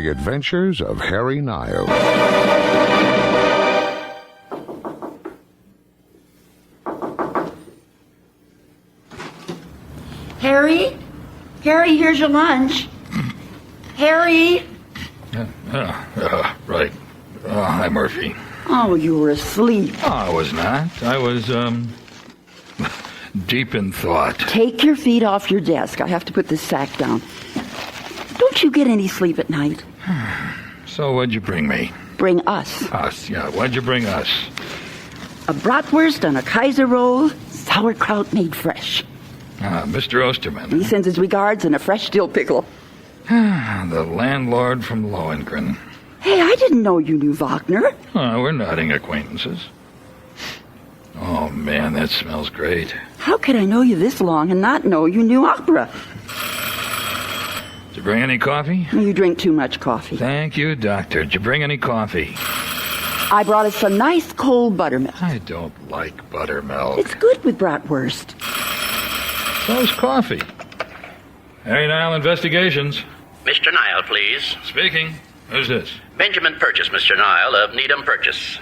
The Adventures of Harry Nile. Harry? Harry, here's your lunch. Harry? Right. Hi, Murphy. Oh, you were asleep. Oh, I was not. I was, deep in thought. Take your feet off your desk. I have to put this sack down. Don't you get any sleep at night? So what'd you bring me? Bring us. Us, yeah. What'd you bring us? A bratwurst and a Kaiser roll, sauerkraut made fresh. Mr. Osterman. He sends his regards and a fresh dill pickle. The landlord from Lohengrin. Hey, I didn't know you knew Wagner. We're nodding acquaintances. Oh, man, that smells great. How could I know you this long and not know you knew opera? Did you bring any coffee? You drink too much coffee. Thank you, doctor. Did you bring any coffee? I brought us some nice cold buttermilk. I don't like buttermilk. It's good with bratwurst. So's coffee. Harry Nile Investigations. Mr. Nile, please. Speaking. Who's this? Benjamin Purchase, Mr. Nile, of Needham Purchase.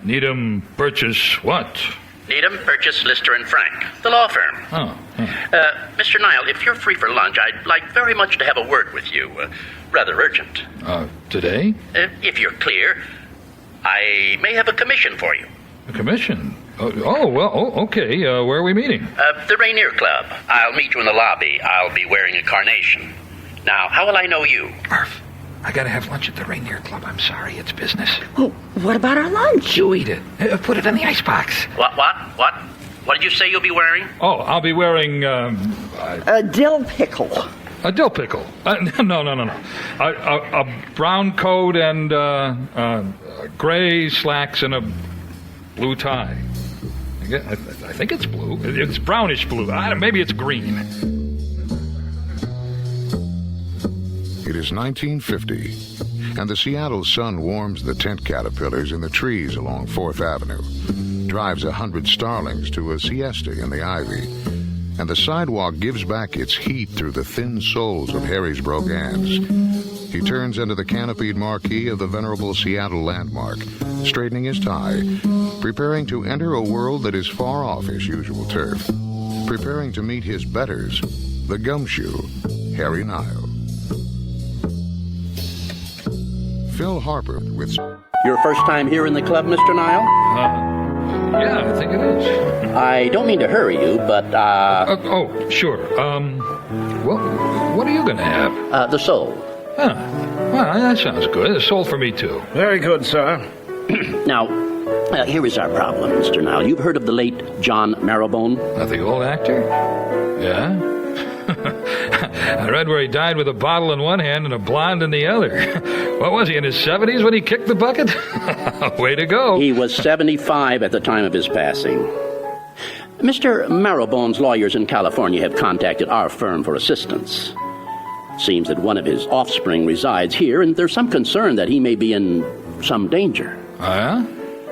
Needham Purchase what? Needham Purchase, Lister and Frank, the law firm. Mr. Nile, if you're free for lunch, I'd like very much to have a word with you. Rather urgent. Today? If you're clear, I may have a commission for you. A commission? Okay. Where are we meeting? The Rainier Club. I'll meet you in the lobby. I'll be wearing a carnation. Now, how will I know you? Murph, I gotta have lunch at the Rainier Club. I'm sorry, it's business. Well, what about our lunch? You eat it. Put it in the icebox. What? What did you say you'll be wearing? Oh, I'll be wearing, A dill pickle. a dill pickle. No. A brown coat and, gray slacks and a blue tie. I think it's blue. It's brownish blue. Maybe it's green. It is 1950, and the Seattle sun warms the tent caterpillars in the trees along 4th Avenue, drives 100 starlings to a siesta in the ivy, and the sidewalk gives back its heat through the thin soles of Harry's brogans. He turns into the canopied marquee of the venerable Seattle landmark, straightening his tie, preparing to enter a world that is far off his usual turf, preparing to meet his betters, the gumshoe, Harry Nile. Phil Harper with... Your first time here in the club, Mr. Nile? Yeah, I think it is. I don't mean to hurry you, but, sure. Well, what are you gonna have? the soul. Well, that sounds good. A soul for me, too. Very good, sir. Now, here is our problem, Mr. Nile. You've heard of the late John Marrowbone? The old actor? Yeah? I read where he died with a bottle in one hand and a blonde in the other. What was he, in his 70s when he kicked the bucket? Way to go. He was 75 at the time of his passing. Mr. Marrowbone's lawyers in California have contacted our firm for assistance. Seems that one of his offspring resides here, and there's some concern that he may be in some danger. Oh, yeah?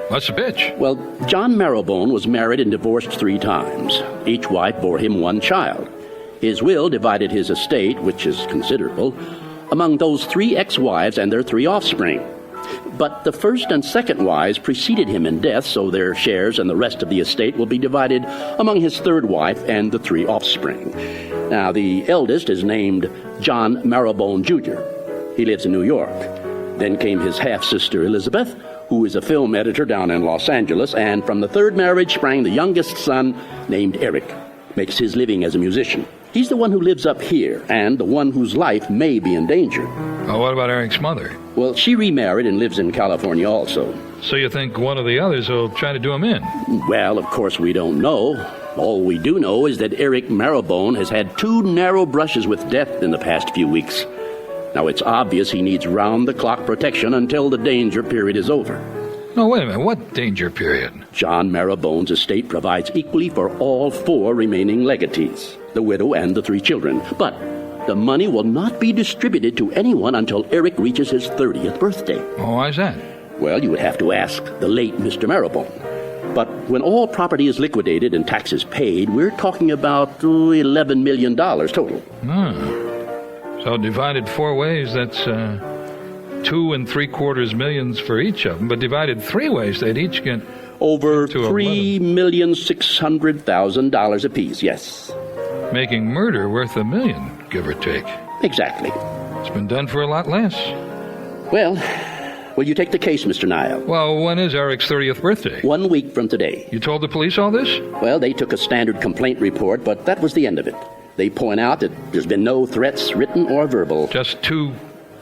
What's the bitch? Well, John Marrowbone was married and divorced 3 times. Each wife bore him 1 child. His will divided his estate, which is considerable, among those 3 ex-wives and their 3 offspring. But the first and second wives preceded him in death, so their shares and the rest of the estate will be divided among his 3rd wife and the 3 offspring. Now, the eldest is named John Marrowbone, Jr. He lives in New York. Then came his half-sister, Elizabeth, who is a film editor down in Los Angeles, and from the 3rd marriage sprang the youngest son named Eric. Makes his living as a musician. He's the one who lives up here, and the one whose life may be in danger. Oh, what about Eric's mother? Well, she remarried and lives in California also. So you think one of the others will try to do him in? Well, of course we don't know. All we do know is that Eric Marrowbone has had 2 narrow brushes with death in the past few weeks. Now, it's obvious he needs round-the-clock protection until the danger period is over. No, wait a minute. What danger period? John Marrowbone's estate provides equally for all 4 remaining legatees, the widow and the 3 children. But the money will not be distributed to anyone until Eric reaches his 30th birthday. Oh, why's that? Well, you would have to ask the late Mr. Marrowbone. But when all property is liquidated and taxes paid, we're talking about $11 million total. So divided 4 ways, that's 2 3/4 millions for each of them. But divided 3 ways, they'd each get Over to $3,600,000 apiece, yes. making murder worth $1 million, give or take. Exactly. It's been done for a lot less. Well, will you take the case, Mr. Nile? Well, when is Eric's 30th birthday? 1 week from today. You told the police all this? Well, they took a standard complaint report, but that was the end of it. They point out that there's been no threats, written or verbal. Just 2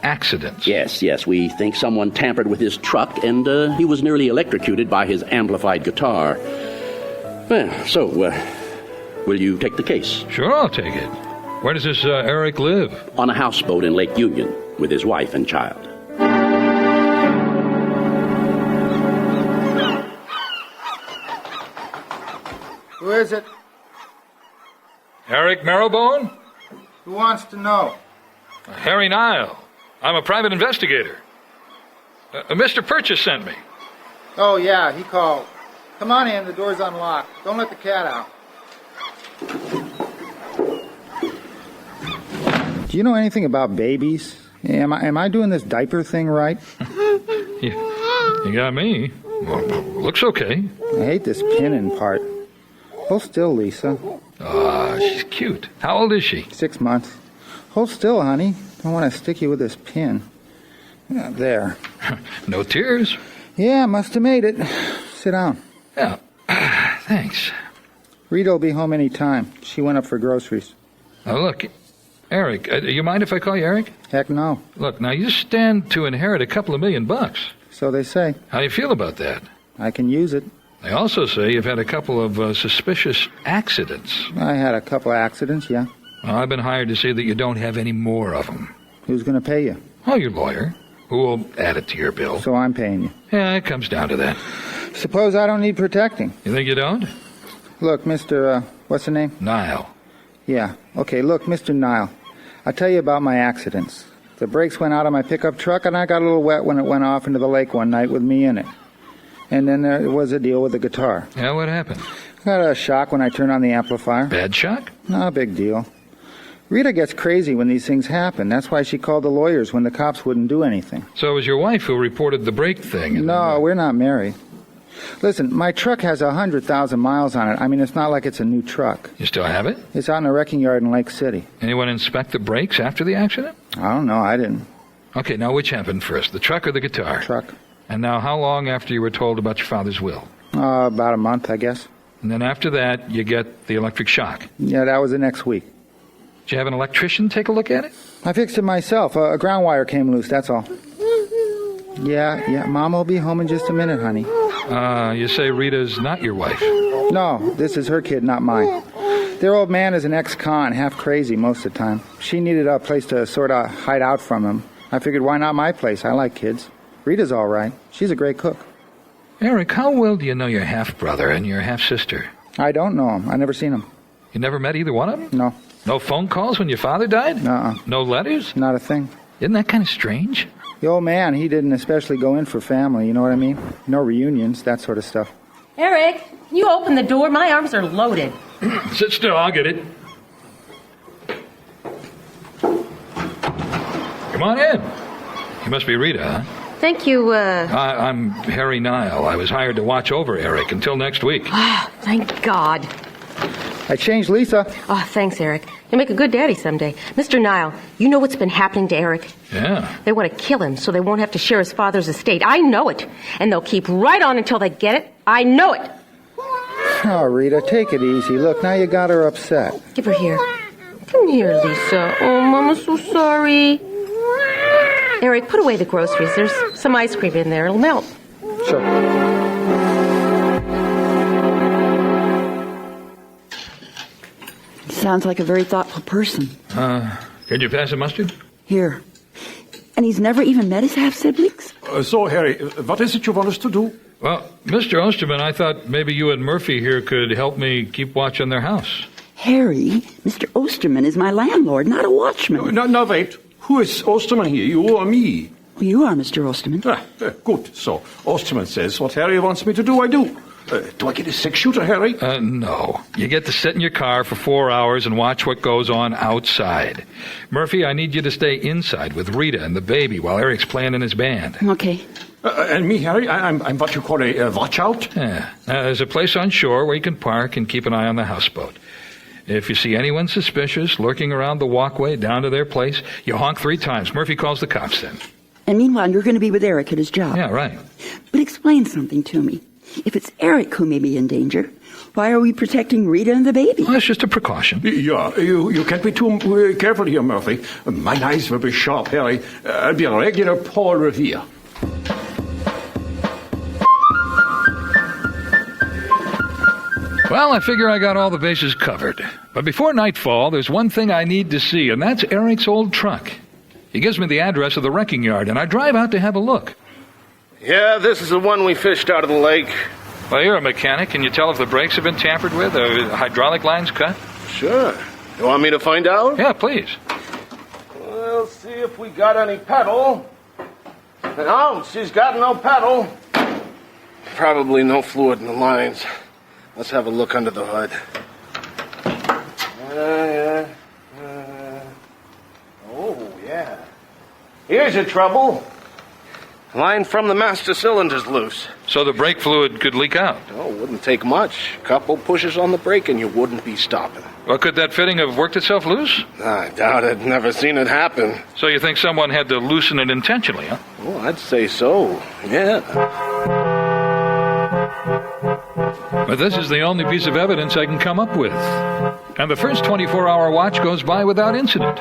accidents. Yes, we think someone tampered with his truck, and he was nearly electrocuted by his amplified guitar. Well, so, will you take the case? Sure, I'll take it. Where does this Eric live? On a houseboat in Lake Union with his wife and child. Who is it? Eric Marrowbone? Who wants to know? Harry Nile. I'm a private investigator. Mr. Purchase sent me. Oh, yeah, he called. Come on in, the door's unlocked. Don't let the cat out. Do you know anything about babies? Am I doing this diaper thing right? You got me. Well, looks okay. I hate this pinning part. Hold still, Lisa. She's cute. How old is she? 6 months. Hold still, honey. Don't want to stick you with this pin. Yeah, there. No tears. Yeah, must have made it. Sit down. Yeah. Thanks. Rita will be home any time. She went up for groceries. Now, look, Eric, you mind if I call you Eric? Heck no. Look, now you stand to inherit a couple of $1 million. So they say. How do you feel about that? I can use it. They also say you've had a couple of suspicious accidents. I had a couple of accidents, yeah. Well, I've been hired to see that you don't have any more of them. Who's going to pay you? Oh, your lawyer, who will add it to your bill. So I'm paying you. Yeah, it comes down to that. Suppose I don't need protecting. You think you don't? Look, Mr. What's the name? Nile. Yeah. Okay, look, Mr. Nile. I'll tell you about my accidents. The brakes went out on my pickup truck, and I got a little wet when it went off into the lake one night with me in it. And then there was a deal with the guitar. Yeah, what happened? Got a shock when I turned on the amplifier. Bad shock? No big deal. Rita gets crazy when these things happen. That's why she called the lawyers when the cops wouldn't do anything. So it was your wife who reported the brake thing? No, we're not married. Listen, my truck has 100,000 miles on it. I mean, it's not like it's a new truck. You still have it? It's out in a wrecking yard in Lake City. Anyone inspect the brakes after the accident? I don't know. I didn't. Okay, now which happened first, the truck or the guitar? Truck. And now how long after you were told about your father's will? About a month, I guess. And then after that, you get the electric shock. Yeah, that was the next week. Did you have an electrician take a look at it? I fixed it myself. A ground wire came loose, that's all. Yeah, Mom will be home in just a minute, honey. You say Rita's not your wife. No, this is her kid, not mine. Their old man is an ex-con, half crazy most of the time. She needed a place to sort of hide out from him. I figured, why not my place? I like kids. Rita's all right. She's a great cook. Eric, how well do you know your half-brother and your half-sister? I don't know him. I never seen him. You never met either one of them? No. No phone calls when your father died? Nuh-uh. No letters? Not a thing. Isn't that kind of strange? The old man, he didn't especially go in for family, you know what I mean? No reunions, that sort of stuff. Eric, can you open the door? My arms are loaded. Sit still, I'll get it. Come on in. You must be Rita, huh? Thank you, I'm Harry Nile. I was hired to watch over Eric until next week. Thank God. I changed Lisa. Oh, thanks, Eric. You'll make a good daddy someday. Mr. Nile, you know what's been happening to Eric? Yeah. They want to kill him so they won't have to share his father's estate. I know it. And they'll keep right on until they get it. I know it. Oh, Rita, take it easy. Look, now you got her upset. Give her here. Come here, Lisa. Oh, Mama's so sorry. Eric, put away the groceries. There's some ice cream in there. It'll melt. Sure. Sounds like a very thoughtful person. Can you pass the mustard? Here. And he's never even met his half-siblings? So, Harry, what is it you want us to do? Well, Mr. Osterman, I thought maybe you and Murphy here could help me keep watch on their house. Harry, Mr. Osterman is my landlord, not a watchman. No, wait. Who is Osterman here, you or me? Well, you are, Mr. Osterman. Good. So, Osterman says what Harry wants me to do, I do. Do I get a six-shooter, Harry? No. You get to sit in your car for 4 hours and watch what goes on outside. Murphy, I need you to stay inside with Rita and the baby while Eric's playing in his band. Okay. And me, Harry, I'm what you call a watch out? Yeah. There's a place on shore where you can park and keep an eye on the houseboat. If you see anyone suspicious lurking around the walkway down to their place, you honk 3 times. Murphy calls the cops then. And meanwhile, you're going to be with Eric at his job. Yeah, right. But explain something to me. If it's Eric who may be in danger, why are we protecting Rita and the baby? Well, it's just a precaution. Yeah, you can't be too careful here, Murphy. My eyes will be sharp, Harry. I'll be a regular Paul Revere. Well, I figure I got all the bases covered. But before nightfall, there's one thing I need to see, and that's Eric's old truck. He gives me the address of the wrecking yard, and I drive out to have a look. Yeah, this is the one we fished out of the lake. Well, you're a mechanic. Can you tell if the brakes have been tampered with or hydraulic lines cut? Sure. You want me to find out? Yeah, please. We'll see if we got any pedal. No, she's got no pedal. Probably no fluid in the lines. Let's have a look under the hood. Oh, yeah. Here's your trouble. Line from the master cylinder's loose. So the brake fluid could leak out. Oh, wouldn't take much. Couple pushes on the brake and you wouldn't be stopping. Well, could that fitting have worked itself loose? I doubt it. Never seen it happen. So you think someone had to loosen it intentionally, huh? Oh, I'd say so. Yeah. But this is the only piece of evidence I can come up with. And the first 24-hour watch goes by without incident.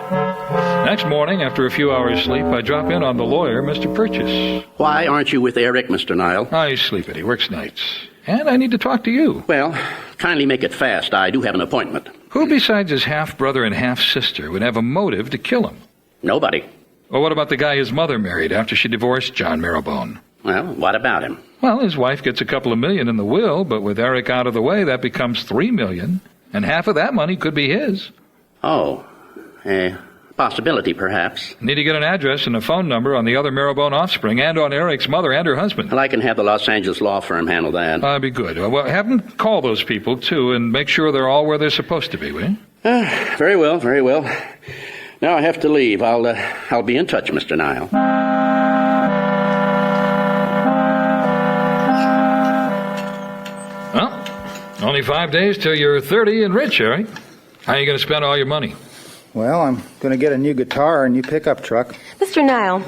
Next morning, after a few hours' sleep, I drop in on the lawyer, Mr. Purchase. Why aren't you with Eric, Mr. Nile? Oh, he's sleeping. He works nights. And I need to talk to you. Well, kindly make it fast. I do have an appointment. Who besides his half-brother and half-sister would have a motive to kill him? Nobody. Well, what about the guy his mother married after she divorced John Marrowbone? Well, what about him? Well, his wife gets a couple of million in the will, but with Eric out of the way, that becomes $3 million. And half of that money could be his. Oh, a possibility, perhaps. Need to get an address and a phone number on the other Marrowbone offspring and on Eric's mother and her husband. Well, I can have the Los Angeles law firm handle that. That'd be good. Well, have them call those people, too, and make sure they're all where they're supposed to be, will you? Very well, very well. Now I have to leave. I'll be in touch, Mr. Nile. Well, only 5 days till you're 30 and rich, Eric. How are you going to spend all your money? Well, I'm going to get a new guitar and a new pickup truck. Mr. Nile,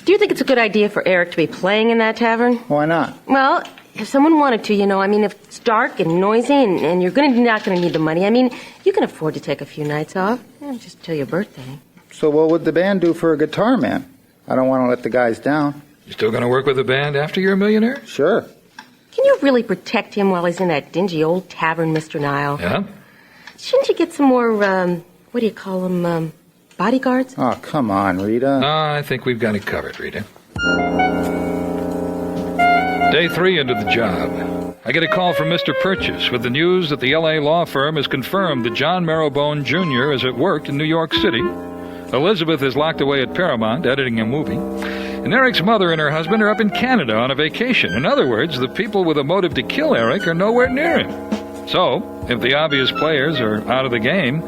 do you think it's a good idea for Eric to be playing in that tavern? Why not? Well, if someone wanted to, if it's dark and noisy and you're not going to need the money, you can afford to take a few nights off, just till your birthday. So what would the band do for a guitar man? I don't want to let the guys down. You still going to work with the band after you're a millionaire? Sure. Can you really protect him while he's in that dingy old tavern, Mr. Nile? Yeah? Shouldn't you get some more, what do you call them, bodyguards? Oh, come on, Rita. No, I think we've got it covered, Rita. Day 3 into the job. I get a call from Mr. Purchase with the news that the L.A. law firm has confirmed that John Marrowbone Jr. is at work in New York City. Elizabeth is locked away at Paramount editing a movie. And Eric's mother and her husband are up in Canada on a vacation. In other words, the people with a motive to kill Eric are nowhere near him. So, if the obvious players are out of the game,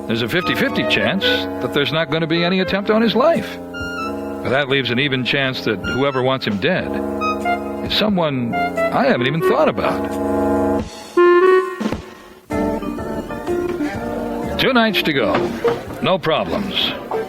there's a 50-50 chance that there's not going to be any attempt on his life. But that leaves an even chance that whoever wants him dead is someone I haven't even thought about. 2 nights to go. No problems.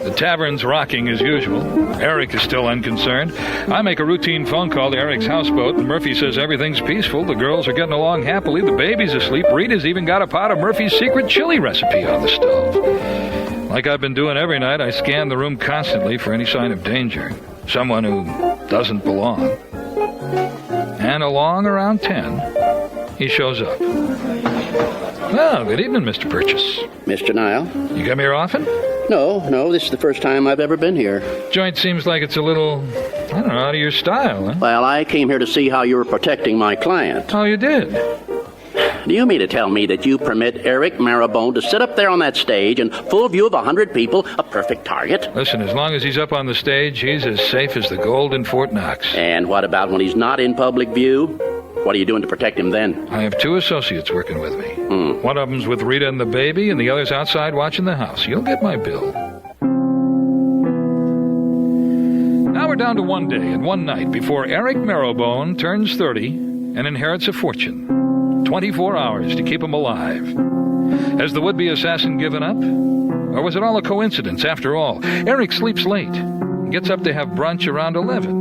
The tavern's rocking as usual. Eric is still unconcerned. I make a routine phone call to Eric's houseboat, and Murphy says everything's peaceful. The girls are getting along happily. The baby's asleep. Rita's even got a pot of Murphy's secret chili recipe on the stove. Like I've been doing every night, I scan the room constantly for any sign of danger. Someone who doesn't belong. And along around 10, he shows up. Well, good evening, Mr. Purchase. Mr. Nile? You come here often? No, this is the first time I've ever been here. Joint seems like it's a little, out of your style, huh? Well, I came here to see how you were protecting my client. Oh, you did? Do you mean to tell me that you permit Eric Marrowbone to sit up there on that stage in full view of 100 people, a perfect target? Listen, as long as he's up on the stage, he's as safe as the gold in Fort Knox. And what about when he's not in public view? What are you doing to protect him then? I have 2 associates working with me. One of them's with Rita and the baby, and the other's outside watching the house. You'll get my bill. Now we're down to 1 day and 1 night before Eric Marrowbone turns 30 and inherits a fortune. 24 hours to keep him alive. Has the would-be assassin given up? Or was it all a coincidence after all? Eric sleeps late. Gets up to have brunch around 11.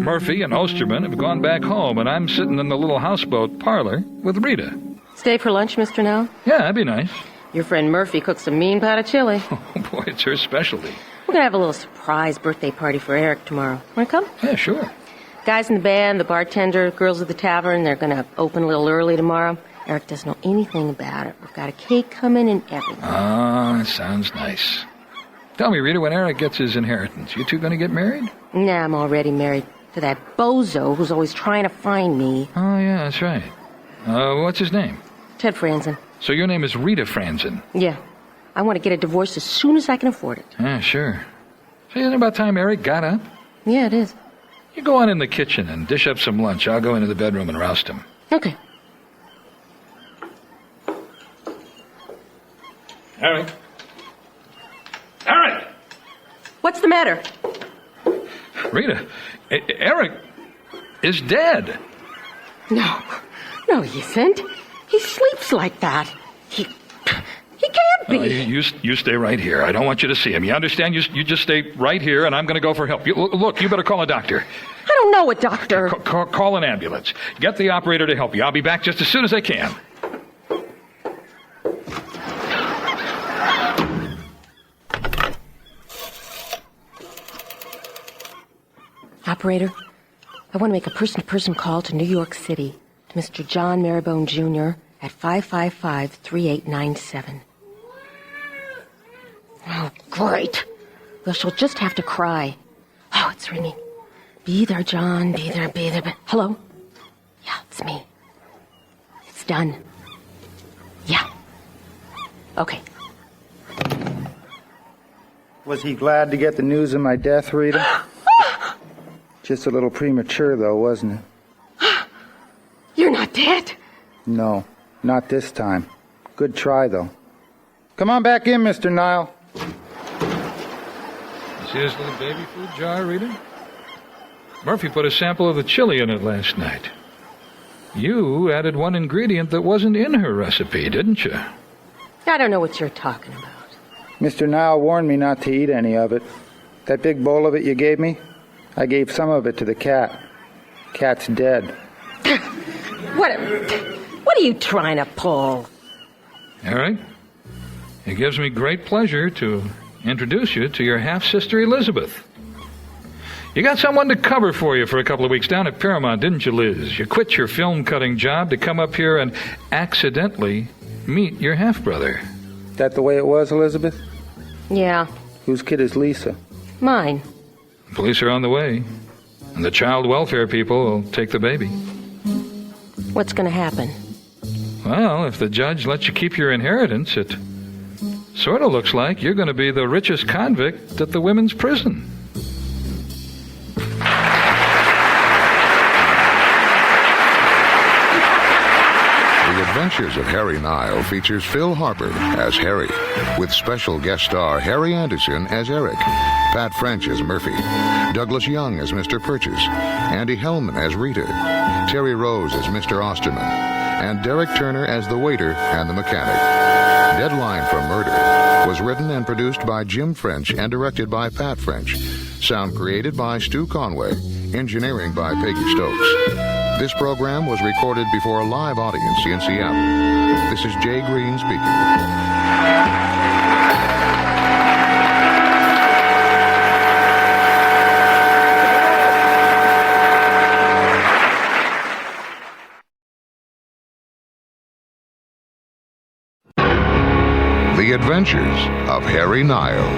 Murphy and Osterman have gone back home, and I'm sitting in the little houseboat parlor with Rita. Stay for lunch, Mr. Nell? Yeah, that'd be nice. Your friend Murphy cooks a mean pot of chili. Oh, boy, it's her specialty. We're going to have a little surprise birthday party for Eric tomorrow. Want to come? Yeah, sure. Guys in the band, the bartender, girls at the tavern, they're going to open a little early tomorrow. Eric doesn't know anything about it. We've got a cake coming and everything. Ah, that sounds nice. Tell me, Rita, when Eric gets his inheritance, you two going to get married? Nah, I'm already married to that bozo who's always trying to find me. Oh, yeah, that's right. What's his name? Ted Franzen. So your name is Rita Franzen? Yeah. I want to get a divorce as soon as I can afford it. Yeah, sure. So isn't it about time Eric got up? Yeah, it is. You go on in the kitchen and dish up some lunch. I'll go into the bedroom and roust him. Okay. Eric? Eric! What's the matter? Rita, Eric is dead. No, he isn't. He sleeps like that. He can't be. You stay right here. I don't want you to see him. You understand? You just stay right here, and I'm going to go for help. Look, you better call a doctor. I don't know a doctor. Call an ambulance. Get the operator to help you. I'll be back just as soon as I can. Operator, I want to make a person-to-person call to New York City, to Mr. John Marrowbone, Jr. at 555-3897. Oh, great. Well, she'll just have to cry. Oh, it's ringing. Be there, John. Be there. Hello? Yeah, it's me. It's done. Yeah. Okay. Was he glad to get the news of my death, Rita? Just a little premature, though, wasn't it? You're not dead? No, not this time. Good try, though. Come on back in, Mr. Nile. You see this little baby food jar, Rita? Murphy put a sample of the chili in it last night. You added one ingredient that wasn't in her recipe, didn't you? I don't know what you're talking about. Mr. Nile warned me not to eat any of it. That big bowl of it you gave me, I gave some of it to the cat. Cat's dead. What are you trying to pull? Eric, it gives me great pleasure to introduce you to your half-sister Elizabeth. You got someone to cover for you for a couple of weeks down at Paramount, didn't you, Liz? You quit your film-cutting job to come up here and accidentally meet your half-brother. That the way it was, Elizabeth? Yeah. Whose kid is Lisa? Mine. Police are on the way, and the child welfare people will take the baby. What's going to happen? Well, if the judge lets you keep your inheritance, it sort of looks like you're going to be the richest convict at the women's prison. The Adventures of Harry Nile features Phil Harper as Harry, with special guest star Harry Anderson as Eric, Pat French as Murphy, Douglas Young as Mr. Purchase, Andy Hellman as Rita, Terry Rose as Mr. Osterman, and Derek Turner as the waiter and the mechanic. Deadline for Murder was written and produced by Jim French and directed by Pat French. Sound created by Stu Conway. Engineering by Peggy Stokes. This program was recorded before a live audience in Seattle. This is Jay Green speaking. The Adventures of Harry Nile.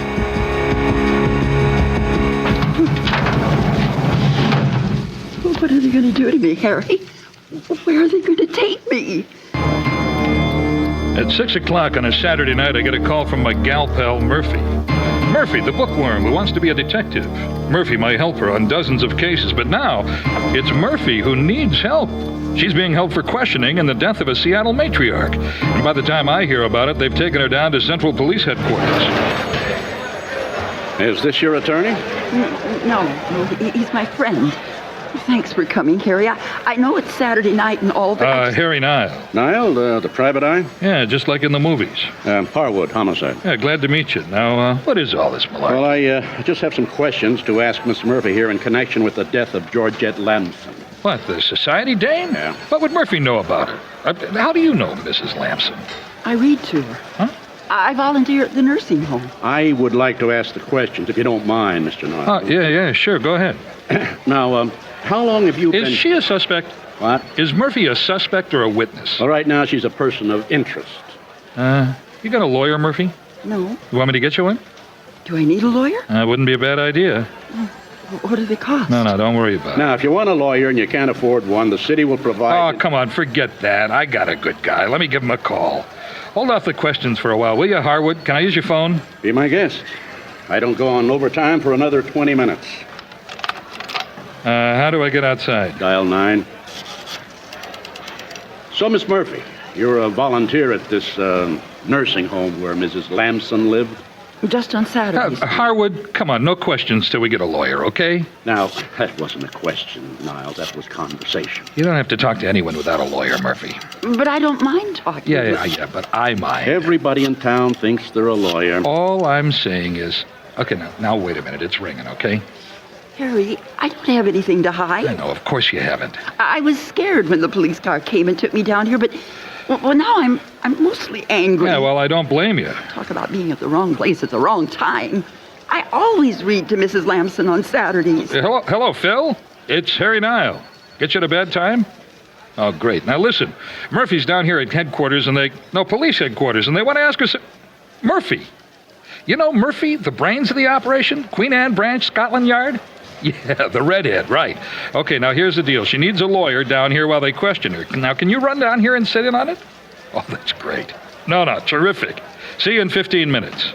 What are they going to do to me, Harry? Where are they going to take me? At 6 o'clock on a Saturday night, I get a call from my gal pal, Murphy. Murphy, the bookworm who wants to be a detective. Murphy, my helper on dozens of cases, but now it's Murphy who needs help. She's being held for questioning in the death of a Seattle matriarch. And by the time I hear about it, they've taken her down to Central Police Headquarters. Is this your attorney? No, he's my friend. Thanks for coming, Harry. I know it's Saturday night and all, but... Harry Nile. Niall, the private eye? Yeah, just like in the movies. Harwood, homicide. Yeah, glad to meet you. Now, what is all this malarkey? Well, I just have some questions to ask Miss Murphy here in connection with the death of Georgette Lamson. What, the society dame? Yeah. What would Murphy know about her? How do you know Mrs. Lamson? I read to her. Huh? I volunteer at the nursing home. I would like to ask the questions, if you don't mind, Mr. Niall. Oh, yeah, sure, go ahead. Now, how long have you been... Is she a suspect? What? Is Murphy a suspect or a witness? Well, right now, she's a person of interest. You got a lawyer, Murphy? No. You want me to get you one? Do I need a lawyer? Wouldn't be a bad idea. What do they cost? No, don't worry about it. Now, if you want a lawyer and you can't afford one, the city will provide... Oh, come on, forget that. I got a good guy. Let me give him a call. Hold off the questions for a while, will you, Harwood? Can I use your phone? Be my guest. I don't go on overtime for another 20 minutes. How do I get outside? Dial 9. So, Miss Murphy, you're a volunteer at this nursing home where Mrs. Lamson lived? Just on Saturdays. Harwood, come on, no questions till we get a lawyer, okay? Now, that wasn't a question, Niles. That was conversation. You don't have to talk to anyone without a lawyer, Murphy. But I don't mind talking. Yeah, but I mind. Everybody in town thinks they're a lawyer. All I'm saying is... Okay, now wait a minute. It's ringing, okay? Harry, I don't have anything to hide. I know, of course you haven't. I was scared when the police car came and took me down here, but... Well, now I'm mostly angry. Yeah, well, I don't blame you. Talk about being at the wrong place at the wrong time. I always read to Mrs. Lamson on Saturdays. Hello, Phil. It's Harry Nile. Get you to bed time? Oh, great. Now, listen. Murphy's down here at headquarters, police headquarters, and they want to ask us... Murphy. You know Murphy, the brains of the operation? Queen Anne Branch, Scotland Yard? Yeah, the redhead, right. Okay, now here's the deal. She needs a lawyer down here while they question her. Now, can you run down here and sit in on it? Oh, that's great. No, terrific. See you in 15 minutes.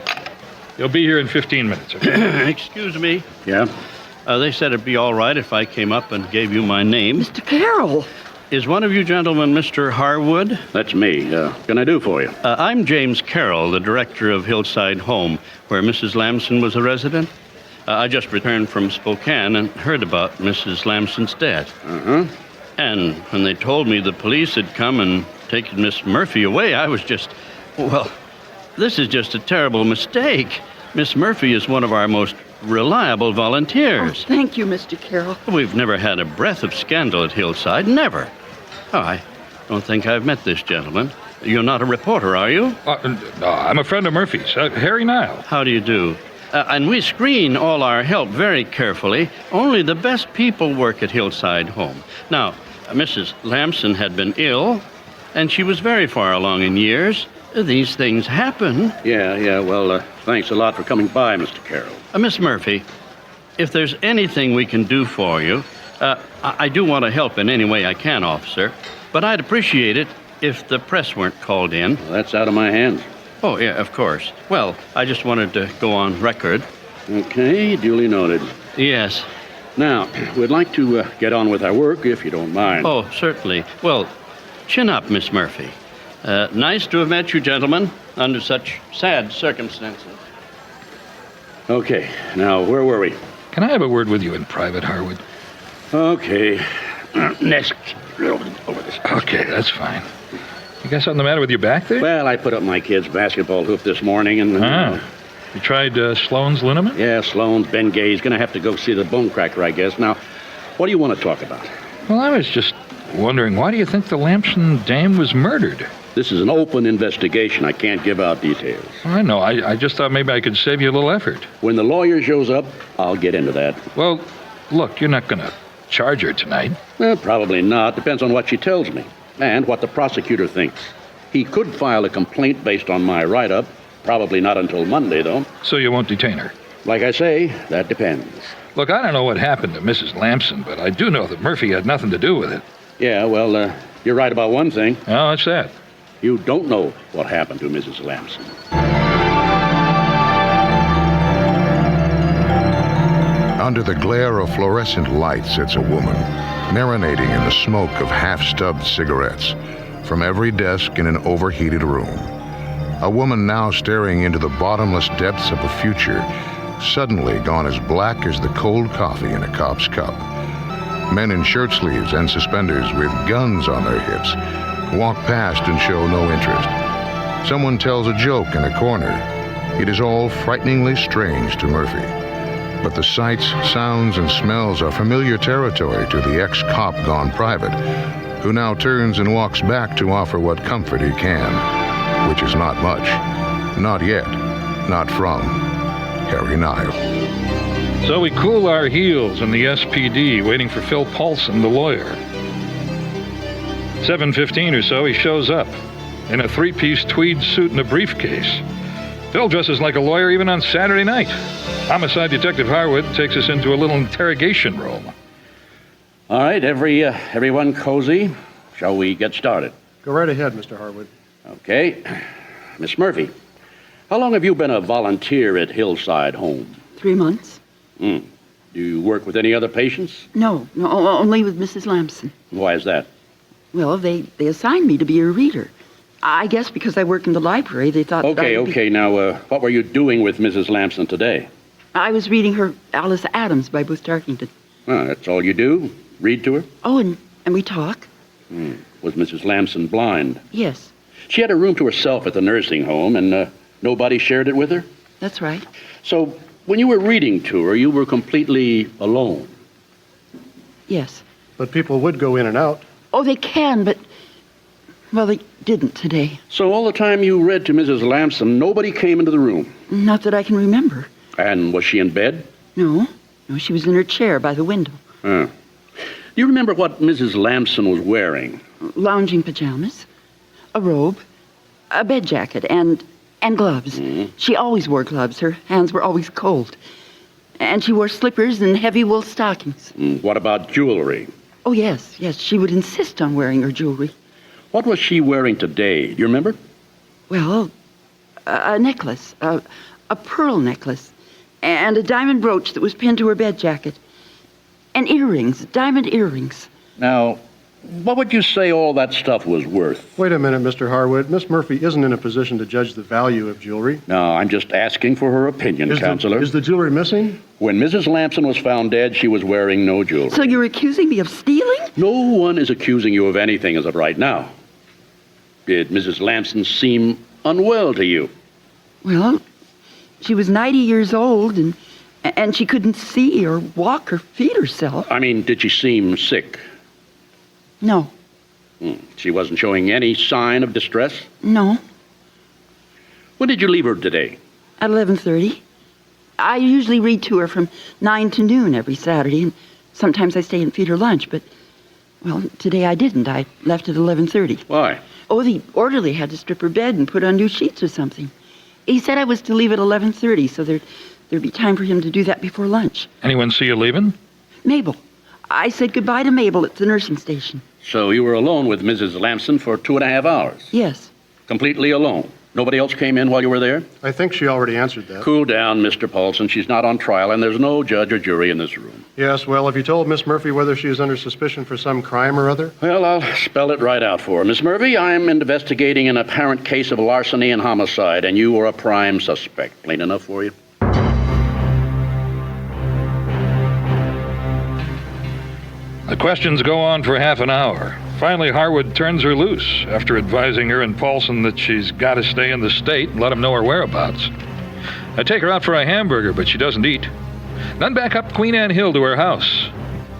You'll be here in 15 minutes, okay? Excuse me. Yeah? They said it'd be all right if I came up and gave you my name. Mr. Carroll. Is one of you gentlemen Mr. Harwood? That's me. Can I do for you? I'm James Carroll, the director of Hillside Home, where Mrs. Lamson was a resident. I just returned from Spokane and heard about Mrs. Lamson's death. Uh-huh. And when they told me the police had come and taken Miss Murphy away, I was just... Well, this is just a terrible mistake. Miss Murphy is one of our most reliable volunteers. Oh, thank you, Mr. Carroll. We've never had a breath of scandal at Hillside. Never. Oh, I don't think I've met this gentleman. You're not a reporter, are you? No, I'm a friend of Murphy's, Harry Nile. How do you do? And we screen all our help very carefully. Only the best people work at Hillside Home. Now, Mrs. Lamson had been ill, and she was very far along in years. These things happen. Yeah, well, thanks a lot for coming by, Mr. Carroll. Miss Murphy, if there's anything we can do for you, I do want to help in any way I can, officer, but I'd appreciate it if the press weren't called in. Well, that's out of my hands. Oh, yeah, of course. Well, I just wanted to go on record. Okay, duly noted. Yes. Now, we'd like to get on with our work, if you don't mind. Oh, certainly. Well, chin up, Miss Murphy. Nice to have met you, gentlemen, under such sad circumstances. Okay, now, where were we? Can I have a word with you in private, Harwood? Okay. Next. Over this. Okay, that's fine. You got something the matter with your back there? Well, I put up my kid's basketball hoop this morning and... You tried Sloan's liniment? Yeah, Sloan's. Ben Gay's going to have to go see the bone cracker, I guess. Now, what do you want to talk about? Well, I was just wondering, why do you think the Lamson dame was murdered? This is an open investigation. I can't give out details. I know. I just thought maybe I could save you a little effort. When the lawyer shows up, I'll get into that. Well, look, you're not going to charge her tonight. Well, probably not. Depends on what she tells me and what the prosecutor thinks. He could file a complaint based on my write-up. Probably not until Monday, though. So you won't detain her? Like I say, that depends. Look, I don't know what happened to Mrs. Lamson, but I do know that Murphy had nothing to do with it. Yeah, well, you're right about one thing. Oh, what's that? You don't know what happened to Mrs. Lamson. Under the glare of fluorescent light sits a woman, marinating in the smoke of half-stubbed cigarettes from every desk in an overheated room. A woman now staring into the bottomless depths of a future suddenly gone as black as the cold coffee in a cop's cup. Men in shirt sleeves and suspenders with guns on their hips walk past and show no interest. Someone tells a joke in a corner. It is all frighteningly strange to Murphy. But the sights, sounds, and smells are familiar territory to the ex-cop gone private, who now turns and walks back to offer what comfort he can, which is not much. Not yet. Not from Harry Nile. So we cool our heels in the SPD, waiting for Phil Paulson, the lawyer. 7:15 or so, he shows up in a three-piece tweed suit and a briefcase. Phil dresses like a lawyer even on Saturday night. Homicide Detective Harwood takes us into a little interrogation room. All right, everyone cozy. Shall we get started? Go right ahead, Mr. Harwood. Okay. Miss Murphy, how long have you been a volunteer at Hillside Home? 3 months. Do you work with any other patients? No, only with Mrs. Lamson. Why is that? Well, they assigned me to be a reader. I guess because I work in the library, they thought that I would be... Okay. Now, what were you doing with Mrs. Lamson today? I was reading her Alice Adams by Booth Tarkington. Oh, that's all you do? Read to her? Oh, and we talk. Was Mrs. Lamson blind? Yes, She had a room to herself at the nursing home, and nobody shared it with her? that's right. So, when you were reading to her, you were completely alone? Yes. But people would go in and out. Oh, they can, but... Well, they didn't today. So all the time you read to Mrs. Lamson, nobody came into the room? Not that I can remember. And was she in bed? No, she was in her chair by the window. Do you remember what Mrs. Lamson was wearing? Lounging pajamas, a robe, a bed jacket, and gloves. She always wore gloves. Her hands were always cold. And she wore slippers and heavy wool stockings. What about jewelry? Oh, yes. She would insist on wearing her jewelry. What was she wearing today? Do you remember? Well, a necklace, a pearl necklace, and a diamond brooch that was pinned to her bed jacket. And earrings, diamond earrings. Now, what would you say all that stuff was worth? Wait a minute, Mr. Harwood. Miss Murphy isn't in a position to judge the value of jewelry. No, I'm just asking for her opinion, Counselor. Is the jewelry missing? When Mrs. Lamson was found dead, she was wearing no jewelry. So you're accusing me of stealing? No one is accusing you of anything as of right now. Did Mrs. Lamson seem unwell to you? Well, she was 90 years old, and she couldn't see or walk or feed herself. I mean, did she seem sick? No. She wasn't showing any sign of distress? No. When did you leave her today? At 11:30. I usually read to her from 9 to noon every Saturday, and sometimes I stay and feed her lunch, but, well, today I didn't. I left at 11:30. Why? Oh, the orderly had to strip her bed and put on new sheets or something. He said I was to leave at 11:30, so there'd be time for him to do that before lunch. Anyone see you leaving? Mabel. I said goodbye to Mabel at the nursing station. So you were alone with Mrs. Lamson for 2.5 hours? Yes. Completely alone? Nobody else came in while you were there? I think she already answered that. Cool down, Mr. Paulson. She's not on trial, and there's no judge or jury in this room. Yes, well, have you told Miss Murphy whether she is under suspicion for some crime or other? Well, I'll spell it right out for her. Miss Murphy, I'm investigating an apparent case of larceny and homicide, and you are a prime suspect. Plain enough for you? The questions go on for half an hour. Finally, Harwood turns her loose after advising her and Paulson that she's got to stay in the state and let him know her whereabouts. I take her out for a hamburger, but she doesn't eat. Then back up Queen Anne Hill to her house.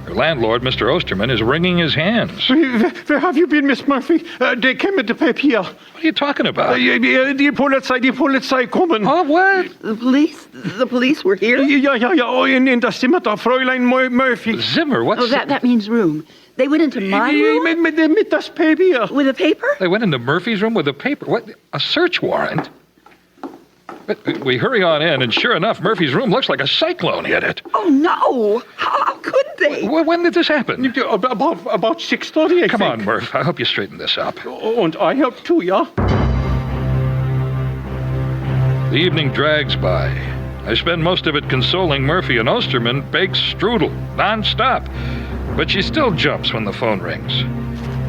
Her landlord, Mr. Osterman, is wringing his hands. Where have you been, Miss Murphy? They came at the papier. What are you talking about? Die Polizei kommen. Oh, what? The police were here? Ja, oh, in das Zimmer da, Fräulein Murphy. Zimmer? What's... Oh, that means room. They went into my room? Mit das Papier. With a paper? They went into Murphy's room with a paper. What? A search warrant? But we hurry on in, and sure enough, Murphy's room looks like a cyclone hit it. Oh, no. How could they? When did this happen? About 6:30, I Come think. on, Murph. I hope you straighten this up. Und I help too, ja? The evening drags by. I spend most of it consoling Murphy, and Osterman bakes strudel non-stop. But she still jumps when the phone rings.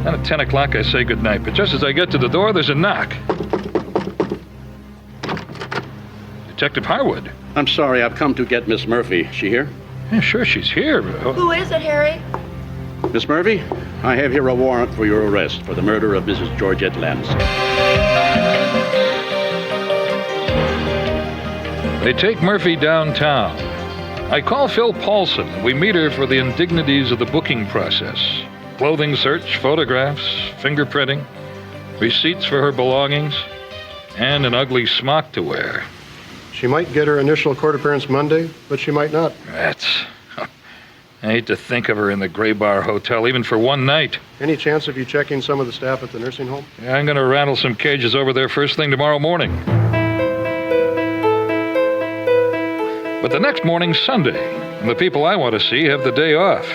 And at 10 o'clock, I say goodnight. But just as I get to the door, there's a knock. Detective Harwood. I'm sorry, I've come to get Miss Murphy. She here? Yeah, sure, she's here. Who is it, Harry? Miss Murphy, I have here a warrant for your arrest for the murder of Mrs. Georgette Lamson. They take Murphy downtown. I call Phil Paulson, and we meet her for the indignities of the booking process. Clothing search, photographs, fingerprinting, receipts for her belongings, and an ugly smock to wear. She might get her initial court appearance Monday, but she might not. Rats. I hate to think of her in the Gray Bar Hotel, even for one night. Any chance of you checking some of the staff at the nursing home? Yeah, I'm going to rattle some cages over there first thing tomorrow morning. But the next morning's Sunday, and the people I want to see have the day off.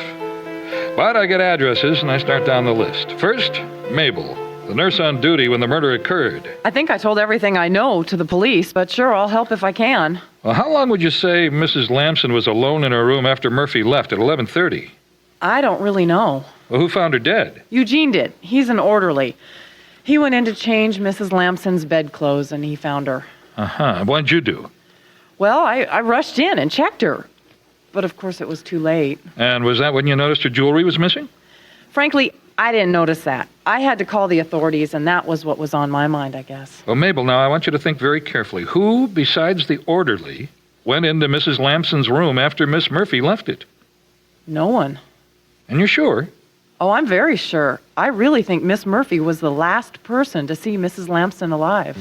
But I get addresses, and I start down the list. First, Mabel, the nurse on duty when the murder occurred. I think I told everything I know to the police, but sure, I'll help if I can. Well, how long would you say Mrs. Lamson was alone in her room after Murphy left at 11:30? I don't really know. Well, who found her dead? Eugene did. He's an orderly. He went in to change Mrs. Lamson's bedclothes, and he found her. Uh-huh. What'd you do? Well, I rushed in and checked her. But of course, it was too late. And was that when you noticed her jewelry was missing? Frankly, I didn't notice that. I had to call the authorities, and that was what was on my mind, I guess. Well, Mabel, now I want you to think very carefully. Who, besides the orderly, went into Mrs. Lamson's room after Miss Murphy left it? No one. And you're sure? Oh, I'm very sure. I really think Miss Murphy was the last person to see Mrs. Lamson alive.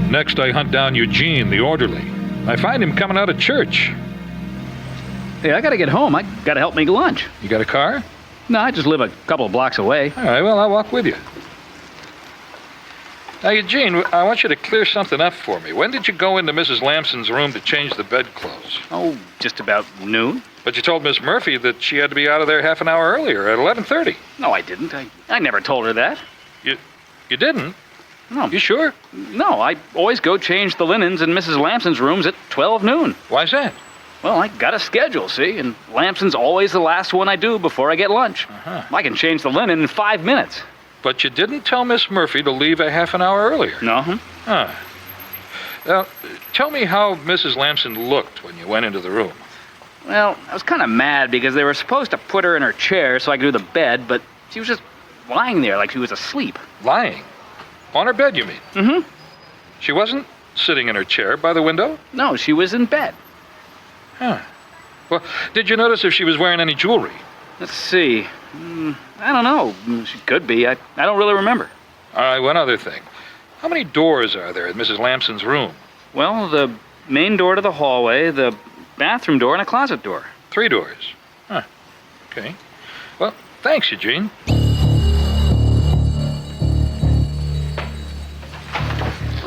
Next, I hunt down Eugene, the orderly. I find him coming out of church. Hey, I gotta get home. I gotta help make lunch. You got a car? No, I just live a couple of blocks away. All right, well, I'll walk with you. Now, Eugene, I want you to clear something up for me. When did you go into Mrs. Lamson's room to change the bedclothes? Oh, just about noon. But you told Miss Murphy that she had to be out of there half an hour earlier, at 11:30. No, I didn't. I never told her that. You didn't? No. You sure? No, I always go change the linens in Mrs. Lamson's rooms at 12 noon. Why's that? Well, I got a schedule, see? And Lamson's always the last one I do before I get lunch. Uh-huh. I can change the linen in 5 minutes. But you didn't tell Miss Murphy to leave a half an hour earlier. No. Huh. Now, tell me how Mrs. Lamson looked when you went into the room. Well, I was kind of mad because they were supposed to put her in her chair so I could do the bed, but she was just lying there like she was asleep. Lying? On her bed, you mean? Mm-hmm. She wasn't sitting in her chair by the window? No, she was in bed. Huh. Well, did you notice if she was wearing any jewelry? Let's see. I don't know. She could be. I don't really remember. All right, one other thing. How many doors are there in Mrs. Lamson's room? Well, the main door to the hallway, the bathroom door, and a closet door. 3 doors. Huh. Okay. Well, thanks, Eugene.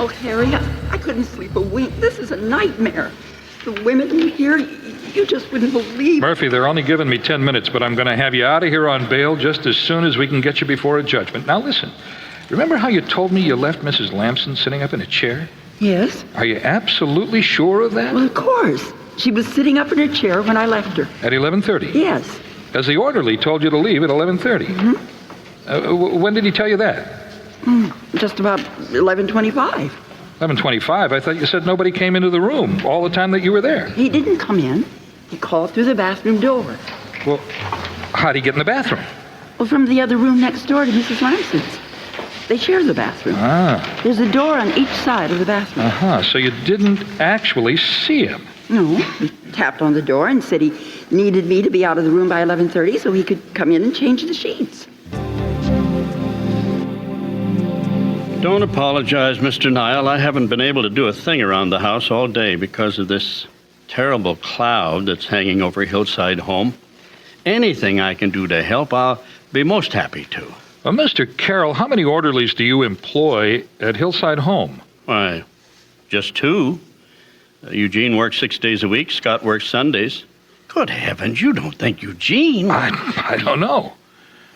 Oh, Harry, I couldn't sleep a wink. This is a nightmare. The women in here, you just wouldn't believe. Murphy, they're only giving me 10 minutes, but I'm going to have you out of here on bail just as soon as we can get you before a judgment. Now, listen. Remember how you told me you left Mrs. Lamson sitting up in a chair? Yes. Are you absolutely sure of that? Well, of course. She was sitting up in her chair when I left her. At 11:30? Yes. Because the orderly told you to leave at 11:30. Mm-hmm. When did he tell you that? Just about 11:25. 11:25? I thought you said nobody came into the room all the time that you were there. He didn't come in. He called through the bathroom door. Well, how'd he get in the bathroom? Well, from the other room next door to Mrs. Lamson's. They share the bathroom. Ah. There's a door on each side of the bathroom. Uh-huh. So you didn't actually see him? No. He tapped on the door and said he needed me to be out of the room by 11:30 so he could come in and change the sheets. Don't apologize, Mr. Nile. I haven't been able to do a thing around the house all day because of this terrible cloud that's hanging over Hillside Home. Anything I can do to help, I'll be most happy to. Well, Mr. Carroll, how many orderlies do you employ at Hillside Home? Why, just 2. Eugene works 6 days a week. Scott works Sundays. Good heavens, you don't think Eugene... I don't know.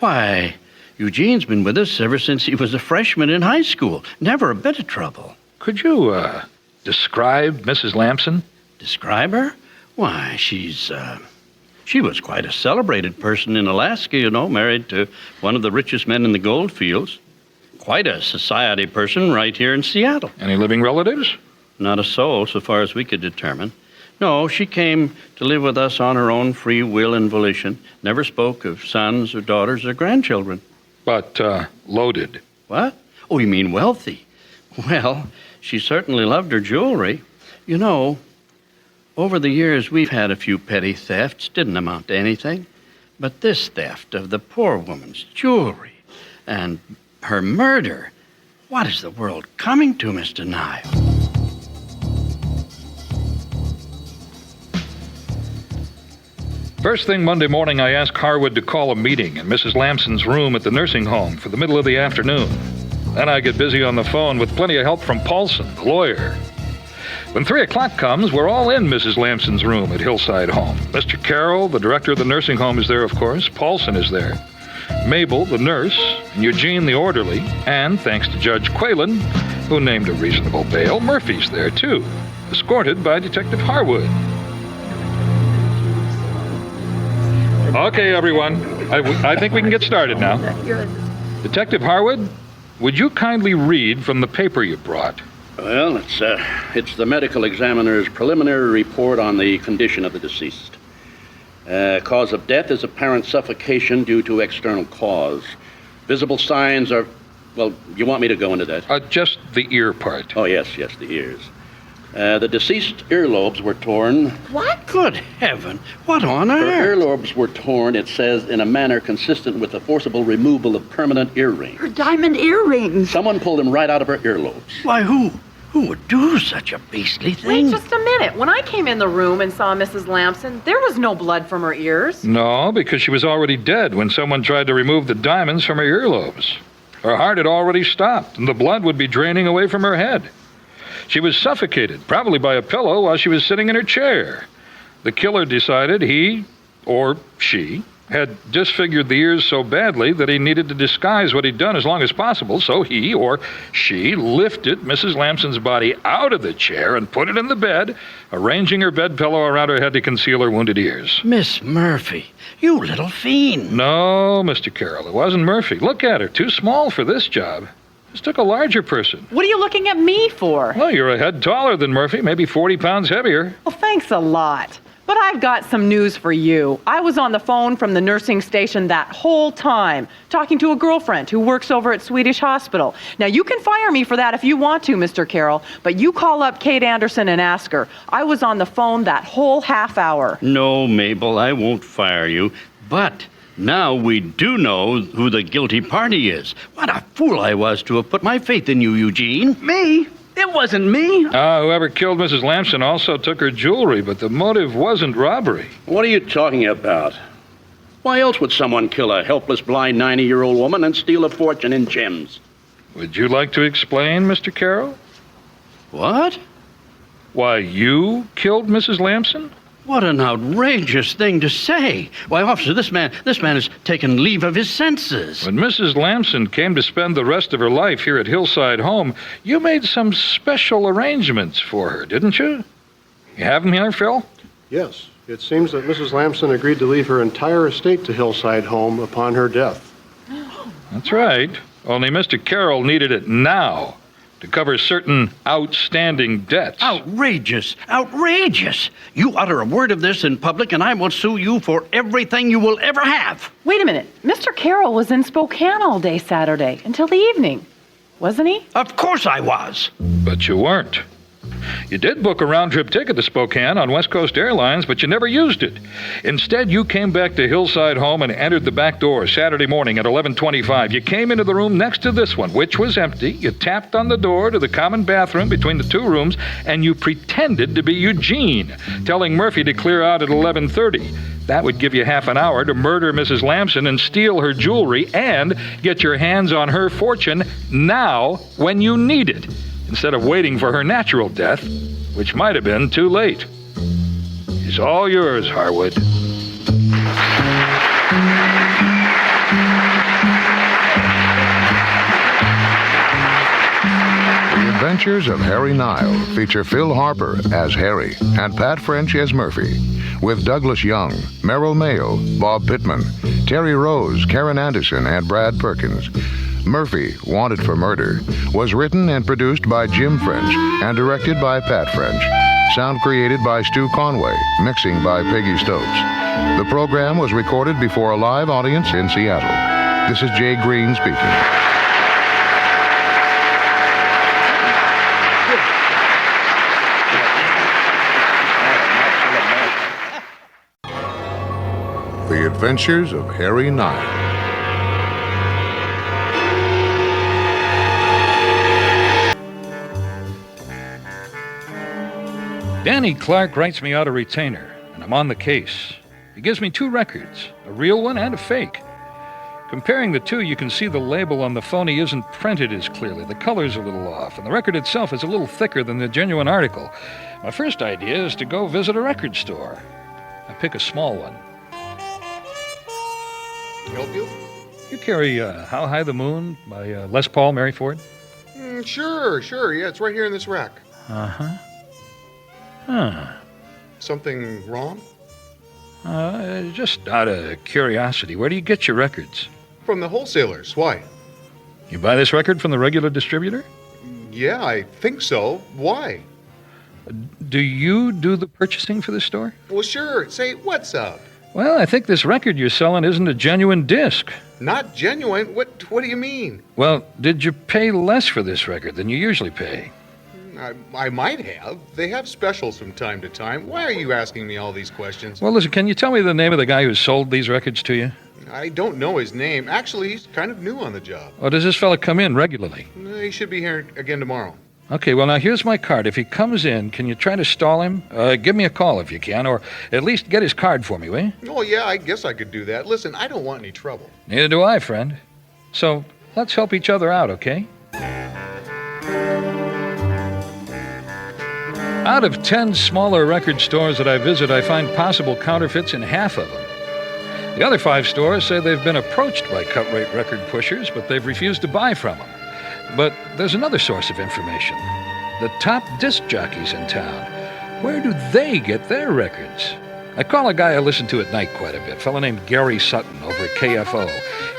Why, Eugene's been with us ever since he was a freshman in high school. Never a bit of trouble. Could you, describe Mrs. Lamson? Describe her? Why, she was quite a celebrated person in Alaska, you know, married to one of the richest men in the gold fields. Quite a society person right here in Seattle. Any living relatives? Not a soul, so far as we could determine. No, she came to live with us on her own free will and volition. Never spoke of sons or daughters or grandchildren. But, loaded. What? Oh, you mean wealthy? Well, she certainly loved her jewelry. You know, over the years we've had a few petty thefts. Didn't amount to anything. But this theft of the poor woman's jewelry and her murder, what is the world coming to, Mr. Nye? First thing Monday morning, I asked Harwood to call a meeting in Mrs. Lamson's room at the nursing home for the middle of the afternoon. Then I get busy on the phone with plenty of help from Paulson, the lawyer. When 3 o'clock comes, we're all in Mrs. Lamson's room at Hillside Home. Mr. Carroll, the director of the nursing home, is there, of course. Paulson is there. Mabel, the nurse, and Eugene, the orderly, and, thanks to Judge Quaylen, who named a reasonable bail, Murphy's there, too, escorted by Detective Harwood. Okay, everyone. I think we can get started now. Detective Harwood, would you kindly read from the paper you brought? Well, it's the medical examiner's preliminary report on the condition of the deceased. Cause of death is apparent suffocation due to external cause. Visible signs are... Well, you want me to go into that? Just the ear part. Oh, yes, the ears. The deceased earlobes were torn. What? Good heaven. What on earth? Her earlobes were torn, it says, in a manner consistent with the forcible removal of permanent earrings. Her diamond earrings. Someone pulled them right out of her earlobes. Why, who would do such a beastly thing? Wait just a minute. When I came in the room and saw Mrs. Lamson, there was no blood from her ears. No, because she was already dead when someone tried to remove the diamonds from her earlobes. Her heart had already stopped, and the blood would be draining away from her head. She was suffocated, probably by a pillow, while she was sitting in her chair. The killer decided he, or she, had disfigured the ears so badly that he needed to disguise what he'd done as long as possible, so he, or she, lifted Mrs. Lamson's body out of the chair and put it in the bed, arranging her bed pillow around her head to conceal her wounded ears. Miss Murphy, you little fiend. No, Mr. Carroll, it wasn't Murphy. Look at her, too small for this job. This took a larger person. What are you looking at me for? Well, you're a head taller than Murphy, maybe 40 pounds heavier. Well, thanks a lot. But I've got some news for you. I was on the phone from the nursing station that whole time, talking to a girlfriend who works over at Swedish Hospital. Now, you can fire me for that if you want to, Mr. Carroll, but you call up Kate Anderson and ask her. I was on the phone that whole half hour. No, Mabel, I won't fire you, but... now we do know who the guilty party is. What a fool I was to have put my faith in you, Eugene. Me? It wasn't me. Whoever killed Mrs. Lamson also took her jewelry, but the motive wasn't robbery. What are you talking about? Why else would someone kill a helpless, blind 90-year-old woman and steal a fortune in gems? Would you like to explain, Mr. Carroll? What? Why you killed Mrs. Lamson? What an outrageous thing to say. Why, officer, this man has taken leave of his senses. When Mrs. Lamson came to spend the rest of her life here at Hillside Home, you made some special arrangements for her, didn't you? You have them here, Phil? Yes. It seems that Mrs. Lamson agreed to leave her entire estate to Hillside Home upon her death. That's right. Only Mr. Carroll needed it now to cover certain outstanding debts. Outrageous! Outrageous! You utter a word of this in public and I will sue you for everything you will ever have. Wait a minute. Mr. Carroll was in Spokane all day Saturday until the evening, wasn't he? Of course I was. But you weren't. You did book a round-trip ticket to Spokane on West Coast Airlines, but you never used it. Instead, you came back to Hillside Home and entered the back door Saturday morning at 11:25. You came into the room next to this one, which was empty. You tapped on the door to the common bathroom between the two rooms, and you pretended to be Eugene, telling Murphy to clear out at 11:30. That would give you half an hour to murder Mrs. Lamson and steal her jewelry and get your hands on her fortune now when you need it, instead of waiting for her natural death, which might have been too late. It's all yours, Harwood. Adventures of Harry Nile feature Phil Harper as Harry and Pat French as Murphy, with Douglas Young, Merrill Mayo, Bob Pittman, Terry Rose, Karen Anderson, and Brad Perkins. Murphy, Wanted for Murder, was written and produced by Jim French and directed by Pat French. Sound created by Stu Conway, mixing by Peggy Stokes. The program was recorded before a live audience in Seattle. This is Jay Green speaking. The Adventures of Harry Nile. Danny Clark writes me out a retainer, and I'm on the case. He gives me 2 records, a real one and a fake. Comparing the 2, you can see the label on the phony isn't printed as clearly. The color's a little off, and the record itself is a little thicker than the genuine article. My first idea is to go visit a record store. I pick a small one. Help you? You carry How High the Moon by Les Paul, Mary Ford? Sure. Yeah, it's right here in this rack. Uh-huh. Huh. Something wrong? Just out of curiosity, where do you get your records? From the wholesalers. Why? You buy this record from the regular distributor? Yeah, I think so. Why? Do you do the purchasing for the store? Well, sure. Say, what's up? Well, I think this record you're selling isn't a genuine disc. Not genuine? What do you mean? Well, did you pay less for this record than you usually pay? I might have. They have specials from time to time. Why are you asking me all these questions? Well, listen, can you tell me the name of the guy who sold these records to you? I don't know his name. Actually, he's kind of new on the job. Or does this fella come in regularly? He should be here again tomorrow. Okay, well, now here's my card. If he comes in, can you try to stall him? Give me a call if you can, or at least get his card for me, will you? Oh, yeah, I guess I could do that. Listen, I don't want any trouble. Neither do I, friend. So let's help each other out, okay? Out of 10 smaller record stores that I visit, I find possible counterfeits in half of them. The other 5 stores say they've been approached by cut-rate record pushers, but they've refused to buy from them. But there's another source of information. The top disc jockeys in town. Where do they get their records? I call a guy I listen to at night quite a bit, a fellow named Gary Sutton over at KFO.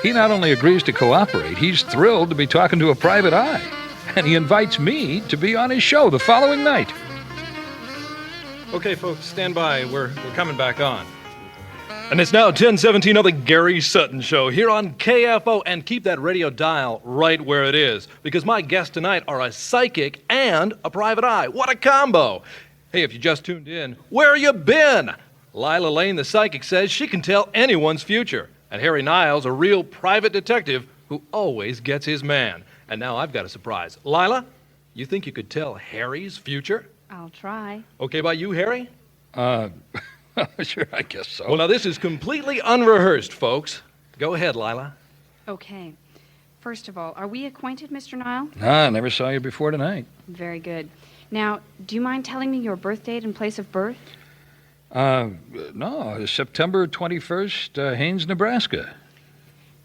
He not only agrees to cooperate, he's thrilled to be talking to a private eye. And he invites me to be on his show the following night. Okay, folks, stand by. We're coming back on. And it's now 10:17 of the Gary Sutton Show here on KFO. And keep that radio dial right where it is, because my guests tonight are a psychic and a private eye. What a combo! Hey, if you just tuned in, where you been? Lila Lane, the psychic, says she can tell anyone's future. And Harry Niles, a real private detective who always gets his man. And now I've got a surprise. Lila, you think you could tell Harry's future? I'll try. Okay by you, Harry? Sure, I guess so. Well, now this is completely unrehearsed, folks. Go ahead, Lila. Okay. First of all, are we acquainted, Mr. Nile? I never saw you before tonight. Very good. Now, do you mind telling me your birth date and place of birth? No, September 21st, Haines, Nebraska.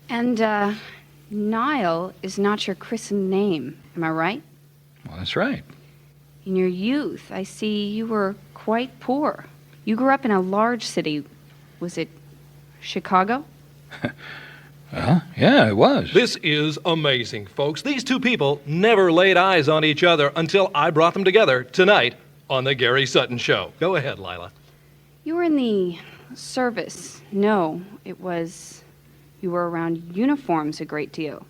And, Nile is not your christened name, am I right? Well, that's right. In your youth, I see you were quite poor. You grew up in a large city. Was it Chicago? Yeah, it was. This is amazing, folks. These two people never laid eyes on each other until I brought them together tonight on the Gary Sutton Show. Go ahead, Lila. You were in the service. No, it was... You were around uniforms a great deal.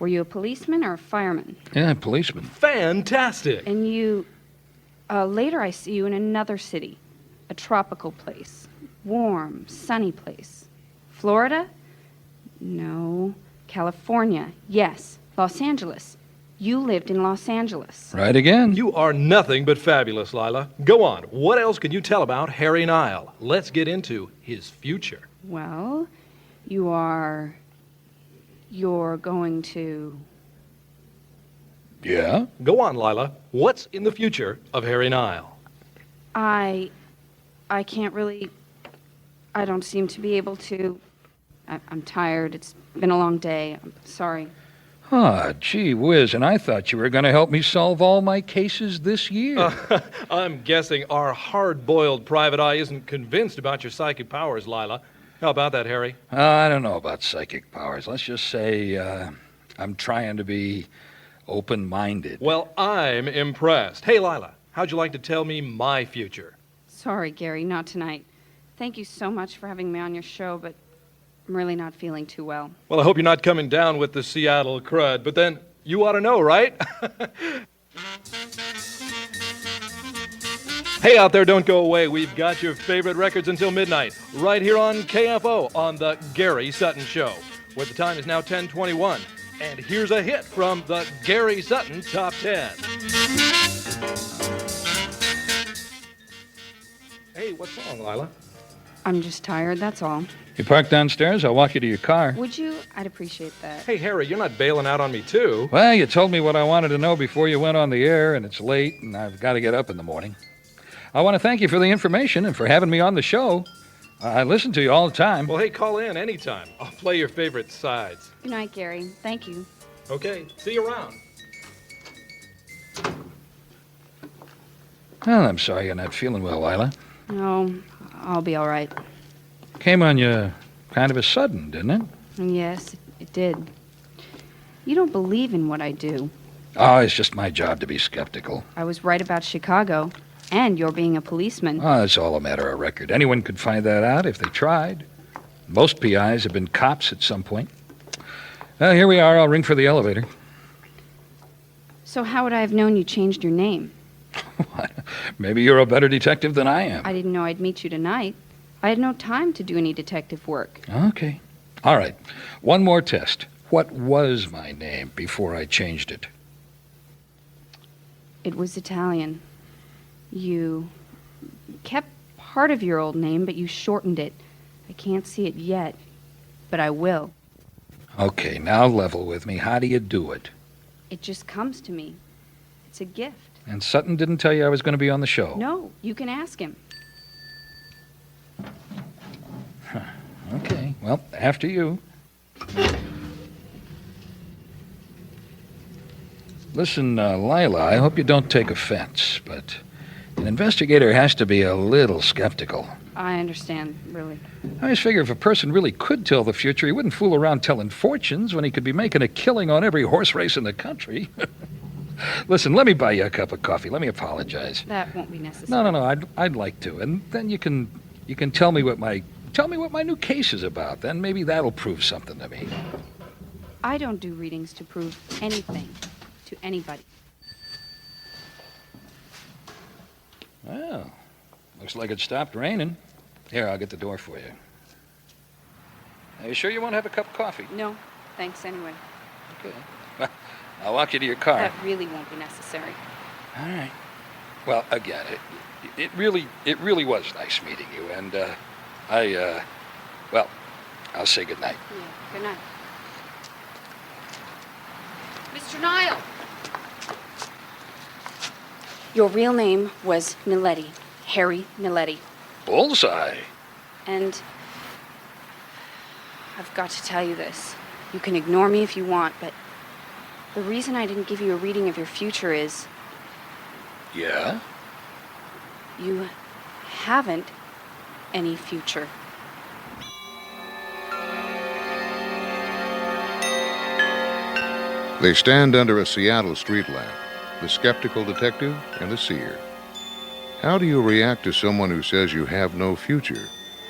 Were you a policeman or a fireman? Yeah, policeman. Fantastic. And you... later I see you in another city. A tropical place. Warm, sunny place. Florida? No. California? Yes. Los Angeles. You lived in Los Angeles. Right again. You are nothing but fabulous, Lila. Go on. What else can you tell about Harry Nile? Let's get into his future. Well, you're going to... Yeah? Go on, Lila. What's in the future of Harry Nile? I can't really... I don't seem to be able to... I'm tired. It's been a long day. I'm sorry. Ah, gee whiz, and I thought you were going to help me solve all my cases this year. I'm guessing our hard-boiled private eye isn't convinced about your psychic powers, Lila. How about that, Harry? I don't know about psychic powers. Let's just say I'm trying to be open-minded. Well, I'm impressed. Hey, Lila, how'd you like to tell me my future? Sorry, Gary, not tonight. Thank you so much for having me on your show, but I'm really not feeling too well. Well, I hope you're not coming down with the Seattle crud, but then you ought to know, right? Hey, out there, don't go away. We've got your favorite records until midnight, right here on KFO on the Gary Sutton Show, where the time is now 10:21. And here's a hit from the Gary Sutton Top 10. Hey, what's wrong, Lila? I'm just tired, that's all. You park downstairs, I'll walk you to your car. Would you? I'd appreciate that. Hey, Harry, you're not bailing out on me, too. Well, you told me what I wanted to know before you went on the air, and it's late, and I've got to get up in the morning. I want to thank you for the information and for having me on the show. I listen to you all the time. Well, hey, call in anytime. I'll play your favorite sides. Good night, Gary. Thank you. Okay, see you around. Well, I'm sorry you're not feeling well, Lila. No, I'll be all right. Came on you kind of a sudden, didn't it? Yes, it did. You don't believe in what I do. Oh, it's just my job to be skeptical. I was right about Chicago, and you're being a policeman. Oh, it's all a matter of record. Anyone could find that out if they tried. Most PIs have been cops at some point. Well, here we are. I'll ring for the elevator. So how would I have known you changed your name? Maybe you're a better detective than I am. I didn't know I'd meet you tonight. I had no time to do any detective work. Okay. All right. One more test. What was my name before I changed it? It was Italian. You kept part of your old name, but you shortened it. I can't see it yet, but I will. Okay, now level with me. How do you do it? It just comes to me. It's a gift. And Sutton didn't tell you I was going to be on the show? No, you can ask him. Okay, well, after you. Listen, Lila, I hope you don't take offense, but an investigator has to be a little skeptical. I understand, really. I always figure if a person really could tell the future, he wouldn't fool around telling fortunes when he could be making a killing on every horse race in the country. Listen, let me buy you a cup of coffee. Let me apologize. That won't be necessary. No, I'd like to, and then you can tell me what my new case is about. Then maybe that'll prove something to me. I don't do readings to prove anything to anybody. Well, looks like it stopped raining. Here, I'll get the door for you. Are you sure you won't have a cup of coffee? No, thanks anyway. Okay. Well, I'll walk you to your car. That really won't be necessary. All right. Well, again, it really was nice meeting you, and I'll say good night. Yeah, good night. Mr. Nile! Your real name was Miletti, Harry Miletti. Bullseye. And I've got to tell you this. You can ignore me if you want, but the reason I didn't give you a reading of your future is Yeah? you haven't any future. They stand under a Seattle street lamp, the skeptical detective and the seer. How do you react to someone who says you have no future?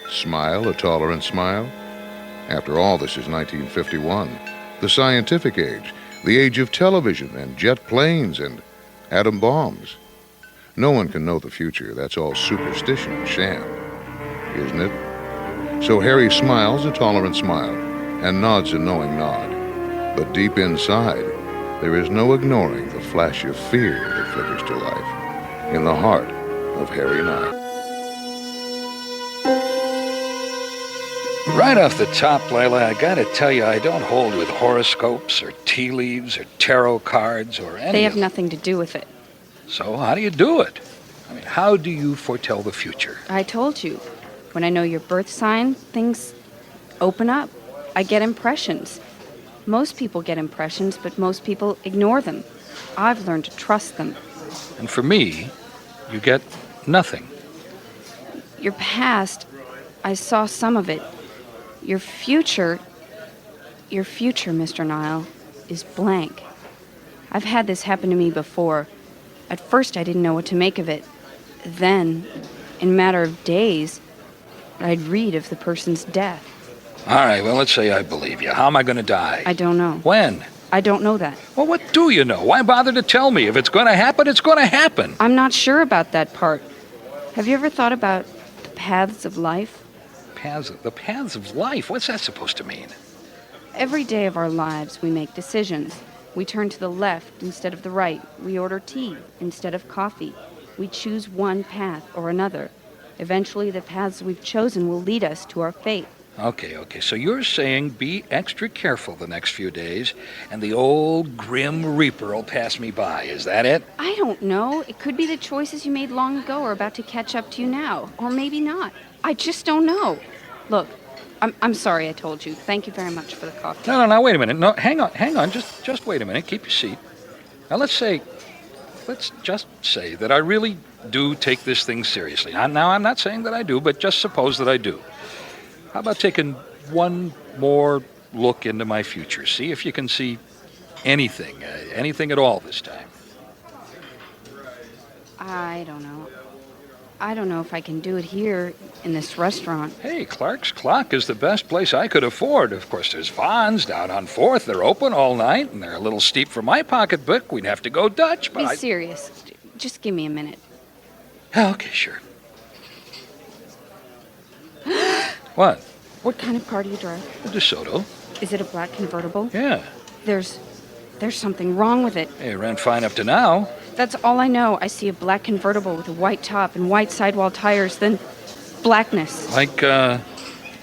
Smile a tolerant smile? After all, this is 1951, the scientific age, the age of television and jet planes and atom bombs. No one can know the future. That's all superstition and sham, isn't it? So Harry smiles a tolerant smile and nods a knowing nod. But deep inside, there is no ignoring the flash of fear that flickers to life in the heart of Harry Nye. Right off the top, Lila, I gotta tell you, I don't hold with horoscopes or tea leaves or tarot cards or any They have nothing to do with it. So how do you do it? I mean, how do you foretell the future? I told you. When I know your birth sign, things open up. I get impressions. Most people get impressions, but most people ignore them. I've learned to trust them. And for me, you get nothing. Your past, I saw some of it. Your future, Mr. Nile, is blank. I've had this happen to me before. At first, I didn't know what to make of it. Then, in a matter of days, I'd read of the person's death. All right, well, let's say I believe you. How am I going to die? I don't know. When? I don't know that. Well, what do you know? Why bother to tell me? If it's going to happen, it's going to happen. I'm not sure about that part. Have you ever thought about the paths of life? The paths of life? What's that supposed to mean? Every day of our lives, we make decisions. We turn to the left instead of the right. We order tea instead of coffee. We choose one path or another. Eventually, the paths we've chosen will lead us to our fate. Okay. So you're saying be extra careful the next few days, and the old Grim Reaper will pass me by. Is that it? I don't know. It could be the choices you made long ago are about to catch up to you now. Or maybe not. I just don't know. Look, I'm sorry I told you. Thank you very much for the coffee. No, wait a minute. No, hang on. Just wait a minute. Keep your seat. Now, let's just say that I really do take this thing seriously. Now, I'm not saying that I do, but just suppose that I do. How about taking one more look into my future? See if you can see anything at all this time. I don't know. I don't know if I can do it here in this restaurant. Hey, Clark's Clock is the best place I could afford. Of course, there's Vaughn's down on 4th. They're open all night, and they're a little steep for my pocketbook. We'd have to go Dutch, but Be serious. Just give me a minute. Okay, sure. What? What kind of car do you drive? A DeSoto. Is it a black convertible? Yeah. There's something wrong with it. Hey, it ran fine up to now. That's all I know. I see a black convertible with a white top and white sidewall tires, then blackness.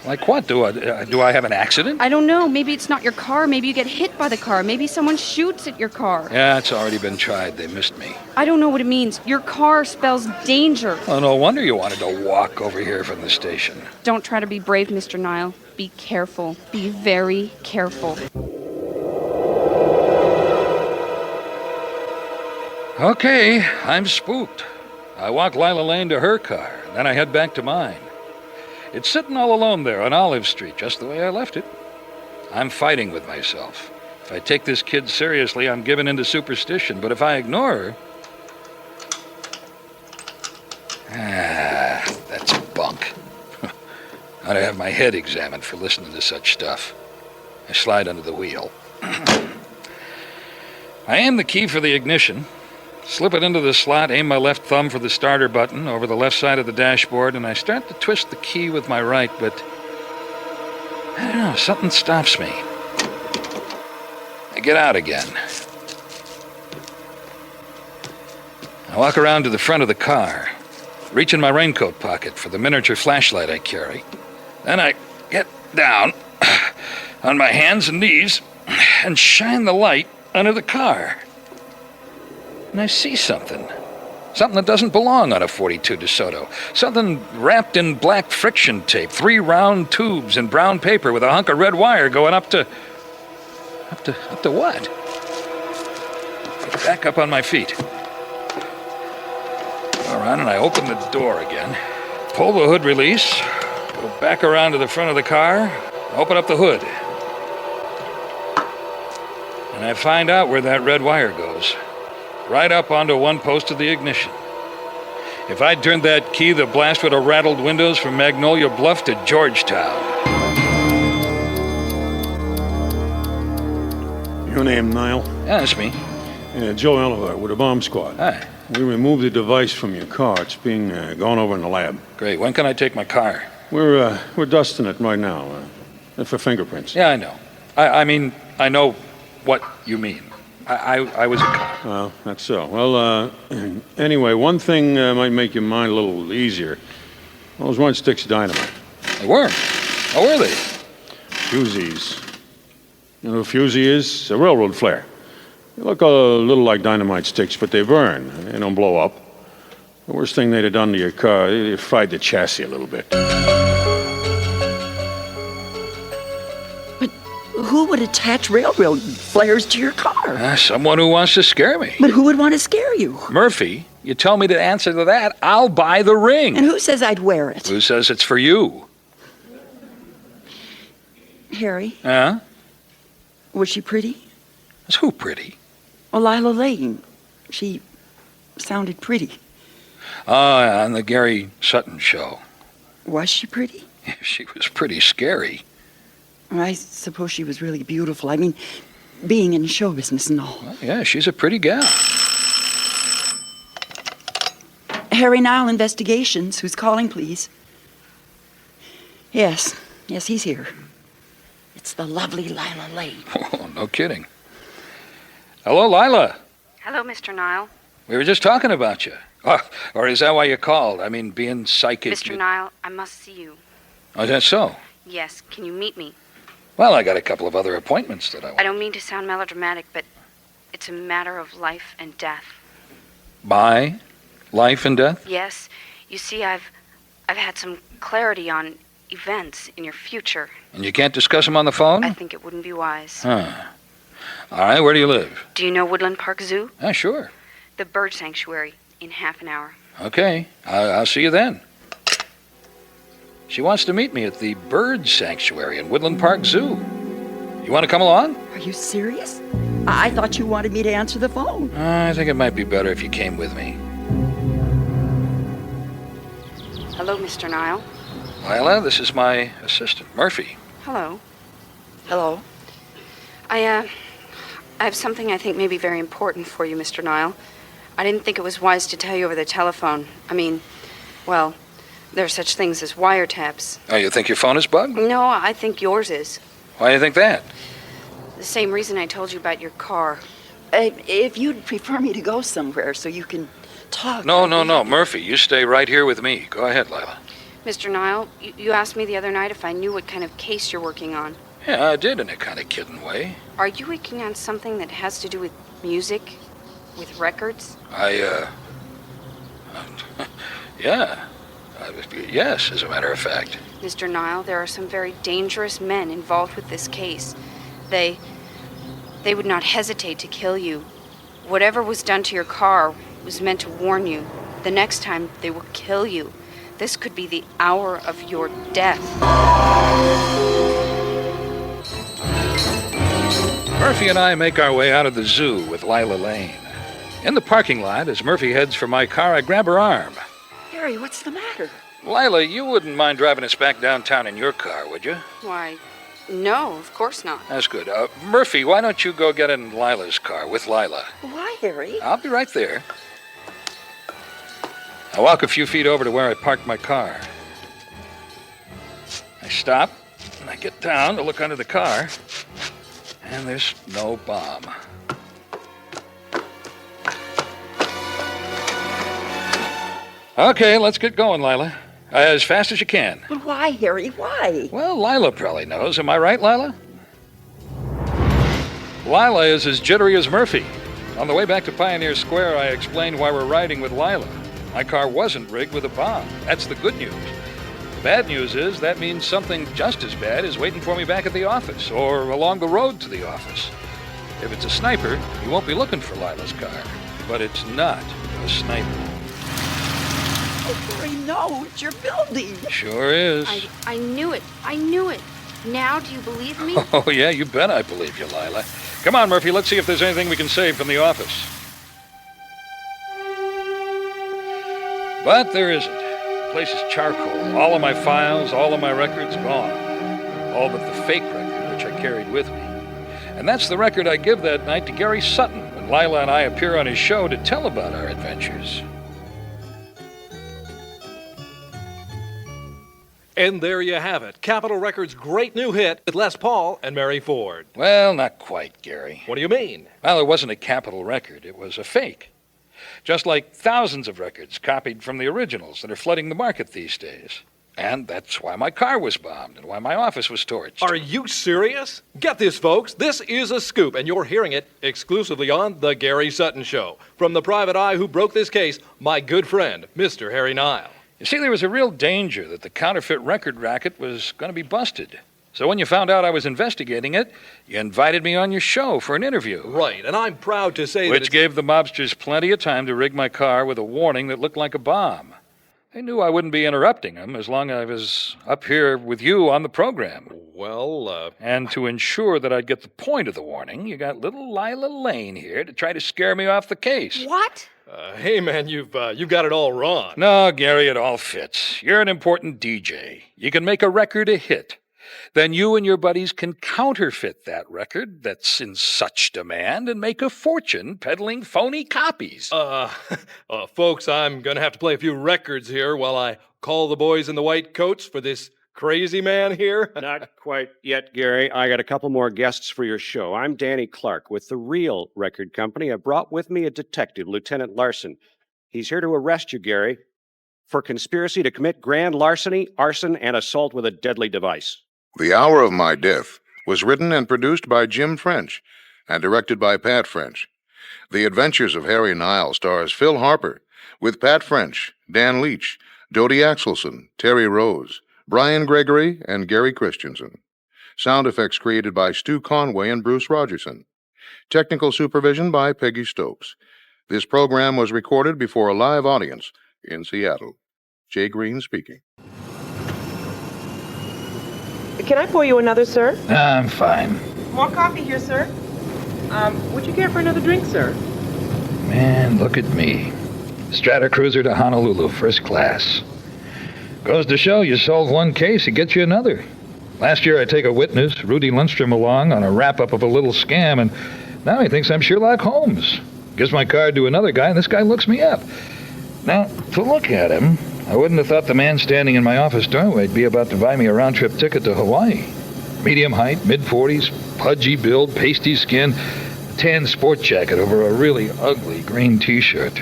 Like what? Do I have an accident? I don't know. Maybe it's not your car. Maybe you get hit by the car. Maybe someone shoots at your car. Yeah, it's already been tried. They missed me. I don't know what it means. Your car spells danger. Oh, no wonder you wanted to walk over here from the station. Don't try to be brave, Mr. Nile. Be careful. Be very careful. Okay, I'm spooked. I walk Lila Lane to her car, and then I head back to mine. It's sitting all alone there on Olive Street, just the way I left it. I'm fighting with myself. If I take this kid seriously, I'm giving in to superstition, but if I ignore her... that's bunk. Ought to have my head examined for listening to such stuff. I slide under the wheel. I aim the key for the ignition, slip it into the slot, aim my left thumb for the starter button over the left side of the dashboard, and I start to twist the key with my right, but I don't know, something stops me. I get out again. I walk around to the front of the car, reach in my raincoat pocket for the miniature flashlight I carry. Then I get down on my hands and knees and shine the light under the car. And I see something that doesn't belong on a 42 DeSoto. Something wrapped in black friction tape, 3 round tubes in brown paper with a hunk of red wire going up to what? Get back up on my feet. Go around and I open the door again, pull the hood release, go back around to the front of the car, open up the hood. And I find out where that red wire goes. Right up onto one post of the ignition. If I'd turned that key, the blast would have rattled windows from Magnolia Bluff to Georgetown. Your name, Nile? Yeah, that's me. Joe Elliver with a bomb squad. Hi. We removed the device from your car. It's being gone over in the lab. Great. When can I take my car? We're dusting it right now for fingerprints. Yeah, I know. I mean, I know what you mean. I was a cop. Well, that's so. Well, anyway, one thing might make your mind a little easier. Those weren't sticks of dynamite. They weren't? How were they? Fusees. You know what a fusee is? It's a railroad flare. They look a little like dynamite sticks, but they burn. They don't blow up. The worst thing they'd have done to your car, they fried the chassis a little bit. But who would attach railroad flares to your car? Someone who wants to scare me. But who would want to scare you? Murphy, you tell me to answer to that, I'll buy the ring. And who says I'd wear it? Who says it's for you? Harry, Huh? was she pretty? Is who pretty? Well, Lila Lane. She sounded pretty. On the Gary Sutton show. Was she pretty? She was pretty scary. I suppose she was really beautiful. I mean, being in show business and all. Well, yeah, she's a pretty gal. Harry Nile Investigations. Who's calling, please? Yes, he's here. It's the lovely Lila Lane. Oh, no kidding. Hello, Lila. Hello, Mr. Nile. We were just talking about you. Oh, or is that why you called? I mean, being psychic. Mr. Nile, I must see you. Oh, is that so? Yes, can you meet me? Well, I got a couple of other appointments that I want. I don't mean to sound melodramatic, but it's a matter of life and death. By life and death? Yes. You see, I've had some clarity on events in your future. And you can't discuss them on the phone? I think it wouldn't be wise. Huh. All right, where do you live? Do you know Woodland Park Zoo? Sure. The bird sanctuary, in half an hour. Okay, I'll see you then. She wants to meet me at the bird sanctuary in Woodland Park Zoo. You want to come along? Are you serious? I thought you wanted me to answer the phone. I think it might be better if you came with me. Hello, Mr. Nile. Lila, this is my assistant, Murphy. Hello. Hello. I have something I think may be very important for you, Mr. Nile. I didn't think it was wise to tell you over the telephone. I mean, well, there are such things as wiretaps. Oh, you think your phone is bugged? No, I think yours is. Why do you think that? The same reason I told you about your car. If you'd prefer me to go somewhere so you can talk. No. Murphy, you stay right here with me. Go ahead, Lila. Mr. Nile, you asked me the other night if I knew what kind of case you're working on. Yeah, I did in a kind of kidding way. Are you working on something that has to do with music? With records? Yeah. Yes, as a matter of fact. Mr. Nile, there are some very dangerous men involved with this case. They would not hesitate to kill you. Whatever was done to your car was meant to warn you. The next time, they will kill you. This could be the hour of your death. Murphy and I make our way out of the zoo with Lila Lane. In the parking lot, as Murphy heads for my car, I grab her arm. Harry, what's the matter? Lila, you wouldn't mind driving us back downtown in your car, would you? Why, no, of course not. That's good. Murphy, why don't you go get in Lila's car with Lila? Why, Harry? I'll be right there. I walk a few feet over to where I parked my car. I stop, and I get down to look under the car, and there's no bomb. Okay, let's get going, Lila. As fast as you can. But why, Harry? Why? Well, Lila probably knows. Am I right, Lila? Lila is as jittery as Murphy. On the way back to Pioneer Square, I explained why we're riding with Lila. My car wasn't rigged with a bomb. That's the good news. The bad news is that means something just as bad is waiting for me back at the office or along the road to the office. If it's a sniper, you won't be looking for Lila's car. But it's not a sniper. Oh, Harry, no, it's your building. Sure is. I knew it. I knew it. Now do you believe me? Oh, yeah, you bet I believe you, Lila. Come on, Murphy, let's see if there's anything we can save from the office. But there isn't. The place is charcoal. All of my files, all of my records gone. All but the fake record, which I carried with me. And that's the record I give that night to Gary Sutton when Lila and I appear on his show to tell about our adventures. And there you have it. Capitol Records' great new hit with Les Paul and Mary Ford. Well, not quite, Gary. What do you mean? Well, it wasn't a Capitol record. It was a fake. Just like thousands of records copied from the originals that are flooding the market these days. And that's why my car was bombed and why my office was torched. Are you serious? Get this, folks. This is a scoop, and you're hearing it exclusively on The Gary Sutton Show. From the private eye who broke this case, my good friend, Mr. Harry Nile. You see, there was a real danger that the counterfeit record racket was going to be busted. So when you found out I was investigating it, you invited me on your show for an interview. Right, and I'm proud to say Which gave the mobsters plenty of time to rig my car with a warning that looked like a bomb. They knew I wouldn't be interrupting them as long as I was up here with you on the program. And to ensure that I'd get the point of the warning, you got little Lila Lane here to try to scare me off the case. What? Hey, man, you've got it all wrong. No, Gary, it all fits. You're an important DJ. You can make a record a hit. Then you and your buddies can counterfeit that record that's in such demand and make a fortune peddling phony copies. Folks, I'm gonna have to play a few records here while I call the boys in the white coats for this crazy man here. Not quite yet, Gary. I got a couple more guests for your show. I'm Danny Clark with the Real Record Company. I brought with me a detective, Lieutenant Larson. He's here to arrest you, Gary, for conspiracy to commit grand larceny, arson, and assault with a deadly device. The Hour of My Death was written and produced by Jim French and directed by Pat French. The Adventures of Harry Nile stars Phil Harper with Pat French, Dan Leach, Dodie Axelson, Terry Rose, Brian Gregory, and Gary Christensen. Sound effects created by Stu Conway and Bruce Rogerson. Technical supervision by Peggy Stokes. This program was recorded before a live audience in Seattle. Jay Green speaking. Can I pour you another, sir? I'm fine. More coffee here, sir. Would you care for another drink, sir? Man, look at me. Strata Cruiser to Honolulu, first class. Goes to show you solve one case, it gets you another. Last year I take a witness, Rudy Lundstrom, along on a wrap-up of a little scam, and now he thinks I'm Sherlock Holmes. Gives my card to another guy, and this guy looks me up. Now, to look at him, I wouldn't have thought the man standing in my office doorway would be about to buy me a round-trip ticket to Hawaii. Medium height, mid-40s, pudgy build, pasty skin, tan sport jacket over a really ugly green T-shirt.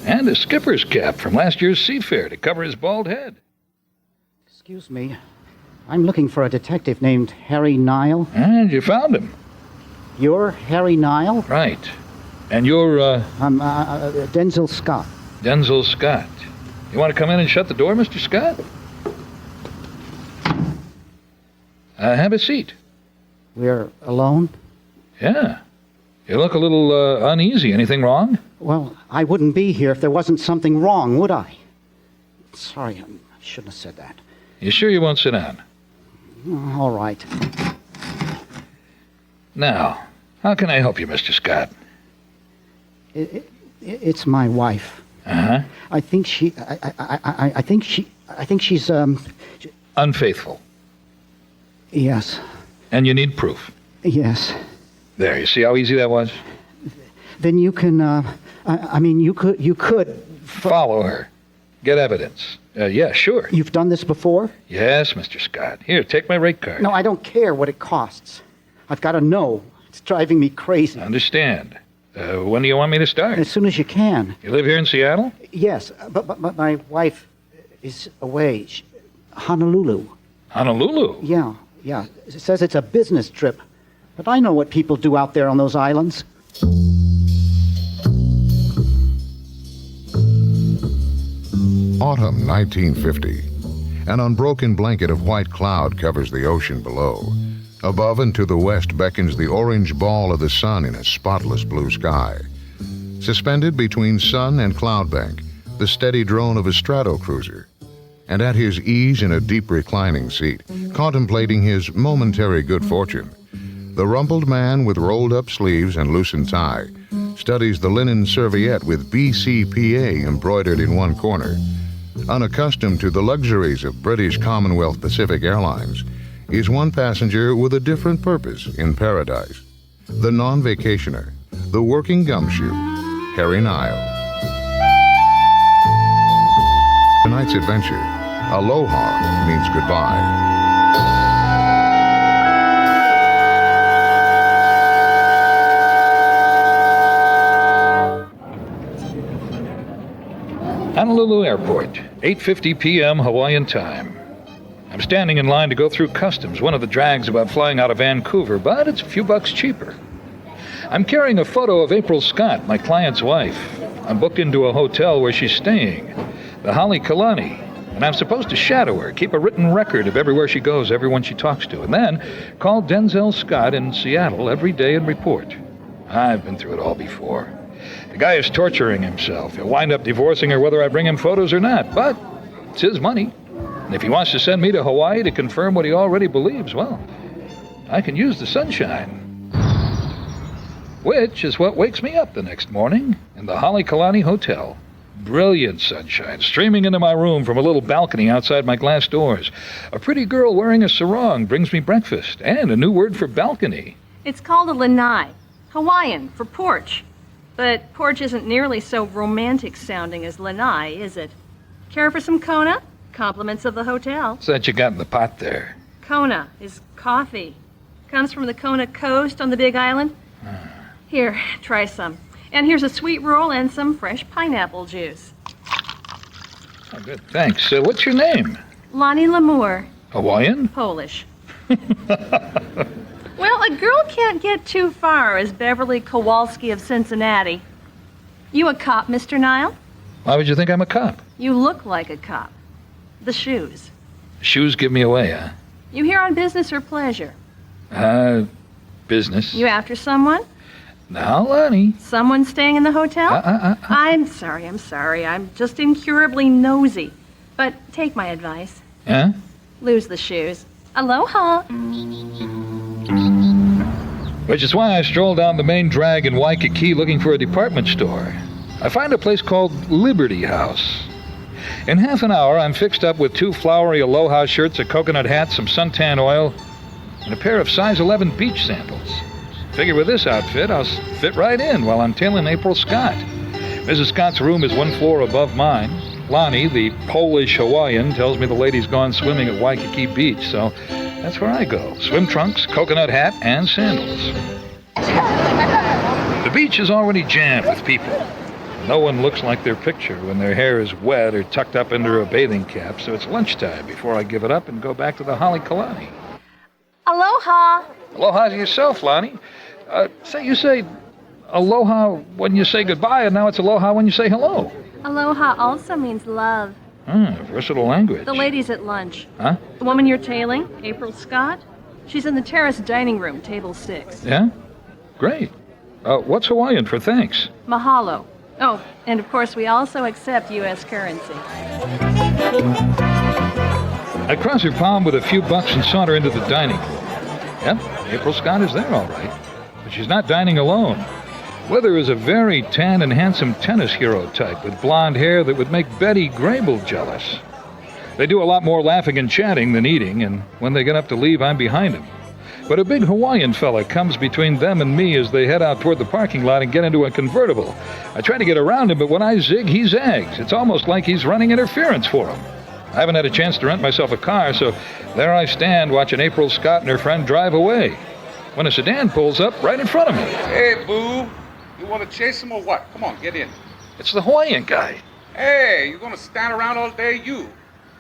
And a skipper's cap from last year's seafare to cover his bald head. Excuse me. I'm looking for a detective named Harry Nile. And you found him. You're Harry Nile? Right. And you're, I'm Denzel Scott. Denzel Scott. You want to come in and shut the door, Mr. Scott? Have a seat. We're alone? Yeah. You look a little uneasy. Anything wrong? Well, I wouldn't be here if there wasn't something wrong, would I? Sorry, I shouldn't have said that. You sure you won't sit down? All right. Now, how can I help you, Mr. Scott? It's my wife. Uh-huh. I think she's unfaithful. Yes. And you need proof. Yes. There, you see how easy that was? Then you can, you could follow her. Get evidence. Yeah, sure. You've done this before? Yes, Mr. Scott. Here, take my rate card. No, I don't care what it costs. I've got to know. It's driving me crazy. Understand. When do you want me to start? As soon as you can. You live here in Seattle? Yes, but my wife is away. Honolulu. Honolulu? Yeah. It says it's a business trip. But I know what people do out there on those islands. Autumn 1950. An unbroken blanket of white cloud covers the ocean below. Above and to the west beckons the orange ball of the sun in a spotless blue sky. Suspended between sun and cloud bank, the steady drone of a Stratocruiser. And at his ease in a deep reclining seat, contemplating his momentary good fortune, the rumpled man with rolled-up sleeves and loosened tie studies the linen serviette with BCPA embroidered in one corner. Unaccustomed to the luxuries of British Commonwealth Pacific Airlines, is one passenger with a different purpose in paradise. The non-vacationer, the working gumshoe, Harry Nile. Tonight's adventure, aloha means goodbye. Honolulu Airport, 8:50 p.m. Hawaiian time. I'm standing in line to go through customs, one of the drags about flying out of Vancouver, but it's a few bucks cheaper. I'm carrying a photo of April Scott, my client's wife. I'm booked into a hotel where she's staying, the Halekulani. And I'm supposed to shadow her, keep a written record of everywhere she goes, everyone she talks to, and then call Denzel Scott in Seattle every day and report. I've been through it all before. The guy is torturing himself. He'll wind up divorcing her whether I bring him photos or not, but it's his money. And if he wants to send me to Hawaii to confirm what he already believes, well, I can use the sunshine. Which is what wakes me up the next morning in the Halekulani Hotel. Brilliant sunshine streaming into my room from a little balcony outside my glass doors. A pretty girl wearing a sarong brings me breakfast and a new word for balcony. It's called a lanai, Hawaiian for porch. But porch isn't nearly so romantic sounding as lanai, is it? Care for some Kona? Compliments of the hotel. What's that you got in the pot there? Kona is coffee. Comes from the Kona coast on the Big Island. Here, try some. And here's a sweet roll and some fresh pineapple juice. Oh, good. Thanks. What's your name? Lonnie Lamour. Hawaiian? Polish. Well, a girl can't get too far as Beverly Kowalski of Cincinnati. You a cop, Mr. Nile? Why would you think I'm a cop? You look like a cop. The shoes. Shoes give me away, huh? You here on business or pleasure? Business. You after someone? Now, Lonnie. Someone staying in the hotel? I'm sorry. I'm just incurably nosy. But take my advice. Yeah? Lose the shoes. Aloha. Which is why I stroll down the main drag in Waikiki looking for a department store. I find a place called Liberty House. In half an hour, I'm fixed up with 2 flowery Aloha shirts, a coconut hat, some suntan oil, and a pair of size 11 beach sandals. Figure with this outfit, I'll fit right in while I'm tailing April Scott. Mrs. Scott's room is 1 floor above mine. Lonnie, the Polish Hawaiian, tells me the lady's gone swimming at Waikiki Beach, so that's where I go. Swim trunks, coconut hat, and sandals. The beach is already jammed with people. No one looks like their picture when their hair is wet or tucked up under a bathing cap, so it's lunchtime before I give it up and go back to the Halekulani. Aloha. Aloha to yourself, Lonnie. You say aloha when you say goodbye, and now it's aloha when you say hello. Aloha also means love. Versatile language. The lady's at lunch. Huh? The woman you're tailing, April Scott, she's in the terrace dining room, table 6. Yeah? Great. What's Hawaiian for thanks? Mahalo. Oh, and of course we also accept U.S. currency. I cross her palm with a few bucks and saunter into the dining room. Yep, April Scott is there all right. But she's not dining alone. Wither is a very tan and handsome tennis hero type with blonde hair that would make Betty Grable jealous. They do a lot more laughing and chatting than eating, and when they get up to leave, I'm behind them. But a big Hawaiian fella comes between them and me as they head out toward the parking lot and get into a convertible. I try to get around him, but when I zig, he zags. It's almost like he's running interference for him. I haven't had a chance to rent myself a car, so there I stand watching April Scott and her friend drive away, when a sedan pulls up right in front of me. Hey, boo. You want to chase him or what? Come on, get in. It's the Hawaiian guy. Hey, you going to stand around all day? You.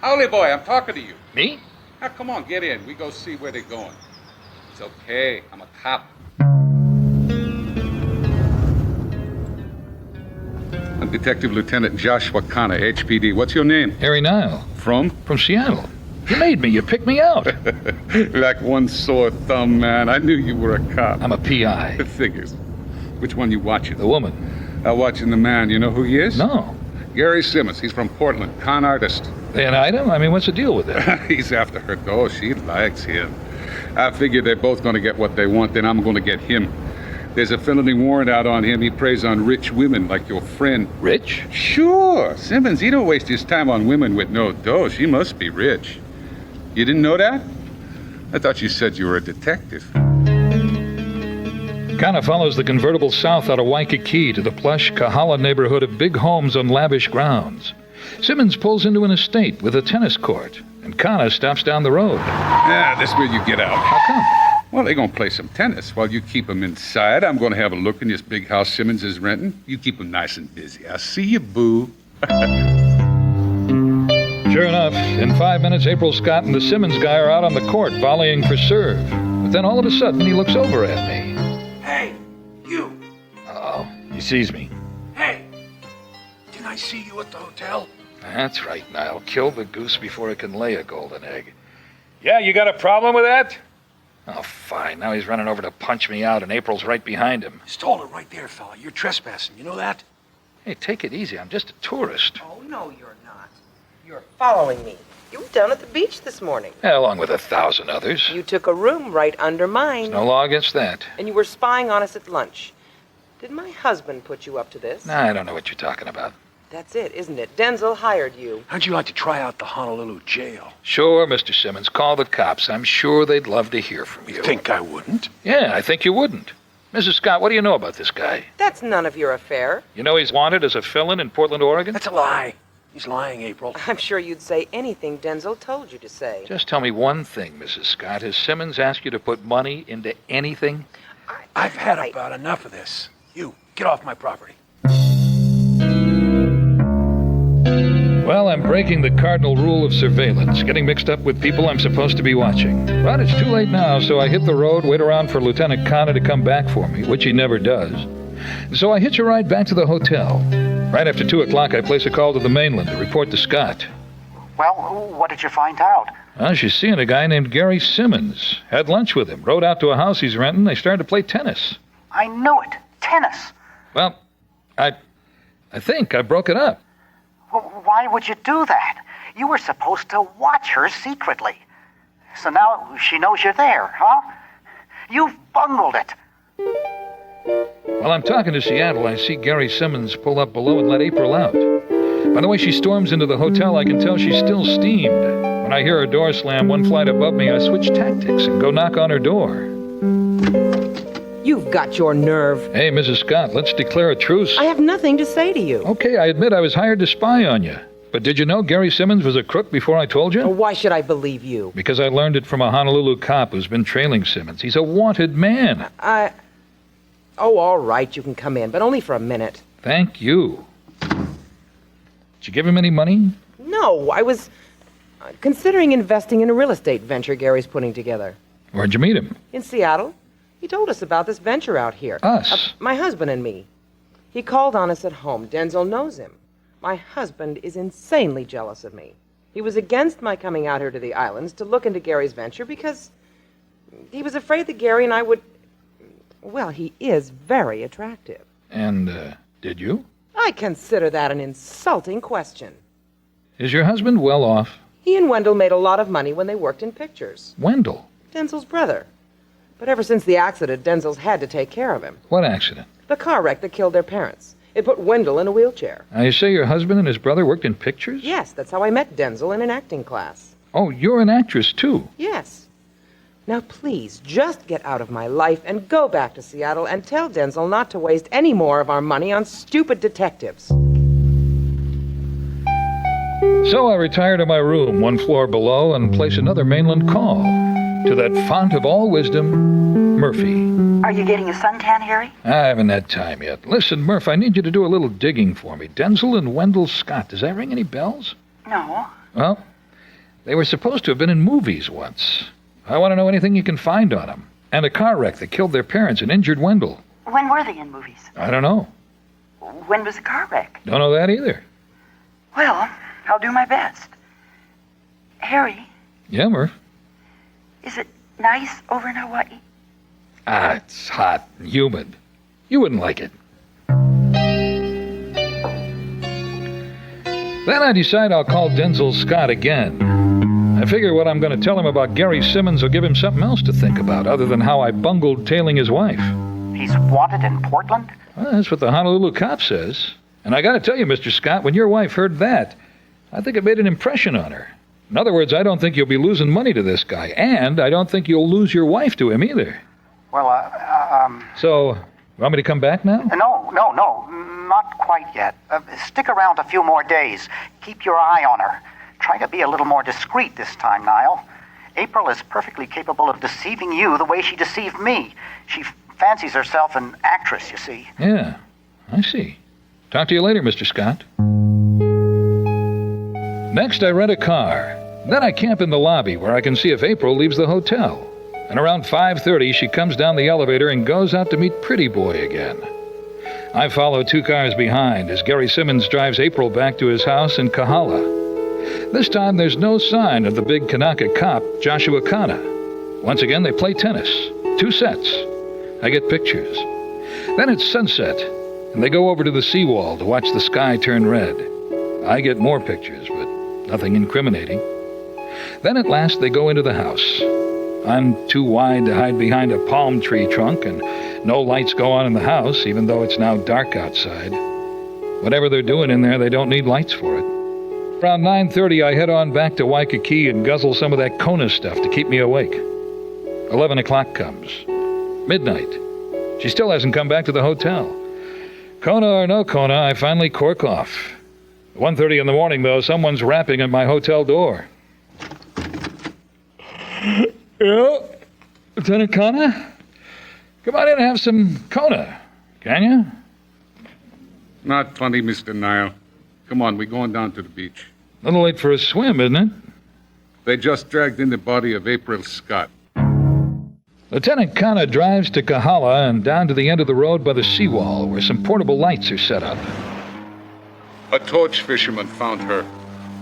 Howley boy, I'm talking to you. Me? Now, come on, get in. We go see where they're going. It's okay. I'm a cop. I'm Detective Lieutenant Joshua Connor, HPD. What's your name? Harry Nile. From? From Seattle. You made me. You picked me out. Like one sore thumb, man. I knew you were a cop. I'm a PI. It figures. Which one you watching? The woman. I'm watching the man. You know who he is? No. Gary Simmons. He's from Portland. Con artist. They an item? I mean, what's the deal with it? He's after her, though. She likes him. I figure they're both going to get what they want, then I'm going to get him. There's a felony warrant out on him. He preys on rich women like your friend. Rich? Sure. Simmons, he don't waste his time on women with no dough. She must be rich. You didn't know that? I thought you said you were a detective. Kana follows the convertible south out of Waikiki to the plush Kahala neighborhood of big homes on lavish grounds. Simmons pulls into an estate with a tennis court, and Kana stops down the road. Yeah, that's where you get out. How come? Well, they're going to play some tennis while you keep them inside. I'm going to have a look in this big house Simmons is renting. You keep them nice and busy. I'll see you, boo. Sure enough, in 5 minutes, April Scott and the Simmons guy are out on the court volleying for serve. But then all of a sudden, he looks over at me. Hey, you. Uh-oh, he sees me. Hey, didn't I see you at the hotel? That's right, Niall. Kill the goose before it can lay a golden egg. Yeah, you got a problem with that? Oh, fine. Now he's running over to punch me out, and April's right behind him. Stall it right there, fella. You're trespassing. You know that? Hey, take it easy. I'm just a tourist. Oh, no, you're not. You're following me. You were down at the beach this morning. Yeah, along with 1,000 others. You took a room right under mine. No law against that. And you were spying on us at lunch. Did my husband put you up to this? Nah, I don't know what you're talking about. That's it, isn't it? Denzel hired you. How'd you like to try out the Honolulu jail? Sure, Mr. Simmons. Call the cops. I'm sure they'd love to hear from you. Think I wouldn't? Yeah, I think you wouldn't. Mrs. Scott, what do you know about this guy? That's none of your affair. You know he's wanted as a felon in Portland, Oregon? That's a lie. He's lying, April. I'm sure you'd say anything Denzel told you to say. Just tell me one thing, Mrs. Scott. Has Simmons asked you to put money into anything? I've had about enough of this. You, get off my property. Well, I'm breaking the cardinal rule of surveillance, getting mixed up with people I'm supposed to be watching. But it's too late now, so I hit the road, wait around for Lieutenant Connor to come back for me, which he never does. So I hitch a ride back to the hotel. Right after 2 o'clock, I place a call to the mainland to report to Scott. Well, what did you find out? Well, she's seeing a guy named Gary Simmons. Had lunch with him, rode out to a house he's renting. They started to play tennis. I knew it. Tennis. Well, I think I broke it up. Why would you do that? You were supposed to watch her secretly. So now she knows you're there, huh? You've bungled it. While I'm talking to Seattle, I see Gary Simmons pull up below and let April out. By the way she storms into the hotel, I can tell she's still steamed. When I hear her door slam 1 flight above me, I switch tactics and go knock on her door. You've got your nerve. Hey, Mrs. Scott, let's declare a truce. I have nothing to say to you. Okay, I admit I was hired to spy on you. But did you know Gary Simmons was a crook before I told you? Why should I believe you? Because I learned it from a Honolulu cop who's been trailing Simmons. He's a wanted man. Oh, all right, you can come in, but only for a minute. Thank you. Did you give him any money? No, I was considering investing in a real estate venture Gary's putting together. Where'd you meet him? In Seattle. He told us about this venture out here. Us? My husband and me. He called on us at home. Denzel knows him. My husband is insanely jealous of me. He was against my coming out here to the islands to look into Gary's venture because he was afraid that Gary and I would... Well, he is very attractive. And, did you? I consider that an insulting question. Is your husband well off? He and Wendell made a lot of money when they worked in pictures. Wendell? Denzel's brother. But ever since the accident, Denzel's had to take care of him. What accident? The car wreck that killed their parents. It put Wendell in a wheelchair. Now, you say your husband and his brother worked in pictures? Yes, that's how I met Denzel in an acting class. Oh, you're an actress, too? Yes. Now, please, just get out of my life and go back to Seattle and tell Denzel not to waste any more of our money on stupid detectives. So I retire to my room 1 floor below and place another mainland call to that font of all wisdom, Murphy. Are you getting a suntan, Harry? I haven't had time yet. Listen, Murph, I need you to do a little digging for me. Denzel and Wendell Scott, does that ring any bells? No. Well, they were supposed to have been in movies once. I want to know anything you can find on them. And a car wreck that killed their parents and injured Wendell. When were they in movies? I don't know. When was the car wreck? Don't know that either. Well, I'll do my best. Harry, Yeah, Murph? is it nice over in Hawaii? Ah, it's hot and humid. You wouldn't like it. Then I decide I'll call Denzel Scott again. I figure what I'm going to tell him about Gary Simmons will give him something else to think about, other than how I bungled tailing his wife. He's wanted in Portland? Well, that's what the Honolulu cop says. And I got to tell you, Mr. Scott, when your wife heard that, I think it made an impression on her. In other words, I don't think you'll be losing money to this guy, and I don't think you'll lose your wife to him either. Well, So, you want me to come back now? No, not quite yet. Stick around a few more days. Keep your eye on her. Try to be a little more discreet this time, Niall. April is perfectly capable of deceiving you the way she deceived me. She fancies herself an actress, you see. Yeah, I see. Talk to you later, Mr. Scott. Next, I rent a car. Then I camp in the lobby where I can see if April leaves the hotel. And around 5:30, she comes down the elevator and goes out to meet Pretty Boy again. I follow 2 cars behind as Gary Simmons drives April back to his house in Kahala. This time there's no sign of the big Kanaka cop, Joshua Kana. Once again, they play tennis. 2 sets. I get pictures. Then it's sunset, and they go over to the seawall to watch the sky turn red. I get more pictures, but nothing incriminating. Then at last they go into the house. I'm too wide to hide behind a palm tree trunk, and no lights go on in the house, even though it's now dark outside. Whatever they're doing in there, they don't need lights for it. Around 9:30, I head on back to Waikiki and guzzle some of that Kona stuff to keep me awake. 11 o'clock comes. Midnight. She still hasn't come back to the hotel. Kona or no Kona, I finally cork off. 1:30 in the morning, though, someone's rapping at my hotel door. Yeah? Lieutenant Kana? Come on in and have some Kona, can you? Not funny, Mr. Nile. Come on, we're going down to the beach. A little late for a swim, isn't it? They just dragged in the body of April Scott. Lieutenant Kana drives to Kahala and down to the end of the road by the seawall where some portable lights are set up. A torch fisherman found her.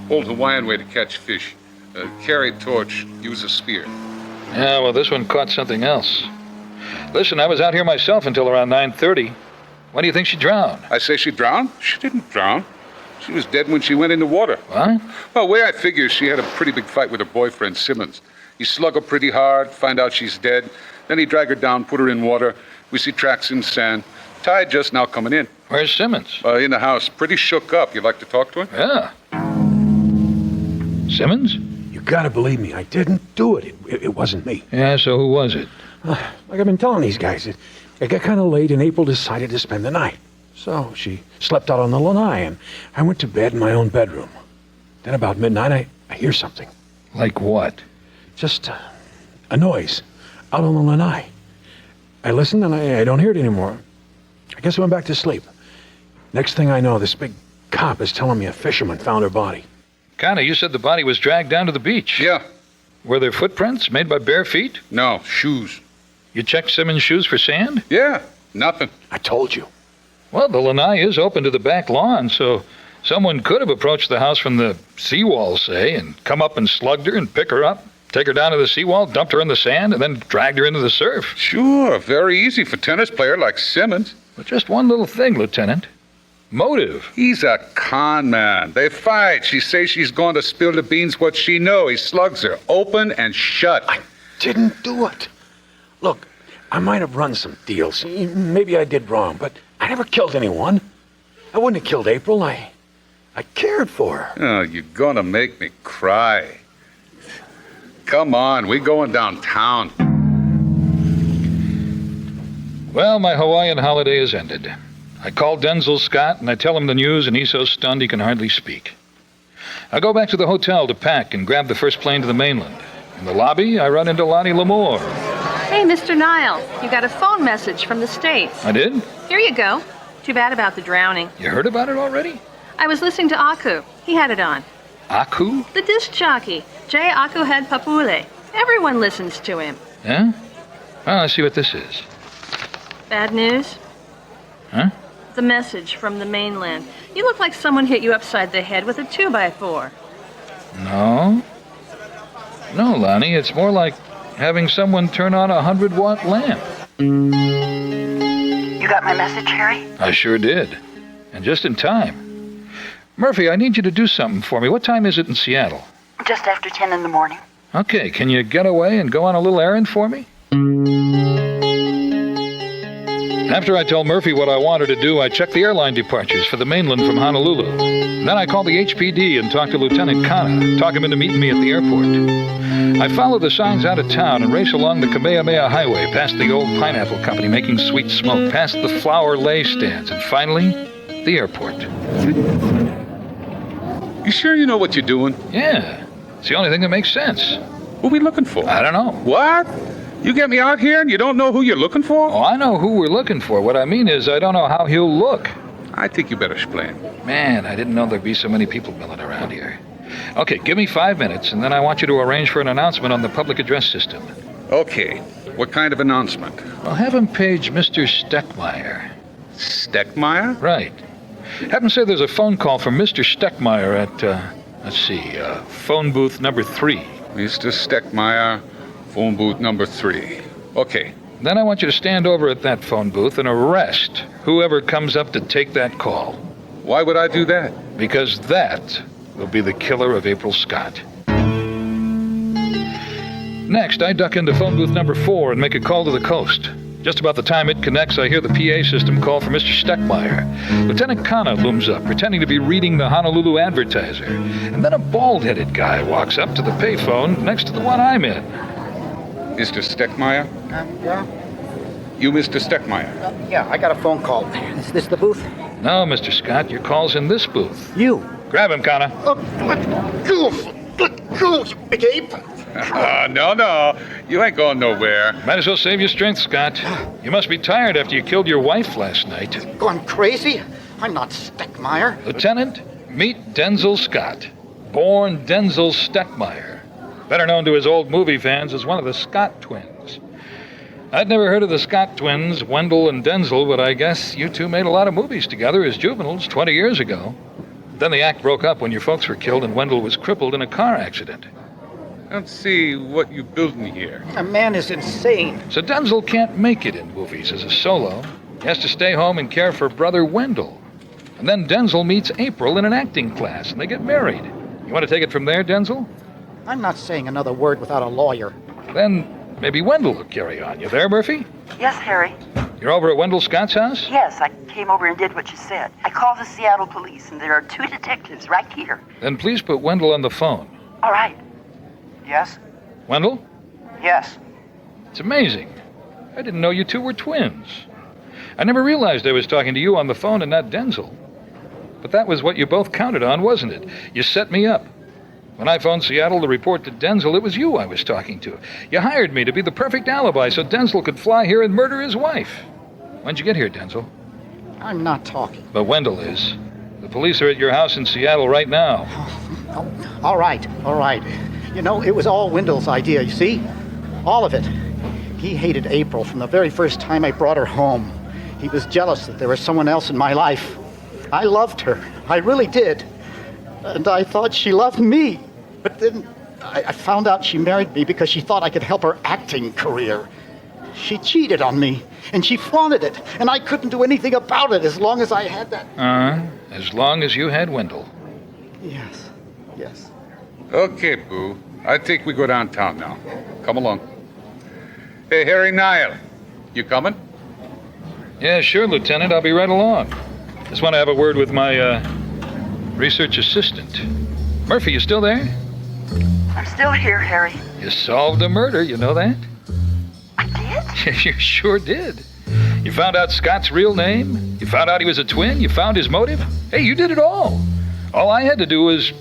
Old Hawaiian way to catch fish. Carry a torch, use a spear. Yeah, well, this one caught something else. Listen, I was out here myself until around 9:30. Why do you think she drowned? I say she drowned? She didn't drown. She was dead when she went in the water. What? Well, the way I figure, she had a pretty big fight with her boyfriend, Simmons. He slug her pretty hard, find out she's dead. Then he drag her down, put her in water. We see tracks in sand. Tide just now coming in. Where's Simmons? In the house. Pretty shook up. You'd like to talk to him? Yeah. Simmons? You gotta believe me. I didn't do it. It wasn't me. Yeah, so who was it? Like I've been telling these guys, it got kind of late and April decided to spend the night. So she slept out on the lanai and I went to bed in my own bedroom. Then about midnight, I hear something. Like what? Just a noise out on the lanai. I listened and I don't hear it anymore. I guess I went back to sleep. Next thing I know, this big cop is telling me a fisherman found her body. Kana, you said the body was dragged down to the beach. Yeah. Were there footprints made by bare feet? No, shoes. You checked Simmons' shoes for sand? Yeah, nothing. I told you. Well, the lanai is open to the back lawn, so someone could have approached the house from the seawall, say, and come up and slugged her and pick her up, take her down to the seawall, dumped her in the sand, and then dragged her into the surf. Sure, very easy for a tennis player like Simmons. But just one little thing, Lieutenant. Motive. He's a con man. They fight. She says she's going to spill the beans what she know. He slugs her open and shut. I didn't do it. Look, I might have run some deals. Maybe I did wrong, but I never killed anyone. I wouldn't have killed April. I cared for her. Oh, you're going to make me cry. Come on, we're going downtown. Well, my Hawaiian holiday is ended. I call Denzel Scott and I tell him the news, and he's so stunned he can hardly speak. I go back to the hotel to pack and grab the first plane to the mainland. In the lobby, I run into Lonnie Lamore. Hey, Mr. Nile, you got a phone message from the States. I did? Here you go. Too bad about the drowning. You heard about it already? I was listening to Aku. He had it on. Aku? The disc jockey, Jay Akuhead Papule. Everyone listens to him. Yeah? Well, let's see what this is. Bad news? Huh? The message from the mainland. You look like someone hit you upside the head with a 2x4. No. No, Lonnie, it's more like having someone turn on a 100-watt lamp. You got my message, Harry? I sure did. And just in time. Murphy, I need you to do something for me. What time is it in Seattle? Just after 10 in the morning. Okay, can you get away and go on a little errand for me? After I tell Murphy what I want her to do, I check the airline departures for the mainland from Honolulu. Then I call the HPD and talk to Lieutenant Kana, talk him into meeting me at the airport. I follow the signs out of town and race along the Kamehameha Highway, past the old pineapple company making sweet smoke, past the flower lei stands, and finally, the airport. You sure you know what you're doing? Yeah, it's the only thing that makes sense. Who are we looking for? I don't know. What? You get me out here and you don't know who you're looking for? Oh, I know who we're looking for. What I mean is I don't know how he'll look. I think you better explain. Man, I didn't know there'd be so many people milling around here. Okay, give me 5 minutes, and then I want you to arrange for an announcement on the public address system. Okay. What kind of announcement? Well, have him page Mr. Steckmeyer. Steckmeyer? Right. Happen to say there's a phone call from Mr. Steckmeyer at, phone booth number 3. Mr. Steckmeyer, phone booth number 3. Okay. Then I want you to stand over at that phone booth and arrest whoever comes up to take that call. Why would I do that? Because that will be the killer of April Scott. Next, I duck into phone booth number 4 and make a call to the coast. Just about the time it connects, I hear the PA system call for Mr. Steckmeyer. Lieutenant Kana looms up, pretending to be reading the Honolulu Advertiser. And then a bald-headed guy walks up to the payphone next to the one I'm in. Mr. Steckmeyer? Yeah? You Mr. Steckmeyer? Yeah, I got a phone call. Is this the booth? No, Mr. Scott, your call's in this booth. You? Grab him, Kana. Let go, you big ape. No. You ain't going nowhere. Might as well save your strength, Scott. You must be tired after you killed your wife last night. Going crazy? I'm not Steckmeyer. Lieutenant, meet Denzel Scott. Born Denzel Steckmeyer. Better known to his old movie fans as one of the Scott twins. I'd never heard of the Scott twins, Wendell and Denzel, but I guess you two made a lot of movies together as juveniles 20 years ago. Then the act broke up when your folks were killed and Wendell was crippled in a car accident. Let's see what you building here. A man is insane. So Denzel can't make it in movies as a solo. He has to stay home and care for brother Wendell. And then Denzel meets April in an acting class, and they get married. You want to take it from there, Denzel? I'm not saying another word without a lawyer. Then maybe Wendell will carry on. You there, Murphy? Yes, Harry. You're over at Wendell Scott's house? Yes, I came over and did what you said. I called the Seattle police, and there are 2 detectives right here. Then please put Wendell on the phone. All right. Yes? Wendell? Yes. It's amazing. I didn't know you two were twins. I never realized I was talking to you on the phone and not Denzel. But that was what you both counted on, wasn't it? You set me up. When I phoned Seattle to report to Denzel, it was you I was talking to. You hired me to be the perfect alibi so Denzel could fly here and murder his wife. When'd you get here, Denzel? I'm not talking. But Wendell is. The police are at your house in Seattle right now. All right. You know, it was all Wendell's idea, you see? All of it. He hated April from the very first time I brought her home. He was jealous that there was someone else in my life. I loved her. I really did. And I thought she loved me. But then I found out she married me because she thought I could help her acting career. She cheated on me, and she flaunted it, and I couldn't do anything about it as long as I had that. As long as you had Wendell. Yes. Okay, Boo. I think we go downtown now. Come along. Hey, Harry Nile. You coming? Yeah, sure, Lieutenant. I'll be right along. Just want to have a word with my, research assistant. Murphy, you still there? I'm still here, Harry. You solved a murder, you know that? I did? You sure did. You found out Scott's real name. You found out he was a twin. You found his motive. Hey, you did it all. All I had to do was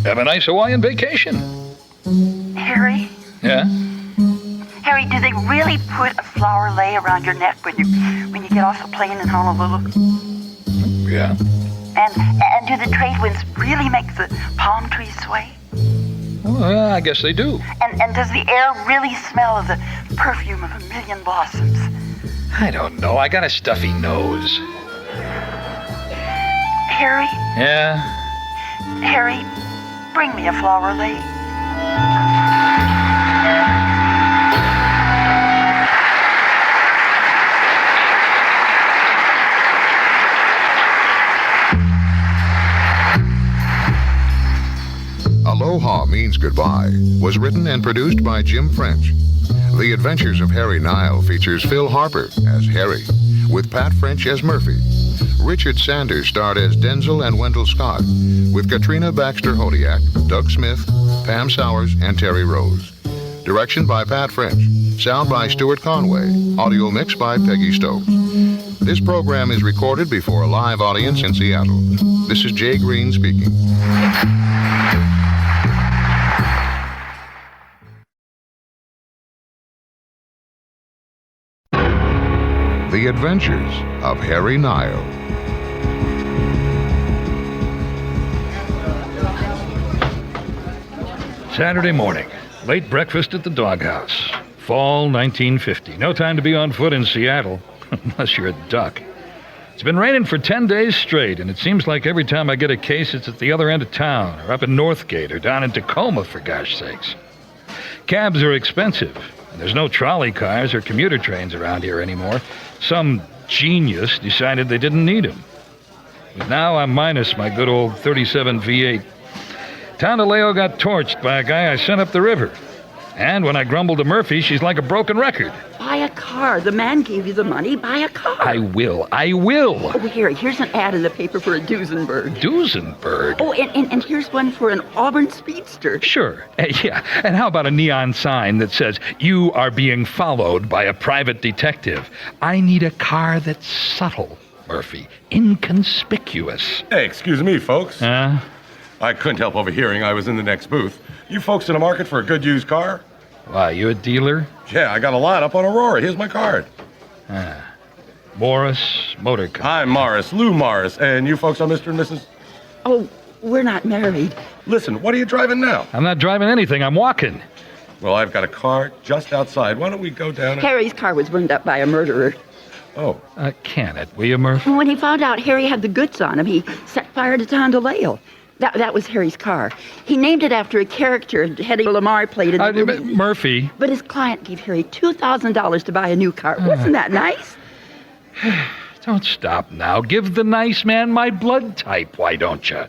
have a nice Hawaiian vacation. Harry? Yeah? Harry, do they really put a flower lei around your neck when you get off the plane in Honolulu? Yeah. And do the trade winds really make the palm trees sway? Well, I guess they do. And does the air really smell of the perfume of a million blossoms? I don't know. I got a stuffy nose. Harry? Yeah? Harry, bring me a flower lei. Aloha Means Goodbye was written and produced by Jim French. The Adventures of Harry Nile features Phil Harper as Harry, with Pat French as Murphy. Richard Sanders starred as Denzel and Wendell Scott, with Katrina Baxter Hodiak, Doug Smith, Pam Sowers, and Terry Rose. Direction by Pat French. Sound by Stuart Conway. Audio mix by Peggy Stokes. This program is recorded before a live audience in Seattle. This is Jay Green speaking. The Adventures of Harry Nile. Saturday morning. Late breakfast at the doghouse. Fall 1950. No time to be on foot in Seattle, unless you're a duck. It's been raining for 10 days straight, and it seems like every time I get a case, it's at the other end of town, or up in Northgate, or down in Tacoma, for gosh sakes. Cabs are expensive, and there's no trolley cars or commuter trains around here anymore. Some genius decided they didn't need them. But now I'm minus my good old 37 V8. Town of Leo got torched by a guy I sent up the river. And when I grumbled to Murphy, she's like a broken record. Buy a car. The man gave you the money. Buy a car. I will. Oh, here's an ad in the paper for a Duesenberg. Duesenberg? Oh, and here's one for an Auburn Speedster. Sure. Yeah. And how about a neon sign that says, "You are being followed by a private detective"? I need a car that's subtle, Murphy. Inconspicuous. Hey, excuse me, folks. I couldn't help overhearing. I was in the next booth. You folks in the market for a good used car? Why, you a dealer? Yeah, I got a lot up on Aurora. Here's my card. Morris Motor Company. I'm Morris, Lou Morris. And you folks are Mr. and Mrs.? Oh, we're not married. Listen, what are you driving now? I'm not driving anything. I'm walking. Well, I've got a car just outside. Why don't we go down and... Harry's car was burned up by a murderer. Oh. Can it, will you, Murph? When he found out Harry had the goods on him, he set fire to Town de Leo. That was Harry's car. He named it after a character Hedy Lamarr played in the movie. Murphy. But his client gave Harry $2,000 to buy a new car. Wasn't that nice? Don't stop now. Give the nice man my blood type, why don't you?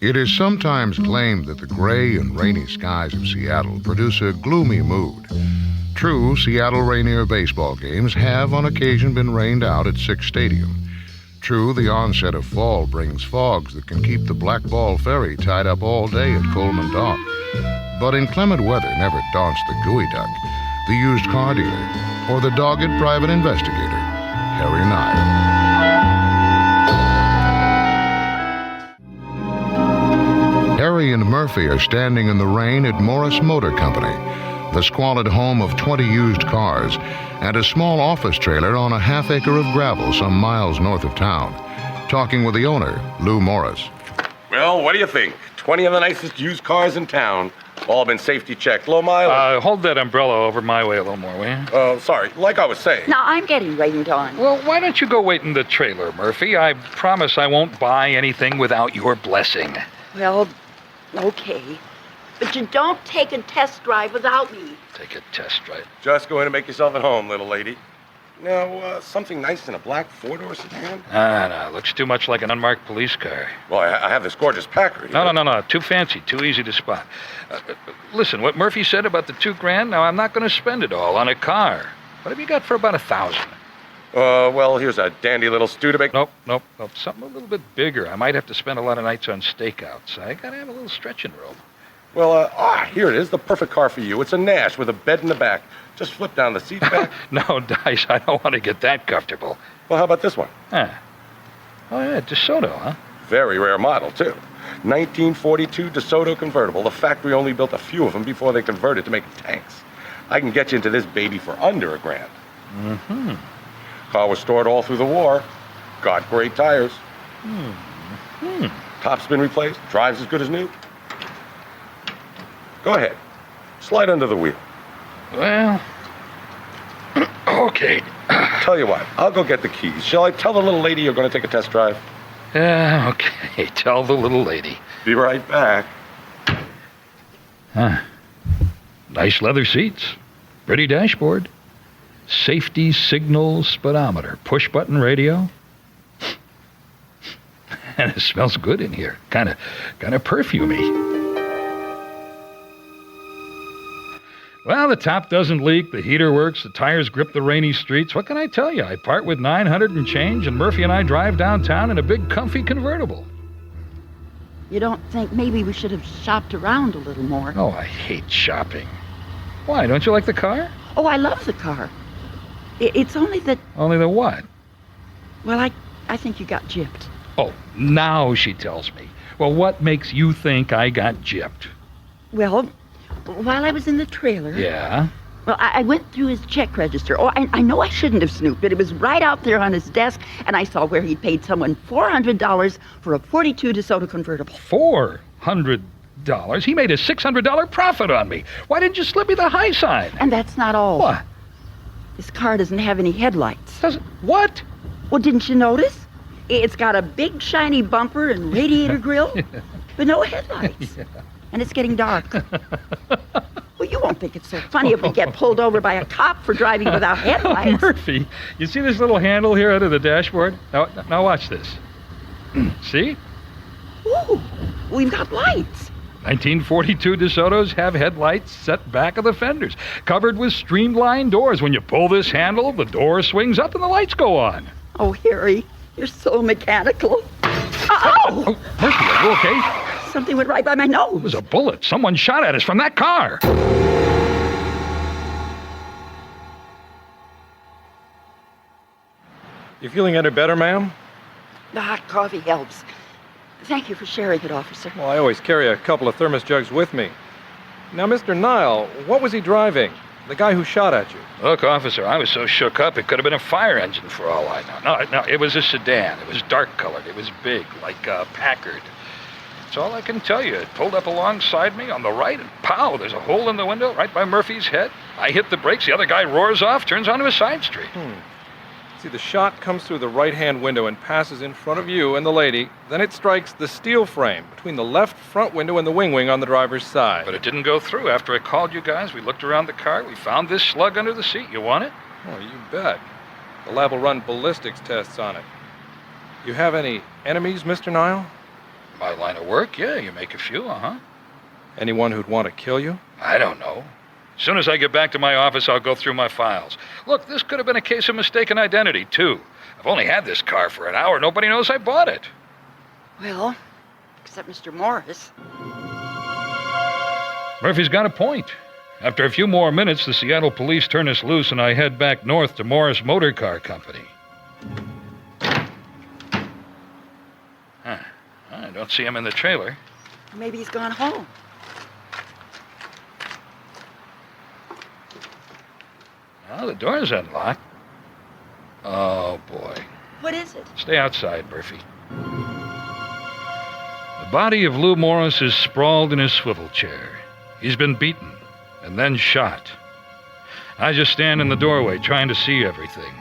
It is sometimes claimed that the gray and rainy skies of Seattle produce a gloomy mood. True, Seattle Rainier baseball games have on occasion been rained out at Sick Stadium. True, the onset of fall brings fogs that can keep the Black Ball Ferry tied up all day at Coleman Dock. But inclement weather never daunts the gooey duck, the used car dealer, or the dogged private investigator, Harry Nile. Harry and Murphy are standing in the rain at Morris Motor Company, the squalid home of 20 used cars and a small office trailer on a half-acre of gravel some miles north of town. Talking with the owner, Lou Morris. Well, what do you think? 20 of the nicest used cars in town. All been safety checked. Low mileage. Hold that umbrella over my way a little more, will you? Sorry. Like I was saying. Now, I'm getting rained on. Well, why don't you go wait in the trailer, Murphy? I promise I won't buy anything without your blessing. Well, okay. But you don't take a test drive without me. Take a test drive. Just go in and make yourself at home, little lady. Now, something nice in a black four-door sedan? No. Looks too much like an unmarked police car. Well, I have this gorgeous Packard. No. Too fancy, too easy to spot. Listen, what Murphy said about the $2,000, now I'm not going to spend it all on a car. What have you got for about $1,000? Well, here's a dandy little Studebaker. Nope. Something a little bit bigger. I might have to spend a lot of nights on stakeouts. I got to have a little stretching room. Well, here it is, the perfect car for you. It's a Nash with a bed in the back. Just flip down the seat back. No, Dice, I don't want to get that comfortable. Well, how about this one? Oh, yeah, DeSoto, huh? Very rare model, too. 1942 DeSoto convertible. The factory only built a few of them before they converted to make tanks. I can get you into this baby for under $1,000. Mm-hmm. Car was stored all through the war. Got great tires. Mm-hmm. Top's been replaced. Drives as good as new. Go ahead. Slide under the wheel. Well, okay. Tell you what, I'll go get the keys. Shall I tell the little lady you're going to take a test drive? Okay. Tell the little lady. Be right back. Nice leather seats. Pretty dashboard. Safety signal speedometer. Push-button radio. And it smells good in here. Kind of perfumey. Well, the top doesn't leak, the heater works, the tires grip the rainy streets. What can I tell you? I part with $900 and change, and Murphy and I drive downtown in a big, comfy convertible. You don't think maybe we should have shopped around a little more? Oh, I hate shopping. Why, don't you like the car? Oh, I love the car. It's only that... Only the what? Well, I think you got gypped. Oh, now she tells me. Well, what makes you think I got gypped? Well... while I was in the trailer... Yeah? Well, I went through his check register. Oh, I know I shouldn't have snooped, but it was right out there on his desk, and I saw where he'd paid someone $400 for a '42 DeSoto convertible. $400? He made a $600 profit on me. Why didn't you slip me the high sign? And that's not all. What? This car doesn't have any headlights. What? Well, didn't you notice? It's got a big shiny bumper and radiator grill, but no headlights. And it's getting dark. Well, you won't think it's so funny if we get pulled over by a cop for driving without headlights. Murphy, you see this little handle here under the dashboard? Now watch this. See? Ooh, we've got lights. 1942 DeSotos have headlights set back of the fenders, covered with streamlined doors. When you pull this handle, the door swings up and the lights go on. Oh, Harry, you're so mechanical. Oh, Murphy, are you okay? Something went right by my nose. It was a bullet. Someone shot at us from that car. You feeling any better, ma'am? The hot coffee helps. Thank you for sharing it, officer. Well, I always carry a couple of thermos jugs with me. Now, Mr. Nile, what was he driving? The guy who shot at you? Look, officer, I was so shook up it could have been a fire engine for all I know. No, it was a sedan. It was dark colored. It was big, like a Packard. That's all I can tell you. It pulled up alongside me on the right, and pow, there's a hole in the window right by Murphy's head. I hit the brakes. The other guy roars off, turns onto a side street. See, the shot comes through the right-hand window and passes in front of you and the lady. Then it strikes the steel frame between the left front window and the wing on the driver's side. But it didn't go through. After I called you guys, we looked around the car. We found this slug under the seat. You want it? Oh, you bet. The lab will run ballistics tests on it. You have any enemies, Mr. Nile? My line of work? Yeah, you make a few, Anyone who'd want to kill you? I don't know. As soon as I get back to my office, I'll go through my files. Look, this could have been a case of mistaken identity, too. I've only had this car for an hour. Nobody knows I bought it. Well, except Mr. Morris. Murphy's got a point. After a few more minutes, the Seattle police turn us loose, and I head back north to Morris Motor Car Company. I don't see him in the trailer. Maybe he's gone home. Well, the door's unlocked. Oh, boy. What is it? Stay outside, Murphy. The body of Lou Morris is sprawled in his swivel chair. He's been beaten and then shot. I just stand in the doorway trying to see everything.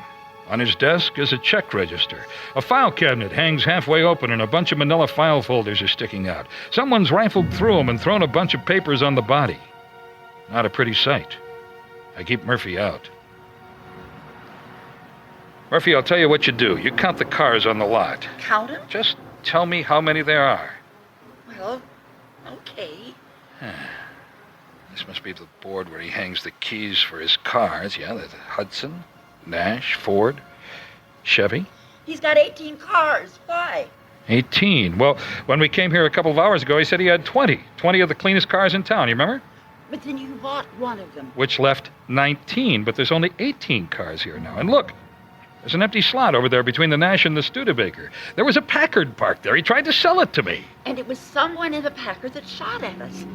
On his desk is a check register. A file cabinet hangs halfway open and a bunch of manila file folders are sticking out. Someone's rifled through them and thrown a bunch of papers on the body. Not a pretty sight. I keep Murphy out. Murphy, I'll tell you what you do. You count the cars on the lot. Count them? Just tell me how many there are. Well, okay. This must be the board where he hangs the keys for his cars. Yeah, there's Hudson, Nash, Ford, Chevy. He's got 18 cars. Why? 18. Well, when we came here a couple of hours ago, he said he had 20. 20 of the cleanest cars in town, you remember? But then you bought one of them. Which left 19, but there's only 18 cars here now. And look, there's an empty slot over there between the Nash and the Studebaker. There was a Packard parked there. He tried to sell it to me. And it was someone in the Packard that shot at us.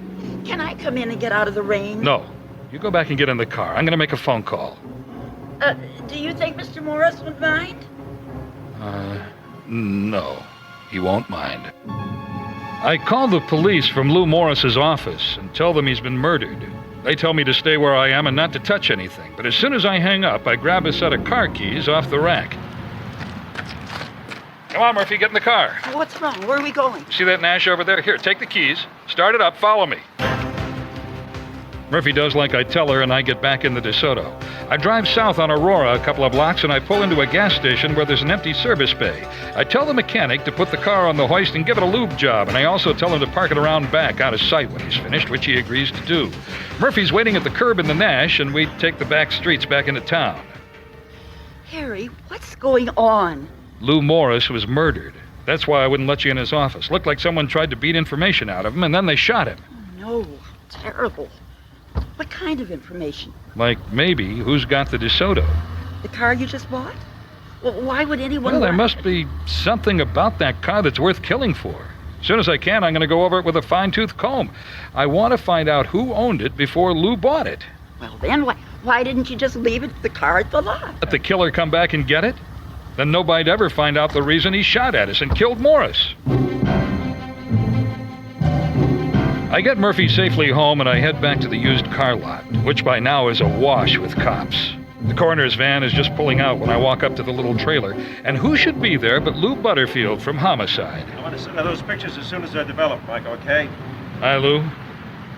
Can I come in and get out of the rain? No. You go back and get in the car. I'm going to make a phone call. Do you think Mr. Morris would mind? No. He won't mind. I call the police from Lou Morris's office and tell them he's been murdered. They tell me to stay where I am and not to touch anything. But as soon as I hang up, I grab a set of car keys off the rack. Come on, Murphy, get in the car. What's wrong? Where are we going? See that Nash over there? Here, take the keys. Start it up. Follow me. Murphy does like I tell her, and I get back in the DeSoto. I drive south on Aurora a couple of blocks, and I pull into a gas station where there's an empty service bay. I tell the mechanic to put the car on the hoist and give it a lube job, and I also tell him to park it around back out of sight when he's finished, which he agrees to do. Murphy's waiting at the curb in the Nash, and we take the back streets back into town. Harry, what's going on? Lou Morris was murdered. That's why I wouldn't let you in his office. Looked like someone tried to beat information out of him, and then they shot him. Oh, no. Terrible. What kind of information? Like maybe who's got the DeSoto. The car you just bought? Well, why would anyone... Well, there must be something about that car that's worth killing for. As soon as I can, I'm going to go over it with a fine-tooth comb. I want to find out who owned it before Lou bought it. Well, then why didn't you just leave the car at the lot? Let the killer come back and get it? Then nobody'd ever find out the reason he shot at us and killed Morris. I get Murphy safely home and I head back to the used car lot, which by now is awash with cops. The coroner's van is just pulling out when I walk up to the little trailer, and who should be there but Lou Butterfield from Homicide. I want to send those pictures as soon as they're developed, Mike, okay? Hi, Lou.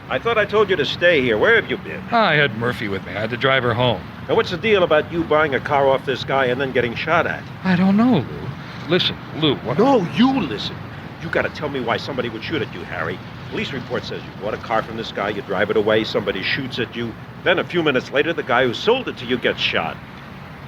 I thought I told you to stay here. Where have you been? I had Murphy with me. I had to drive her home. Now, what's the deal about you buying a car off this guy and then getting shot at? I don't know, Lou. Listen, Lou, what... No, you listen. You gotta tell me why somebody would shoot at you, Harry. Police report says you bought a car from this guy, you drive it away, somebody shoots at you. Then a few minutes later, the guy who sold it to you gets shot.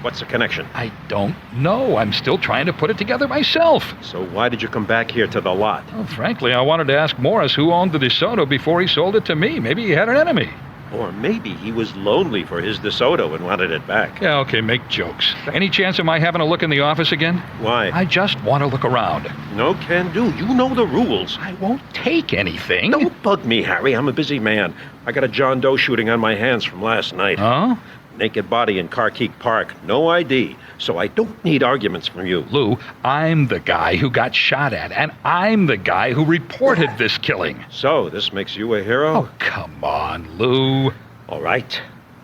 What's the connection? I don't know. I'm still trying to put it together myself. So why did you come back here to the lot? Well, frankly, I wanted to ask Morris who owned the DeSoto before he sold it to me. Maybe he had an enemy. Or maybe he was lonely for his DeSoto and wanted it back. Yeah, okay, make jokes. Any chance of my having a look in the office again? Why? I just want to look around. No can do. You know the rules. I won't take anything. Don't bug me, Harry. I'm a busy man. I got a John Doe shooting on my hands from last night. Huh? Naked body in Carkeek Park. No ID. So I don't need arguments from you. Lou, I'm the guy who got shot at, and I'm the guy who reported this killing. So, this makes you a hero? Oh, come on, Lou. All right.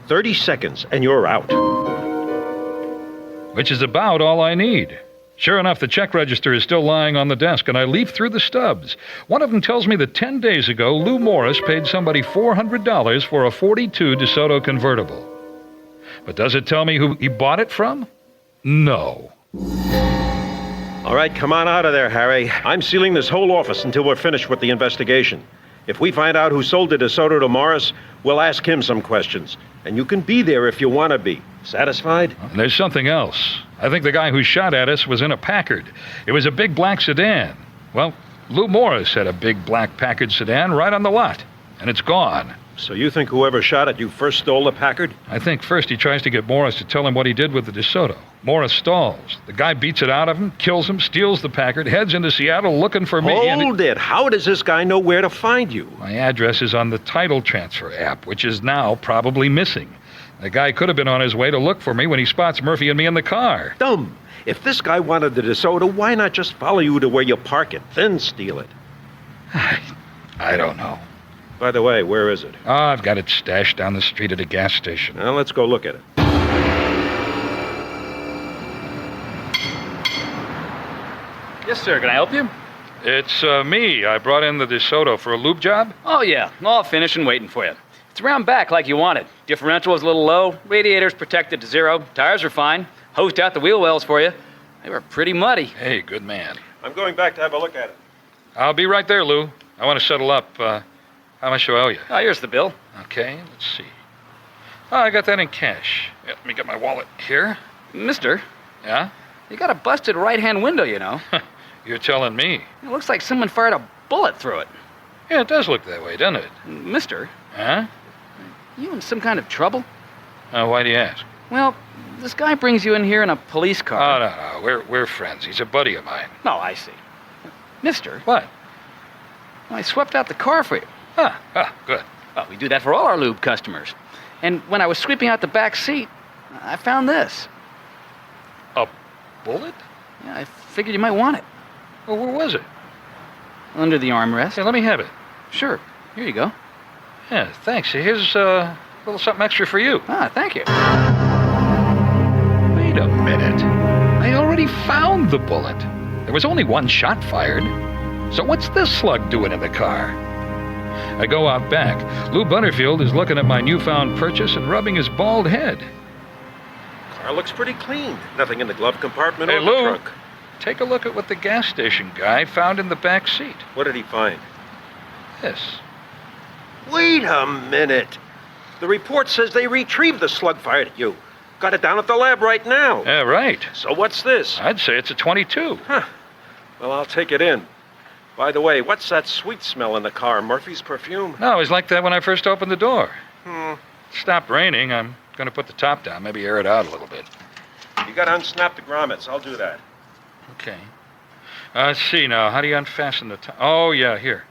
30 seconds, and you're out. Which is about all I need. Sure enough, the check register is still lying on the desk, and I leaf through the stubs. One of them tells me that 10 days ago, Lou Morris paid somebody $400 for a 42 DeSoto convertible. But does it tell me who he bought it from? No. All right, come on out of there, Harry. I'm sealing this whole office until we're finished with the investigation. If we find out who sold the DeSoto to Morris, we'll ask him some questions. And you can be there if you want to be. Satisfied? There's something else. I think the guy who shot at us was in a Packard. It was a big black sedan. Well, Lou Morris had a big black Packard sedan right on the lot, and it's gone. So you think whoever shot at you first stole the Packard? I think first he tries to get Morris to tell him what he did with the DeSoto. Morris stalls. The guy beats it out of him, kills him, steals the Packard, heads into Seattle looking for me. Hold it. How does this guy know where to find you? My address is on the title transfer app, which is now probably missing. The guy could have been on his way to look for me when he spots Murphy and me in the car. Dumb. If this guy wanted the DeSoto, why not just follow you to where you park it, then steal it? I don't know. By the way, where is it? Oh, I've got it stashed down the street at a gas station. Now, let's go look at it. Yes, sir. Can I help you? It's me. I brought in the DeSoto for a lube job. Oh, yeah. All finished and waiting for you. It's around back like you wanted. Differential was a little low. Radiator's protected to 0. Tires are fine. Hosed out the wheel wells for you. They were pretty muddy. Hey, good man. I'm going back to have a look at it. I'll be right there, Lou. I want to settle up. How much do I owe you? Oh, here's the bill. Okay, let's see. Oh, I got that in cash. Yeah, let me get my wallet here. Mister? Yeah? You got a busted right-hand window, you know. You're telling me. It looks like someone fired a bullet through it. Yeah, it does look that way, doesn't it? Mister? Huh? You in some kind of trouble? Why do you ask? Well, this guy brings you in here in a police car. Oh, no. We're friends. He's a buddy of mine. No, I see. Mister? What? Well, I swept out the car for you. Good. Well, we do that for all our lube customers. And when I was sweeping out the back seat, I found this. A bullet? Yeah, I figured you might want it. Well, where was it? Under the armrest. Yeah, let me have it. Sure. Here you go. Yeah, thanks. Here's a little something extra for you. Thank you. Wait a minute. I already found the bullet. There was only one shot fired. So what's this slug doing in the car? I go out back. Lou Butterfield is looking at my newfound purchase and rubbing his bald head. Car looks pretty clean. Nothing in the glove compartment Hey, or the Lou, trunk. take a look at what the gas station guy found in the back seat. What did he find? This. Wait a minute. The report says they retrieved the slug fired at you. Got it down at the lab right now. Yeah, right. So what's this? I'd say it's a 22. Huh. Well, I'll take it in. By the way, what's that sweet smell in the car? Murphy's perfume? No, it was like that when I first opened the door. Hmm. It stopped raining. I'm going to put the top down, maybe air it out a little bit. You got to unsnap the grommets. I'll do that. Okay. Let's see now. How do you unfasten the top? Oh, yeah, here.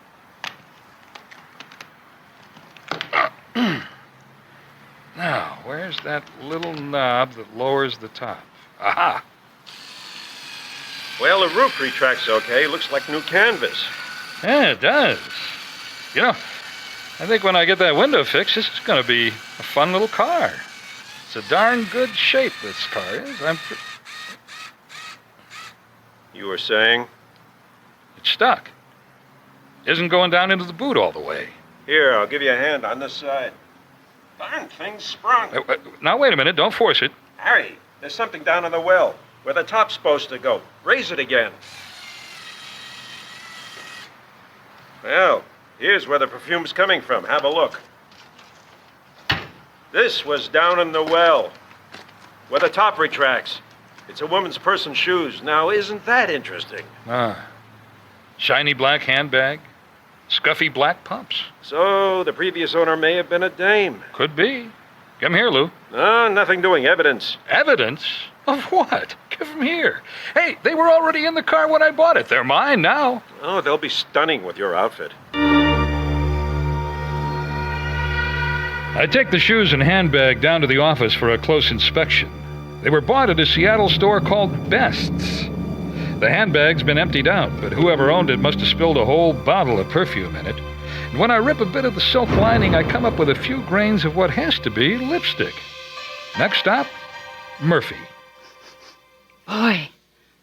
Now, where's that little knob that lowers the top? Aha! Well, the roof retracts okay. Looks like new canvas. Yeah, it does. You know, I think when I get that window fixed, this is going to be a fun little car. It's a darn good shape, this car is. You were saying? It's stuck. Isn't going down into the boot all the way. Here, I'll give you a hand on this side. Darn thing's sprung. Now, wait a minute. Don't force it. Harry, there's something down in the well, where the top's supposed to go. Raise it again. Well, here's where the perfume's coming from. Have a look. This was down in the well, where the top retracts. It's a woman's purse and shoes. Now, isn't that interesting? Shiny black handbag, scuffy black pumps. So, the previous owner may have been a dame. Could be. Give 'em here, Lou. No, nothing doing. Evidence. Evidence? Of what? Give 'em here. Hey, they were already in the car when I bought it. They're mine now. Oh, they'll be stunning with your outfit. I take the shoes and handbag down to the office for a close inspection. They were bought at a Seattle store called Best's. The handbag's been emptied out, but whoever owned it must have spilled a whole bottle of perfume in it. And when I rip a bit of the silk lining, I come up with a few grains of what has to be lipstick. Next stop, Murphy. Boy,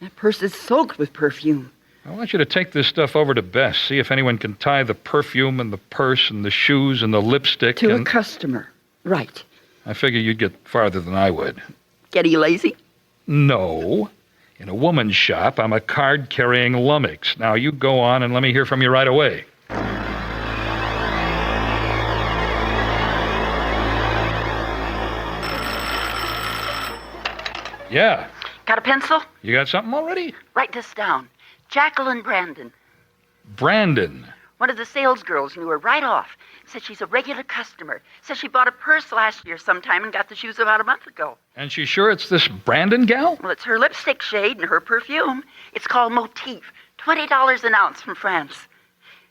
that purse is soaked with perfume. I want you to take this stuff over to Best, see if anyone can tie the perfume and the purse and the shoes and the lipstick To a customer. Right. I figure you'd get farther than I would. Getty lazy? No. In a woman's shop, I'm a card-carrying lummox. Now, you go on and let me hear from you right away. Yeah. Got a pencil? You got something already? Write this down. Jacqueline Brandon. Brandon. One of the sales girls knew her right off. Said she's a regular customer. Says she bought a purse last year sometime and got the shoes about a month ago. And she's sure it's this Brandon gal? Well, it's her lipstick shade and her perfume. It's called Motif. $20 an ounce from France.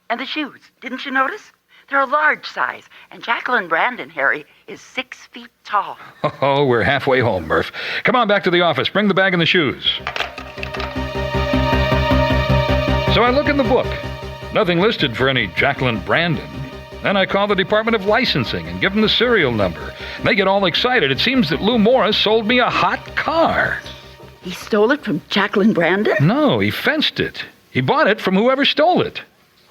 And the shoes, didn't you notice? They're a large size. And Jacqueline Brandon, Harry, is 6 feet tall. Oh, we're halfway home, Murph. Come on back to the office. Bring the bag and the shoes. So I look in the book. Nothing listed for any Jacqueline Brandon. Then I call the Department of Licensing and give them the serial number. They get all excited. It seems that Lou Morris sold me a hot car. He stole it from Jacqueline Brandon? No, he fenced it. He bought it from whoever stole it.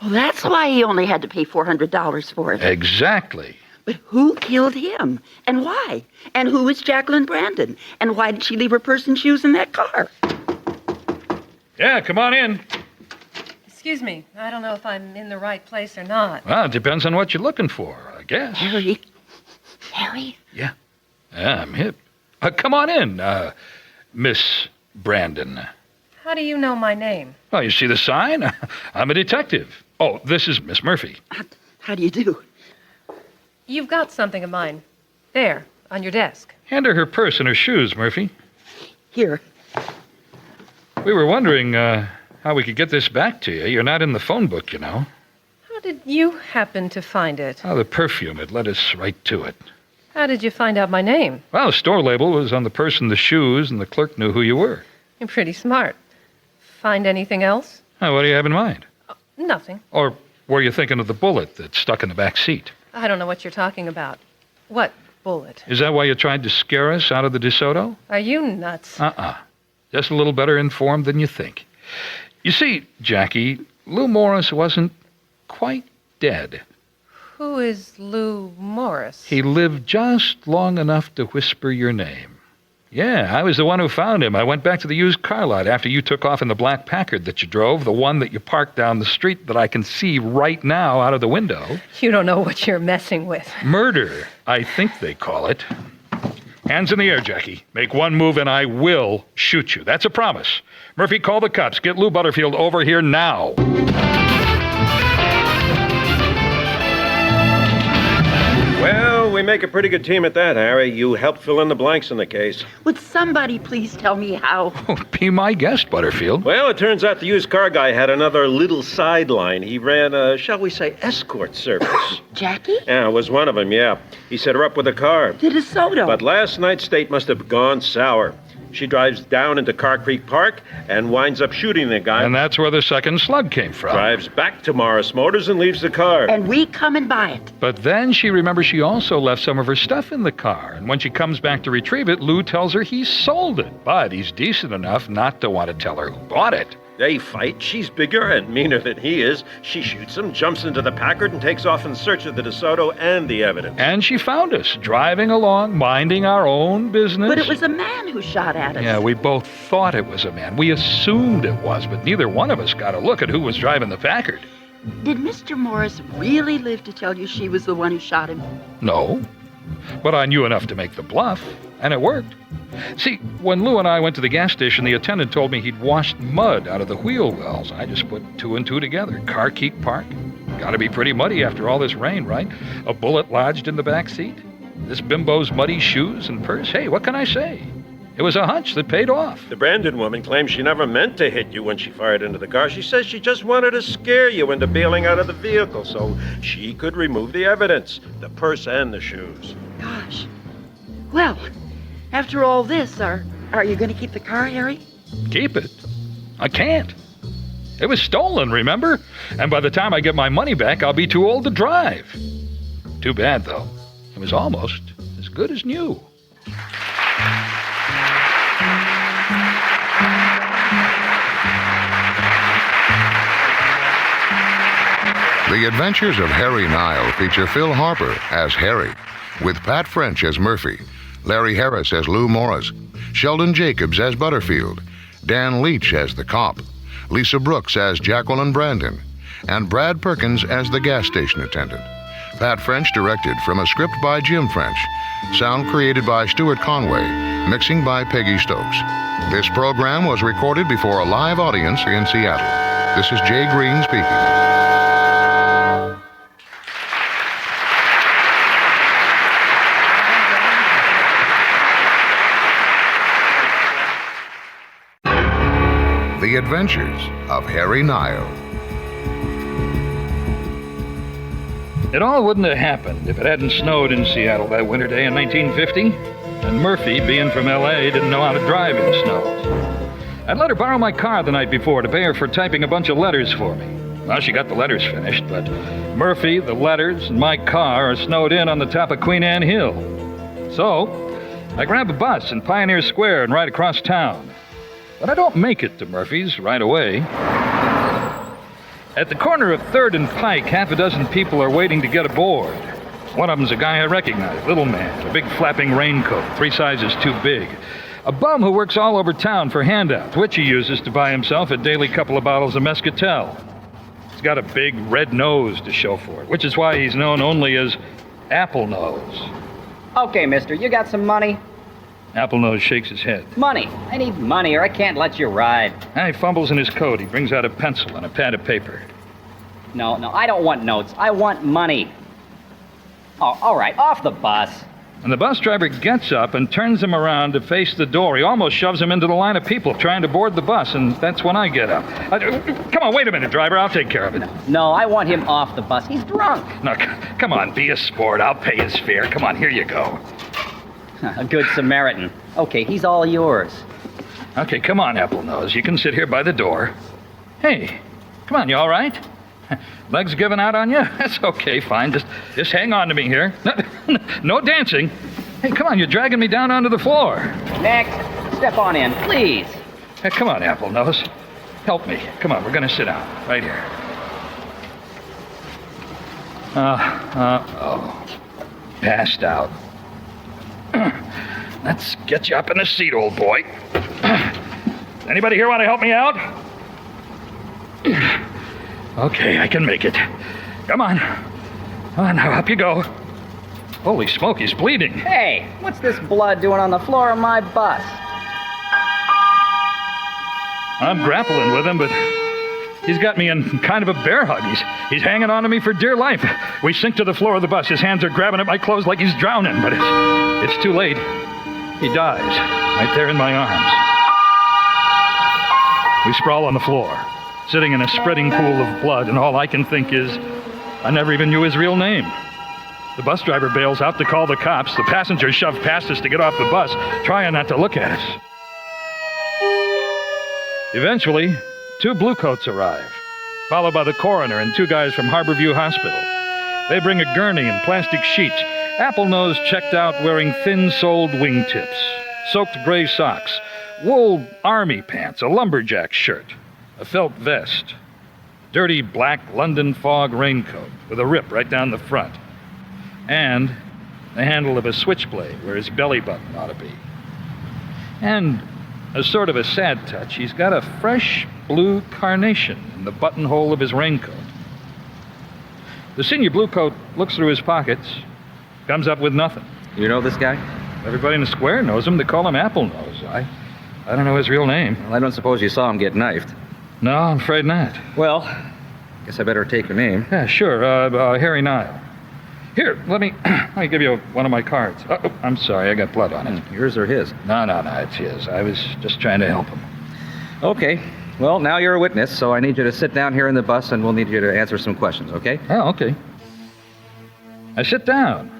Well, that's why he only had to pay $400 for it. Exactly. But who killed him? And why? And who is Jacqueline Brandon? And why did she leave her purse and shoes in that car? Yeah, come on in. Excuse me, I don't know if I'm in the right place or not. Well, it depends on what you're looking for, I guess. Harry? Harry? Yeah, I'm hip. Come on in, Miss Brandon. How do you know my name? Well, you see the sign? I'm a detective. Oh, this is Miss Murphy. How do you do? You've got something of mine. There, on your desk. Hand her purse and her shoes, Murphy. Here. We were wondering, how we could get this back to you. You're not in the phone book, you know. How did you happen to find it? Oh, the perfume. It led us right to it. How did you find out my name? Well, the store label was on the purse and the shoes, and the clerk knew who you were. You're pretty smart. Find anything else? Oh, what do you have in mind? Nothing. Or were you thinking of the bullet that's stuck in the back seat? I don't know what you're talking about. What bullet? Is that why you tried to scare us out of the DeSoto? Are you nuts? Just a little better informed than you think. You see, Jackie, Lou Morris wasn't quite dead. Who is Lou Morris? He lived just long enough to whisper your name. Yeah, I was the one who found him. I went back to the used car lot after you took off in the black Packard that you drove, the one that you parked down the street that I can see right now out of the window. You don't know what you're messing with. Murder, I think they call it. Hands in the air, Jackie. Make one move and I will shoot you. That's a promise. Murphy, call the cops. Get Lou Butterfield over here now. Well, we make a pretty good team at that, Harry. You helped fill in the blanks in the case. Would somebody please tell me how? Be my guest, Butterfield. Well, it turns out the used car guy had another little sideline. He ran a, shall we say, escort service. Jackie? Yeah, it was one of them, yeah. He set her up with a car. To DeSoto. But last night's date must have gone sour. She drives down into Car Creek Park and winds up shooting the guy. And that's where the second slug came from. Drives back to Morris Motors and leaves the car. And we come and buy it. But then she remembers she also left some of her stuff in the car. And when she comes back to retrieve it, Lou tells her he sold it. But he's decent enough not to want to tell her who bought it. They fight. She's bigger and meaner than he is. She shoots him, jumps into the Packard, and takes off in search of the DeSoto and the evidence. And she found us, driving along, minding our own business. But it was a man who shot at us. Yeah, we both thought it was a man. We assumed it was, but neither one of us got a look at who was driving the Packard. Did Mr. Morris really live to tell you she was the one who shot him? No, but I knew enough to make the bluff, and it worked. See, when Lou and I went to the gas station, the attendant told me he'd washed mud out of the wheel wells. I just put two and two together. Car Creek Park. Gotta be pretty muddy after all this rain, right? A bullet lodged in the back seat. This bimbo's muddy shoes and purse. Hey, what can I say? It was a hunch that paid off. The Brandon woman claims she never meant to hit you when she fired into the car. She says she just wanted to scare you into bailing out of the vehicle so she could remove the evidence, the purse and the shoes. Gosh. Well, after all this, are you going to keep the car, Harry? Keep it? I can't. It was stolen, remember? And by the time I get my money back, I'll be too old to drive. Too bad, though. It was almost as good as new. The Adventures of Harry Nile feature Phil Harper as Harry, with Pat French as Murphy, Larry Harris as Lou Morris, Sheldon Jacobs as Butterfield, Dan Leach as the cop, Lisa Brooks as Jacqueline Brandon, and Brad Perkins as the gas station attendant. Pat French directed from a script by Jim French. Sound created by Stuart Conway. Mixing by Peggy Stokes. This program was recorded before a live audience in Seattle. This is Jay Green speaking. The Adventures of Harry Nile. It all wouldn't have happened if it hadn't snowed in Seattle that winter day in 1950, and Murphy, being from L.A., didn't know how to drive in snow. I'd let her borrow my car the night before to pay her for typing a bunch of letters for me. Well, she got the letters finished, but Murphy, the letters, and my car are snowed in on the top of Queen Anne Hill. So, I grab a bus in Pioneer Square and ride across town. But I don't make it to Murphy's right away. At the corner of 3rd and Pike, half a dozen people are waiting to get aboard. One of them's a guy I recognize, little man, a big flapping raincoat, 3 sizes too big. A bum who works all over town for handouts, which he uses to buy himself a daily couple of bottles of Mescatel. He's got a big red nose to show for it, which is why he's known only as Apple Nose. Okay, mister, you got some money? Apple Nose shakes his head. Money. I need money or I can't let you ride. He fumbles in his coat. He brings out a pencil and a pad of paper. No, I don't want notes. I want money. Oh, all right, off the bus. And the bus driver gets up and turns him around to face the door. He almost shoves him into the line of people trying to board the bus, and that's when I get up. Come on, wait a minute, driver. I'll take care of it. No, I want him off the bus. He's drunk. No, come on, be a sport. I'll pay his fare. Come on, here you go. A good Samaritan. Okay, he's all yours. Okay, come on, Apple Nose. You can sit here by the door. Hey, come on, you all right? Legs giving out on you? That's okay, fine. Just hang on to me here. No dancing. Hey, come on, you're dragging me down onto the floor. Next, step on in, please. Hey, come on, Apple Nose. Help me. Come on, we're going to sit down. Right here. Passed out. Let's get you up in the seat, old boy. Anybody here want to help me out? Okay, I can make it. Come on. Now up you go. Holy smoke, he's bleeding. Hey, what's this blood doing on the floor of my bus? I'm grappling with him, but he's got me in kind of a bear hug. He's hanging on to me for dear life. We sink to the floor of the bus. His hands are grabbing at my clothes like he's drowning, but it's too late. He dies right there in my arms. We sprawl on the floor, sitting in a spreading pool of blood, and all I can think is, I never even knew his real name. The bus driver bails out to call the cops. The passengers shove past us to get off the bus, trying not to look at us. Eventually, 2 bluecoats arrive, followed by the coroner and 2 guys from Harborview Hospital. They bring a gurney and plastic sheets. Applenose checked out wearing thin-soled wingtips, soaked gray socks, wool army pants, a lumberjack shirt, a felt vest, dirty black London fog raincoat with a rip right down the front, and the handle of a switchblade where his belly button ought to be. And, as sort of a sad touch, he's got a fresh blue carnation in the buttonhole of his raincoat. The senior bluecoat looks through his pockets, comes up with nothing. You know this guy? Everybody in the square knows him. They call him Applenose. I don't know his real name. Well, I don't suppose you saw him get knifed. No, I'm afraid not. Well, guess I better take your name. Yeah, sure. Harry Nile. Here, let me give you one of my cards. Oh, I'm sorry, I got blood on it. Yours or his? No, it's his. I was just trying to help him. Okay. Well, now you're a witness, so I need you to sit down here in the bus, and we'll need you to answer some questions, okay? Oh, okay. I sit down.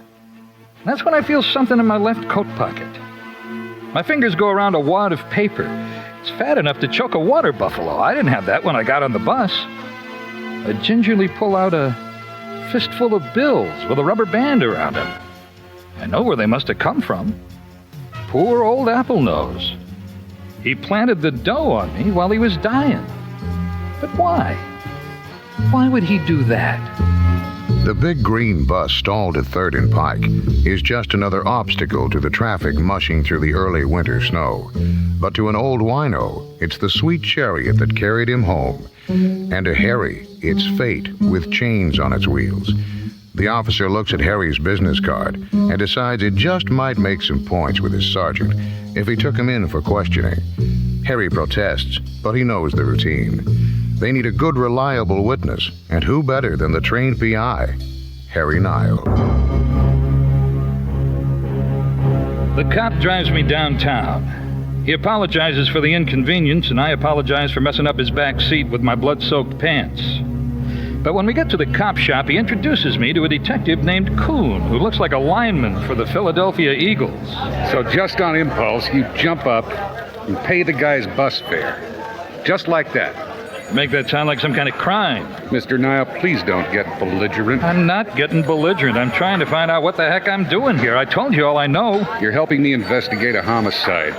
That's when I feel something in my left coat pocket. My fingers go around a wad of paper. It's fat enough to choke a water buffalo. I didn't have that when I got on the bus. I gingerly pull out a fistful of bills with a rubber band around them. I know where they must have come from. Poor old Applenose. He planted the dough on me while he was dying. But why? Why would he do that? The big green bus stalled at 3rd and Pike is just another obstacle to the traffic mushing through the early winter snow. But to an old wino, it's the sweet chariot that carried him home. And to Harry, it's fate with chains on its wheels. The officer looks at Harry's business card and decides it just might make some points with his sergeant if he took him in for questioning. Harry protests, but he knows the routine. They need a good, reliable witness, and who better than the trained PI, Harry Nile. The cop drives me downtown. He apologizes for the inconvenience, and I apologize for messing up his back seat with my blood-soaked pants. But when we get to the cop shop, he introduces me to a detective named Coon, who looks like a lineman for the Philadelphia Eagles. So just on impulse, you jump up and pay the guy's bus fare. Just like that. Make that sound like some kind of crime. Mr. Nile, please don't get belligerent. I'm not getting belligerent. I'm trying to find out what the heck I'm doing here. I told you all I know. You're helping me investigate a homicide.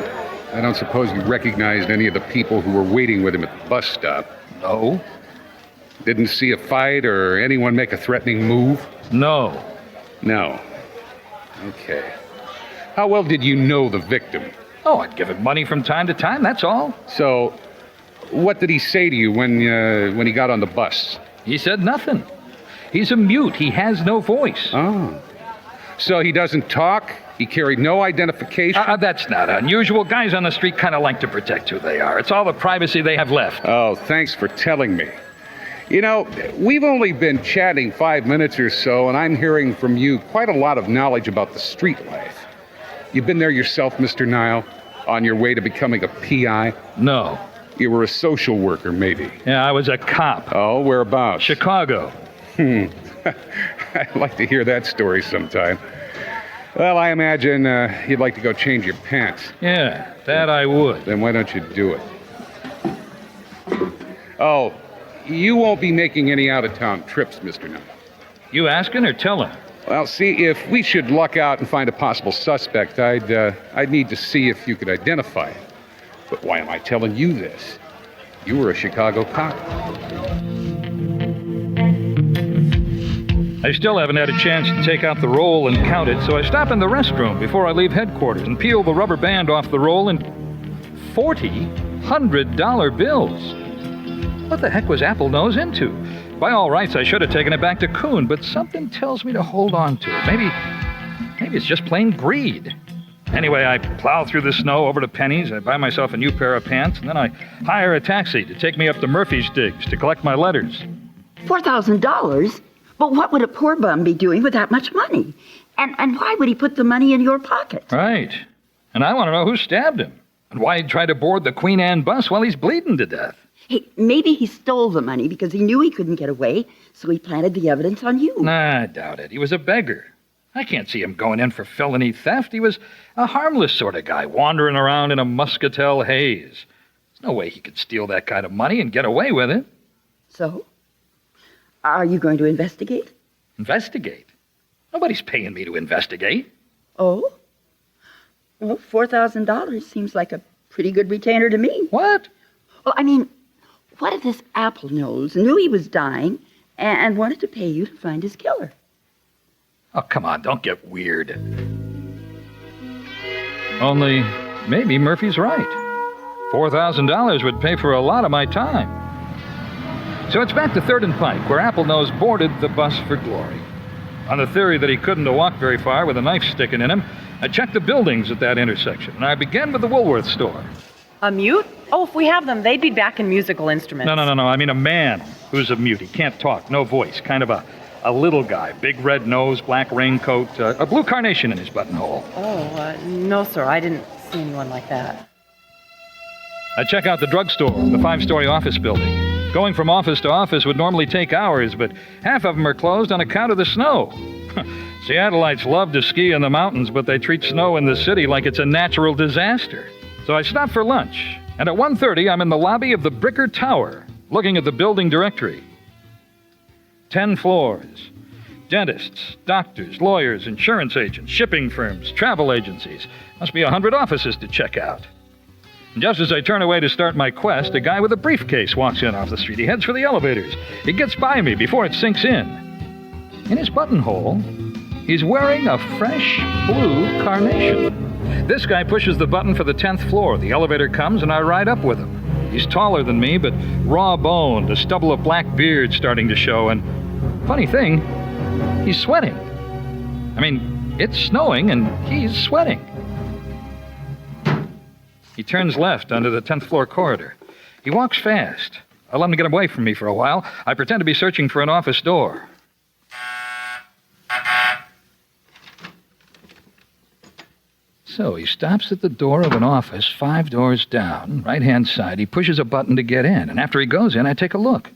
I don't suppose you recognized any of the people who were waiting with him at the bus stop. No. Didn't see a fight or anyone make a threatening move? No. No. Okay. How well did you know the victim? Oh, I'd give him money from time to time, that's all. So, what did he say to you when he got on the bus? He said nothing. He's a mute. He has no voice. Oh. So he doesn't talk? He carried no identification? That's not unusual. Guys on the street kind of like to protect who they are. It's all the privacy they have left. Oh, thanks for telling me. You know, we've only been chatting 5 minutes or so, and I'm hearing from you quite a lot of knowledge about the street life. You've been there yourself, Mr. Nile, on your way to becoming a PI? No. You were a social worker, maybe? Yeah, I was a cop. Oh, whereabouts? Chicago. I'd like to hear that story sometime. Well, I imagine you'd like to go change your pants. Yeah, that I would. Then why don't you do it? Oh, you won't be making any out-of-town trips, Mr. Nile. You asking or telling? Well, see, if we should luck out and find a possible suspect, I'd need to see if you could identify him. But why am I telling you this? You were a Chicago cop. I still haven't had a chance to take out the roll and count it, so I stop in the restroom before I leave headquarters and peel the rubber band off the roll and 40 $100 bills. What the heck was Applenose into? By all rights, I should have taken it back to Coon, but something tells me to hold on to it. Maybe it's just plain greed. Anyway, I plow through the snow over to Penny's, I buy myself a new pair of pants, and then I hire a taxi to take me up to Murphy's Digs to collect my letters. $4,000? But what would a poor bum be doing with that much money? And why would he put the money in your pocket? Right. And I want to know who stabbed him, and why he'd try to board the Queen Anne bus while he's bleeding to death. Hey, maybe he stole the money because he knew he couldn't get away, so he planted the evidence on you. Nah, I doubt it. He was a beggar. I can't see him going in for felony theft. He was a harmless sort of guy, wandering around in a muscatel haze. There's no way he could steal that kind of money and get away with it. So? Are you going to investigate? Investigate? Nobody's paying me to investigate. Oh? Well, $4,000 seems like a pretty good retainer to me. What? Well, I mean, what if this apple nose knew he was dying and wanted to pay you to find his killer? Oh, come on, don't get weird. Only, maybe Murphy's right. $4,000 would pay for a lot of my time. So it's back to 3rd and Pike, where Applenose boarded the bus for glory. On the theory that he couldn't have walked very far with a knife sticking in him, I checked the buildings at that intersection, and I began with the Woolworth store. A mute? Oh, if we have them, they'd be back in musical instruments. No. I mean a man who's a mute. He can't talk, no voice. Kind of a little guy. Big red nose, black raincoat, a blue carnation in his buttonhole. Oh, no, sir. I didn't see anyone like that. I check out the drugstore, the 5-story office building. Going from office to office would normally take hours, but half of them are closed on account of the snow. Seattleites love to ski in the mountains, but they treat snow in the city like it's a natural disaster. So I stop for lunch, and at 1:30 I'm in the lobby of the Bricker Tower, looking at the building directory. 10 floors. Dentists, doctors, lawyers, insurance agents, shipping firms, travel agencies. Must be 100 offices to check out. And just as I turn away to start my quest, a guy with a briefcase walks in off the street. He heads for the elevators. He gets by me before it sinks in. In his buttonhole, he's wearing a fresh blue carnation. This guy pushes the button for the 10th floor. The elevator comes, and I ride up with him. He's taller than me, but raw-boned, a stubble of black beard starting to show, and funny thing, he's sweating. I mean, it's snowing, and he's sweating. He turns left onto the 10th floor corridor. He walks fast. I let him get away from me for a while. I pretend to be searching for an office door. So he stops at the door of an office 5 doors down, right-hand side. He pushes a button to get in, and after he goes in, I take a look.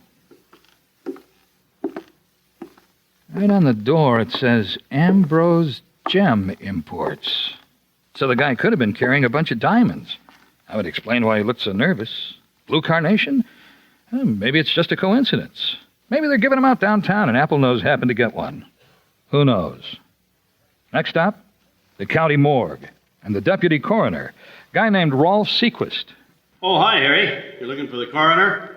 Right on the door, it says Ambrose Gem Imports. So the guy could have been carrying a bunch of diamonds. That would explain why he looked so nervous. Blue carnation? Maybe it's just a coincidence. Maybe they're giving them out downtown and Applenose happened to get one. Who knows? Next stop, the county morgue and the deputy coroner, a guy named Rolf Sequist. Oh, hi, Harry. You're looking for the coroner?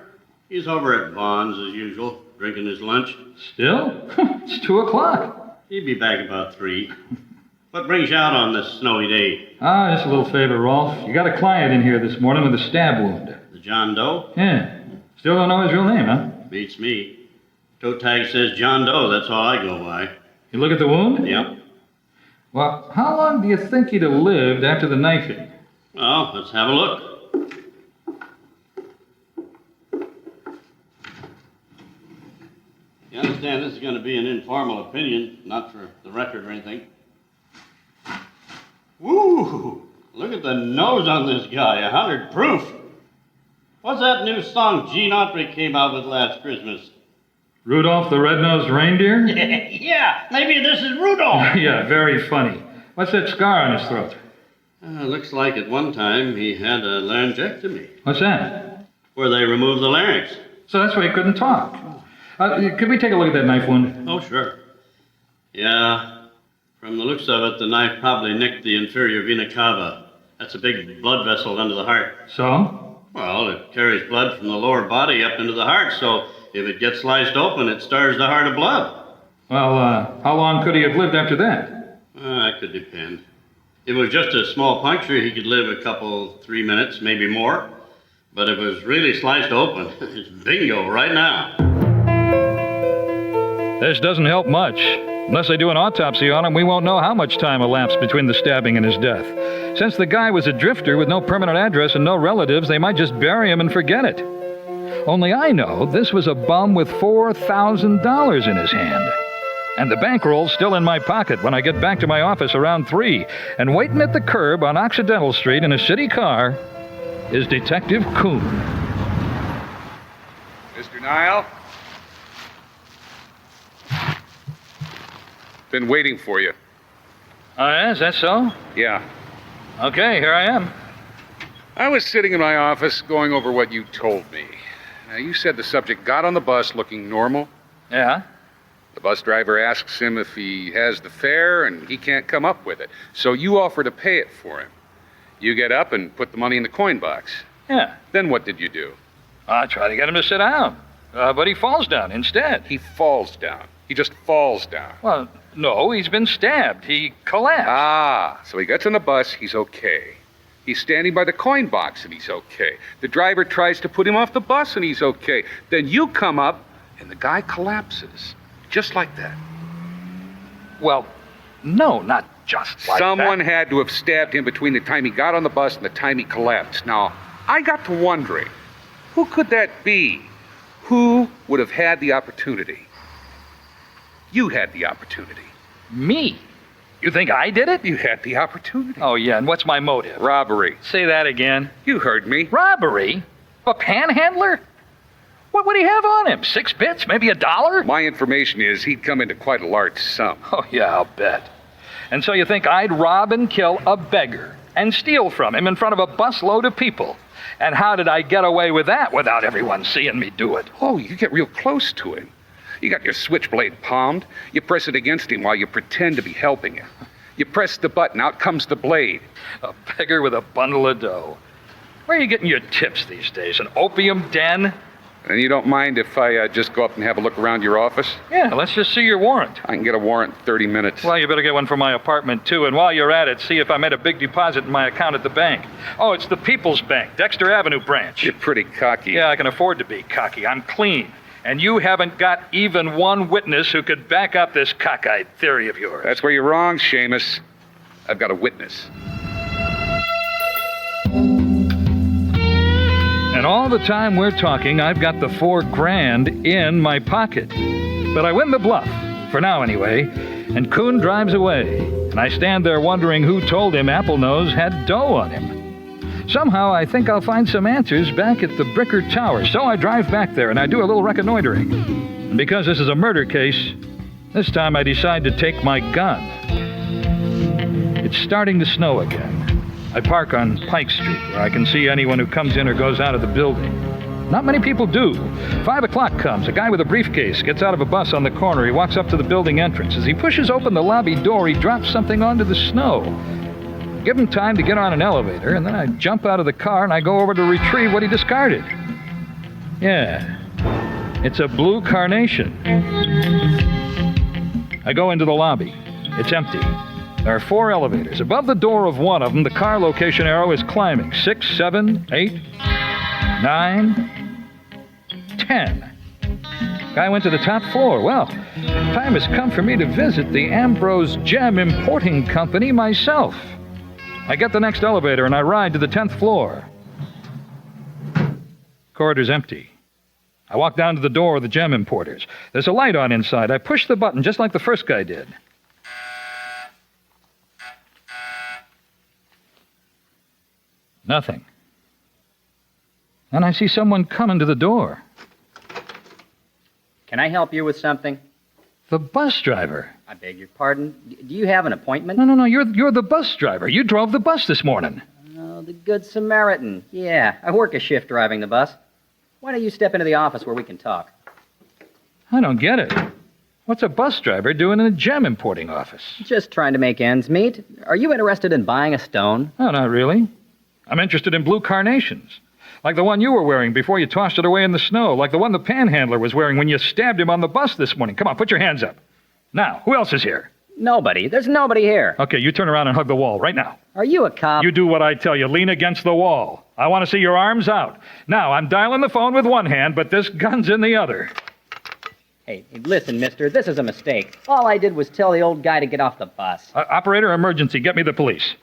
He's over at Vaughn's as usual, drinking his lunch. Still? It's 2 o'clock. He'll be back about 3. What brings you out on this snowy day? Just a little favor, Rolf. You got a client in here this morning with a stab wound. The John Doe? Yeah. Still don't know his real name, huh? Beats me. Toe tag says John Doe, that's all I go by. You look at the wound? Yep. Well, how long do you think he'd have lived after the knifing? Well, let's have a look. You understand this is going to be an informal opinion, not for the record or anything. Woo! Look at the nose on this guy, 100 proof. What's that new song Gene Autry came out with last Christmas? Rudolph the Red-Nosed Reindeer? Yeah, maybe this is Rudolph. Yeah, very funny. What's that scar on his throat? Looks like at one time he had a laryngectomy. What's that? Where they removed the larynx. So that's why he couldn't talk. Could we take a look at that knife wound? Oh, sure. Yeah, from the looks of it, the knife probably nicked the inferior vena cava. That's a big blood vessel under the heart. So? Well, it carries blood from the lower body up into the heart, so if it gets sliced open, it stirs the heart of blood. Well, how long could he have lived after that? That could depend. If it was just a small puncture, he could live a couple, 3 minutes, maybe more. But if it was really sliced open, it's bingo right now. This doesn't help much. Unless they do an autopsy on him, we won't know how much time elapsed between the stabbing and his death. Since the guy was a drifter with no permanent address and no relatives, they might just bury him and forget it. Only I know this was a bum with $4,000 in his hand. And the bankroll's still in my pocket when I get back to my office around 3. And waiting at the curb on Occidental Street in a city car is Detective Coon. Mr. Nile? Been waiting for you. Oh, yeah? Is that so? Yeah. Okay, here I am. I was sitting in my office going over what you told me. Now, you said the subject got on the bus looking normal. Yeah? The bus driver asks him if he has the fare, and he can't come up with it. So you offer to pay it for him. You get up and put the money in the coin box. Yeah. Then what did you do? I try to get him to sit down, but he falls down instead. He falls down. He just falls down. Well, no, he's been stabbed. He collapsed. Ah, so he gets on the bus, he's okay. He's standing by the coin box, and he's okay. The driver tries to put him off the bus, and he's okay. Then you come up, and the guy collapses. Just like that. Well, no, not just like Someone that. had to have stabbed him between the time he got on the bus and the time he collapsed. Now, I got to wondering, who could that be? Who would have had the opportunity? You had the opportunity. Me? You think I did it? You had the opportunity. Oh, yeah, and what's my motive? Robbery. Say that again. You heard me. Robbery? A panhandler? What would he have on him? 6 bits? Maybe $1? My information is he'd come into quite a large sum. Oh, yeah, I'll bet. And so you think I'd rob and kill a beggar and steal from him in front of a busload of people? And how did I get away with that without everyone seeing me do it? Oh, you get real close to him. You got your switchblade palmed. You press it against him while you pretend to be helping him. You press the button, out comes the blade. A beggar with a bundle of dough. Where are you getting your tips these days? An opium den? And you don't mind if I just go up and have a look around your office? Yeah, let's just see your warrant. I can get a warrant in 30 minutes. Well, you better get one for my apartment, too. And while you're at it, see if I made a big deposit in my account at the bank. Oh, it's the People's Bank, Dexter Avenue branch. You're pretty cocky. Yeah, I can afford to be cocky. I'm clean. And you haven't got even one witness who could back up this cockeyed theory of yours. That's where you're wrong, Seamus. I've got a witness. And all the time we're talking, I've got the $4,000 in my pocket. But I win the bluff, for now anyway, and Kuhn drives away. And I stand there wondering who told him Applenose had dough on him. Somehow I think I'll find some answers back at the Bricker Tower, so I drive back there and I do a little reconnoitering. And because this is a murder case, this time I decide to take my gun. It's starting to snow again. I park on Pike Street, where I can see anyone who comes in or goes out of the building. Not many people do. 5 o'clock comes. A guy with a briefcase gets out of a bus on the corner. He walks up to the building entrance. As he pushes open the lobby door, he drops something onto the snow. Give him time to get on an elevator, and then I jump out of the car and I go over to retrieve what he discarded. Yeah, it's a blue carnation. I go into the lobby. It's empty. There are 4 elevators. Above the door of one of them, the car location arrow is climbing. 6, 7, 8, 9, 10. Guy went to the top floor. Well, time has come for me to visit the Ambrose Gem Importing Company myself. I get the next elevator and I ride to the 10th floor. Corridor's empty. I walk down to the door of the gem importers. There's a light on inside. I push the button just like the first guy did. Nothing. And I see someone coming to the door. Can I help you with something? The bus driver. I beg your pardon? Do you have an appointment? No, you're the bus driver. You drove the bus this morning. Oh, the Good Samaritan. Yeah, I work a shift driving the bus. Why don't you step into the office where we can talk? I don't get it. What's a bus driver doing in a gem importing office? Just trying to make ends meet. Are you interested in buying a stone? Oh, not really. I'm interested in blue carnations. Like the one you were wearing before you tossed it away in the snow. Like the one the panhandler was wearing when you stabbed him on the bus this morning. Come on, put your hands up. Now, who else is here? Nobody. There's nobody here. Okay, you turn around and hug the wall right now. Are you a cop? You do what I tell you. Lean against the wall. I want to see your arms out. Now, I'm dialing the phone with one hand, but this gun's in the other. Hey, listen, mister, this is a mistake. All I did was tell the old guy to get off the bus. Operator, emergency. Get me the police.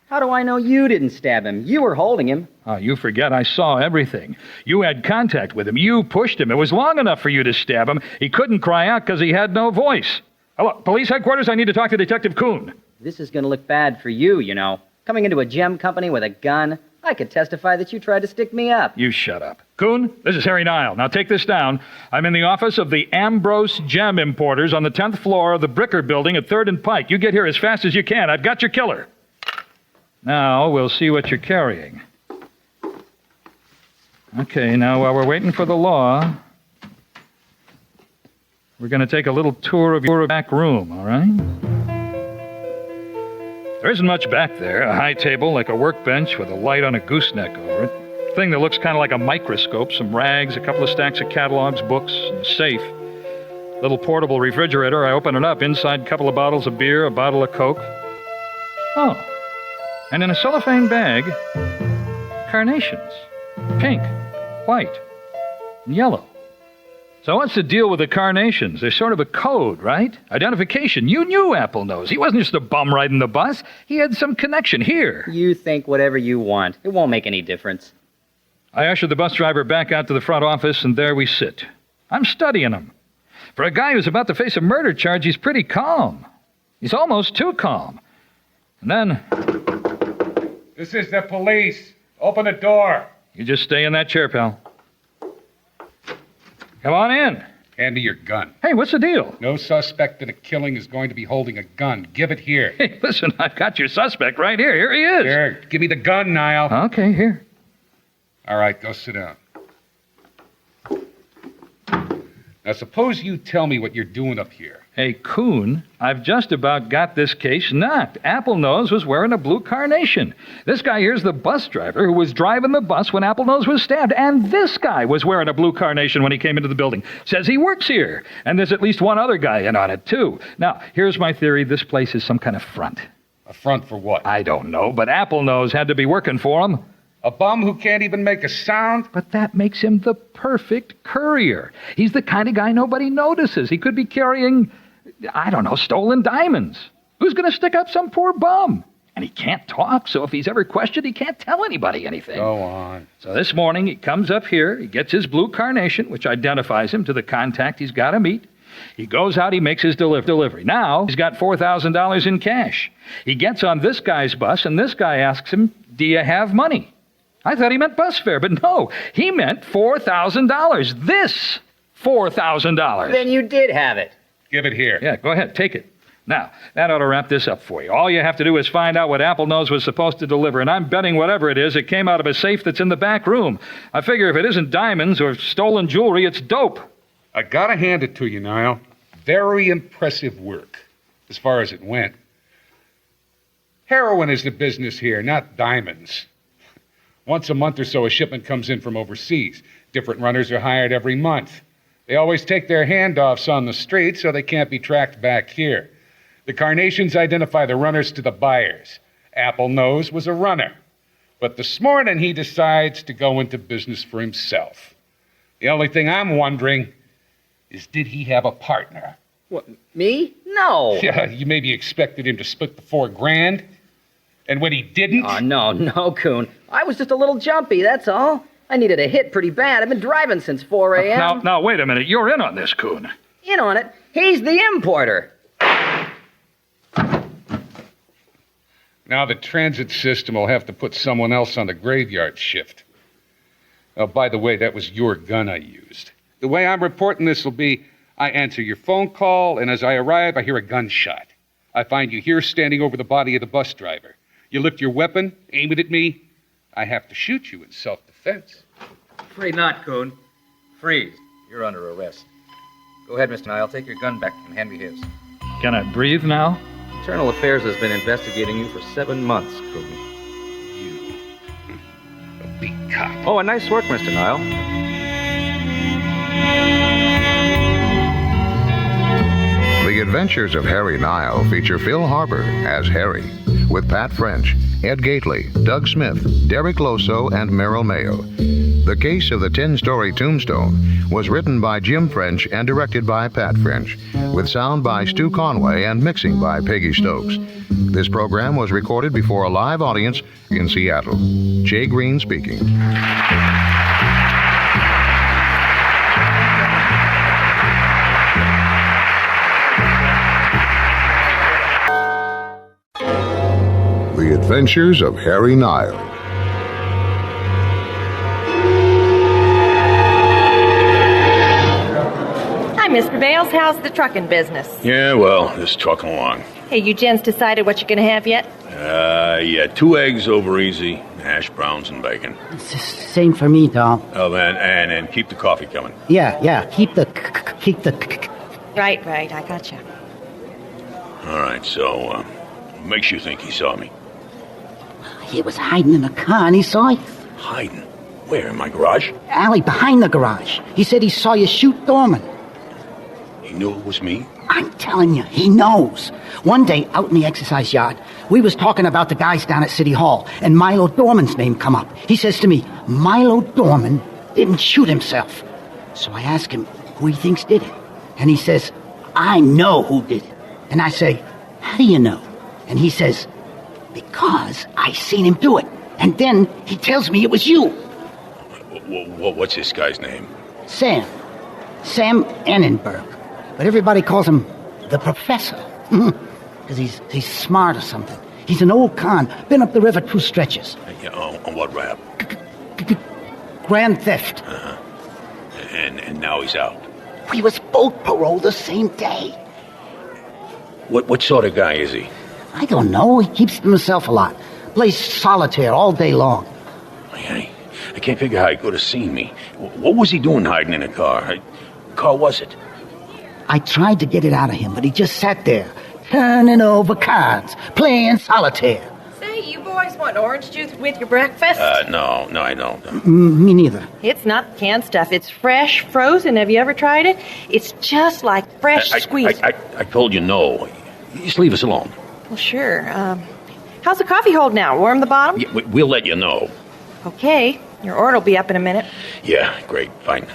How do I know you didn't stab him? You were holding him. Oh, you forget I saw everything. You had contact with him. You pushed him. It was long enough for you to stab him. He couldn't cry out because he had no voice. Hello, police headquarters, I need to talk to Detective Kuhn. This is going to look bad for you, you know. Coming into a gem company with a gun. I could testify that you tried to stick me up. You shut up. Kuhn, this is Harry Nile. Now take this down. I'm in the office of the Ambrose Gem Importers on the 10th floor of the Bricker Building at 3rd and Pike. You get here as fast as you can. I've got your killer. Now we'll see what you're carrying. Okay, now while we're waiting for the law, we're going to take a little tour of your back room, all right? There isn't much back there. A high table like a workbench with a light on a gooseneck over it. Thing that looks kind of like a microscope. Some rags, a couple of stacks of catalogs, books, and a safe. Little portable refrigerator. I open it up. Inside, a couple of bottles of beer, a bottle of Coke. Oh. And in a cellophane bag, carnations. Pink, white, and yellow. So what's the deal with the carnations? They're sort of a code, right? Identification. You knew Apple Nose. He wasn't just a bum riding the bus. He had some connection here. You think whatever you want. It won't make any difference. I ushered the bus driver back out to the front office, and there we sit. I'm studying him. For a guy who's about to face a murder charge, he's pretty calm. He's almost too calm. And then... This is the police. Open the door. You just stay in that chair, pal. Come on in. Hand me your gun. Hey, what's the deal? No suspect in a killing is going to be holding a gun. Give it here. Hey, listen, I've got your suspect right here. Here he is. Here, give me the gun, Niall. Okay, here. All right, go sit down. Now, suppose you tell me what you're doing up here. Hey, Coon, I've just about got this case knocked. Apple Nose was wearing a blue carnation. This guy here's the bus driver who was driving the bus when Apple Nose was stabbed. And this guy was wearing a blue carnation when he came into the building. Says he works here. And there's at least one other guy in on it, too. Now, here's my theory. This place is some kind of front. A front for what? I don't know, but Apple Nose had to be working for him. A bum who can't even make a sound? But that makes him the perfect courier. He's the kind of guy nobody notices. He could be carrying, I don't know, stolen diamonds. Who's going to stick up some poor bum? And he can't talk, so if he's ever questioned, he can't tell anybody anything. Go on. So this morning, he comes up here, he gets his blue carnation, which identifies him to the contact he's got to meet. He goes out, he makes his delivery. Now, he's got $4,000 in cash. He gets on this guy's bus, and this guy asks him, do you have money? I thought he meant bus fare, but no, he meant $4,000. This $4,000. Then you did have it. Give it here. Yeah, go ahead, take it. Now, that ought to wrap this up for you. All you have to do is find out what Apple Nose was supposed to deliver, and I'm betting whatever it is, it came out of a safe that's in the back room. I figure if it isn't diamonds or stolen jewelry, it's dope. I gotta hand it to you, Niall. Very impressive work, as far as it went. Heroin is the business here, not diamonds. Once a month or so, a shipment comes in from overseas. Different runners are hired every month. They always take their handoffs on the street, so they can't be tracked back here. The carnations identify the runners to the buyers. Apple Nose was a runner. But this morning, he decides to go into business for himself. The only thing I'm wondering is, did he have a partner? What, me? No. Yeah, you maybe expected him to split the $4,000. And when he didn't? Oh, no, Coon. I was just a little jumpy, that's all. I needed a hit pretty bad. I've been driving since 4 a.m. Now, wait a minute. You're in on this, Coon. In on it? He's the importer. Now the transit system will have to put someone else on the graveyard shift. Oh, by the way, that was your gun I used. The way I'm reporting this will be, I answer your phone call, and as I arrive, I hear a gunshot. I find you here standing over the body of the bus driver. You lift your weapon, aim it at me. I have to shoot you in self-defense. Afraid not, Coon. Freeze. You're under arrest. Go ahead, Mr. Niall. Take your gun back and hand me his. Can I breathe now? Internal Affairs has been investigating you for 7 months, Coon. You. A big cop. Oh, and nice work, Mr. Niall. The Adventures of Harry Nile feature Phil Harbour as Harry, with Pat French, Ed Gately, Doug Smith, Derek Loso, and Merrill Mayo. The Case of the 10-Story Tombstone was written by Jim French and directed by Pat French, with sound by Stu Conway and mixing by Peggy Stokes. This program was recorded before a live audience in Seattle. Jay Green speaking. The Adventures of Harry Nile. I'm Mr. Bales. How's the trucking business? Yeah, well, just trucking along. Hey, you gents decided what you're going to have yet? Yeah, 2 eggs over easy, hash browns and bacon. Same for me, doll. Oh, man, and keep the coffee coming. Yeah, keep the... Right, I gotcha. All right, so, what makes you think he saw me? He was hiding in the car and he saw you. Hiding? Where, in my garage? Alley, behind the garage. He said he saw you shoot Dorman. He knew it was me? I'm telling you, he knows. One day, out in the exercise yard, we was talking about the guys down at City Hall, and Milo Dorman's name come up. He says to me, Milo Dorman didn't shoot himself. So I ask him who he thinks did it. And he says, I know who did it. And I say, how do you know? And he says, because I seen him do it. And then he tells me it was you. What's this guy's name? Sam Annenberg. But everybody calls him the Professor. Because he's smart or something. He's an old con. Been up the river 2 stretches. Yeah, on what rap? Grand theft. Uh-huh. And now he's out. We was both paroled the same day. What sort of guy is he? I don't know. He keeps to himself a lot. Plays solitaire all day long. I can't figure how he could have seen me. What was he doing hiding in a car? What car was it? I tried to get it out of him, but he just sat there, turning over cards, playing solitaire. Say, you boys want orange juice with your breakfast? No, I don't. Me neither. It's not canned stuff. It's fresh, frozen. Have you ever tried it? It's just like fresh squeezed. I told you no. Just leave us alone. Well, sure. How's the coffee hold now? Warm the bottom? Yeah, we'll let you know. Okay. Your order will be up in a minute. Yeah, great, fine.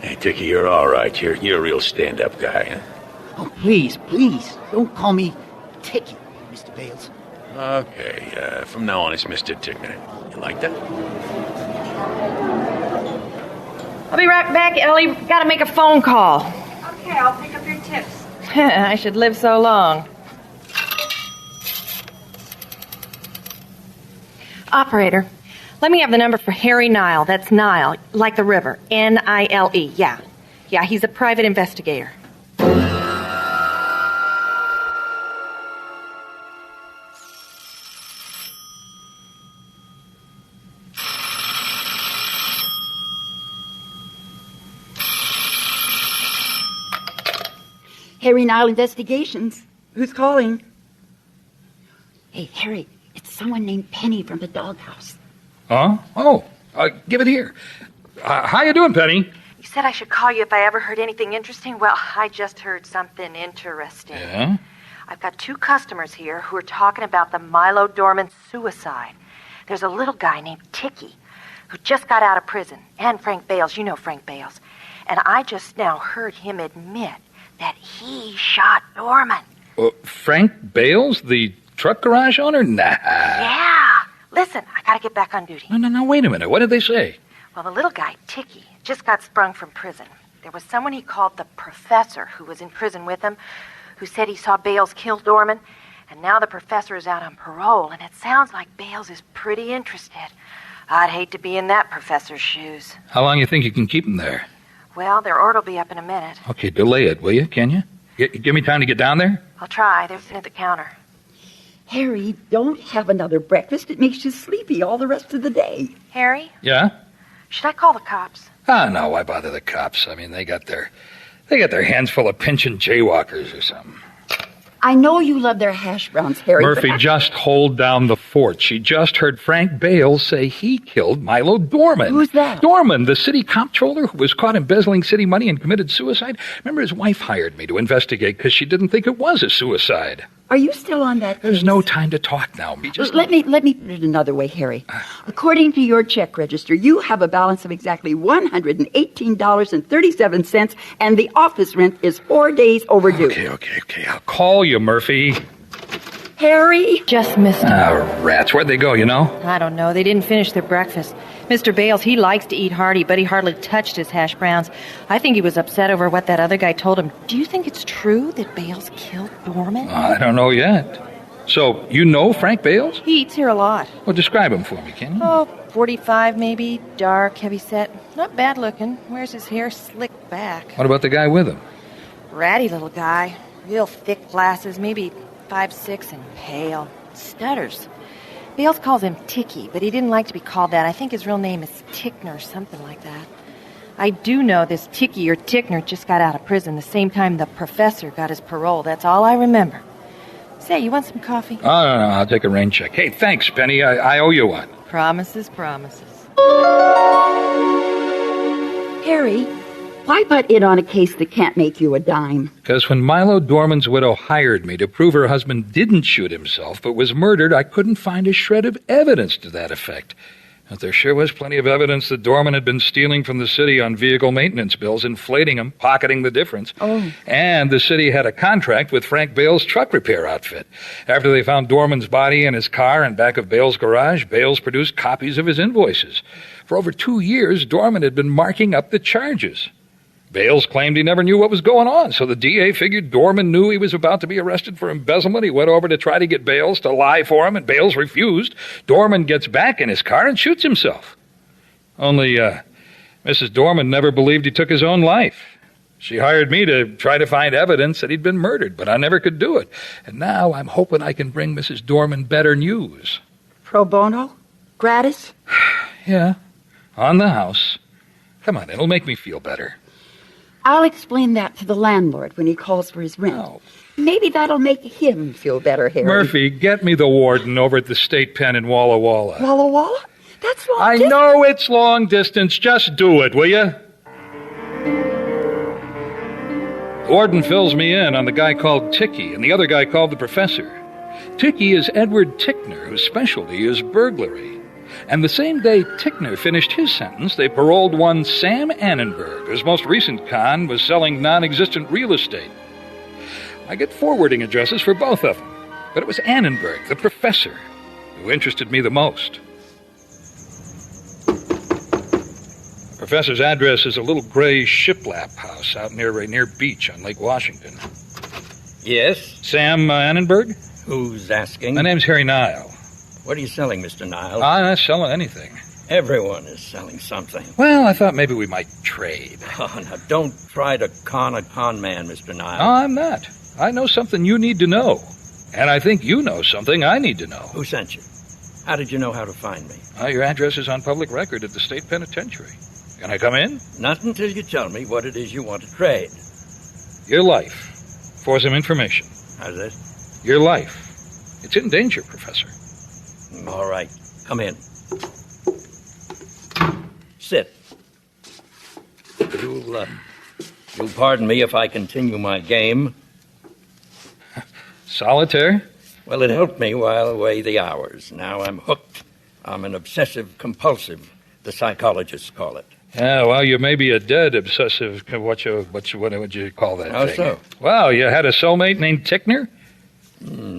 Hey, Dickie, you're all right. You're a real stand-up guy, huh? Oh, please, don't call me Ticky, Mr. Bales. Okay, from now on it's Mr. Tickner. You like that? I'll be right back, Ellie. Gotta make a phone call. Okay, I'll pick up your tips. I should live so long. Operator, let me have the number for Harry Nile. That's Nile, like the river. Nile. Yeah, he's a private investigator. Harry Nile Investigations. Who's calling? Hey, Harry, it's someone named Penny from the doghouse. Huh? Oh, give it here. How you doing, Penny? You said I should call you if I ever heard anything interesting. Well, I just heard something interesting. Yeah? I've got 2 customers here who are talking about the Milo Dorman suicide. There's a little guy named Ticky who just got out of prison, and Frank Bales. You know Frank Bales. And I just now heard him admit that he shot Dorman. Frank Bales, the truck garage owner? Nah. Yeah. Listen, I gotta get back on duty. No, wait a minute. What did they say? Well, the little guy, Ticky, just got sprung from prison. There was someone he called the Professor who was in prison with him, who said he saw Bales kill Dorman, and now the Professor is out on parole, and it sounds like Bales is pretty interested. I'd hate to be in that Professor's shoes. How long you think you can keep him there? Well, their order will be up in a minute. Okay, delay it, will you? Can you? Give me time to get down there? I'll try. They're sitting at the counter. Harry, don't have another breakfast. It makes you sleepy all the rest of the day. Harry, Yeah? should I call the cops? No, why bother the cops? I mean, they got their hands full of pinching jaywalkers or something. I know you love their hash browns, Harry. Murphy, just hold down the fort. She just heard Frank Bales say he killed Milo Dorman. Who's that? Dorman, the city comptroller who was caught embezzling city money and committed suicide. Remember, his wife hired me to investigate because she didn't think it was a suicide. Are you still on that case? There's no time to talk now. Let me put it another way, Harry. According to your check register, you have a balance of exactly $118.37, and the office rent is 4 days overdue. Okay. I'll call you, Murphy. Harry? Just missed him. Rats. Where'd they go, you know? I don't know. They didn't finish their breakfast. Mr. Bales, he likes to eat hearty, but he hardly touched his hash browns. I think he was upset over what that other guy told him. Do you think it's true that Bales killed Dorman? I don't know yet. So, you know Frank Bales? He eats here a lot. Well, describe him for me, can you? Oh, 45 maybe, dark, heavy-set. Not bad looking. Wears his hair slicked back. What about the guy with him? Ratty little guy. Real thick glasses, maybe 5'6" and pale. Stutters. Bales calls him Ticky, but he didn't like to be called that. I think his real name is Tickner, something like that. I do know this Ticky or Tickner just got out of prison the same time the professor got his parole. That's all I remember. Say, you want some coffee? Oh, no, I'll take a rain check. Hey, thanks, Penny. I owe you one. Promises, promises. Harry, why butt in on a case that can't make you a dime? Because when Milo Dorman's widow hired me to prove her husband didn't shoot himself but was murdered, I couldn't find a shred of evidence to that effect. But there sure was plenty of evidence that Dorman had been stealing from the city on vehicle maintenance bills, inflating them, pocketing the difference. Oh. And the city had a contract with Frank Bales' truck repair outfit. After they found Dorman's body in his car in back of Bales' garage, Bales produced copies of his invoices. For over 2 years, Dorman had been marking up the charges. Bales claimed he never knew what was going on, so the DA figured Dorman knew he was about to be arrested for embezzlement. He went over to try to get Bales to lie for him, and Bales refused. Dorman gets back in his car and shoots himself. Only, Mrs. Dorman never believed he took his own life. She hired me to try to find evidence that he'd been murdered, but I never could do it. And now I'm hoping I can bring Mrs. Dorman better news. Pro bono? Gratis? Yeah, on the house. Come on, it'll make me feel better. I'll explain that to the landlord when he calls for his rent. Oh. Maybe that'll make him feel better, Harry. Murphy, get me the warden over at the state pen in Walla Walla. Walla Walla? That's long I distance. know it's long distance. Just do it, will you? The warden fills me in on the guy called Ticky and the other guy called the professor. Ticky is Edward Tickner, whose specialty is burglary. And the same day Tickner finished his sentence, they paroled one Sam Annenberg, whose most recent con was selling non-existent real estate. I get forwarding addresses for both of them, but it was Annenberg, the professor, who interested me the most. The professor's address is a little gray shiplap house out near Beach on Lake Washington. Yes? Sam Annenberg? Who's asking? My name's Harry Nile. What are you selling, Mr. Nile? I'm not selling anything. Everyone is selling something. Well, I thought maybe we might trade. Oh, now don't try to con a con man, Mr. Nile. No, I'm not. I know something you need to know. And I think you know something I need to know. Who sent you? How did you know how to find me? Your address is on public record at the state penitentiary. Can I come in? Not until you tell me what it is you want to trade. Your life. For some information. How's this? Your life. It's in danger, Professor. All right. Come in. Sit. You'll pardon me if I continue my game. Solitaire? Well, it helped me while away the hours. Now I'm hooked. I'm an obsessive-compulsive, the psychologists call it. Yeah, well, you may be a dead obsessive, what would you call that How thing? so? Well, you had a cellmate named Tickner?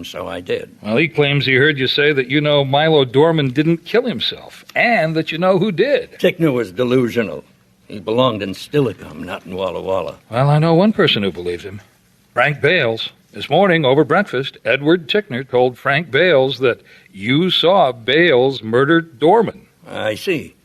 So I did. Well, he claims he heard you say that you know Milo Dorman didn't kill himself, and that you know who did. Tickner was delusional. He belonged in Stillicum, not in Walla Walla. Well, I know one person who believes him. Frank Bales. This morning, over breakfast, Edward Tickner told Frank Bales that you saw Bales murder Dorman. I see.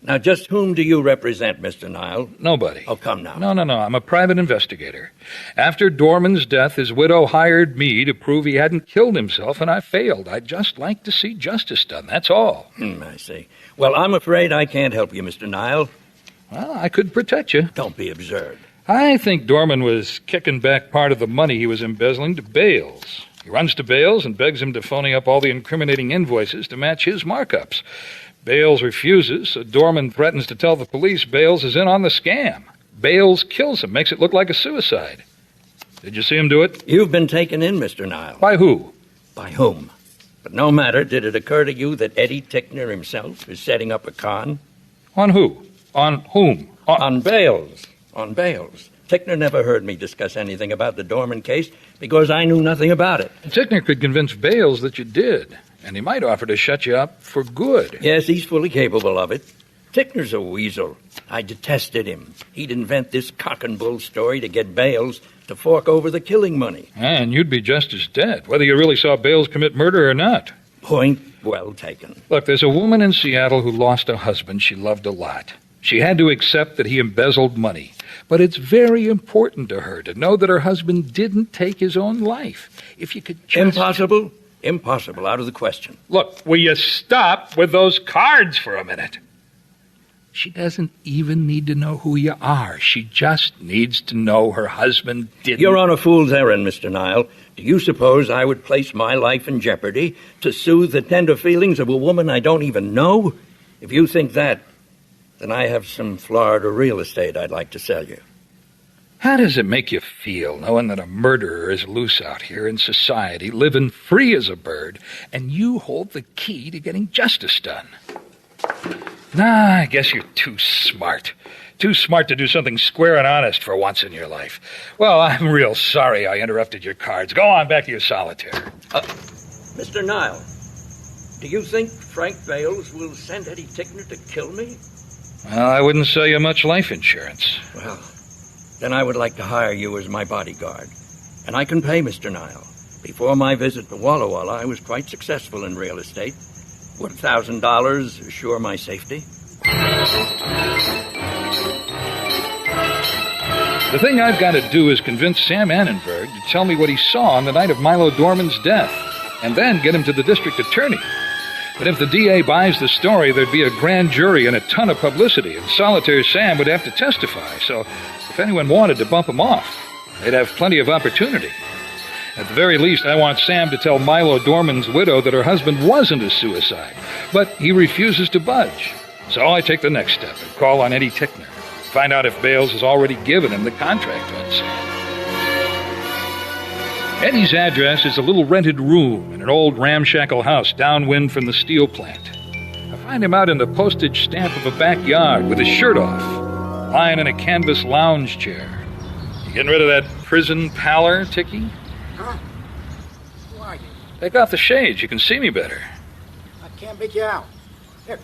Now, just whom do you represent, Mr. Nile? Nobody. Oh, come now. No. I'm a private investigator. After Dorman's death, his widow hired me to prove he hadn't killed himself, and I failed. I'd just like to see justice done, that's all. I see. Well, I'm afraid I can't help you, Mr. Nile. Well, I could protect you. Don't be absurd. I think Dorman was kicking back part of the money he was embezzling to Bales. He runs to Bales and begs him to phony up all the incriminating invoices to match his markups. Bales refuses, so Dorman threatens to tell the police Bales is in on the scam. Bales kills him, makes it look like a suicide. Did you see him do it? You've been taken in, Mr. Nile. By who? By whom? But no matter, did it occur to you that Eddie Tickner himself is setting up a con? On who? On whom? On Bales. On Bales. Tickner never heard me discuss anything about the Dorman case because I knew nothing about it. Tickner could convince Bales that you did, and he might offer to shut you up for good. Yes, he's fully capable of it. Tickner's a weasel. I detested him. He'd invent this cock and bull story to get Bales to fork over the killing money. And you'd be just as dead, whether you really saw Bales commit murder or not. Point well taken. Look, there's a woman in Seattle who lost a husband she loved a lot. She had to accept that he embezzled money. But it's very important to her to know that her husband didn't take his own life. If you could just... Impossible? Impossible. Out of the question. Look, will you stop with those cards for a minute? She doesn't even need to know who you are. She just needs to know her husband didn't... You're on a fool's errand, Mr. Nile. Do you suppose I would place my life in jeopardy to soothe the tender feelings of a woman I don't even know? If you think that, then I have some Florida real estate I'd like to sell you. How does it make you feel knowing that a murderer is loose out here in society, living free as a bird, and you hold the key to getting justice done? Nah, I guess you're too smart. Too smart to do something square and honest for once in your life. Well, I'm real sorry I interrupted your cards. Go on back to your solitaire. Mr. Nile, do you think Frank Bales will send Eddie Tickner to kill me? Well, I wouldn't sell you much life insurance. Well, then I would like to hire you as my bodyguard. And I can pay, Mr. Nile. Before my visit to Walla Walla, I was quite successful in real estate. Would $1,000 assure my safety? The thing I've got to do is convince Sam Annenberg to tell me what he saw on the night of Milo Dorman's death, and then get him to the district attorney. But if the DA buys the story, there'd be a grand jury and a ton of publicity, and Solitaire Sam would have to testify. So if anyone wanted to bump him off, they'd have plenty of opportunity. At the very least, I want Sam to tell Milo Dorman's widow that her husband wasn't a suicide, but he refuses to budge. So I take the next step and call on Eddie Tickner. Find out if Bales has already given him the contract on Sam. Eddie's address is a little rented room in an old ramshackle house downwind from the steel plant. I find him out in the postage stamp of a backyard with his shirt off, lying in a canvas lounge chair. You getting rid of that prison pallor, Ticky? Huh? Who are you? Take off the shades. You can see me better. I can't make you out. Here,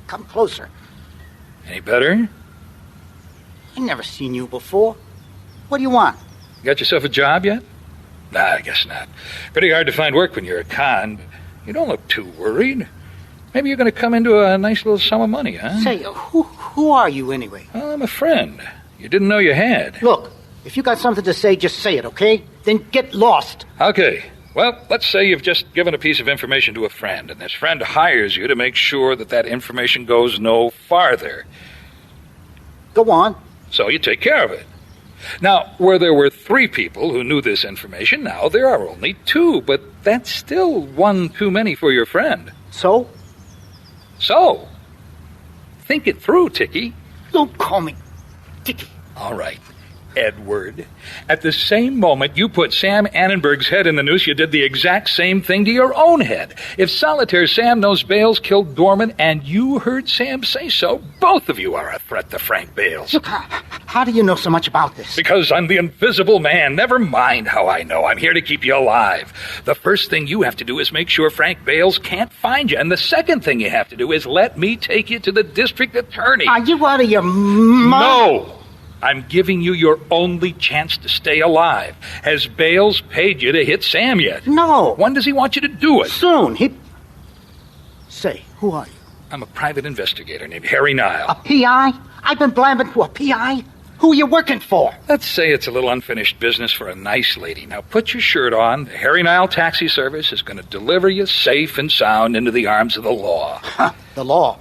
come closer. Any better? I've never seen you before. What do you want? Got yourself a job yet? Nah, I guess not. Pretty hard to find work when you're a con, but you don't look too worried. Maybe you're going to come into a nice little sum of money, huh? Say, who are you anyway? Well, I'm a friend. You didn't know you had. Look, if you got something to say, just say it, okay? Then get lost. Okay. Well, let's say you've just given a piece of information to a friend, and this friend hires you to make sure that that information goes no farther. Go on. So you take care of it. Now, where there were 3 people who knew this information, now there are only 2, but that's still one too many for your friend. So? So? Think it through, Ticky. Don't call me Ticky. All right. Edward. At the same moment you put Sam Annenberg's head in the noose, you did the exact same thing to your own head. If Solitaire Sam knows Bales killed Dorman and you heard Sam say so, both of you are a threat to Frank Bales. Look, how do you know so much about this? Because I'm the invisible man. Never mind how I know. I'm here to keep you alive. The first thing you have to do is make sure Frank Bales can't find you. And the second thing you have to do is let me take you to the district attorney. Are you out of your mind? No! I'm giving you your only chance to stay alive. Has Bales paid you to hit Sam yet? No. When does he want you to do it? Soon. Say, who are you? I'm a private investigator named Harry Nile. A P.I.? I've been blabbing to a P.I.? Who are you working for? Let's say it's a little unfinished business for a nice lady. Now put your shirt on. The Harry Nile taxi service is going to deliver you safe and sound into the arms of the law. The law?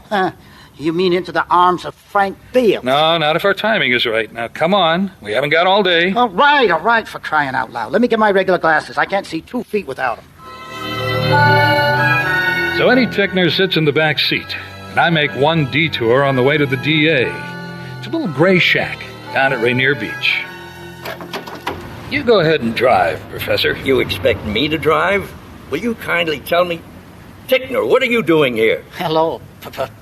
You mean into the arms of Frank Bales? No, not if our timing is right. Now, come on. We haven't got all day. All right, for crying out loud. Let me get my regular glasses. I can't see 2 feet without them. So Eddie Tickner sits in the back seat, and I make one detour on the way to the DA. It's a little gray shack down at Rainier Beach. You go ahead and drive, Professor. You expect me to drive? Will you kindly tell me... Tickner, what are you doing here? Hello, Professor.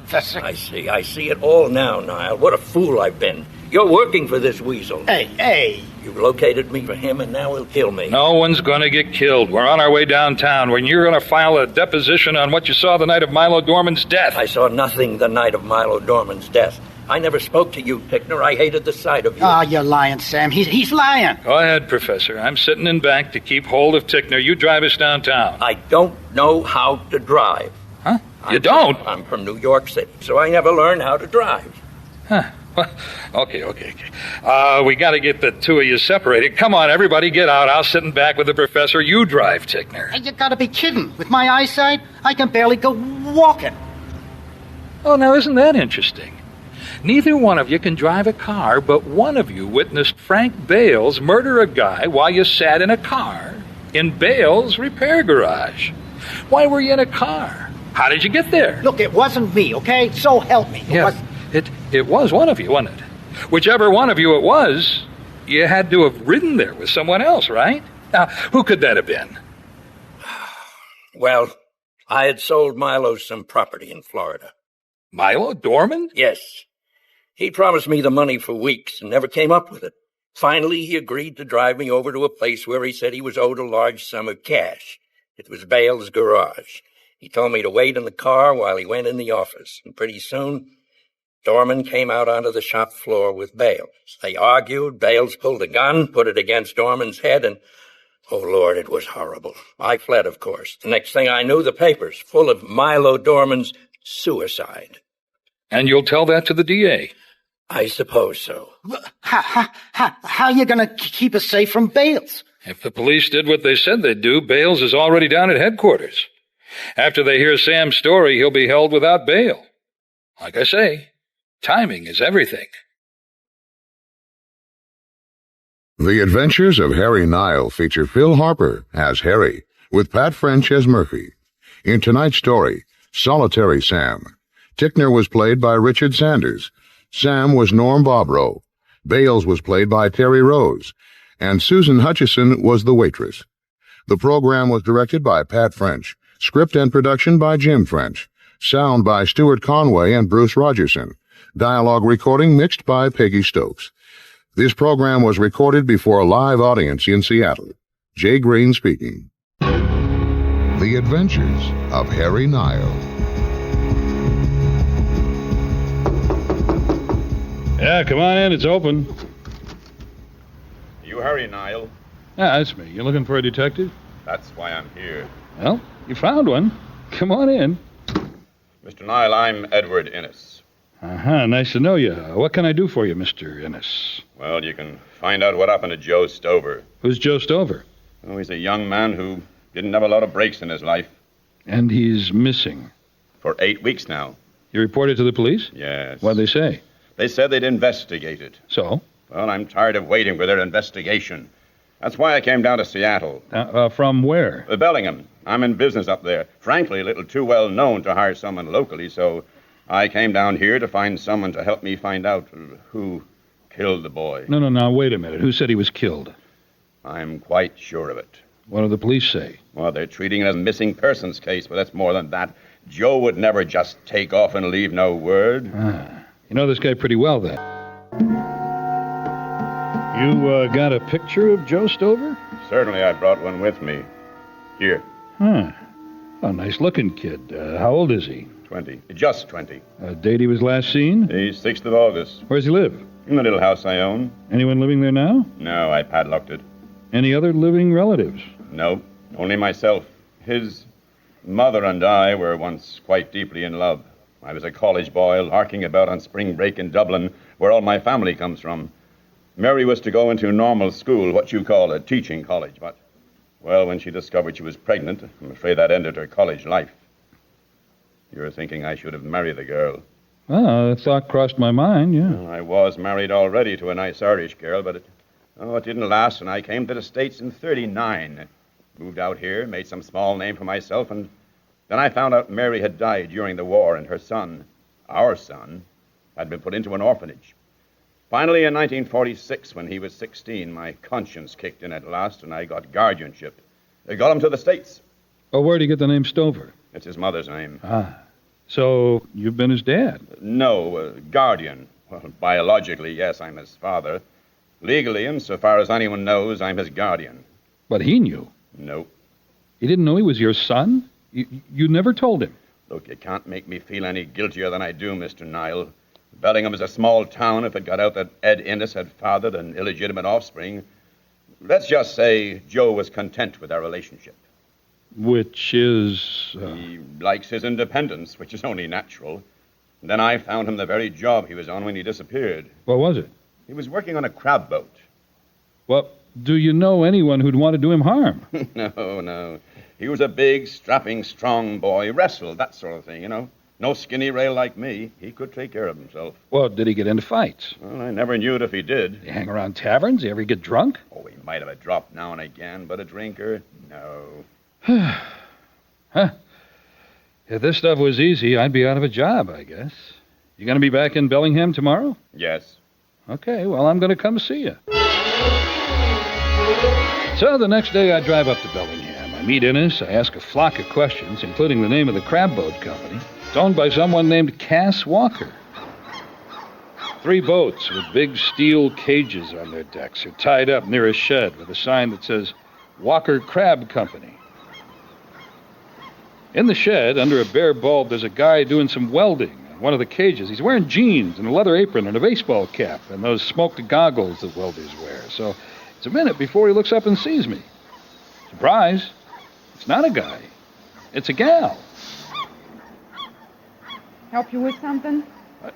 I see it all now, Nile. What a fool I've been. You're working for this weasel. Hey. You've located me for him, and now he'll kill me. No one's going to get killed. We're on our way downtown when you're going to file a deposition on what you saw the night of Milo Dorman's death. I saw nothing the night of Milo Dorman's death. I never spoke to you, Tickner. I hated the sight of you. Ah, you're lying, Sam. He's lying. Go ahead, Professor. I'm sitting in back to keep hold of Tickner. You drive us downtown. I don't know how to drive. Huh? You don't? I'm from New York City, so I never learned how to drive. Huh. Well, okay. We got to get the two of you separated. Come on, everybody, get out. I'll sit in back with the professor. You drive, Tickner. Hey, you gotta be kidding. With my eyesight, I can barely go walking. Oh, now isn't that interesting? Neither one of you can drive a car, but one of you witnessed Frank Bales murder a guy while you sat in a car in Bales' repair garage. Why were you in a car? How did you get there? Look, it wasn't me, okay? So help me. It was one of you, wasn't it? Whichever one of you it was, you had to have ridden there with someone else, right? Now, who could that have been? Well, I had sold Milo some property in Florida. Milo Dorman? Yes. He promised me the money for weeks and never came up with it. Finally, he agreed to drive me over to a place where he said he was owed a large sum of cash. It was Bale's garage. He told me to wait in the car while he went in the office, and pretty soon, Dorman came out onto the shop floor with Bales. They argued. Bales pulled a gun, put it against Dorman's head, and, oh, Lord, it was horrible. I fled, of course. The next thing I knew, the papers full of Milo Dorman's suicide. And you'll tell that to the DA? I suppose so. How are you gonna keep us safe from Bales? If the police did what they said they'd do, Bales is already down at headquarters. After they hear Sam's story, he'll be held without bail. Like I say, timing is everything. The Adventures of Harry Nile feature Phil Harper as Harry, with Pat French as Murphy. In tonight's story, Solitary Sam, Tickner was played by Richard Sanders, Sam was Norm Bobrow, Bales was played by Terry Rose, and Susan Hutchison was the waitress. The program was directed by Pat French, script and production by Jim French, sound by Stuart Conway and Bruce Rogerson, dialogue recording mixed by Peggy Stokes. This program was recorded before a live audience in Seattle. Jay Green speaking. The Adventures of Harry Nile. Yeah, come on in. It's open. You Harry Nile? Yeah, that's me. You looking for a detective? That's why I'm here. Well, you found one. Come on in. Mr. Nile, I'm Edward Innes. Uh-huh. Nice to know you. What can I do for you, Mr. Innes? Well, you can find out what happened to Joe Stover. Who's Joe Stover? Oh, he's a young man who didn't have a lot of breaks in his life. And he's missing. For 8 weeks now. You reported to the police? Yes. What'd they say? They said they'd investigate it. So? Well, I'm tired of waiting for their investigation. That's why I came down to Seattle. From where? Bellingham. I'm in business up there. Frankly, a little too well known to hire someone locally, so I came down here to find someone to help me find out who killed the boy. No, wait a minute. Who said he was killed? I'm quite sure of it. What do the police say? Well, they're treating it as a missing persons case, but that's more than that. Joe would never just take off and leave no word. You know this guy pretty well, then. You got a picture of Joe Stover? Certainly, I brought one with me. Here. Huh. A nice-looking kid. How old is he? 20. Just 20. Date he was last seen? The 6th of August. Where's he live? In the little house I own. Anyone living there now? No, I padlocked it. Any other living relatives? No, only myself. His mother and I were once quite deeply in love. I was a college boy larking about on spring break in Dublin, where all my family comes from. Mary was to go into normal school, what you call a teaching college, but, well, when she discovered she was pregnant, I'm afraid that ended her college life. You're thinking I should have married the girl. Well, the thought crossed my mind, yeah. Well, I was married already to a nice Irish girl, but it didn't last, and I came to the States in '39. Moved out here, made some small name for myself, and then I found out Mary had died during the war, and her son, our son, had been put into an orphanage. Finally, in 1946, when he was 16, my conscience kicked in at last, and I got guardianship. They got him to the States. Oh, where'd he get the name Stover? It's his mother's name. So you've been his dad? No, guardian. Well, biologically, yes, I'm his father. Legally, and so far as anyone knows, I'm his guardian. But he knew? No. He didn't know he was your son? You never told him? Look, you can't make me feel any guiltier than I do, Mr. Nile. Bellingham is a small town. If it got out that Ed Innes had fathered an illegitimate offspring, let's just say Joe was content with our relationship. Which is... He likes his independence, which is only natural. And then I found him the very job he was on when he disappeared. What was it? He was working on a crab boat. Well, do you know anyone who'd want to do him harm? No. He was a big, strapping, strong boy. Wrestled, that sort of thing, you know. No skinny rail like me. He could take care of himself. Well, did he get into fights? Well, I never knew it if he did. You hang around taverns? You ever get drunk? Oh, he might have a drop now and again, but a drinker? No. Huh. If this stuff was easy, I'd be out of a job, I guess. You going to be back in Bellingham tomorrow? Yes. Okay, well, I'm going to come see you. So the next day I drive up to Bellingham. I meet Innes. I ask a flock of questions, including the name of the crab boat company. It's owned by someone named Cass Walker. 3 boats with big steel cages on their decks are tied up near a shed with a sign that says Walker Crab Company. In the shed, under a bare bulb, there's a guy doing some welding on one of the cages. He's wearing jeans and a leather apron and a baseball cap and those smoked goggles that welders wear. So it's a minute before he looks up and sees me. Surprise, it's not a guy. It's a gal. Help you with something?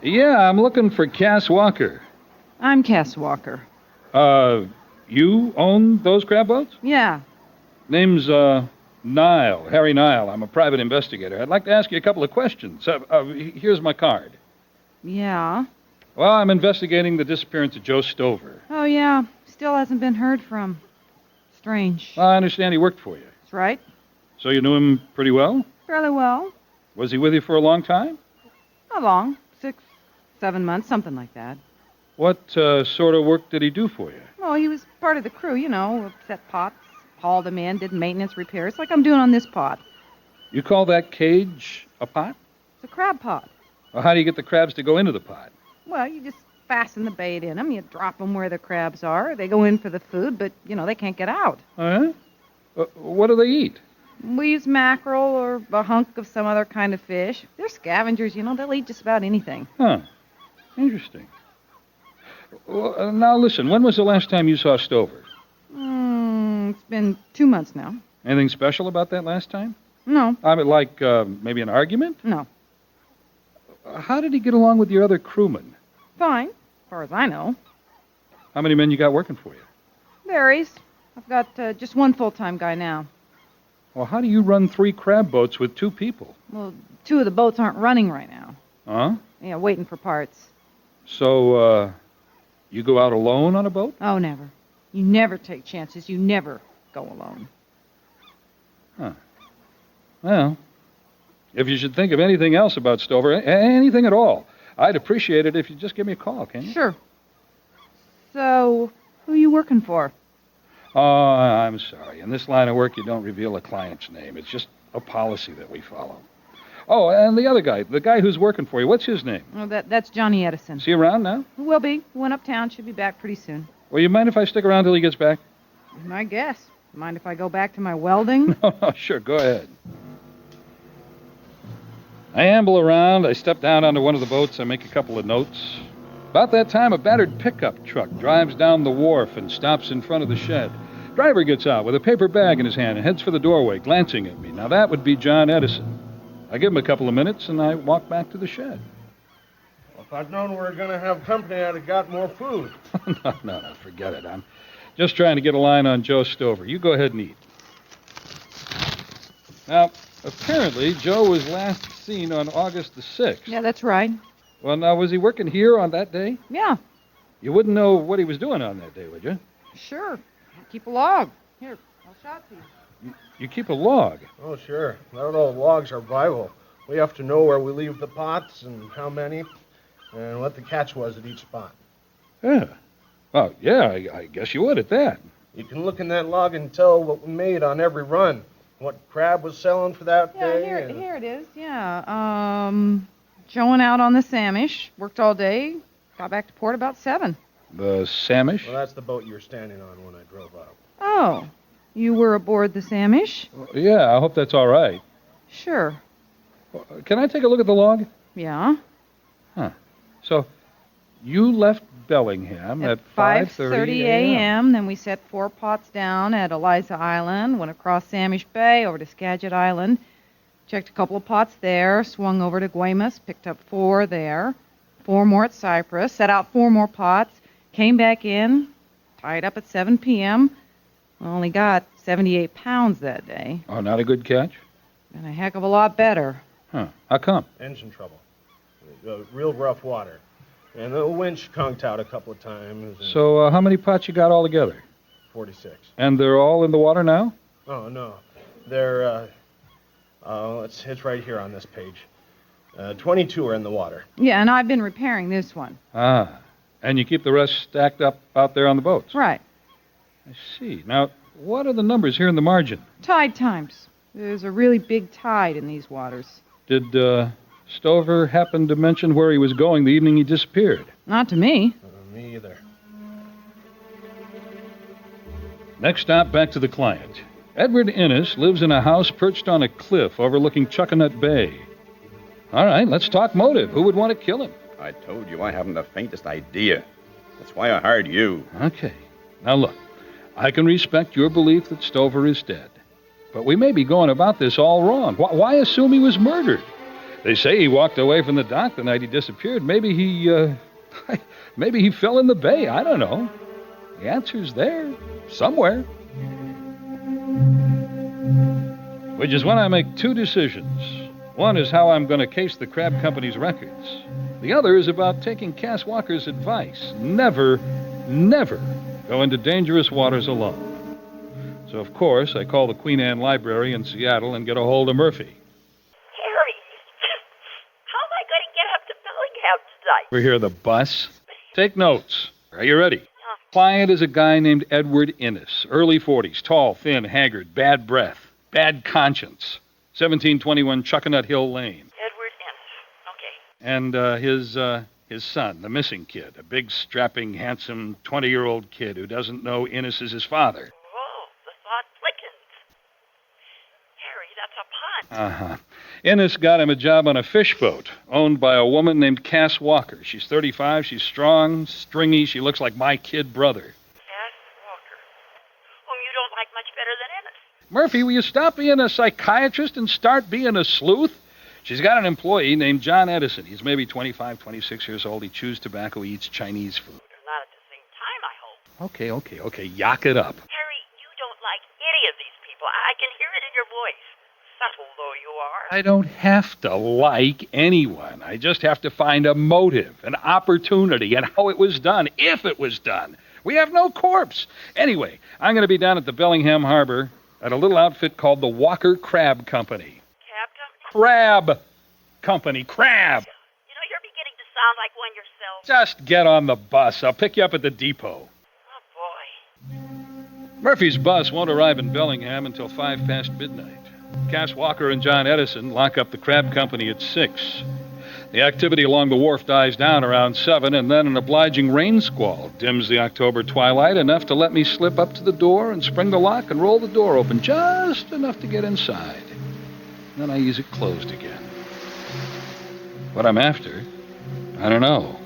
Yeah, I'm looking for Cass Walker. I'm Cass Walker. You own those crab boats? Yeah. Name's, Nile, Harry Nile. I'm a private investigator. I'd like to ask you a couple of questions. Here's my card. Yeah. Well, I'm investigating the disappearance of Joe Stover. Oh, yeah. Still hasn't been heard from. Strange. Well, I understand he worked for you. That's right. So you knew him pretty well? Fairly well. Was he with you for a long time? Not long. 6, 7 months, something like that. What sort of work did he do for you? Well, he was part of the crew, you know, set pots, hauled them in, did maintenance repairs, like I'm doing on this pot. You call that cage a pot? It's a crab pot. Well, how do you get the crabs to go into the pot? Well, you just fasten the bait in them. You drop them where the crabs are. They go in for the food, but, you know, they can't get out. Oh, yeah? What do they eat? We use mackerel or a hunk of some other kind of fish. They're scavengers, you know. They'll eat just about anything. Huh. Interesting. Well, now, listen, when was the last time you saw Stover? It's been 2 months now. Anything special about that last time? No. I mean, like, maybe an argument? No. How did he get along with your other crewmen? Fine, as far as I know. How many men you got working for you? Varies. I've got just one full-time guy now. Well, how do you run 3 crab boats with 2 people? Well, 2 of the boats aren't running right now. Huh? Yeah, waiting for parts. So, you go out alone on a boat? Oh, never. You never take chances. You never go alone. Huh. Well, if you should think of anything else about Stover, anything at all, I'd appreciate it if you'd just give me a call, can you? Sure. So, who are you working for? Oh, I'm sorry. In this line of work, you don't reveal a client's name. It's just a policy that we follow. Oh, and the other guy, the guy who's working for you, what's his name? Oh, that's Johnny Edison. Is he around now? Will be. He went uptown. Should be back pretty soon. Well, you mind if I stick around till he gets back? My guess. Mind if I go back to my welding? No, sure, go ahead. I amble around. I step down onto one of the boats. I make a couple of notes. About that time, a battered pickup truck drives down the wharf and stops in front of the shed. Driver gets out with a paper bag in his hand and heads for the doorway, glancing at me. Now, that would be John Edison. I give him a couple of minutes, and I walk back to the shed. Well, if I'd known we were going to have company, I'd have got more food. No, forget it. I'm just trying to get a line on Joe Stover. You go ahead and eat. Now, apparently, Joe was last seen on August the 6th. Yeah, that's right. Well, now, was he working here on that day? Yeah. You wouldn't know what he was doing on that day, would you? Sure. I'll keep a log. Here, I'll shot you. You keep a log? Oh, sure. That old log's our Bible. We have to know where we leave the pots and how many and what the catch was at each spot. Yeah. Well, yeah, I guess you would at that. You can look in that log and tell what we made on every run, what crab was selling for that day. Here it is. Yeah. Joe went out on the Samish, worked all day, got back to port about 7. The Samish? Well, that's the boat you were standing on when I drove up. Oh, you were aboard the Samish? Yeah, I hope that's all right. Sure. Can I take a look at the log? Yeah. Huh. So you left Bellingham at 5:30 a.m. Then we set 4 pots down at Eliza Island, went across Samish Bay over to Skagit Island, checked a couple of pots there, swung over to Guaymas, picked up 4 there, 4 more at Cyprus, set out 4 more pots, came back in, tied up at 7 p.m. Only got 78 pounds that day. Oh, not a good catch? And a heck of a lot better. Huh. How come? Engine trouble. Real rough water. And the winch conked out a couple of times. So how many pots you got altogether? 46. And they're all in the water now? Oh, no. They're, it's right here on this page. 22 are in the water. Yeah, and I've been repairing this one. Ah. And you keep the rest stacked up out there on the boats? Right. I see. Now, what are the numbers here in the margin? Tide times. There's a really big tide in these waters. Did Stover happen to mention where he was going the evening he disappeared? Not to me. Me either. Next stop, back to the client. Edward Innes lives in a house perched on a cliff overlooking Chuckanut Bay. All right, let's talk motive. Who would want to kill him? I told you I haven't the faintest idea. That's why I hired you. Okay. Now look, I can respect your belief that Stover is dead. But we may be going about this all wrong. Why assume he was murdered? They say he walked away from the dock the night he disappeared. Maybe he fell in the bay. I don't know. The answer's there, somewhere. Which is when I make 2 decisions. One is how I'm going to case the Crab Company's records. The other is about taking Cass Walker's advice. Never go into dangerous waters alone. So, of course, I call the Queen Anne Library in Seattle and get a hold of Murphy. Harry, how am I going to get up to Bellingham tonight? Over here, the bus. Take notes. Are you ready? Client is a guy named Edward Innes, early 40s, tall, thin, haggard, bad breath, bad conscience. 1721 Chuckanut Hill Lane. Edward Innes. Okay. And his son, the missing kid, a big, strapping, handsome 20-year-old kid who doesn't know Innes is his father. Whoa, the thought quickens. Harry, that's a punt. Uh-huh. Innes got him a job on a fish boat owned by a woman named Cass Walker. She's 35, she's strong, stringy, she looks like my kid brother. Cass Walker, whom you don't like much better than Innes. Murphy, will you stop being a psychiatrist and start being a sleuth? She's got an employee named John Edison. He's maybe 25, 26 years old. He chews tobacco, he eats Chinese food. Not at the same time, I hope. Okay, yak it up. Harry, you don't like any of these people. I can hear it in your voice. Subtle though you are. I don't have to like anyone. I just have to find a motive, an opportunity, and how it was done, if it was done. We have no corpse. Anyway, I'm going to be down at the Bellingham Harbor at a little outfit called the Walker Crab Company. Crab Company. Crab. You know, you're beginning to sound like one yourself. Just get on the bus. I'll pick you up at the depot. Oh, boy. Murphy's bus won't arrive in Bellingham until 5 past midnight. Cass Walker and John Edison lock up the Crab Company at 6. The activity along the wharf dies down around 7, and then an obliging rain squall dims the October twilight enough to let me slip up to the door and spring the lock and roll the door open just enough to get inside. Then I ease it closed again. What I'm after, I don't know.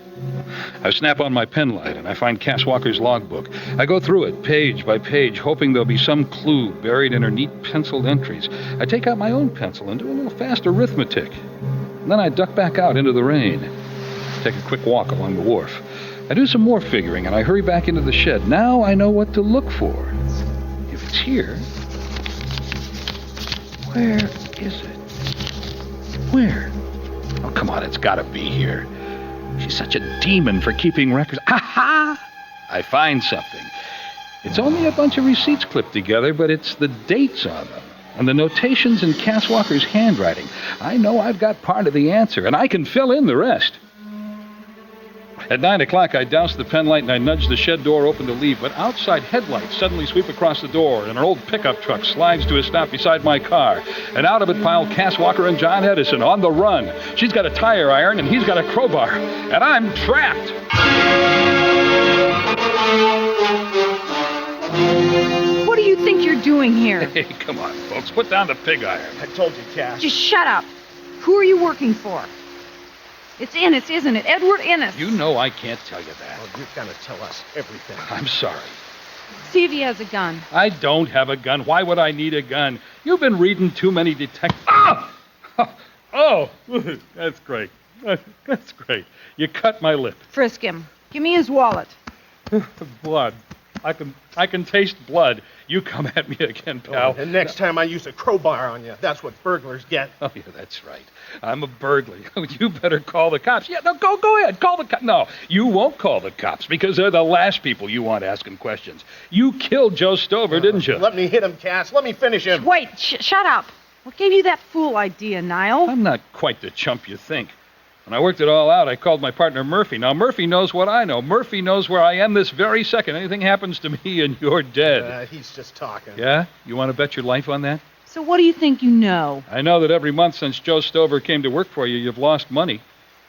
I snap on my pen light and I find Cass Walker's logbook. I go through it page by page, hoping there'll be some clue buried in her neat penciled entries. I take out my own pencil and do a little fast arithmetic. And then I duck back out into the rain. Take a quick walk along the wharf. I do some more figuring and I hurry back into the shed. Now I know what to look for. If it's here... Where is it? Where? Oh, come on, it's got to be here. She's such a demon for keeping records. Aha! I find something. It's only a bunch of receipts clipped together, but it's the dates on them and the notations in Cass Walker's handwriting. I know I've got part of the answer, and I can fill in the rest. At 9 o'clock, I douse the pen light and I nudge the shed door open to leave, but outside headlights suddenly sweep across the door, and an old pickup truck slides to a stop beside my car. And out of it pile Cass Walker and John Edison on the run. She's got a tire iron and he's got a crowbar, and I'm trapped. What do you think you're doing here? Hey, come on, folks, put down the pig iron. I told you, Cass. Just shut up. Who are you working for? It's Innes, isn't it? Edward Innes. You know I can't tell you that. Oh, you're gonna tell us everything. I'm sorry. See if he has a gun. I don't have a gun. Why would I need a gun? You've been reading too many Ah! Oh, that's great. That's great. You cut my lip. Frisk him. Give me his wallet. Blood. I can taste blood. You come at me again, pal. And next time I use a crowbar on you, that's what burglars get. Oh, yeah, that's right. I'm a burglar. You better call the cops. Yeah, no, go ahead. Call the cops. No, you won't call the cops because they're the last people you want asking questions. You killed Joe Stover, didn't you? Let me hit him, Cass. Let me finish him. Wait, shut up. What gave you that fool idea, Niall? I'm not quite the chump you think. When I worked it all out, I called my partner Murphy. Now, Murphy knows what I know. Murphy knows where I am this very second. Anything happens to me and you're dead. He's just talking. Yeah? You want to bet your life on that? So what do you think you know? I know that every month since Joe Stover came to work for you, you've lost money.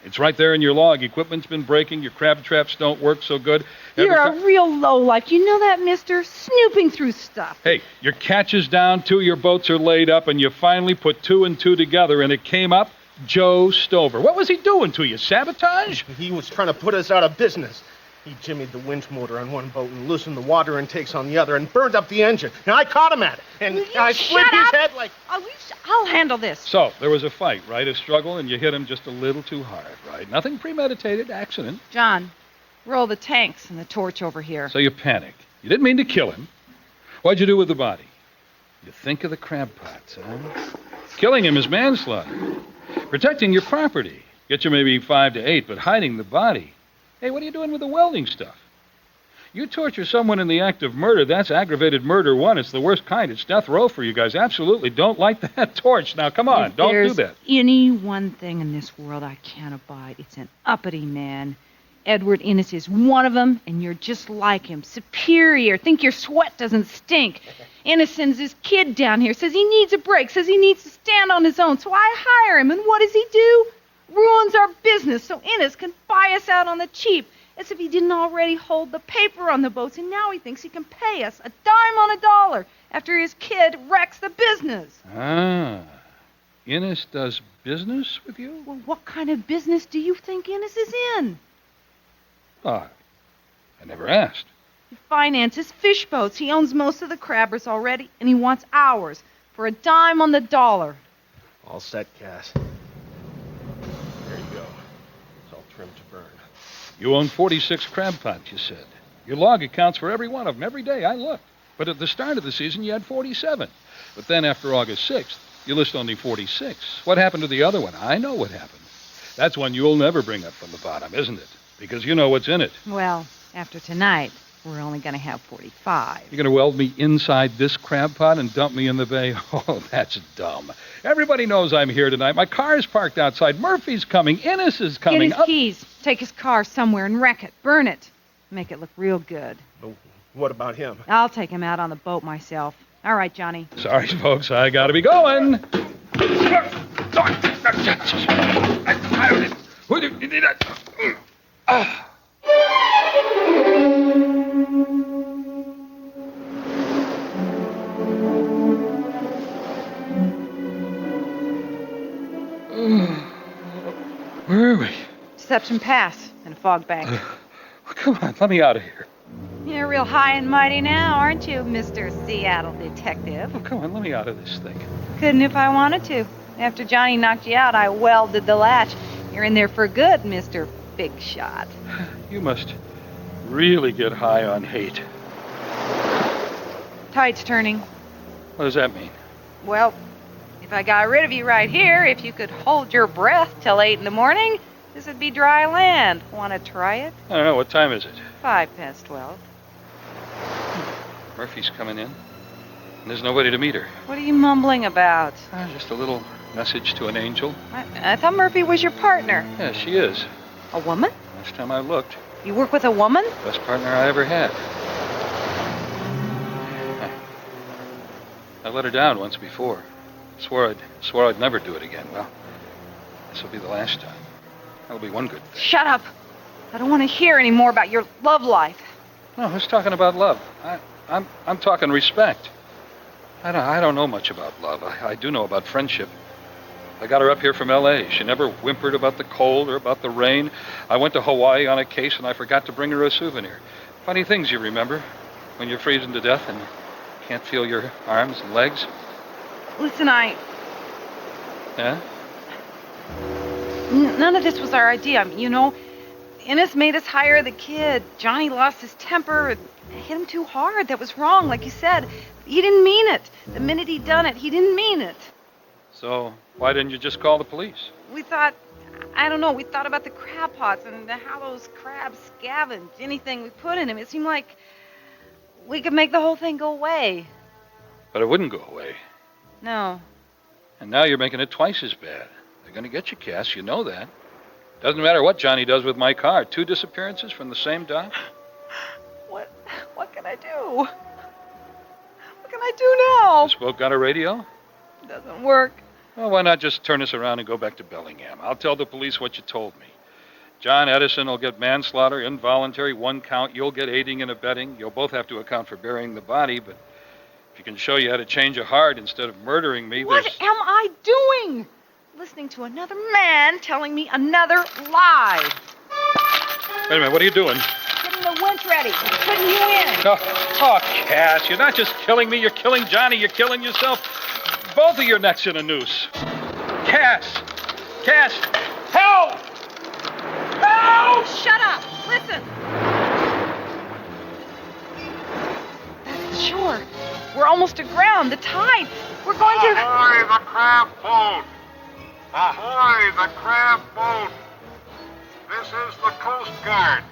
It's right there in your log. Equipment's been breaking. Your crab traps don't work so good. You're a real lowlife. You know that, mister? Snooping through stuff. Hey, your catch is down, 2 of your boats are laid up, and you finally put 2 and 2 together, and it came up Joe Stover. What was he doing to you? Sabotage? He was trying to put us out of business. He jimmied the winch motor on one boat and loosened the water intakes on the other and burned up the engine. And I caught him at it. And I split his head like... I'll handle this. So, there was a fight, right? A struggle, and you hit him just a little too hard, right? Nothing premeditated, accident. John, roll the tanks and the torch over here. So you panicked. You didn't mean to kill him. What'd you do with the body? You think of the crab pots, huh? Killing him is manslaughter. Protecting your property. Get you maybe 5 to 8, but hiding the body. Hey, what are you doing with the welding stuff? You torture someone in the act of murder, that's aggravated murder 1. It's the worst kind. It's death row for you guys. Absolutely don't light that torch. Now, come on, don't do that. Any one thing in this world I can't abide, it's an uppity man. Edward Innes is one of them, and you're just like him. Superior. Think your sweat doesn't stink. Innes sends his kid down here, says he needs a break, says he needs to stand on his own, so I hire him, and what does he do? Ruins our business so Innes can buy us out on the cheap, as if he didn't already hold the paper on the boats, and now he thinks he can pay us a dime on a dollar after his kid wrecks the business. Ah, Innes does business with you? Well, what kind of business do you think Innes is in? Oh, I never asked. He finances fish boats. He owns most of the crabbers already, and he wants ours for a dime on the dollar. All set, Cass. There you go. It's all trimmed to burn. You own 46 crab pots, you said. Your log accounts for every one of them every day. I looked. But at the start of the season, you had 47. But then after August 6th, you list only 46. What happened to the other one? I know what happened. That's one you'll never bring up from the bottom, isn't it? Because you know what's in it. Well, after tonight, we're only going to have 45. You're going to weld me inside this crab pot and dump me in the bay? Oh, that's dumb. Everybody knows I'm here tonight. My car's parked outside. Murphy's coming. Innes is coming. Get his keys. Take his car somewhere and wreck it. Burn it. Make it look real good. But what about him? I'll take him out on the boat myself. All right, Johnny. Sorry, folks. I got to be going. Where are we? Deception Pass in a fog bank. Come on, let me out of here. You're real high and mighty now, aren't you, Mr. Seattle Detective? Oh, come on, let me out of this thing. Couldn't if I wanted to. After Johnny knocked you out, I welded the latch. You're in there for good, Mr. Big Shot. You must really get high on hate. Tide's turning. What does that mean? Well, if I got rid of you right here, if you could hold your breath till 8 in the morning, this would be dry land. Want to try it? I don't know. What time is it? 12:05. Murphy's coming in. And there's nobody to meet her. What are you mumbling about? Just a little message to an angel. I thought Murphy was your partner. Yeah, she is. A woman? Last time I looked. You work with a woman? Best partner I ever had. I let her down once before. Swore I'd never do it again. Well, this will be the last time. That'll be one good thing. Shut up. I don't want to hear any more about your love life. No, who's talking about love? I'm talking respect. I don't know much about love. I do know about friendship. I got her up here from L.A. She never whimpered about the cold or about the rain. I went to Hawaii on a case, and I forgot to bring her a souvenir. Funny things you remember when you're freezing to death and can't feel your arms and legs. Listen, Yeah? None of this was our idea. I mean, Innes made us hire the kid. Johnny lost his temper. It hit him too hard. That was wrong, like you said. He didn't mean it. The minute he'd done it, he didn't mean it. So why didn't you just call the police? We thought about the crab pots and how those crabs scavenge anything we put in them. It seemed like we could make the whole thing go away. But it wouldn't go away. No. And now you're making it twice as bad. They're going to get you, Cass. You know that. Doesn't matter what Johnny does with my car. 2 disappearances from the same dock. What can I do? What can I do now? This boat got a radio? Doesn't work. Well, why not just turn us around and go back to Bellingham? I'll tell the police what you told me. John Edison will get manslaughter, involuntary, 1 count. You'll get aiding and abetting. You'll both have to account for burying the body, but if you can show you how to change a heart instead of murdering me, What am I doing? Listening to another man telling me another lie. Wait a minute, what are you doing? Getting the winch ready. Putting you in. Oh, Cass, you're not just killing me, you're killing Johnny, you're killing yourself. Both of your necks in a noose. Cass! Help! Help! Shut up! Listen! That's the shore. We're almost aground. The tide. We're going to... Ahoy, the crab boat! Ahoy, the crab boat! This is the Coast Guard.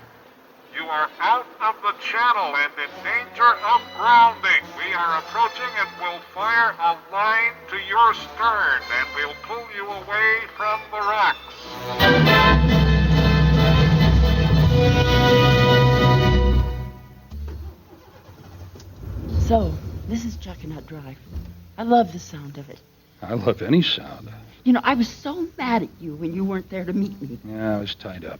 You are out of the channel and in danger of grounding. We are approaching and will fire a line to your stern and we'll pull you away from the rocks. So, this is Chuckanut Drive. I love the sound of it. I love any sound. I was so mad at you when you weren't there to meet me. Yeah, I was tied up.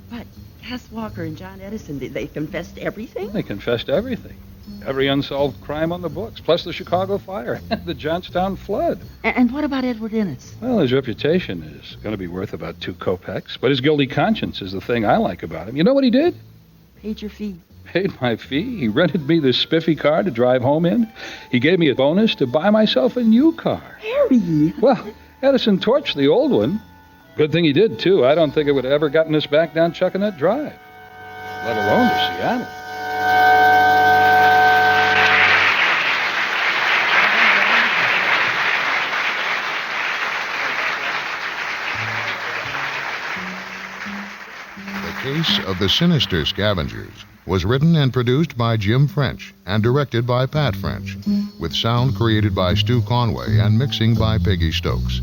But Cass Walker and John Edison, they confessed everything? They confessed everything. Every unsolved crime on the books, plus the Chicago fire and the Johnstown flood. And what about Edward Innes? Well, his reputation is going to be worth about 2 kopecks, but his guilty conscience is the thing I like about him. You know what he did? Paid your fee. Paid my fee. He rented me this spiffy car to drive home in. He gave me a bonus to buy myself a new car. Harry! Well, Edison torched the old one. Good thing he did, too. I don't think it would have ever gotten us back down Chuckanut Drive, let alone to Seattle. The Case of the Sinister Scavengers was written and produced by Jim French and directed by Pat French, with sound created by Stu Conway and mixing by Peggy Stokes.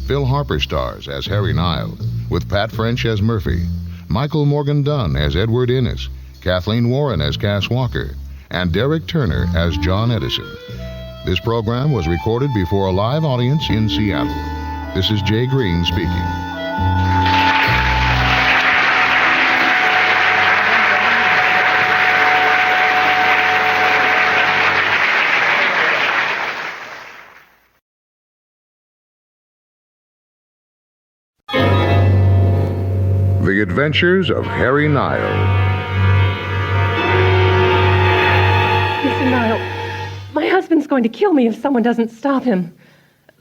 Phil Harper stars as Harry Nile, with Pat French as Murphy, Michael Morgan Dunn as Edward Innes, Kathleen Warren as Cass Walker, and Derek Turner as John Edison. This program was recorded before a live audience in Seattle. This is Jay Green speaking. The Adventures of Harry Nile. Mr. Nile, my husband's going to kill me if someone doesn't stop him.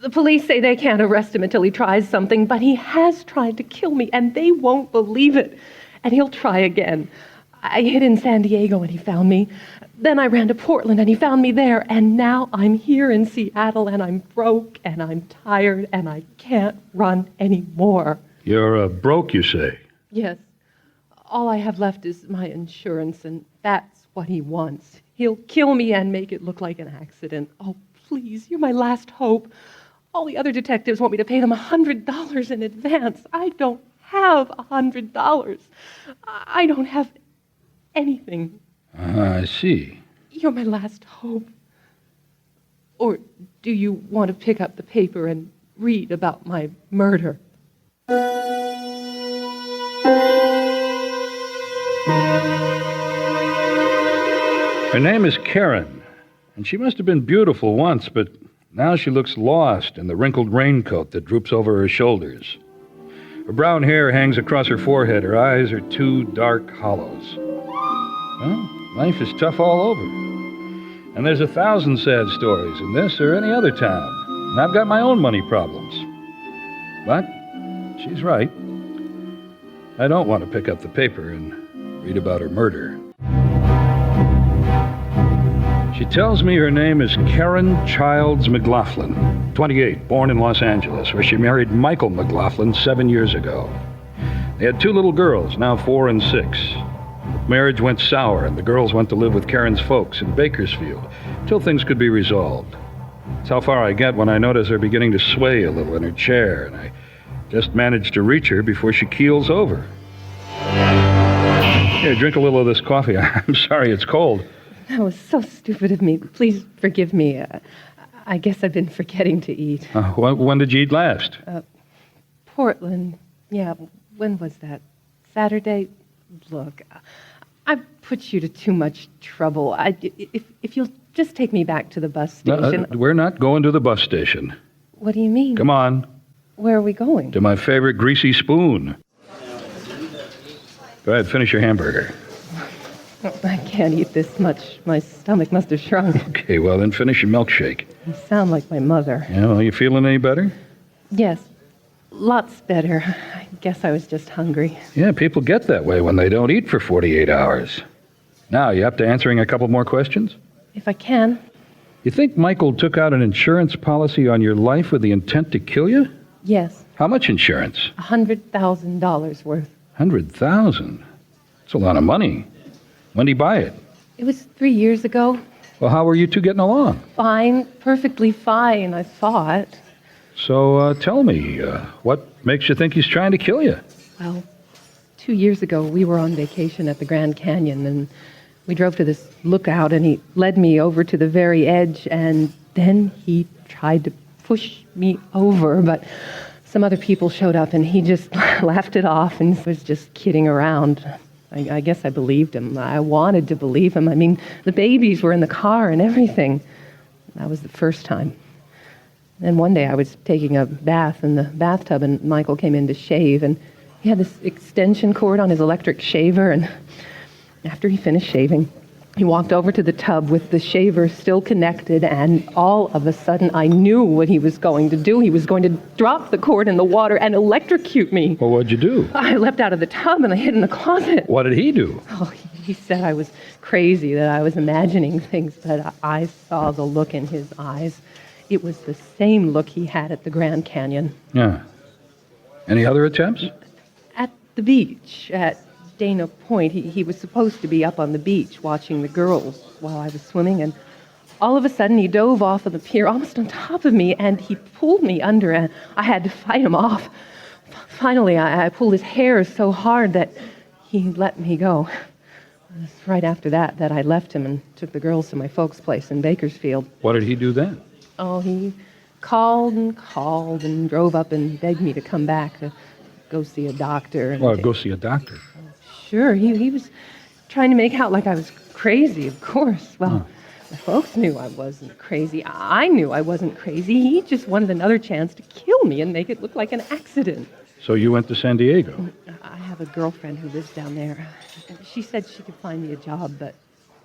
The police say they can't arrest him until he tries something, but he has tried to kill me, and they won't believe it. And he'll try again. I hid in San Diego, and he found me. Then I ran to Portland, and he found me there. And now I'm here in Seattle, and I'm broke, and I'm tired, and I can't run anymore. You're broke, you say? Yes. All I have left is my insurance, and that's what he wants. He'll kill me and make it look like an accident. Oh, please, you're my last hope. All the other detectives want me to pay them $100 in advance. I don't have $100. I don't have anything. I see. You're my last hope. Or do you want to pick up the paper and read about my murder? Her name is Karen, and she must have been beautiful once, but Now she looks lost in the wrinkled raincoat that droops over her shoulders. Her brown hair hangs across her forehead. Her eyes are two dark hollows. Well, life is tough all over. And there's 1,000 sad stories in this or any other town. And I've got my own money problems. But she's right. I don't want to pick up the paper and read about her murder. She tells me her name is Karen Childs McLaughlin, 28, born in Los Angeles, where she married Michael McLaughlin 7 years ago. They had 2 little girls, now 4 and 6. Marriage went sour, and the girls went to live with Karen's folks in Bakersfield till things could be resolved. That's how far I get when I notice her beginning to sway a little in her chair, and I just manage to reach her before she keels over. Here, drink a little of this coffee. I'm sorry, it's cold. That was so stupid of me. Please forgive me. I guess I've been forgetting to eat. When did you eat last? Portland. Yeah, when was that? Saturday? Look, I put you to too much trouble. If you'll just take me back to the bus station. We're not going to the bus station. What do you mean? Come on. Where are we going? To my favorite greasy spoon. Go ahead, finish your hamburger. I can't eat this much. My stomach must have shrunk. Okay, well, then finish your milkshake. You sound like my mother. Yeah, well, you feeling any better? Yes, lots better. I guess I was just hungry. Yeah, people get that way when they don't eat for 48 hours. Now, you up to answering a couple more questions? If I can. You think Michael took out an insurance policy on your life with the intent to kill you? Yes, How much insurance? $100,000 worth. $100,000? That's a lot of money. When did he buy it? It was 3 years ago. Well, how were you two getting along? Fine, perfectly fine, I thought. So tell me, what makes you think he's trying to kill you? Well, 2 years ago, we were on vacation at the Grand Canyon, and we drove to this lookout, and he led me over to the very edge, and then he tried to push me over, but some other people showed up, and he just laughed it off and was just kidding around. I guess I believed him. I wanted to believe him. I mean, the babies were in the car and everything. That was the first time. Then one day I was taking a bath in the bathtub, and Michael came in to shave, and he had this extension cord on his electric shaver, and after he finished shaving, he walked over to the tub with the shaver still connected, and all of a sudden I knew what he was going to do. He was going to drop the cord in the water and electrocute me. Well, what'd you do? I leapt out of the tub and I hid in the closet. What did he do? Oh, he said I was crazy, that I was imagining things, but I saw the look in his eyes. It was the same look he had at the Grand Canyon. Yeah. Any other attempts? At the beach, at Dana Point, he was supposed to be up on the beach watching the girls while I was swimming, and all of a sudden he dove off of the pier almost on top of me, and he pulled me under, and I had to fight him off. Finally, I pulled his hair so hard that he let me go. It was right after that I left him and took the girls to my folks' place in Bakersfield. What did he do then? Oh, he called and drove up and begged me to come back to go see a doctor. Well, go see a doctor. Sure, he was trying to make out like I was crazy, of course. Well, the folks knew I wasn't crazy. I knew I wasn't crazy. He just wanted another chance to kill me and make it look like an accident. So you went to San Diego? I have a girlfriend who lives down there. She said she could find me a job, but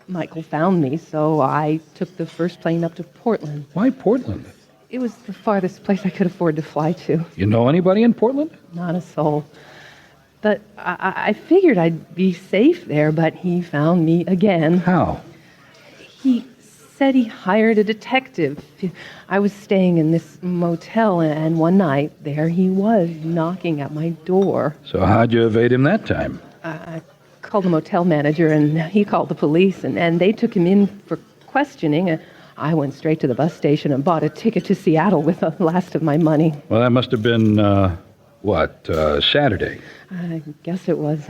Michael found me, so I took the first plane up to Portland. Why Portland? It was the farthest place I could afford to fly to. You know anybody in Portland? Not a soul. But I figured I'd be safe there, but he found me again. How? He said he hired a detective. I was staying in this motel, and one night, there he was, knocking at my door. So how'd you evade him that time? I called the motel manager, and he called the police, and they took him in for questioning. I went straight to the bus station and bought a ticket to Seattle with the last of my money. Well, that must have been, Saturday? I guess it was.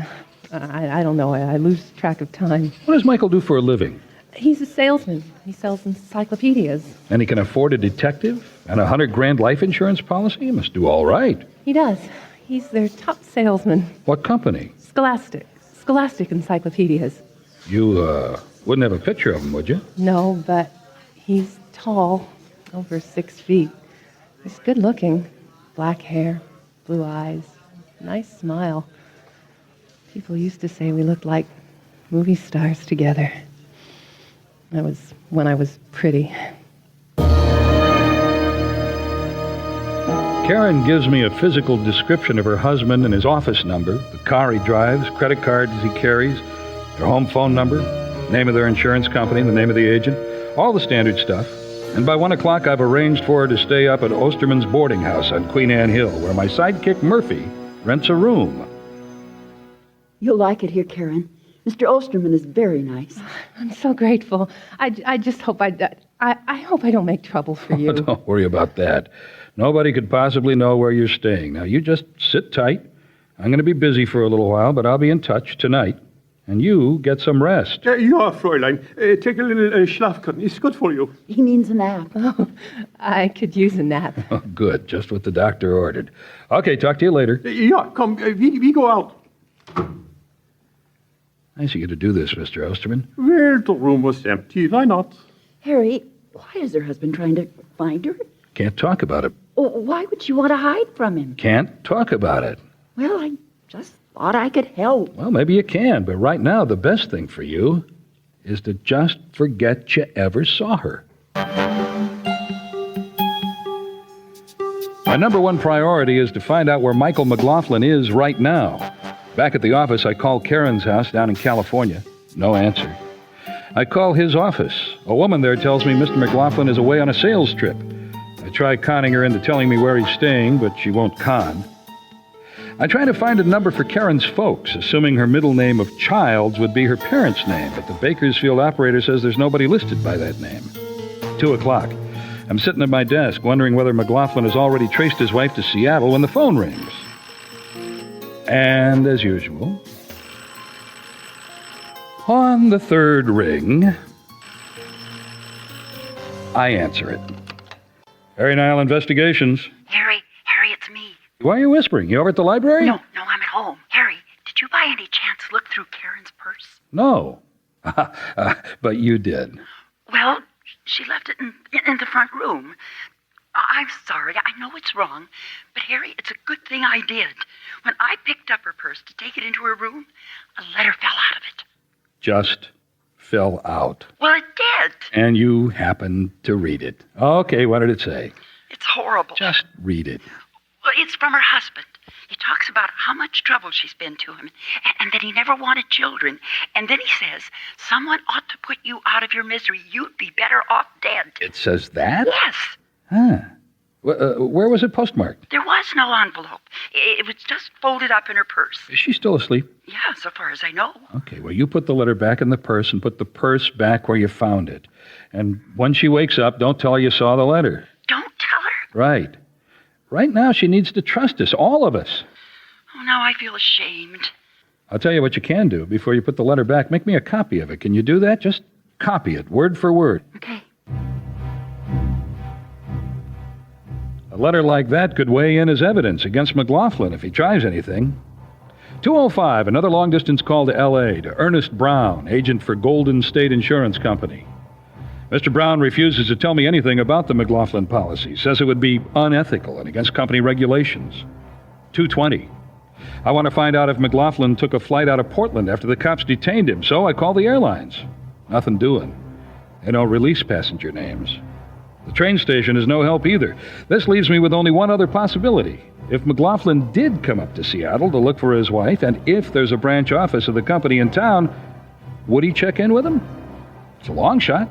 I don't know. I lose track of time. What does Michael do for a living? He's a salesman. He sells encyclopedias. And he can afford a detective and $100,000 life insurance policy? He must do all right. He does. He's their top salesman. What company? Scholastic encyclopedias. You wouldn't have a picture of him, would you? No, but he's tall. over 6 feet. He's good looking. Black hair, blue eyes, nice smile. People used to say we looked like movie stars together. That was when I was pretty. Karen gives me a physical description of her husband and his office number, the car he drives, credit cards he carries, their home phone number, name of their insurance company, the name of the agent, all the standard stuff. And by 1 o'clock, I've arranged for her to stay up at Osterman's boarding house on Queen Anne Hill, where my sidekick Murphy rents a room. You'll like it here, Karen. Mr. Osterman is very nice. I'm so grateful. I just hope I hope I don't make trouble for you. Don't worry about that. Nobody could possibly know where you're staying. Now, you just sit tight. I'm going to be busy for a little while, but I'll be in touch tonight. And you get some rest. Yeah, Fräulein. Take a little Schlafkönnen. It's good for you. He means a nap. Oh, I could use a nap. Oh, good. Just what the doctor ordered. Okay, talk to you later. Yeah, come. We go out. Nice of you to do this, Mr. Osterman. Well, the room was empty. Why not? Harry, why is her husband trying to find her? Can't talk about it. Oh, why would she want to hide from him? Can't talk about it. Well, I just thought I could help. Well, maybe you can, but right now the best thing for you is to just forget you ever saw her. My number one priority is to find out where Michael McLaughlin is right now. Back at the office, I call Karen's house down in California. No answer. I call his office. A woman there tells me Mr. McLaughlin is away on a sales trip. I try conning her into telling me where he's staying, but she won't con. I try to find a number for Karen's folks, assuming her middle name of Childs would be her parents' name, but the Bakersfield operator says there's nobody listed by that name. 2 o'clock. I'm sitting at my desk, wondering whether McLaughlin has already traced his wife to Seattle when the phone rings. And, as usual, on the third ring, I answer it. Harry Nile Investigations. Harry, it's me. Why are you whispering? You over at the library? No, I'm at home. Harry, did you by any chance look through Karen's purse? No. But you did. Well, she left it in the front room. I'm sorry, I know it's wrong, but Harry, it's a good thing I did. When I picked up her purse to take it into her room, a letter fell out of it. Just fell out. Well, it did. And you happened to read it. Okay, what did it say? It's horrible. Just read it. Well, it's from her husband. He talks about how much trouble she's been to him, and that he never wanted children. And then he says, someone ought to put you out of your misery. You'd be better off dead. It says that? Yes. Huh. Where was it postmarked? There was no envelope. It was just folded up in her purse. Is she still asleep? Yeah, so far as I know. Okay, well, you put the letter back in the purse and put the purse back where you found it. And when she wakes up, don't tell her you saw the letter. Don't tell her? Right. Right now, she needs to trust us, all of us. Oh, now I feel ashamed. I'll tell you what you can do. Before you put the letter back, make me a copy of it. Can you do that? Just copy it, word for word. Okay. A letter like that could weigh in as evidence against McLaughlin if he tries anything. 2:05, another long-distance call to L.A. to Ernest Brown, agent for Golden State Insurance Company. Mr. Brown refuses to tell me anything about the McLaughlin policy, says it would be unethical and against company regulations. 2:20. I want to find out if McLaughlin took a flight out of Portland after the cops detained him, so I call the airlines. Nothing doing. They don't release passenger names. The train station is no help either. This leaves me with only one other possibility. If McLaughlin did come up to Seattle to look for his wife, and if there's a branch office of the company in town, would he check in with him? It's a long shot.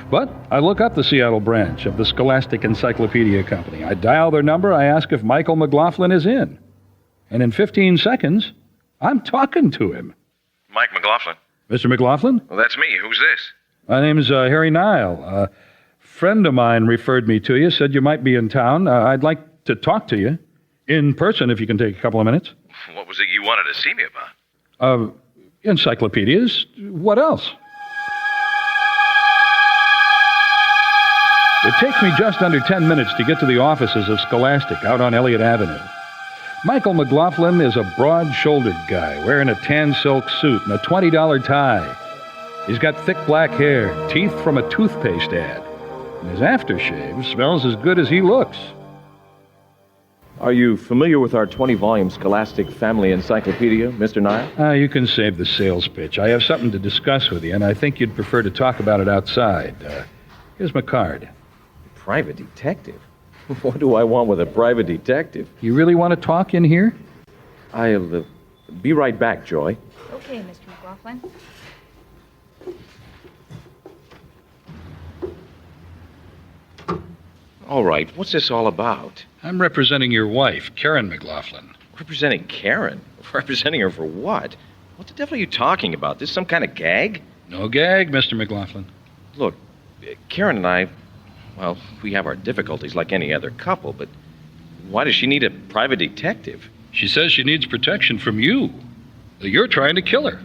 But I look up the Seattle branch of the Scholastic Encyclopedia Company. I dial their number, I ask if Michael McLaughlin is in. And in 15 seconds, I'm talking to him. Mike McLaughlin. Mr. McLaughlin? Well, that's me. Who's this? My name's Harry Nile. A friend of mine referred me to you, said you might be in town. I'd like to talk to you. In person, if you can take a couple of minutes. What was it you wanted to see me about? Encyclopedias. What else? It takes me just under 10 minutes to get to the offices of Scholastic out on Elliott Avenue. Michael McLaughlin is a broad-shouldered guy wearing a tan silk suit and a $20 tie. He's got thick black hair, teeth from a toothpaste ad. And his aftershave smells as good as he looks. Are you familiar with our 20-volume Scholastic Family Encyclopedia, Mr. Nile? You can save the sales pitch. I have something to discuss with you, and I think you'd prefer to talk about it outside. Here's my card. Private detective? What do I want with a private detective? You really want to talk in here? I'll be right back, Joy. Okay, Mr. McLaughlin. All right, what's this all about? I'm representing your wife, Karen McLaughlin. Representing Karen? Representing her for what? What the devil are you talking about? This some kind of gag? No gag, Mr. McLaughlin. Look, Karen and I, well, we have our difficulties like any other couple, but why does she need a private detective? She says she needs protection from you. That you're trying to kill her.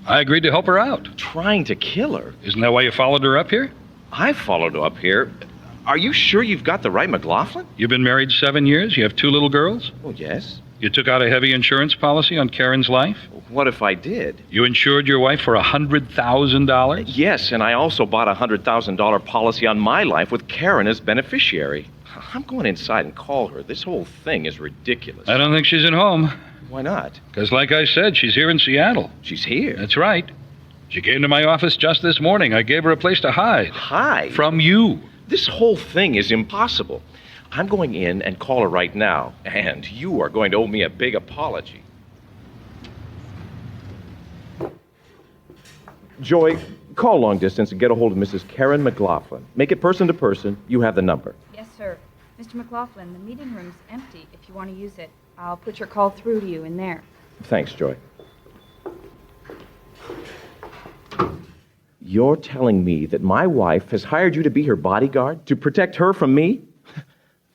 I agreed to help her out. Trying to kill her? Isn't that why you followed her up here? I followed her up here. Are you sure you've got the right McLaughlin? You've been married 7 years? You have 2 little girls? Oh, yes. You took out a heavy insurance policy on Karen's life? What if I did? You insured your wife for $100,000? Yes, and I also bought a $100,000 policy on my life with Karen as beneficiary. I'm going inside and call her. This whole thing is ridiculous. I don't think she's at home. Why not? Because like I said, she's here in Seattle. She's here? That's right. She came to my office just this morning. I gave her a place to hide. Hide? From you. This whole thing is impossible. I'm going in and call her right now, and you are going to owe me a big apology. Joy, call long distance and get a hold of Mrs. Karen McLaughlin. Make it person to person. You have the number. Yes, sir. Mr. McLaughlin, the meeting room's empty. If you want to use it, I'll put your call through to you in there. Thanks, Joy. You're telling me that my wife has hired you to be her bodyguard, to protect her from me?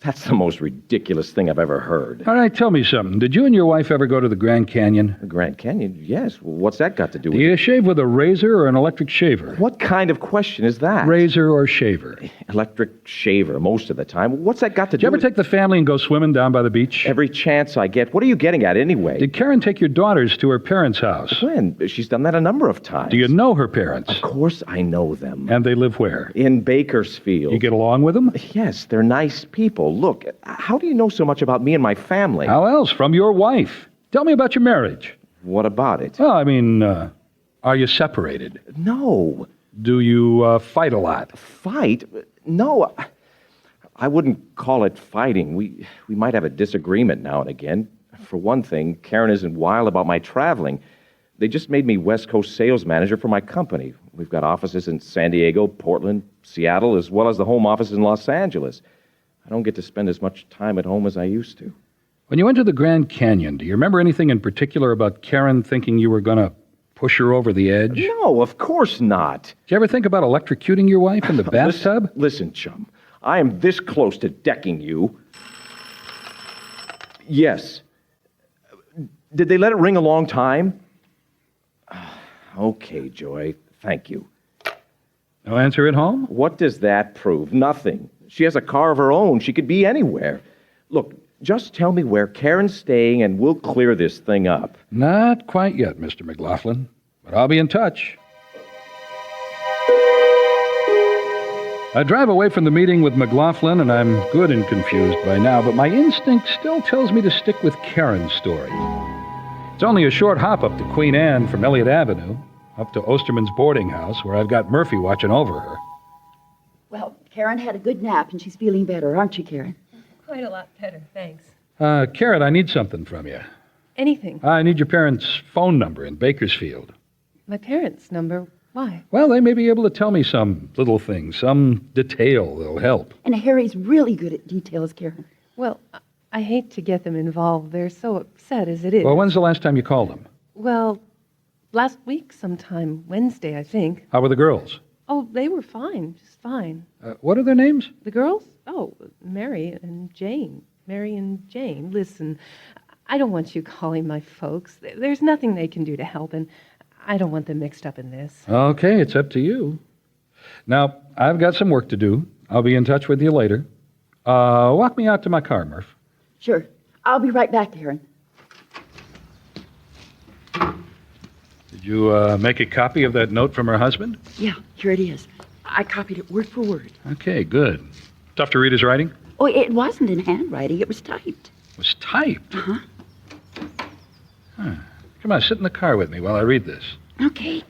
That's the most ridiculous thing I've ever heard. All right, tell me something. Did you and your wife ever go to the Grand Canyon? The Grand Canyon? Yes. What's that got to do with Do you it? shave with a razor or an electric shaver? What kind of question is that? Razor or shaver? Electric shaver most of the time. What's that got to Did do you ever with take the family and go swimming down by the beach? Every chance I get. What are you getting at anyway? Did Karen take your daughters to her parents' house? When? She's done that a number of times. Do you know her parents? Of course I know them. And they live where? In Bakersfield. You get along with them? Yes, they're nice people. Look, how do you know so much about me and my family? How else? From your wife. Tell me about your marriage. What about it? Well, I mean, are you separated? No. Do you fight a lot? Fight? No. I wouldn't call it fighting. We might have a disagreement now and again. For one thing, Karen isn't wild about my traveling. They just made me West Coast sales manager for my company. We've got offices in San Diego, Portland, Seattle, as well as the home office in Los Angeles. I don't get to spend as much time at home as I used to. When you went to the Grand Canyon, do you remember anything in particular about Karen thinking you were going to push her over the edge? No, of course not. Did you ever think about electrocuting your wife in the bathtub? Listen, chum. I am this close to decking you. Yes. Did they let it ring a long time? Okay, Joy. Thank you. No answer at home? What does that prove? Nothing. She has a car of her own. She could be anywhere. Look, just tell me where Karen's staying and we'll clear this thing up. Not quite yet, Mr. McLaughlin. But I'll be in touch. I drive away from the meeting with McLaughlin, and I'm good and confused by now, but my instinct still tells me to stick with Karen's story. It's only a short hop up to Queen Anne from Elliott Avenue, up to Osterman's boarding house, where I've got Murphy watching over her. Well, Karen had a good nap, and she's feeling better, aren't you, Karen? Quite a lot better, thanks. Karen, I need something from you. Anything? I need your parents' phone number in Bakersfield. My parents' number? Why? Well, they may be able to tell me some little thing, some detail that'll help. And Harry's really good at details, Karen. Well, I hate to get them involved. They're so upset as it is. Well, when's the last time you called them? Well, last week sometime, Wednesday, I think. How were the girls? Oh, they were fine, just fine. What are their names? The girls? Oh, Mary and Jane. Mary and Jane. Listen, I don't want you calling my folks. There's nothing they can do to help, and I don't want them mixed up in this. Okay, it's up to you. Now, I've got some work to do. I'll be in touch with you later. Walk me out to my car, Murph. Sure. I'll be right back, Karen. Did you make a copy of that note from her husband? Yeah, here it is. I copied it word for word. Okay, good. Tough to read his writing? Oh, it wasn't in handwriting. It was typed. It was typed? Uh-huh. Huh. Come on, sit in the car with me while I read this. Okay.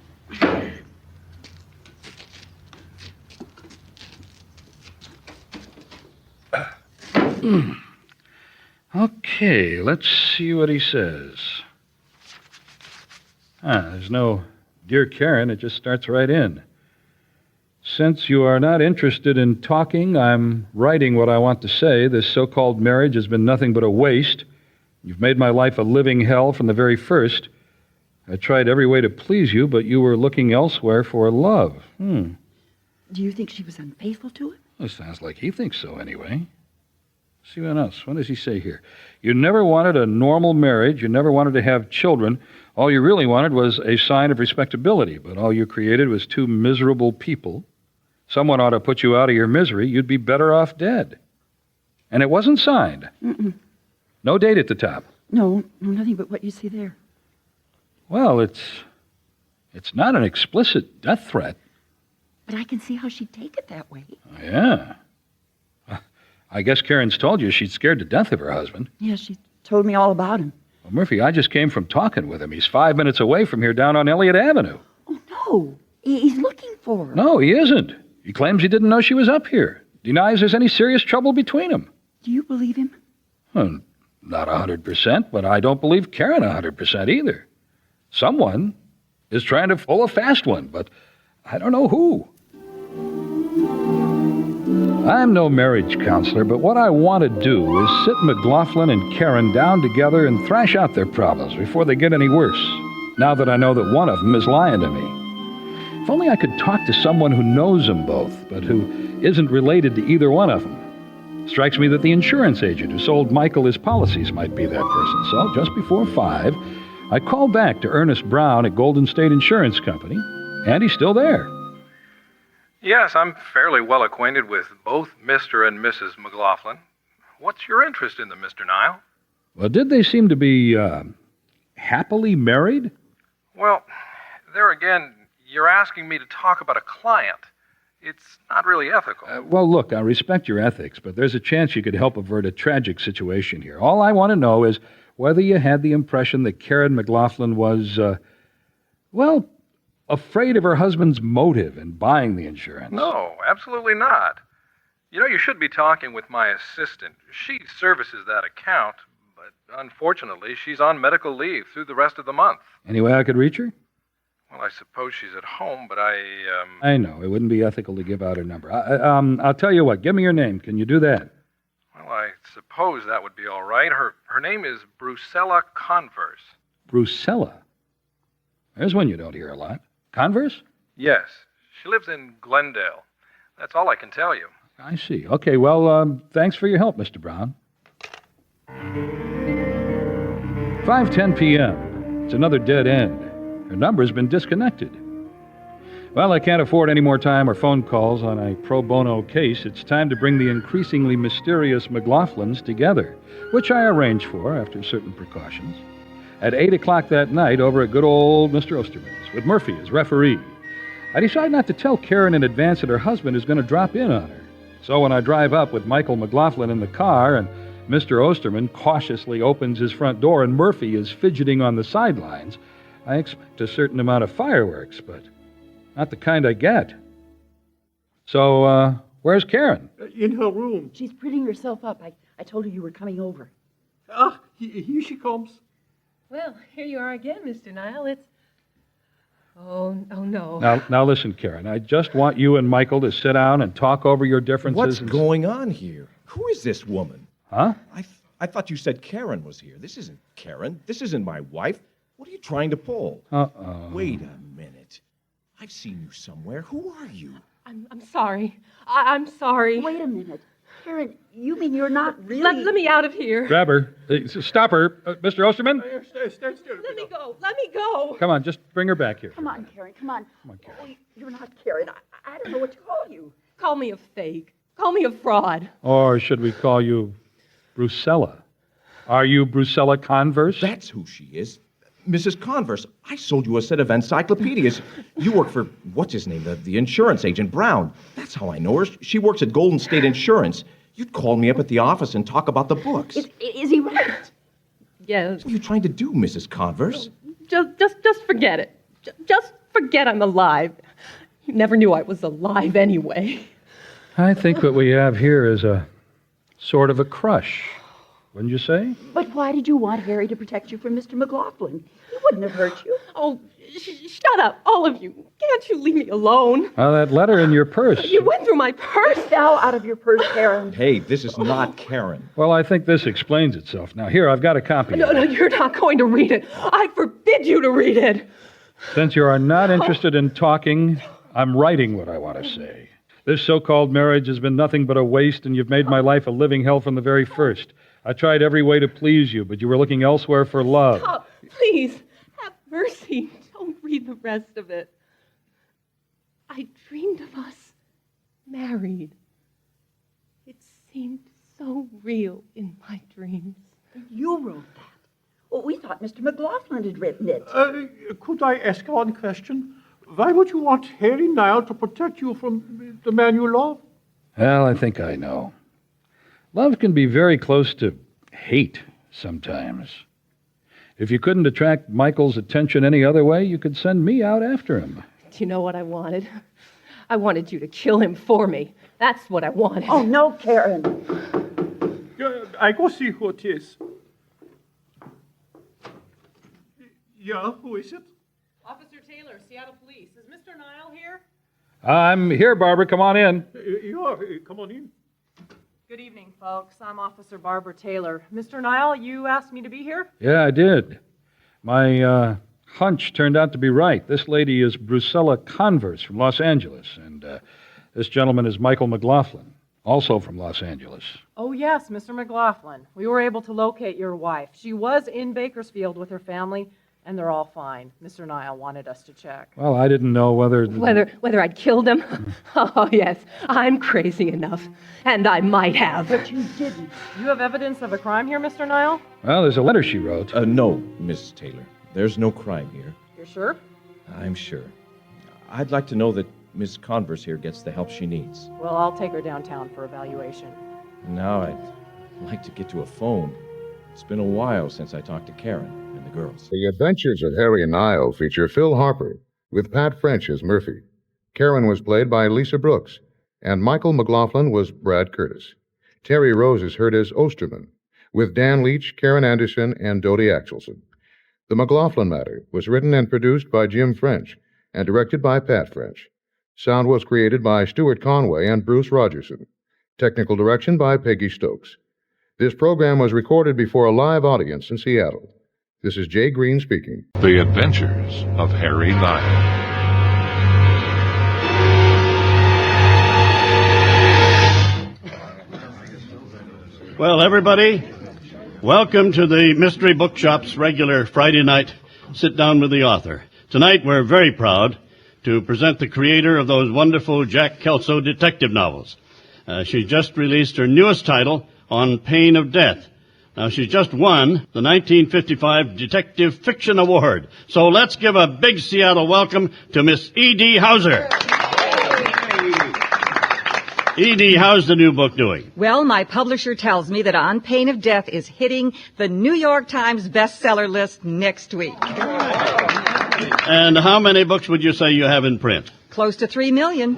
Okay, let's see what he says. There's no Dear Karen, it just starts right in. Since you are not interested in talking, I'm writing what I want to say. This so-called marriage has been nothing but a waste. You've made my life a living hell from the very first. I tried every way to please you, but you were looking elsewhere for love. Do you think she was unfaithful to him? Well, sounds like he thinks so anyway. See what else? What does he say here? You never wanted a normal marriage. You never wanted to have children. All you really wanted was a sign of respectability, but all you created was two miserable people. Someone ought to put you out of your misery. You'd be better off dead. And it wasn't signed. Mm-mm. No date at the top. No, nothing but what you see there. Well, it's not an explicit death threat. But I can see how she'd take it that way. Yeah. I guess Karen's told you she's scared to death of her husband. Yeah, she told me all about him. Well, Murphy, I just came from talking with him. He's 5 minutes away from here down on Elliott Avenue. Oh, no. He's looking for her. No, he isn't. He claims he didn't know she was up here. Denies there's any serious trouble between them. Do you believe him? Well, not 100%, but I don't believe Karen 100% either. Someone is trying to pull a fast one, but I don't know who. I'm no marriage counselor, but what I want to do is sit McLaughlin and Karen down together and thrash out their problems before they get any worse, now that I know that one of them is lying to me. If only I could talk to someone who knows them both, but who isn't related to either one of them. Strikes me that the insurance agent who sold Michael his policies might be that person. So just before 5, I called back to Ernest Brown at Golden State Insurance Company, and he's still there. Yes, I'm fairly well acquainted with both Mr. and Mrs. McLaughlin. What's your interest in them, Mr. Nile? Well, did they seem to be happily married? Well, there again, you're asking me to talk about a client. It's not really ethical. Well, look, I respect your ethics, but there's a chance you could help avert a tragic situation here. All I want to know is whether you had the impression that Karen McLaughlin was, afraid of her husband's motive in buying the insurance. No, absolutely not. You know, you should be talking with my assistant. She services that account, but unfortunately, she's on medical leave through the rest of the month. Any way I could reach her? Well, I suppose she's at home, but I know. It wouldn't be ethical to give out her number. I'll tell you what. Give me your name. Can you do that? Well, I suppose that would be all right. Her name is Brucella Converse. Brucella? There's one you don't hear a lot. Converse? Yes. She lives in Glendale. That's all I can tell you. I see. Okay, well, thanks for your help, Mr. Brown. 5:10 p.m. It's another dead end. Her number's been disconnected. Well, I can't afford any more time or phone calls on a pro bono case. It's time to bring the increasingly mysterious McLaughlins together, which I arranged for after certain precautions. At 8 o'clock that night over at good old Mr. Osterman's, with Murphy as referee. I decide not to tell Karen in advance that her husband is going to drop in on her. So when I drive up with Michael McLaughlin in the car and Mr. Osterman cautiously opens his front door and Murphy is fidgeting on the sidelines, I expect a certain amount of fireworks, but not the kind I get. So, where's Karen? In her room. She's prettying herself up. I told her you were coming over. Ah, here she comes. Well, here you are again, Mr. Nile. It's... Oh, no. Now listen, Karen. I just want you and Michael to sit down and talk over your differences. What's going on here? Who is this woman? Huh? I thought you said Karen was here. This isn't Karen. This isn't my wife. What are you trying to pull? Uh-oh. Wait a minute. I've seen you somewhere. Who are you? I'm sorry. I'm sorry. Wait a minute. Karen, you mean you're not really... Let me out of here. Grab her. Stop her. Mr. Osterman? Stand still. Let me go. Let me go. Come on, just bring her back here. Come on, Karen. Come on. Come on, Karen. Oh, you're not Karen. I don't know what to call you. Call me a fake. Call me a fraud. Or should we call you Brucella? Are you Brucella Converse? That's who she is. Mrs. Converse, I sold you a set of encyclopedias. You work for, what's his name, the insurance agent, Brown. That's how I know her. She works at Golden State Insurance. You'd call me up at the office and talk about the books. Is he right? Yes. What are you trying to do, Mrs. Converse? Just forget it. Just forget I'm alive. You never knew I was alive anyway. I think what we have here is a sort of a crush, wouldn't you say? But why did you want Harry to protect you from Mr. McLaughlin? He wouldn't have hurt you. Oh, shut up, all of you. Can't you leave me alone? Well, that letter in your purse. You went through my purse. It fell out of your purse, Karen. Hey, this is not Karen. Well, I think this explains itself. Now, here, I've got a copy. No, you're not going to read it. I forbid you to read it. Since you are not interested in talking, I'm writing what I want to say. This so-called marriage has been nothing but a waste, and you've made my life a living hell from the very first. I tried every way to please you, but you were looking elsewhere for love. Stop. Please, have mercy. Don't read the rest of it. I dreamed of us married. It seemed so real in my dreams. You wrote that. Well, we thought Mr. McLaughlin had written it. Could I ask one question? Why would you want Harry Nile to protect you from the man you love? Well, I think I know. Love can be very close to hate sometimes. If you couldn't attract Michael's attention any other way, you could send me out after him. Do you know what I wanted? I wanted you to kill him for me. That's what I wanted. Oh, no, Karen. I go see who it is. Yeah, who is it? Officer Taylor, Seattle Police. Is Mr. Nile here? I'm here, Barbara. Come on in. Come on in. Good evening, folks. I'm Officer Barbara Taylor. Mr. Nile, you asked me to be here? Yeah, I did. My hunch turned out to be right. This lady is Brucella Converse from Los Angeles, and this gentleman is Michael McLaughlin, also from Los Angeles. Oh, yes, Mr. McLaughlin. We were able to locate your wife. She was in Bakersfield with her family, and they're all fine. Mr. Nile wanted us to check. Well, I didn't know whether I'd killed him? Oh, yes. I'm crazy enough. And I might have. But you didn't. You have evidence of a crime here, Mr. Nile? Well, there's a letter she wrote. No, Miss Taylor. There's no crime here. You're sure? I'm sure. I'd like to know that Miss Converse here gets the help she needs. Well, I'll take her downtown for evaluation. Now I'd like to get to a phone. It's been a while since I talked to Karen and the girls. The Adventures of Harry and Nile feature Phil Harper, with Pat French as Murphy. Karen was played by Lisa Brooks, and Michael McLaughlin was Brad Curtis. Terry Rose is heard as Osterman, with Dan Leach, Karen Anderson, and Dodie Axelson. The McLaughlin Matter was written and produced by Jim French and directed by Pat French. Sound was created by Stuart Conway and Bruce Rogerson. Technical direction by Peggy Stokes. This program was recorded before a live audience in Seattle. This is Jay Green speaking. The Adventures of Harry Nile. Well, everybody, welcome to the Mystery Bookshop's regular Friday night Sit Down with the Author. Tonight, we're very proud to present the creator of those wonderful Jack Kelso detective novels. She just released her newest title, On Pain of Death. Now, she's just won the 1955 Detective Fiction Award. So let's give a big Seattle welcome to Miss E.D. Hauser. E.D., how's the new book doing? Well, my publisher tells me that On Pain of Death is hitting the New York Times bestseller list next week. And how many books would you say you have in print? Close to 3 million.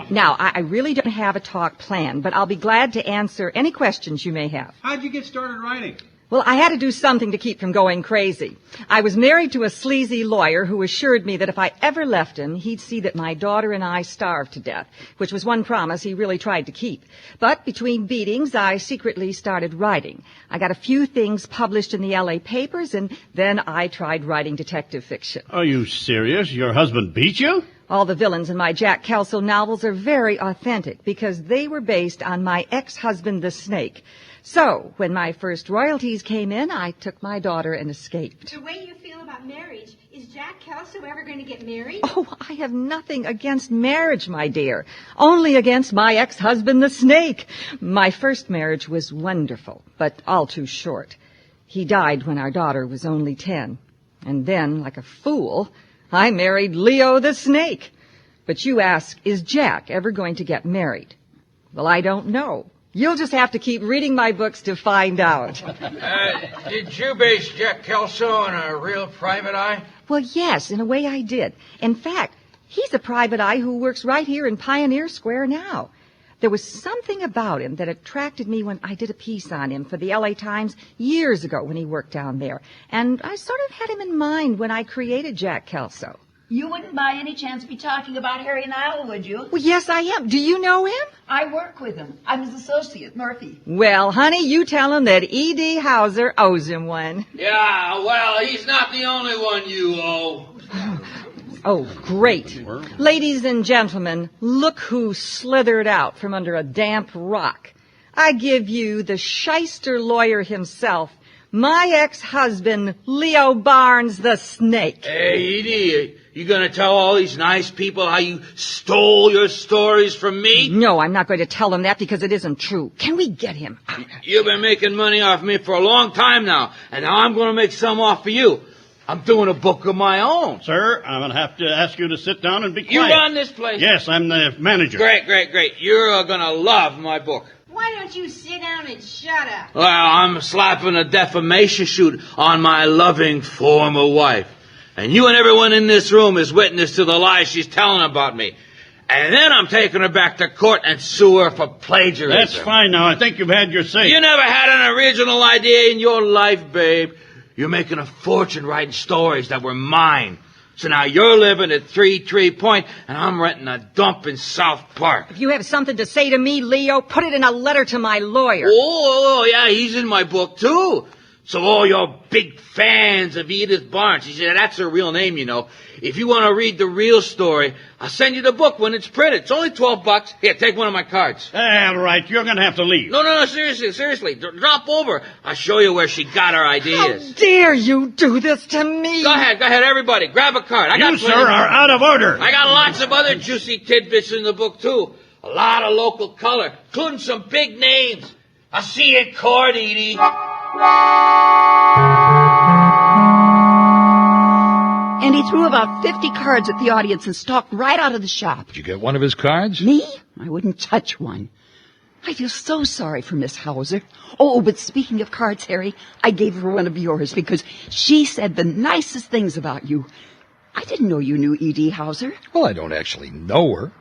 Now, I really don't have a talk planned, but I'll be glad to answer any questions you may have. How'd you get started writing? Well, I had to do something to keep from going crazy. I was married to a sleazy lawyer who assured me that if I ever left him, he'd see that my daughter and I starved to death, which was one promise he really tried to keep. But between beatings, I secretly started writing. I got a few things published in the L.A. papers, and then I tried writing detective fiction. Are you serious? Your husband beat you? All the villains in my Jack Kelso novels are very authentic because they were based on my ex-husband, the Snake. So, when my first royalties came in, I took my daughter and escaped. The way you feel about marriage, is Jack Kelso ever going to get married? Oh, I have nothing against marriage, my dear. Only against my ex-husband, the Snake. My first marriage was wonderful, but all too short. He died when our daughter was only 10. And then, like a fool, I married Leo the Snake. But you ask, is Jack ever going to get married? Well, I don't know. You'll just have to keep reading my books to find out. Did you base Jack Kelso on a real private eye? Well, yes, in a way I did. In fact, he's a private eye who works right here in Pioneer Square now. There was something about him that attracted me when I did a piece on him for the L.A. Times years ago when he worked down there. And I sort of had him in mind when I created Jack Kelso. You wouldn't by any chance be talking about Harry Nile, would you? Well, yes, I am. Do you know him? I work with him. I'm his associate, Murphy. Well, honey, you tell him that E.D. Hauser owes him one. Yeah, well, he's not the only one you owe. Oh, great. Ladies and gentlemen, look who slithered out from under a damp rock. I give you the shyster lawyer himself, my ex-husband, Leo Barnes the Snake. Hey, Edie, you gonna tell all these nice people how you stole your stories from me? No, I'm not going to tell them that because it isn't true. Can we get him? You've been making money off me for a long time now, and now I'm gonna make some off of you. I'm doing a book of my own. Sir, I'm going to have to ask you to sit down and be quiet. You run this place? Yes, I'm the manager. Great. You're gonna love my book. Why don't you sit down and shut up? Well, I'm slapping a defamation suit on my loving former wife. And you and everyone in this room is witness to the lies she's telling about me. And then I'm taking her back to court and sue her for plagiarism. That's fine now. I think you've had your say. You never had an original idea in your life, babe. You're making a fortune writing stories that were mine. So now you're living at 3 Point, and I'm renting a dump in South Park. If you have something to say to me, Leo, put it in a letter to my lawyer. Oh, yeah, he's in my book, too. So all your big fans of Edith Barnes, she said, that's her real name, you know. If you want to read the real story, I'll send you the book when it's printed. It's only $12. Here, take one of my cards. All right, you're going to have to leave. No, seriously. Drop over. I'll show you where she got her ideas. How dare you do this to me? Go ahead, everybody. Grab a card. You, sir, are out of order. I got lots of other juicy tidbits in the book, too. A lot of local color, including some big names. I'll see you in court, Edie. And he threw about 50 cards at the audience and stalked right out of the shop. Did you get one of his cards? Me? I wouldn't touch one. I feel so sorry for Miss Hauser. Oh, but speaking of cards, Harry, I gave her one of yours because she said the nicest things about you. I didn't know you knew E.D. Hauser. Well, I don't actually know her.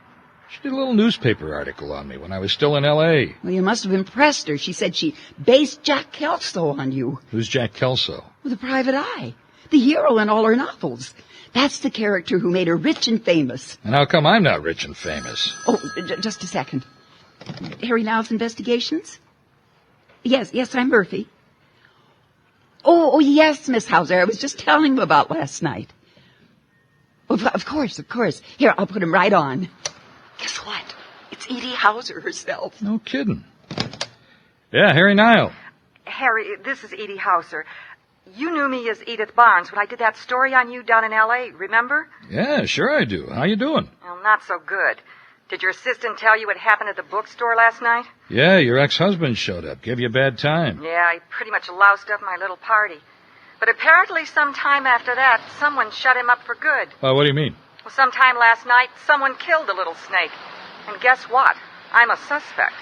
She did a little newspaper article on me when I was still in L.A. Well, you must have impressed her. She said she based Jack Kelso on you. Who's Jack Kelso? With a private eye. The hero in all her novels. That's the character who made her rich and famous. And how come I'm not rich and famous? Oh, just a second. Harry Niles Investigations? Yes, I'm Murphy. Oh, yes, Miss Hauser. I was just telling him about last night. Of course. Here, I'll put him right on. Guess what? It's E.D. Hauser herself. No kidding. Yeah, Harry Nile. Harry, this is E.D. Hauser. You knew me as Edith Barnes when I did that story on you down in L.A., remember? Yeah, sure I do. How you doing? Well, not so good. Did your assistant tell you what happened at the bookstore last night? Yeah, your ex-husband showed up. Gave you a bad time. Yeah, he pretty much loused up my little party. But apparently sometime after that, someone shut him up for good. What do you mean? Well, sometime last night, someone killed the little snake. And guess what? I'm a suspect.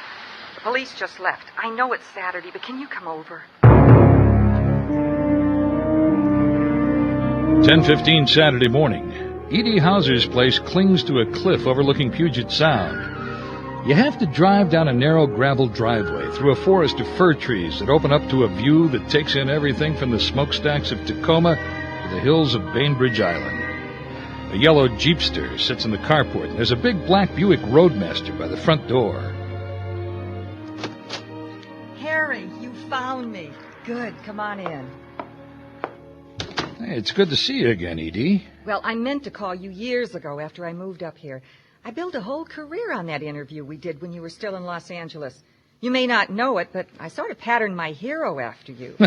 The police just left. I know it's Saturday, but can you come over? 10:15 Saturday morning. E.D. Hauser's place clings to a cliff overlooking Puget Sound. You have to drive down a narrow gravel driveway through a forest of fir trees that open up to a view that takes in everything from the smokestacks of Tacoma to the hills of Bainbridge Island. A yellow Jeepster sits in the carport, and there's a big black Buick Roadmaster by the front door. Harry, you found me. Good, come on in. Hey, it's good to see you again, Edie. Well, I meant to call you years ago after I moved up here. I built a whole career on that interview we did when you were still in Los Angeles. You may not know it, but I sort of patterned my hero after you.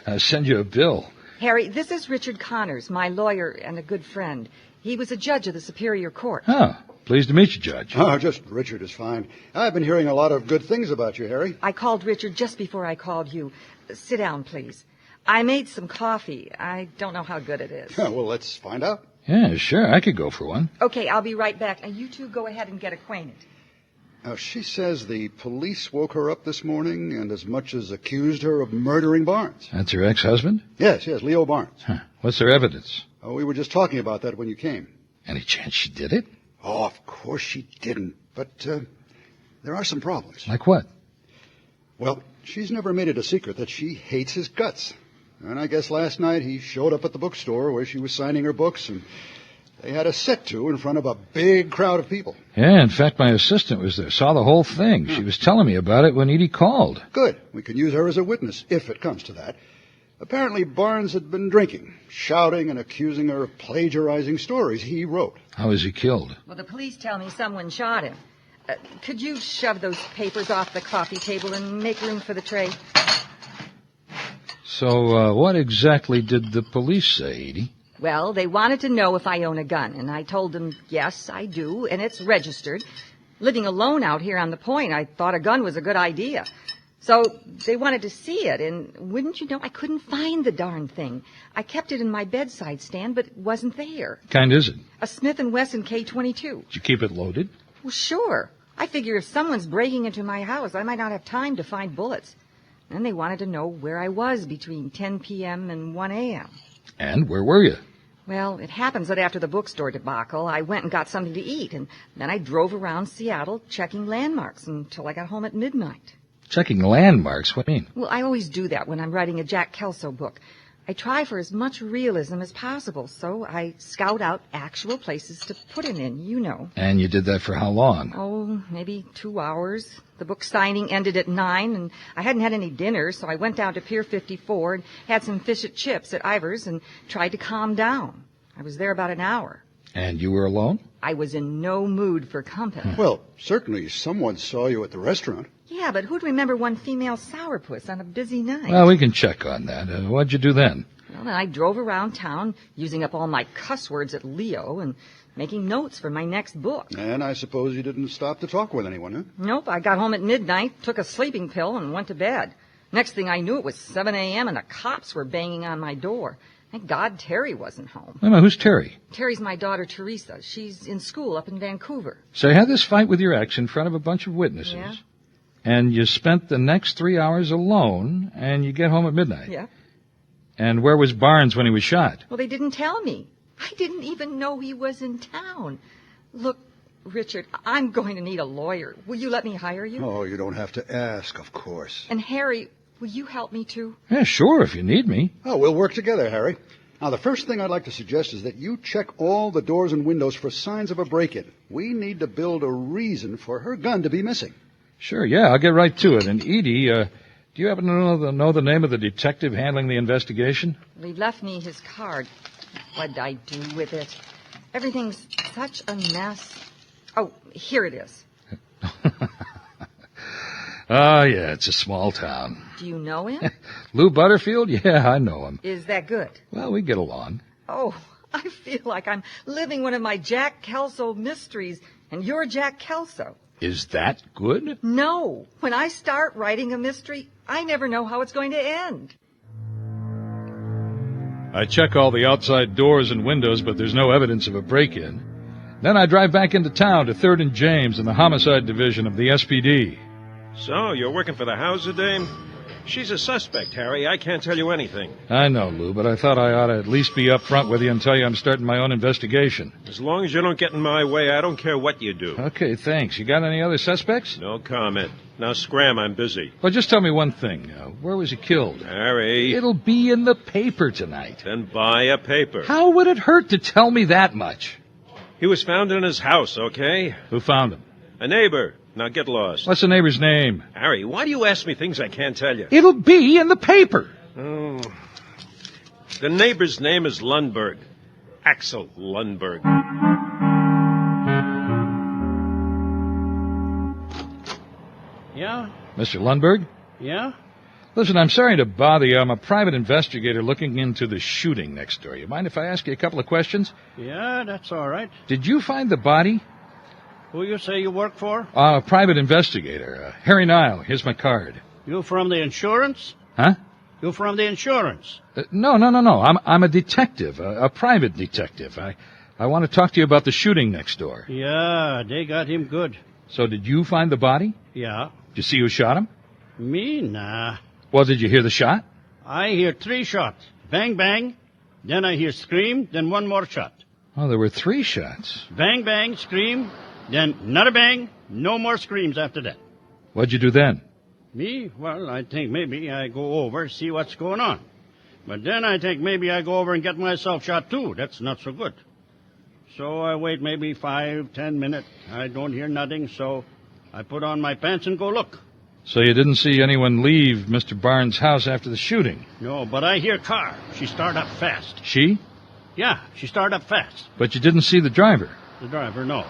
I'll send you a bill. Harry, this is Richard Connors, my lawyer and a good friend. He was a judge of the Superior Court. Oh, pleased to meet you, Judge. Oh, just Richard is fine. I've been hearing a lot of good things about you, Harry. I called Richard just before I called you. Sit down, please. I made some coffee. I don't know how good it is. Yeah, well, let's find out. Yeah, sure, I could go for one. Okay, I'll be right back. Now, you two go ahead and get acquainted. Now, she says the police woke her up this morning and as much as accused her of murdering Barnes. That's her ex-husband? Yes, Leo Barnes. Huh. What's their evidence? Oh, we were just talking about that when you came. Any chance she did it? Oh, of course she didn't. But there are some problems. Like what? Well, she's never made it a secret that she hates his guts. And I guess last night he showed up at the bookstore where she was signing her books, and they had a set-to in front of a big crowd of people. Yeah, in fact, my assistant was there, saw the whole thing. She was telling me about it when Edie called. Good. We can use her as a witness, if it comes to that. Apparently, Barnes had been drinking, shouting and accusing her of plagiarizing stories he wrote. How was he killed? Well, the police tell me someone shot him. Could you shove those papers off the coffee table and make room for the tray? So, what exactly did the police say, Edie? Well, they wanted to know if I own a gun, and I told them, yes, I do, and it's registered. Living alone out here on the point, I thought a gun was a good idea. So they wanted to see it, and wouldn't you know, I couldn't find the darn thing. I kept it in my bedside stand, but it wasn't there. Kind is it? A Smith & Wesson K-22. Did you keep it loaded? Well, sure. I figure if someone's breaking into my house, I might not have time to find bullets. Then they wanted to know where I was between 10 p.m. and 1 a.m. And where were you? Well, it happens that after the bookstore debacle, I went and got something to eat, and then I drove around Seattle checking landmarks until I got home at midnight. Checking landmarks? What do you mean? Well, I always do that when I'm writing a Jack Kelso book. I try for as much realism as possible, so I scout out actual places to put him in, you know. And you did that for how long? Oh, maybe 2 hours. The book signing ended at 9, and I hadn't had any dinner, so I went down to Pier 54 and had some fish and chips at Ivar's and tried to calm down. I was there about an hour. And you were alone? I was in no mood for company. Well, certainly someone saw you at the restaurant. Yeah, but who'd remember one female sourpuss on a busy night? Well, we can check on that. What'd you do then? Well, then I drove around town, using up all my cuss words at Leo and making notes for my next book. And I suppose you didn't stop to talk with anyone, huh? Nope, I got home at midnight, took a sleeping pill, and went to bed. Next thing I knew, it was 7 a.m., and the cops were banging on my door. Thank God Terry wasn't home. Wait a minute, who's Terry? Terry's my daughter, Teresa. She's in school up in Vancouver. So you had this fight with your ex in front of a bunch of witnesses. Yeah. And you spent the next 3 hours alone, and you get home at midnight. Yeah. And where was Barnes when he was shot? Well, they didn't tell me. I didn't even know he was in town. Look, Richard, I'm going to need a lawyer. Will you let me hire you? Oh, you don't have to ask, of course. And Harry, will you help me too? Yeah, sure, if you need me. Oh, we'll work together, Harry. Now, the first thing I'd like to suggest is that you check all the doors and windows for signs of a break-in. We need to build a reason for her gun to be missing. Sure, yeah, I'll get right to it. And Edie, do you happen to know the name of the detective handling the investigation? Well, he left me his card. What'd I do with it? Everything's such a mess. Oh, here it is. Oh, yeah, it's a small town. Do you know him? Lou Butterfield? Yeah, I know him. Is that good? Well, we get along. Oh, I feel like I'm living one of my Jack Kelso mysteries, and you're Jack Kelso. Is that good? No. When I start writing a mystery, I never know how it's going to end. I check all the outside doors and windows, but there's no evidence of a break-in. Then I drive back into town to 3rd and James in the homicide division of the SPD. So, you're working for the Hauser dame? She's a suspect, Harry. I can't tell you anything. I know, Lou, but I thought I ought to at least be up front with you and tell you I'm starting my own investigation. As long as you don't get in my way, I don't care what you do. Okay, thanks. You got any other suspects? No comment. Now scram, I'm busy. Well, just tell me one thing. Where was he killed? Harry. It'll be in the paper tonight. Then buy a paper. How would it hurt to tell me that much? He was found in his house, okay? Who found him? A neighbor. Now get lost. What's the neighbor's name? Harry, why do you ask me things I can't tell you? It'll be in the paper. Oh. The neighbor's name is Lundberg. Axel Lundberg. Yeah? Mr. Lundberg? Yeah? Listen, I'm sorry to bother you. I'm a private investigator looking into the shooting next door. You mind if I ask you a couple of questions? Yeah, that's all right. Did you find the body? Who you say you work for? A private investigator. Harry Nile. Here's my card. You from the insurance? Huh? You from the insurance? No. I'm a detective, a private detective. I want to talk to you about the shooting next door. Yeah, they got him good. So did you find the body? Yeah. Did you see who shot him? Me? Nah. Well, did you hear the shot? I hear 3 shots. Bang, bang. Then I hear scream, then 1 more shot. Oh, there were 3 shots. Bang, bang, scream, then another bang, no more screams after that. What'd you do then? Me? Well, I think maybe I go over, see what's going on. But then I think maybe I go over and get myself shot too. That's not so good. So I wait maybe 5-10 minutes. I don't hear nothing, so I put on my pants and go look. So you didn't see anyone leave Mr. Barnes' house after the shooting? No, but I hear car. She start up fast. She? Yeah, she start up fast. But you didn't see the driver? The driver, no.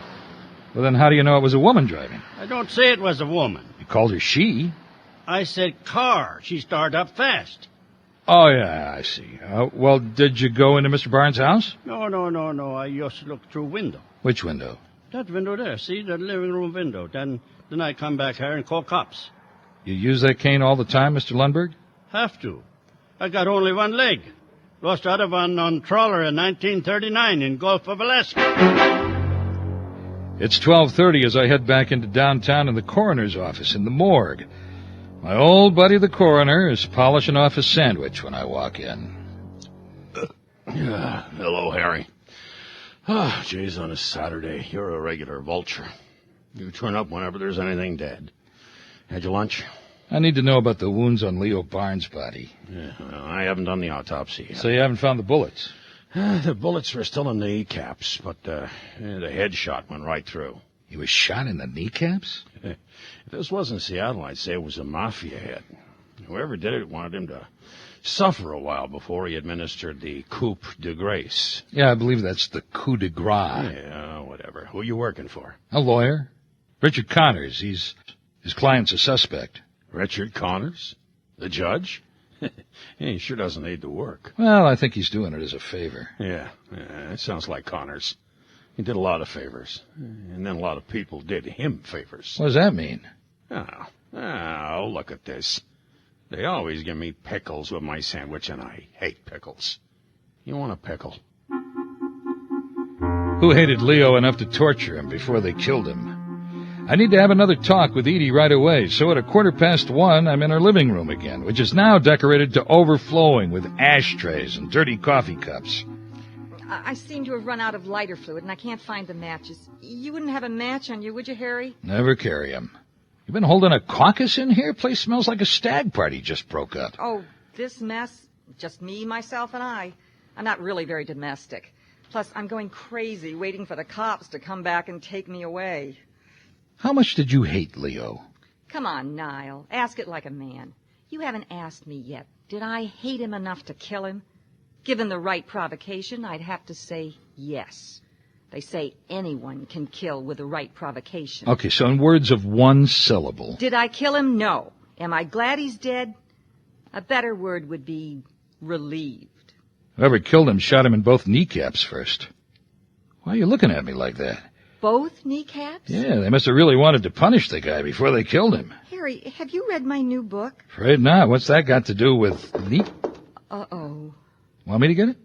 Well, then how do you know it was a woman driving? I don't say it was a woman. You called her she? I said car. She start up fast. Oh, yeah, I see. Well, did you go into Mr. Barnes' house? No. I just look through window. Which window? That window there. See, the living room window. Then I come back here and call cops. You use that cane all the time, Mr. Lundberg? Have to. I got only 1 leg. Lost the other one on trawler in 1939 in Gulf of Alaska. It's 12:30 as I head back into downtown in the coroner's office in the morgue. My old buddy the coroner is polishing off his sandwich when I walk in. Hello, Harry. Geez, on a Saturday, you're a regular vulture. You turn up whenever there's anything dead. Had your lunch? I need to know about the wounds on Leo Barnes' body. Yeah, well, I haven't done the autopsy yet. So you haven't found the bullets? The bullets were still in the kneecaps, but the head shot went right through. He was shot in the kneecaps? If this wasn't Seattle, I'd say it was a mafia head. Whoever did it wanted him to suffer a while before he administered the coup de grace. Yeah, I believe that's the coup de grace. Yeah, whatever. Who you working for? A lawyer. Richard Connors. His client's a suspect. Richard Connors? The judge? He sure doesn't need the work. Well, I think he's doing it as a favor. Yeah, it sounds like Connors. He did a lot of favors, and then a lot of people did him favors. What does that mean? Oh, look at this. They always give me pickles with my sandwich, and I hate pickles. You want a pickle? Who hated Leo enough to torture him before they killed him? I need to have another talk with Edie right away, so at 1:15, I'm in her living room again, which is now decorated to overflowing with ashtrays and dirty coffee cups. I seem to have run out of lighter fluid, and I can't find the matches. You wouldn't have a match on you, would you, Harry? Never carry 'em. You been holding a caucus in here? Place smells like a stag party just broke up. Oh, this mess? Just me, myself, and I. I'm not really very domestic. Plus, I'm going crazy waiting for the cops to come back and take me away. How much did you hate Leo? Come on, Niall. Ask it like a man. You haven't asked me yet. Did I hate him enough to kill him? Given the right provocation, I'd have to say yes. They say anyone can kill with the right provocation. Okay, so in words of 1 syllable. Did I kill him? No. Am I glad he's dead? A better word would be relieved. Whoever killed him shot him in both kneecaps first. Why are you looking at me like that? Both kneecaps? Yeah, they must have really wanted to punish the guy before they killed him. Harry, have you read my new book? Afraid not. What's that got to do with knee? Uh-oh. Want me to get it?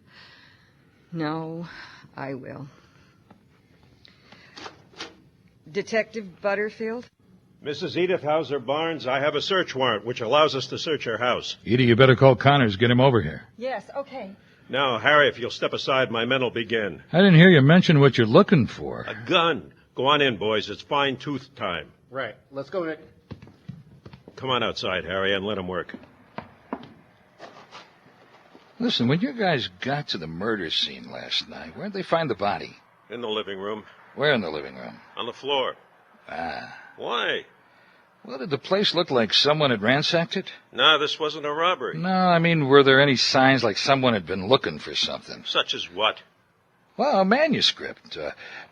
No, I will. Detective Butterfield? Mrs. Edith Hauser Barnes, I have a search warrant which allows us to search your house. Edie, you better call Connors. Get him over here. Yes, okay. Now, Harry, if you'll step aside, my men will begin. I didn't hear you mention what you're looking for. A gun. Go on in, boys. It's fine tooth time. Right. Let's go, Nick. Come on outside, Harry, and let him work. Listen, when your guys got to the murder scene last night, where'd they find the body? In the living room. Where in the living room? On the floor. Ah. Why? Well, did the place look like someone had ransacked it? No, this wasn't a robbery. No, I mean, were there any signs like someone had been looking for something? Such as what? Well, a manuscript.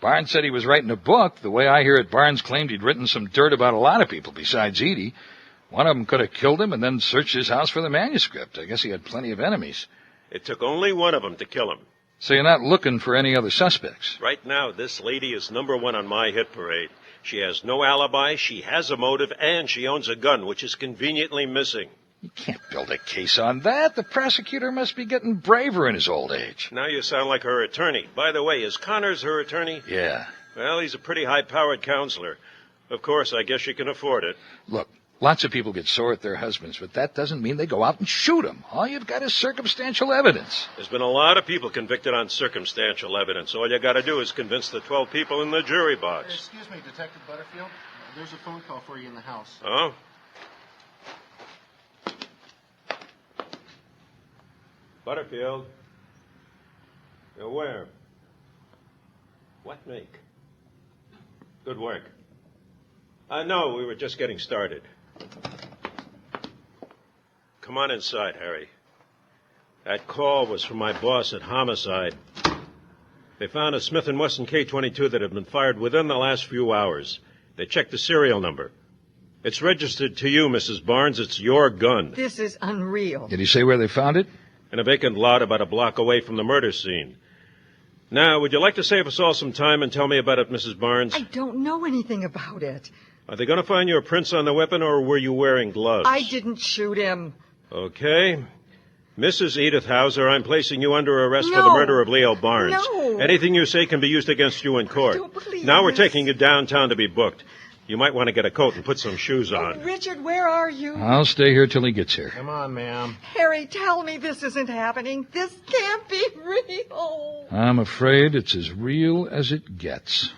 Barnes said he was writing a book. The way I hear it, Barnes claimed he'd written some dirt about a lot of people besides Edie. One of them could have killed him and then searched his house for the manuscript. I guess he had plenty of enemies. It took only one of them to kill him. So you're not looking for any other suspects? Right now, this lady is #1 on my hit parade. She has no alibi, she has a motive, and she owns a gun, which is conveniently missing. You can't build a case on that. The prosecutor must be getting braver in his old age. Now you sound like her attorney. By the way, is Connors her attorney? Yeah. Well, he's a pretty high-powered counselor. Of course, I guess she can afford it. Look, lots of people get sore at their husbands, but that doesn't mean they go out and shoot them. All you've got is circumstantial evidence. There's been a lot of people convicted on circumstantial evidence. All you got to do is convince the 12 people in the jury box. Excuse me, Detective Butterfield. There's a phone call for you in the house. Oh? Butterfield. You're where? What make? Good work. No, we were just getting started. Come on inside, Harry. That call was from my boss at Homicide. They found a Smith & Wesson K-22 that had been fired within the last few hours. They checked the serial number. It's registered to you, Mrs. Barnes. It's your gun. This is unreal. Did he say where they found it? In a vacant lot about a block away from the murder scene. Now, would you like to save us all some time and tell me about it, Mrs. Barnes? I don't know anything about it. Are they going to find your prints on the weapon, or were you wearing gloves? I didn't shoot him. Okay. Mrs. Edith Hauser, I'm placing you under arrest for the murder of Leo Barnes. No. Anything you say can be used against you in court. I don't believe now we're this. taking you downtown to be booked. You might want to get a coat and put some shoes on. Richard, where are you? I'll stay here till he gets here. Come on, ma'am. Harry, tell me this isn't happening. This can't be real. I'm afraid it's as real as it gets.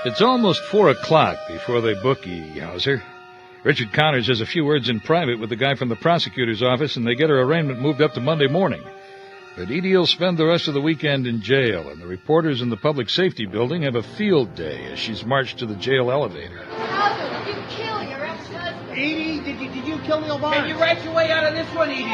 It's almost 4 o'clock before they book E. Hauser. Richard Connors has a few words in private with the guy from the prosecutor's office, and they get her arraignment moved up to Monday morning. But Edie will spend the rest of the weekend in jail, and the reporters in the public safety building have a field day as she's marched to the jail elevator. Hauser, did you kill your ex-husband? Edie, did you kill Neil Barnes? Can you write your way out of this one, Edie?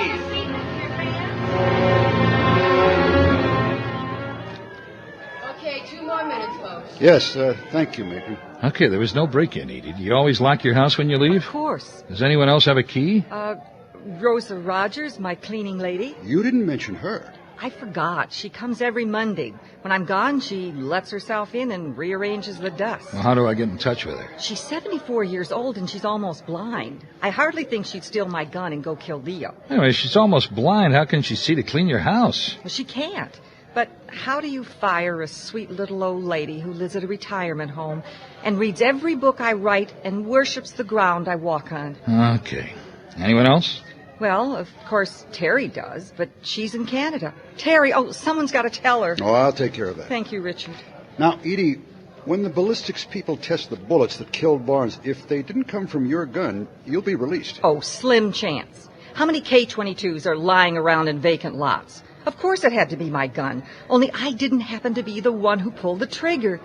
Okay, 2 more minutes, folks. Yes, thank you, Major. Okay, there was no break-in, Edie. Do you always lock your house when you leave? Of course. Does anyone else have a key? Rosa Rogers, my cleaning lady. You didn't mention her. I forgot. She comes every Monday. When I'm gone, she lets herself in and rearranges the dust. Well, how do I get in touch with her? She's 74 years old and she's almost blind. I hardly think she'd steal my gun and go kill Leo. Anyway, she's almost blind. How can she see to clean your house? Well, she can't. But how do you fire a sweet little old lady who lives at a retirement home and reads every book I write and worships the ground I walk on? Okay. Anyone else? Well, of course, Terry does, but she's in Canada. Terry, someone's got to tell her. Oh, I'll take care of that. Thank you, Richard. Now, Edie, when the ballistics people test the bullets that killed Barnes, if they didn't come from your gun, you'll be released. Oh, slim chance. How many K-22s are lying around in vacant lots? Of course it had to be my gun, only I didn't happen to be the one who pulled the trigger.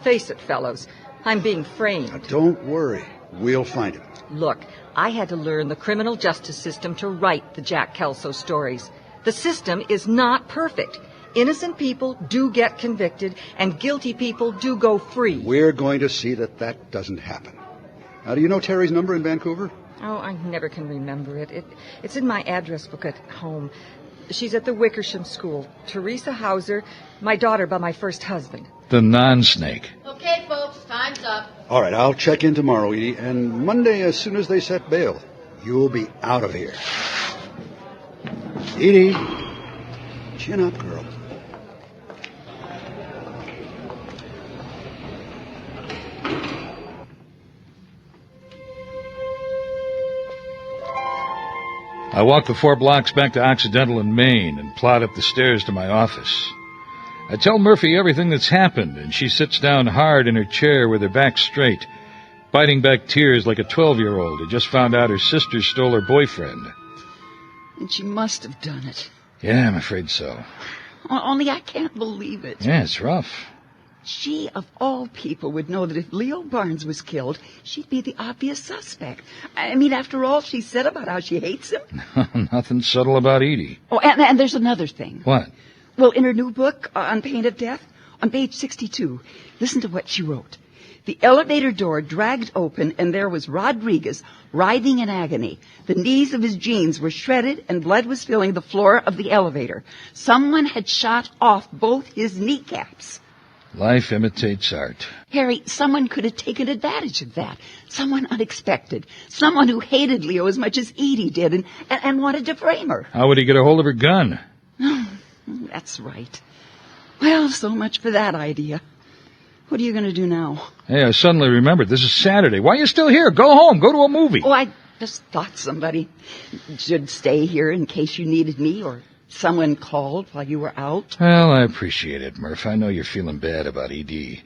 Face it, fellows, I'm being framed. Now, don't worry. We'll find him. Look, I had to learn the criminal justice system to write the Jack Kelso stories. The system is not perfect. Innocent people do get convicted, and guilty people do go free. We're going to see that that doesn't happen. Now, do you know Terry's number in Vancouver? Oh, I never can remember it. It's in my address book at home. She's at the Wickersham School. Teresa Hauser, my daughter by my first husband. The non-snake. Okay, folks, time's up. All right, I'll check in tomorrow, Edie, and Monday, as soon as they set bail, you'll be out of here. Edie, chin up, girl. I walk the 4 blocks back to Occidental and Main and plod up the stairs to my office. I tell Murphy everything that's happened, and she sits down hard in her chair with her back straight, biting back tears like a 12-year-old who just found out her sister stole her boyfriend. And she must have done it. Yeah, I'm afraid so. Only I can't believe it. Yeah, it's rough. She, of all people, would know that if Leo Barnes was killed, she'd be the obvious suspect. I mean, after all she said about how she hates him. Nothing subtle about Edie. Oh, and there's another thing. What? Well, in her new book, On Pain of Death, on page 62, listen to what she wrote. The elevator door dragged open, and there was Rodriguez writhing in agony. The knees of his jeans were shredded, and blood was filling the floor of the elevator. Someone had shot off both his kneecaps. Life imitates art. Harry, someone could have taken advantage of that. Someone unexpected. Someone who hated Leo as much as Edie did and wanted to frame her. How would he get a hold of her gun? That's right. Well, so much for that idea. What are you going to do now? Hey, I suddenly remembered. This is Saturday. Why are you still here? Go home. Go to a movie. Oh, I just thought somebody should stay here in case you needed me or someone called while you were out. Well, I appreciate it, Murph. I know you're feeling bad about E.D.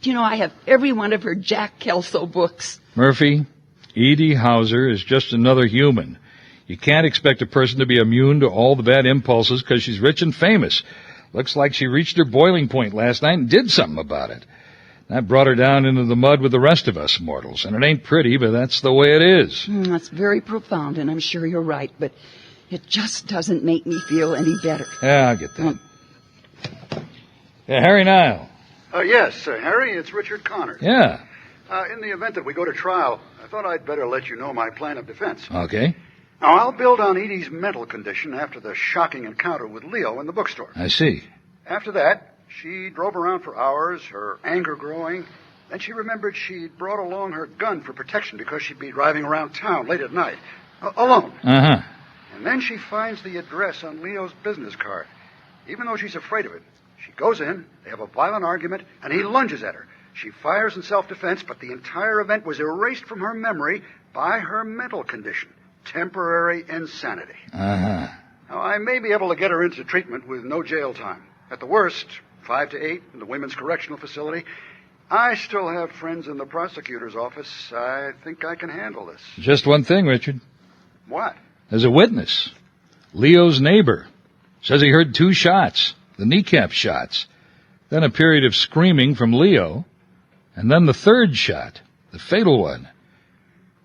Do you know, I have every one of her Jack Kelso books. Murphy, E.D. Hauser is just another human. You can't expect a person to be immune to all the bad impulses because she's rich and famous. Looks like she reached her boiling point last night and did something about it. That brought her down into the mud with the rest of us mortals. And it ain't pretty, but that's the way it is. That's very profound, and I'm sure you're right, but it just doesn't make me feel any better. Yeah, I get that. Yeah, Harry Nile. Yes, Harry, it's Richard Connor. Yeah. In the event that we go to trial, I thought I'd better let you know my plan of defense. Okay. Now, I'll build on Edie's mental condition after the shocking encounter with Leo in the bookstore. I see. After that, she drove around for hours, her anger growing. Then she remembered she'd brought along her gun for protection because she'd be driving around town late at night, alone. Uh-huh. And then she finds the address on Leo's business card. Even though she's afraid of it, she goes in, they have a violent argument, and he lunges at her. She fires in self-defense, but the entire event was erased from her memory by her mental condition. Temporary insanity. Uh-huh. Now, I may be able to get her into treatment with no jail time. At the worst, 5 to 8 in the Women's Correctional Facility. I still have friends in the prosecutor's office. I think I can handle this. Just one thing, Richard. What? There's a witness. Leo's neighbor. Says he heard 2 shots. The kneecap shots. Then a period of screaming from Leo. And then the 3rd shot. The fatal one.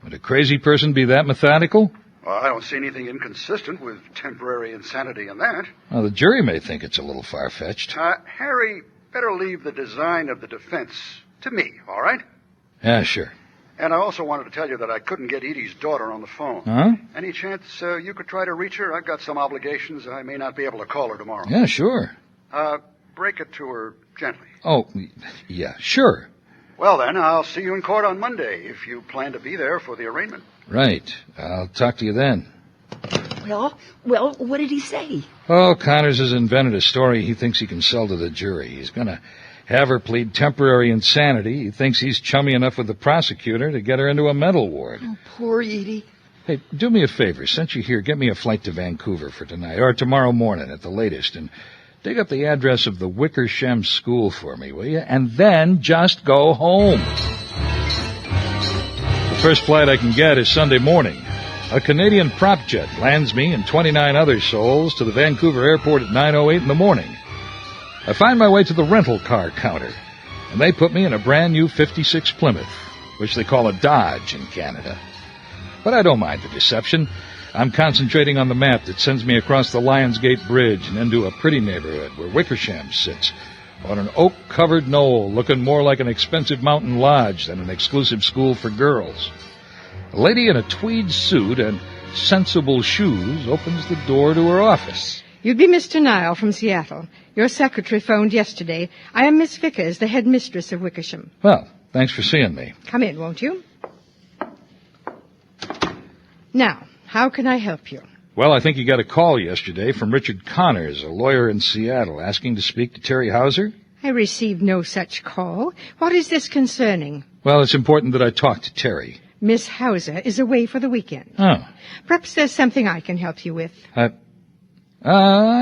Would a crazy person be that methodical? Well, I don't see anything inconsistent with temporary insanity in that. Well, the jury may think it's a little far-fetched. Harry, better leave the design of the defense to me, all right? Yeah, sure. And I also wanted to tell you that I couldn't get Edie's daughter on the phone. Huh? Any chance you could try to reach her? I've got some obligations. I may not be able to call her tomorrow. Yeah, sure. Break it to her gently. Oh, yeah, sure. Well, then, I'll see you in court on Monday if you plan to be there for the arraignment. Right. I'll talk to you then. Well, what did he say? Oh, Connors has invented a story he thinks he can sell to the jury. He's going to have her plead temporary insanity. He thinks he's chummy enough with the prosecutor to get her into a mental ward. Oh, poor Edie. Hey, do me a favor. Since you're here, get me a flight to Vancouver for tonight, or tomorrow morning at the latest, and dig up the address of the Wickersham School for me, will you? And then just go home. The first flight I can get is Sunday morning. A Canadian prop jet lands me and 29 other souls to the Vancouver airport at 9:08 in the morning. I find my way to the rental car counter, and they put me in a brand new 56 Plymouth, which they call a Dodge in Canada. But I don't mind the deception. I'm concentrating on the map that sends me across the Lionsgate Bridge and into a pretty neighborhood where Wickersham sits, on an oak-covered knoll looking more like an expensive mountain lodge than an exclusive school for girls. A lady in a tweed suit and sensible shoes opens the door to her office. You'd be Mr. Nile from Seattle. Your secretary phoned yesterday. I am Miss Vickers, the head mistress of Wickersham. Well, thanks for seeing me. Come in, won't you? Now, how can I help you? Well, I think you got a call yesterday from Richard Connors, a lawyer in Seattle, asking to speak to Terry Hauser. I received no such call. What is this concerning? Well, it's important that I talk to Terry. Miss Hauser is away for the weekend. Oh. Perhaps there's something I can help you with. I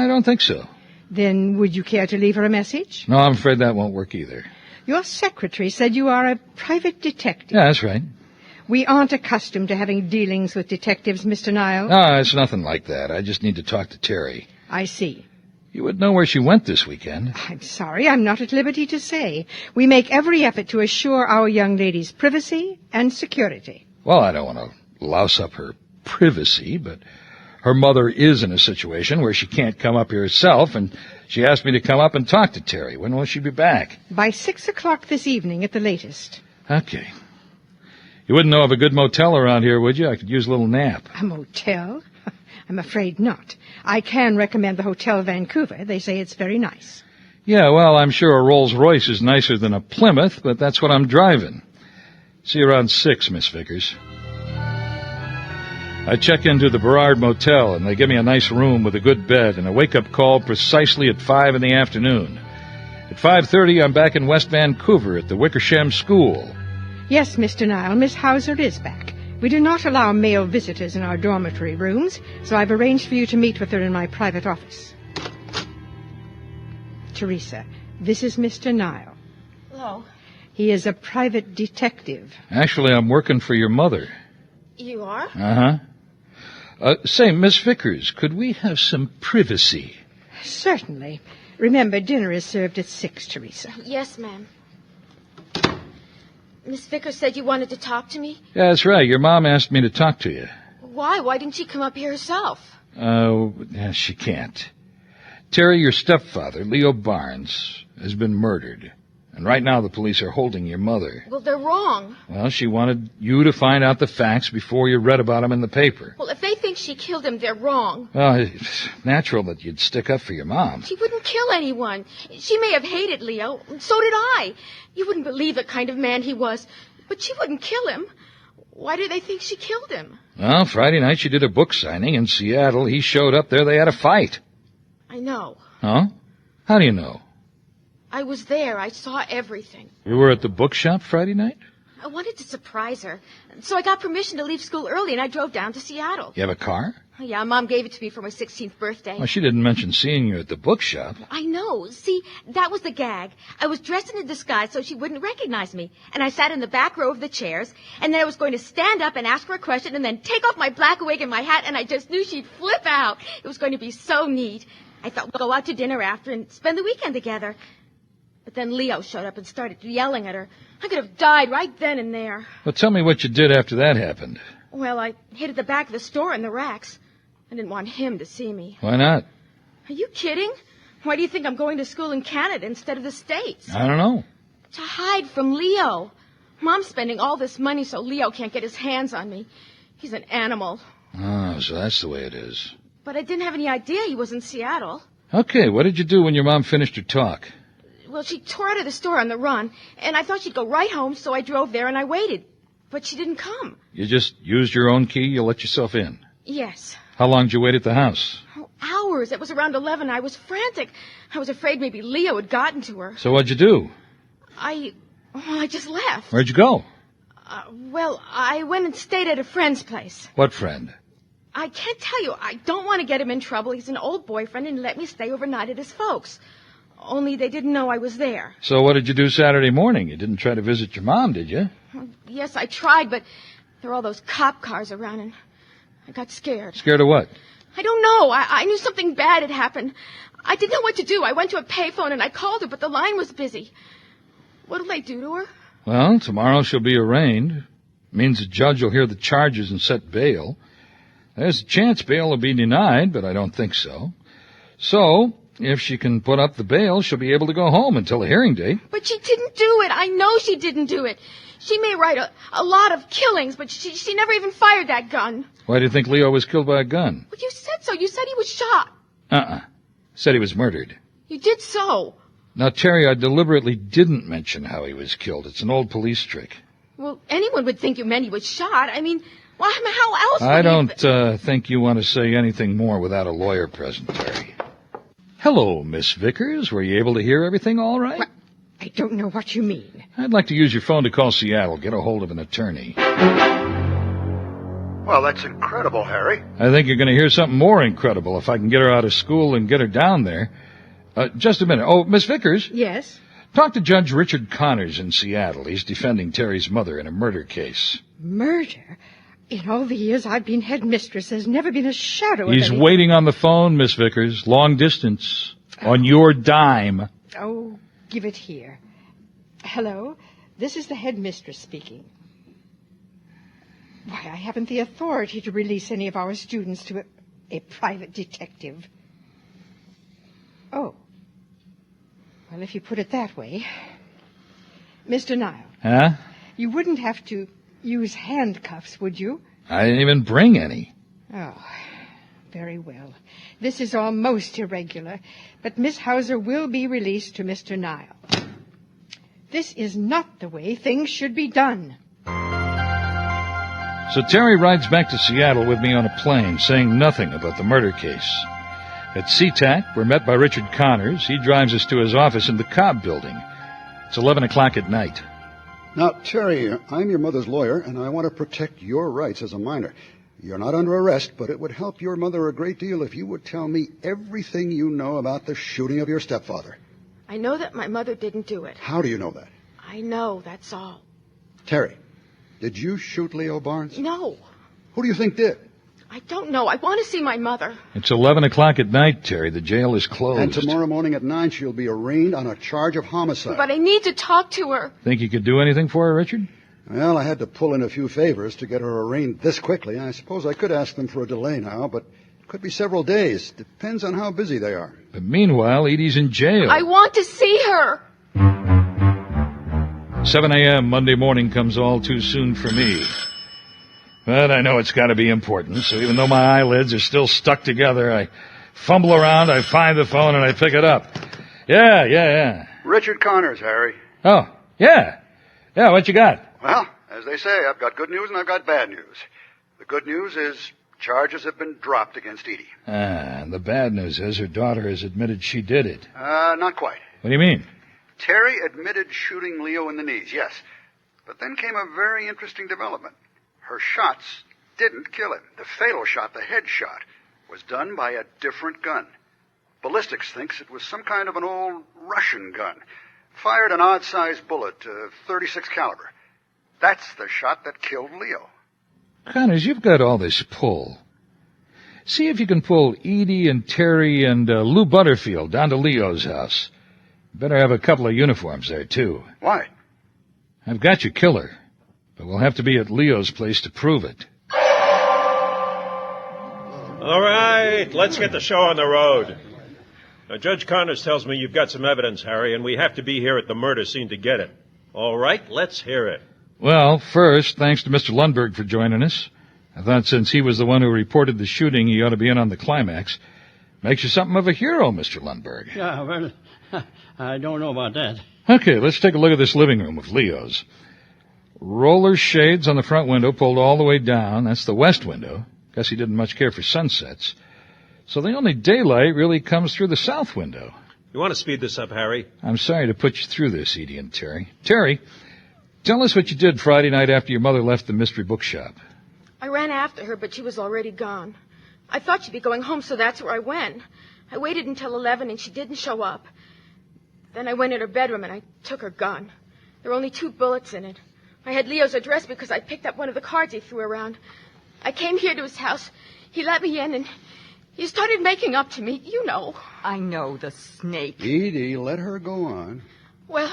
don't think so. Then would you care to leave her a message? No, I'm afraid that won't work either. Your secretary said you are a private detective. Yeah, that's right. We aren't accustomed to having dealings with detectives, Mr. Nile. No, it's nothing like that. I just need to talk to Terry. I see. You would know where she went this weekend. I'm sorry, I'm not at liberty to say. We make every effort to assure our young lady's privacy and security. Well, I don't want to louse up her privacy, but her mother is in a situation where she can't come up here herself, and she asked me to come up and talk to Terry. When will she be back? By 6 o'clock this evening at the latest. Okay. You wouldn't know of a good motel around here, would you? I could use a little nap. A motel? I'm afraid not. I can recommend the Hotel Vancouver. They say it's very nice. Yeah, well, I'm sure a Rolls-Royce is nicer than a Plymouth, but that's what I'm driving. See you around 6, Miss Vickers. I check into the Burrard Motel, and they give me a nice room with a good bed and a wake-up call precisely at 5 in the afternoon. At 5:30, I'm back in West Vancouver at the Wickersham School. Yes, Mr. Nile, Miss Hauser is back. We do not allow male visitors in our dormitory rooms, so I've arranged for you to meet with her in my private office. Teresa, this is Mr. Nile. Hello. He is a private detective. Actually, I'm working for your mother. You are? Say, Miss Vickers, could we have some privacy? Certainly. Remember, dinner is served at 6, Teresa. Yes, ma'am. Miss Vickers said you wanted to talk to me? Yeah, that's right. Your mom asked me to talk to you. Why? Why didn't she come up here herself? Yeah, she can't. Terry, your stepfather, Leo Barnes, has been murdered. And right now the police are holding your mother. Well, they're wrong. Well, she wanted you to find out the facts before you read about them in the paper. Well, if they think she killed him, they're wrong. Well, it's natural that you'd stick up for your mom. She wouldn't kill anyone. She may have hated Leo. So did I. You wouldn't believe the kind of man he was. But she wouldn't kill him. Why do they think she killed him? Well, Friday night she did a book signing in Seattle. He showed up there. They had a fight. I know. Huh? How do you know? I was there. I saw everything. You were at the bookshop Friday night? I wanted to surprise her. So I got permission to leave school early, and I drove down to Seattle. You have a car? Oh, yeah, Mom gave it to me for my 16th birthday. Well, she didn't mention seeing you at the bookshop. I know. See, that was the gag. I was dressed in a disguise so she wouldn't recognize me. And I sat in the back row of the chairs, and then I was going to stand up and ask her a question and then take off my black wig and my hat, and I just knew she'd flip out. It was going to be so neat. I thought we'd go out to dinner after and spend the weekend together. But then Leo showed up and started yelling at her. I could have died right then and there. Well, tell me what you did after that happened. Well, I hid at the back of the store in the racks. I didn't want him to see me. Why not? Are you kidding? Why do you think I'm going to school in Canada instead of the States? I don't know. To hide from Leo. Mom's spending all this money so Leo can't get his hands on me. He's an animal. Oh, so that's the way it is. But I didn't have any idea he was in Seattle. Okay, what did you do when your mom finished her talk? Well, she tore out of the store on the run, and I thought she'd go right home, so I drove there and I waited. But she didn't come. You just used your own key, you let yourself in? Yes. How long did you wait at the house? Oh, hours. It was around 11. I was frantic. I was afraid maybe Leo had gotten to her. So what'd you do? I just left. Where'd you go? Well, I went and stayed at a friend's place. What friend? I can't tell you. I don't want to get him in trouble. He's an old boyfriend and let me stay overnight at his folks. Only they didn't know I was there. So what did you do Saturday morning? You didn't try to visit your mom, did you? Yes, I tried, but there were all those cop cars around and I got scared. Scared of what? I don't know. I knew something bad had happened. I didn't know what to do. I went to a payphone and I called her, but the line was busy. What'll they do to her? Well, tomorrow she'll be arraigned. Means the judge will hear the charges and set bail. There's a chance bail will be denied, but I don't think so. So, if she can put up the bail, she'll be able to go home until the hearing date. But she didn't do it. I know she didn't do it. She may write a lot of killings, but she never even fired that gun. Why do you think Leo was killed by a gun? Well, you said so. You said he was shot. Said he was murdered. You did so. Now, Terry, I deliberately didn't mention how he was killed. It's an old police trick. Well, anyone would think you meant he was shot. I mean, well, how else would I don't think you want to say anything more without a lawyer present, Terry. Hello, Miss Vickers. Were you able to hear everything all right? What? I don't know what you mean. I'd like to use your phone to call Seattle, get a hold of an attorney. Well, that's incredible, Harry. I think you're going to hear something more incredible if I can get her out of school and get her down there. Just a minute. Oh, Miss Vickers? Yes? Talk to Judge Richard Connors in Seattle. He's defending Terry's mother in a murder case. Murder? In all the years I've been headmistress, there's never been a shadow of He's any... waiting on the phone, Miss Vickers. Long distance. On your dime. Oh, give it here. Hello? This is the headmistress speaking. Why, I haven't the authority to release any of our students to a private detective. Oh. Well, if you put it that way. Mr. Nile. Huh? You wouldn't have to use handcuffs, would you? I didn't even bring any. Oh. Very well. This is all most irregular, but Miss Hauser will be released to Mr. Nile. This is not the way things should be done. So Terry rides back to Seattle with me on a plane, saying nothing about the murder case. At SeaTac, we're met by Richard Connors. He drives us to his office in the Cobb building. It's 11 o'clock at night. Now, Terry, I'm your mother's lawyer, and I want to protect your rights as a minor. You're not under arrest, but it would help your mother a great deal if you would tell me everything you know about the shooting of your stepfather. I know that my mother didn't do it. How do you know that? I know, that's all. Terry, did you shoot Leo Barnes? No. Who do you think did? I don't know. I want to see my mother. It's 11 o'clock at night, Terry. The jail is closed. And tomorrow morning at 9, she'll be arraigned on a charge of homicide. But I need to talk to her. Think you could do anything for her, Richard? Well, I had to pull in a few favors to get her arraigned this quickly. I suppose I could ask them for a delay now, but it could be several days. Depends on how busy they are. But meanwhile, Edie's in jail. I want to see her. 7 a.m. Monday morning comes all too soon for me. But I know it's got to be important, so even though my eyelids are still stuck together, I fumble around, I find the phone, and I pick it up. Yeah. Richard Connors, Harry. Oh, yeah. Yeah, what you got? Well, as they say, I've got good news and I've got bad news. The good news is charges have been dropped against Edie. And the bad news is her daughter has admitted she did it. Not quite. What do you mean? Terry admitted shooting Leo in the knees, yes. But then came a very interesting development. Her shots didn't kill him. The fatal shot, the head shot, was done by a different gun. Ballistics thinks it was some kind of an old Russian gun. Fired an odd-sized bullet, 36 caliber. That's the shot that killed Leo. Connors, you've got all this pull. See if you can pull Edie and Terry and Lou Butterfield down to Leo's house. Better have a couple of uniforms there, too. Why? I've got your killer, but we'll have to be at Leo's place to prove it. All right, let's get the show on the road. Now, Judge Connors tells me you've got some evidence, Harry, and we have to be here at the murder scene to get it. All right, let's hear it. Well, first, thanks to Mr. Lundberg for joining us. I thought since he was the one who reported the shooting, he ought to be in on the climax. Makes you something of a hero, Mr. Lundberg. Yeah, well, I don't know about that. Okay, let's take a look at this living room of Leo's. Roller shades on the front window pulled all the way down. That's the west window. Guess he didn't much care for sunsets. So the only daylight really comes through the south window. You want to speed this up, Harry? I'm sorry to put you through this, Edie and Terry. Terry, tell us what you did Friday night after your mother left the mystery bookshop. I ran after her, but she was already gone. I thought she'd be going home, so that's where I went. I waited until 11, and she didn't show up. Then I went in her bedroom, and I took her gun. There were only 2 bullets in it. I had Leo's address because I picked up one of the cards he threw around. I came here to his house. He let me in, and he started making up to me. You know. I know, the snake. Edie, let her go on. Well,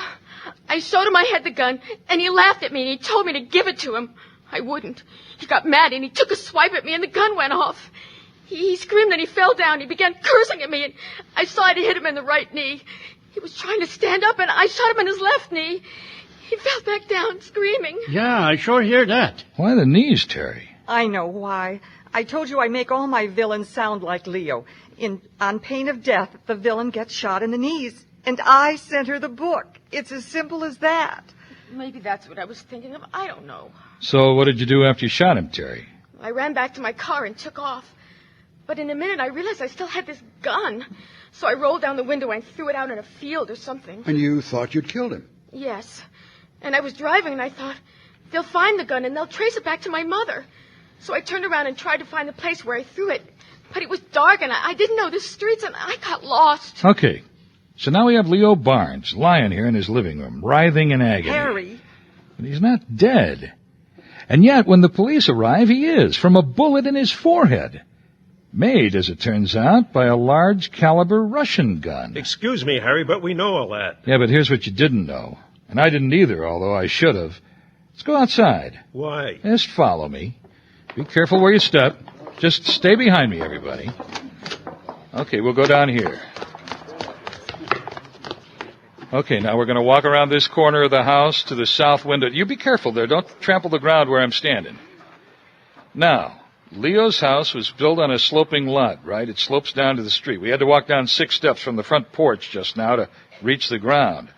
I showed him I had the gun, and he laughed at me, and he told me to give it to him. I wouldn't. He got mad, and he took a swipe at me, and the gun went off. He screamed, and he fell down. He began cursing at me, and I saw it hit him in the right knee. He was trying to stand up, and I shot him in his left knee. He fell back down, screaming. Yeah, I sure hear that. Why the knees, Terry? I know why. I told you I make all my villains sound like Leo. On pain of death, the villain gets shot in the knees. And I sent her the book. It's as simple as that. Maybe that's what I was thinking of. I don't know. So what did you do after you shot him, Terry? I ran back to my car and took off. But in a minute, I realized I still had this gun. So I rolled down the window and threw it out in a field or something. And you thought you'd killed him? Yes. And I was driving, and I thought, they'll find the gun, and they'll trace it back to my mother. So I turned around and tried to find the place where I threw it. But it was dark, and I didn't know the streets, and I got lost. Okay. So now we have Leo Barnes lying here in his living room, writhing in agony. Harry. But he's not dead. And yet, when the police arrive, he is, from a bullet in his forehead. Made, as it turns out, by a large caliber Russian gun. Excuse me, Harry, but we know all that. Yeah, but here's what you didn't know. And I didn't either, although I should have. Let's go outside. Why? Just follow me. Be careful where you step. Just stay behind me, everybody. Okay, we'll go down here. Okay, now we're going to walk around this corner of the house to the south window. You be careful there. Don't trample the ground where I'm standing. Now, Leo's house was built on a sloping lot, right? It slopes down to the street. We had to walk down 6 steps from the front porch just now to reach the ground.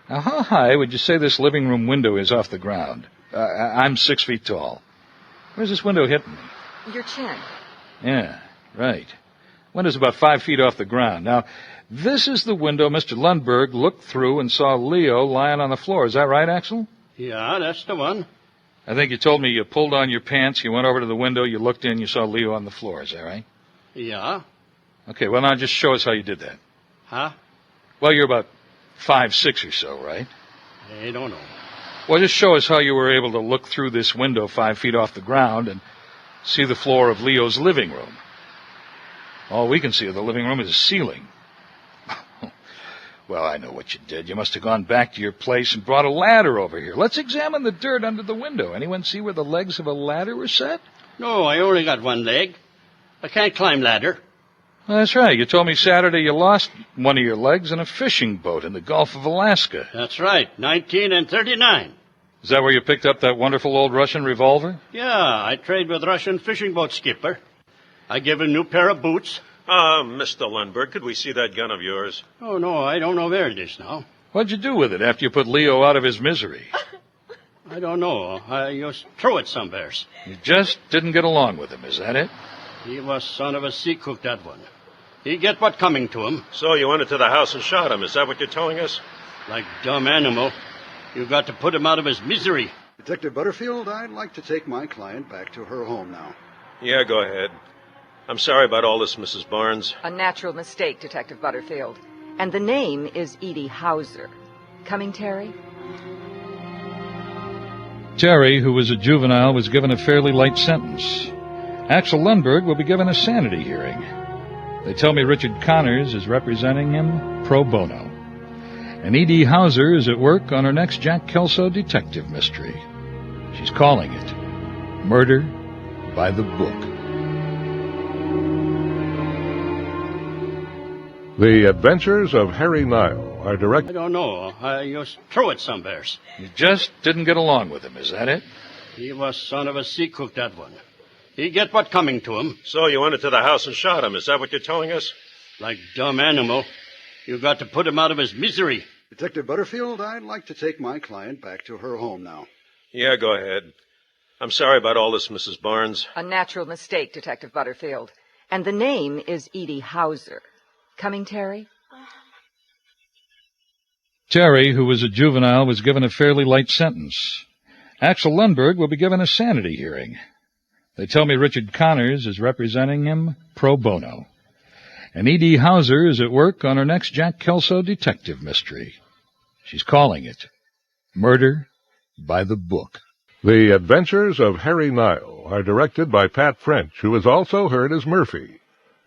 Now, how high would you say this living room window is off the ground? I'm 6 feet tall. Where's this window hitting me? Your chin. Yeah, right. Window's about 5 feet off the ground. Now, this is the window Mr. Lundberg looked through and saw Leo lying on the floor. Is that right, Axel? Yeah, that's the one. I think you told me you pulled on your pants, you went over to the window, you looked in, you saw Leo on the floor. Is that right? Yeah. Okay, well, now just show us how you did that. Huh? Well, you're about 5'6" or so, right? I don't know. Well, just show us how you were able to look through this window 5 feet off the ground and see the floor of Leo's living room. All we can see of the living room is a ceiling. Well, I know what you did. You must have gone back to your place and brought a ladder over here. Let's examine the dirt under the window. Anyone see where the legs of a ladder were set? No, I only got one leg. I can't climb ladder. Well, that's right. You told me Saturday you lost one of your legs in a fishing boat in the Gulf of Alaska. That's right, 1939. Is that where you picked up that wonderful old Russian revolver? Yeah, I trade with Russian fishing boat skipper. I give him a new pair of boots. Mr. Lundberg, could we see that gun of yours? Oh, no, I don't know where it is now. What'd you do with it after you put Leo out of his misery? I don't know. I just threw it somewheres. You just didn't get along with him, is that it? He was son of a sea cook, that one. He get what coming to him. So you went into the house and shot him. Is that what you're telling us? Like dumb animal. You got to put him out of his misery. Detective Butterfield, I'd like to take my client back to her home now. Yeah, go ahead. I'm sorry about all this, Mrs. Barnes. A natural mistake, Detective Butterfield. And the name is Edie Hauser. Coming, Terry? Terry, who was a juvenile, was given a fairly light sentence. Axel Lundberg will be given a sanity hearing. They tell me Richard Connors is representing him pro bono. And Edie Hauser is at work on her next Jack Kelso detective mystery. She's calling it Murder by the Book. The Adventures of Harry Nile are I directed. don't know. I just threw it somewheres. You just didn't get along with him, is that it? He was son of a sea cook, that one. He get what coming to him. So you went into the house and shot him. Is that what you're telling us? Like dumb animal. You got to put him out of his misery. Detective Butterfield, I'd like to take my client back to her home now. Yeah, go ahead. I'm sorry about all this, Mrs. Barnes. A natural mistake, Detective Butterfield. And the name is Edie Hauser. Coming, Terry? Terry, who was a juvenile, was given a fairly light sentence. Axel Lundberg will be given a sanity hearing. They tell me Richard Connors is representing him pro bono. And Edie Hauser is at work on her next Jack Kelso detective mystery. She's calling it Murder by the Book. The Adventures of Harry Nile are directed by Pat French, who is also heard as Murphy.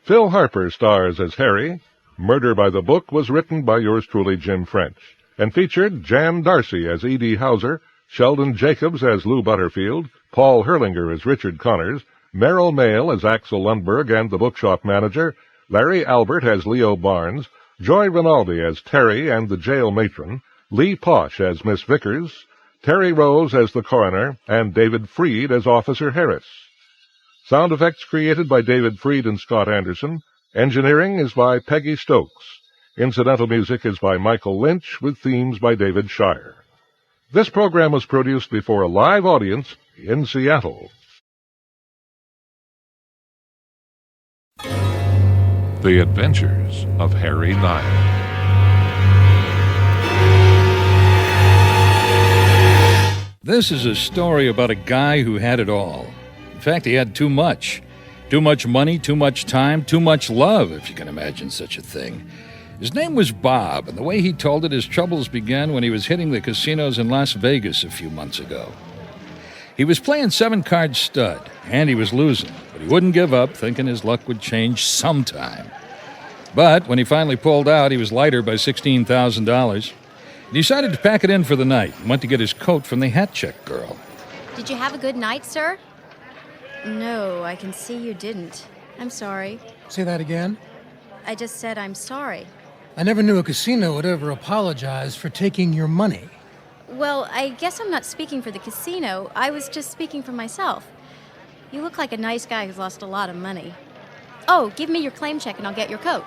Phil Harper stars as Harry. Murder by the Book was written by yours truly, Jim French, and featured Jan Darcy as Edie Hauser, Sheldon Jacobs as Lou Butterfield, Paul Herlinger as Richard Connors, Merrill Mayle as Axel Lundberg and the bookshop manager, Larry Albert as Leo Barnes, Joy Rinaldi as Terry and the jail matron, Lee Posh as Miss Vickers, Terry Rose as the coroner, and David Freed as Officer Harris. Sound effects created by David Freed and Scott Anderson. Engineering is by Peggy Stokes. Incidental music is by Michael Lynch, with themes by David Shire. This program was produced before a live audience in Seattle. The Adventures of Harry Nile. This is a story about a guy who had it all. In fact, he had too much. Too much money, too much time, too much love, if you can imagine such a thing. His name was Bob, and the way he told it, his troubles began when he was hitting the casinos in Las Vegas a few months ago. He was playing 7-card stud, and he was losing, but he wouldn't give up, thinking his luck would change sometime. But when he finally pulled out, he was lighter by $16,000. He decided to pack it in for the night and went to get his coat from the hat check girl. Did you have a good night, sir? No, I can see you didn't. I'm sorry. Say that again? I just said I'm sorry. I never knew a casino would ever apologize for taking your money. Well, I guess I'm not speaking for the casino. I was just speaking for myself. You look like a nice guy who's lost a lot of money. Oh, give me your claim check and I'll get your coat.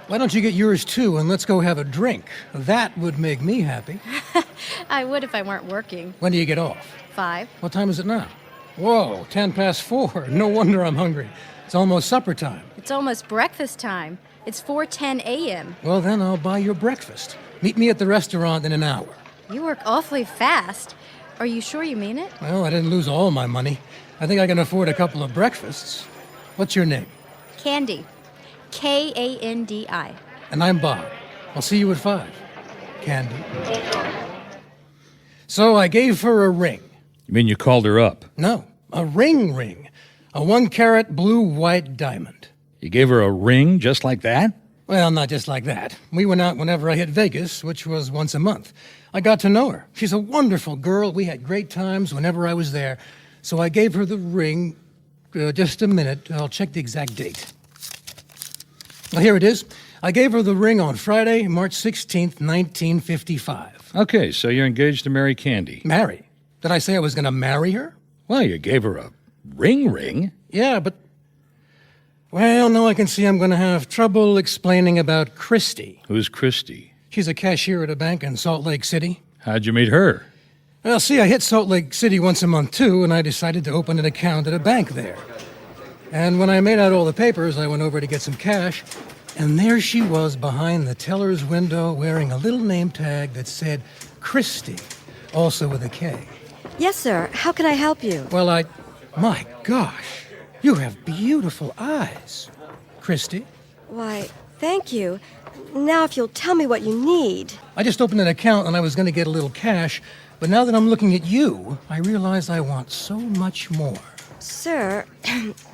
Why don't you get yours too, and let's go have a drink? That would make me happy. I would if I weren't working. When do you get off? 5. What time is it now? Whoa, 4:10. No wonder I'm hungry. It's almost supper time. It's almost breakfast time. It's 4:10 a.m. Well, then I'll buy your breakfast. Meet me at the restaurant in an hour. You work awfully fast. Are you sure you mean it? Well, I didn't lose all my money. I think I can afford a couple of breakfasts. What's your name? Candy. Kandi. And I'm Bob. I'll see you at 5. Candy. So I gave her a ring. You mean you called her up? No, a ring. A 1-carat blue-white diamond. You gave her a ring just like that? Well, not just like that. We went out whenever I hit Vegas, which was once a month. I got to know her. She's a wonderful girl. We had great times whenever I was there. So I gave her the ring. Just a minute. I'll check the exact date. Well, here it is. I gave her the ring on Friday, March 16th, 1955. Okay, so you're engaged to marry Candy. Marry? Did I say I was going to marry her? Well, you gave her a ring? Yeah, but... Well, now I can see I'm going to have trouble explaining about Christy. Who's Christy? She's a cashier at a bank in Salt Lake City. How'd you meet her? Well, see, I hit Salt Lake City once a month, too, and I decided to open an account at a bank there. And when I made out all the papers, I went over to get some cash, and there she was behind the teller's window wearing a little name tag that said Christy, also with a K. Yes, sir. How can I help you? Well, my gosh, you have beautiful eyes, Christy. Why, thank you. Now, if you'll tell me what you need. I just opened an account and I was going to get a little cash, but now that I'm looking at you, I realize I want so much more. Sir,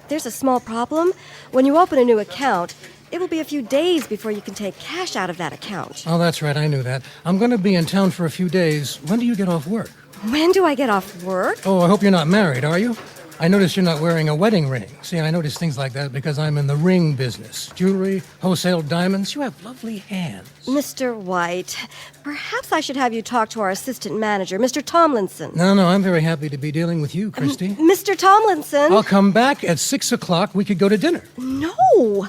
there's a small problem. When you open a new account, it will be a few days before you can take cash out of that account. Oh, that's right, I knew that. I'm going to be in town for a few days. When do you get off work? When do I get off work? Oh, I hope you're not married, are you? I noticed you're not wearing a wedding ring. See, I notice things like that because I'm in the ring business. Jewelry, wholesale diamonds. You have lovely hands. Mr. White, perhaps I should have you talk to our assistant manager, Mr. Tomlinson. No, I'm very happy to be dealing with you, Christy. Mr. Tomlinson? I'll come back at 6 o'clock. We could go to dinner. No!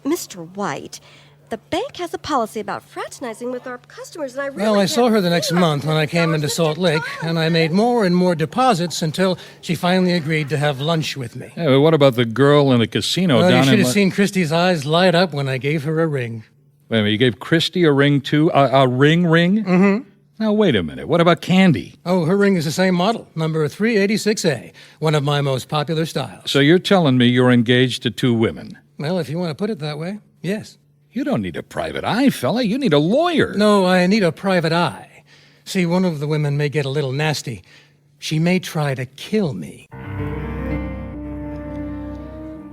Mr. White, the bank has a policy about fraternizing with our customers, and I really Well, I saw her the next month when I came into Salt Lake, and I made more and more deposits until she finally agreed to have lunch with me. Hey, what about the girl in the casino Well, down you should in... have seen Christy's eyes light up when I gave her a ring. Wait a minute, you gave Christy a ring too? A ring? Mm-hmm. Now, wait a minute. What about Candy? Oh, her ring is the same model, number 386A, one of my most popular styles. So you're telling me you're engaged to 2 women? Well, if you want to put it that way, yes. You don't need a private eye, fella. You need a lawyer. No, I need a private eye. See, one of the women may get a little nasty. She may try to kill me.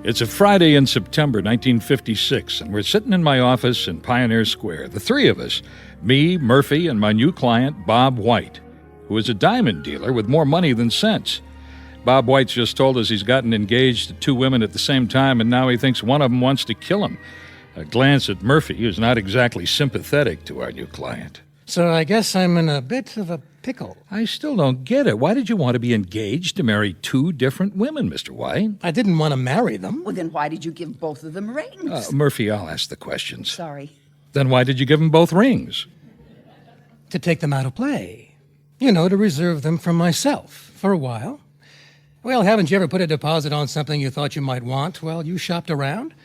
It's a Friday in September 1956, and we're sitting in my office in Pioneer Square, the 3 of us, me, Murphy, and my new client, Bob White, who is a diamond dealer with more money than sense. Bob White's just told us he's gotten engaged to 2 women at the same time, and now he thinks one of them wants to kill him. A glance at Murphy, who's not exactly sympathetic to our new client. So I guess I'm in a bit of a pickle. I still don't get it. Why did you want to be engaged to marry 2 different women, Mr. White? I didn't want to marry them. Well, then why did you give both of them rings? Murphy, I'll ask the questions. Sorry. Then why did you give them both rings? To take them out of play. You know, to reserve them for myself for a while. Well, haven't you ever put a deposit on something you thought you might want while you shopped around?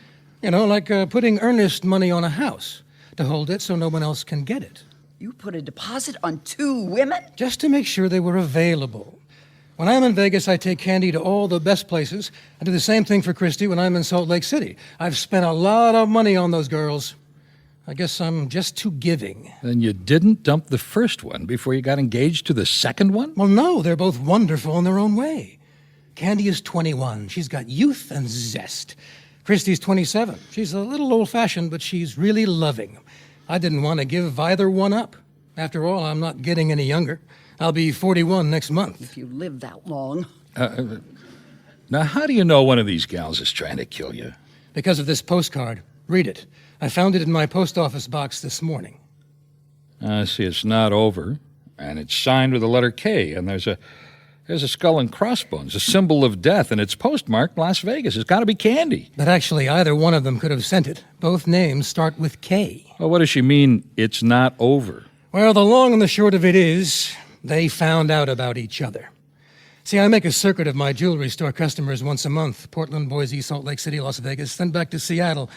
You know, like putting earnest money on a house to hold it so no one else can get it. You put a deposit on 2 women? Just to make sure they were available. When I'm in Vegas, I take Candy to all the best places. I do the same thing for Christy when I'm in Salt Lake City. I've spent a lot of money on those girls. I guess I'm just too giving. Then you didn't dump the first one before you got engaged to the second one? Well, no, they're both wonderful in their own way. Candy is 21. She's got youth and zest. Christy's 27. She's a little old-fashioned, but she's really loving. I didn't want to give either one up. After all, I'm not getting any younger. I'll be 41 next month. If you live that long. Now, how do you know one of these gals is trying to kill you? Because of this postcard. Read it. I found it in my post office box this morning. See, it's not over, and it's signed with the letter K, and there's There's a skull and crossbones, a symbol of death, and it's postmarked Las Vegas. It's got to be Candy. But actually, either one of them could have sent it. Both names start with K. Well, what does she mean, it's not over? Well, the long and the short of it is, they found out about each other. See, I make a circuit of my jewelry store customers once a month. Portland, Boise, Salt Lake City, Las Vegas, then back to Seattle.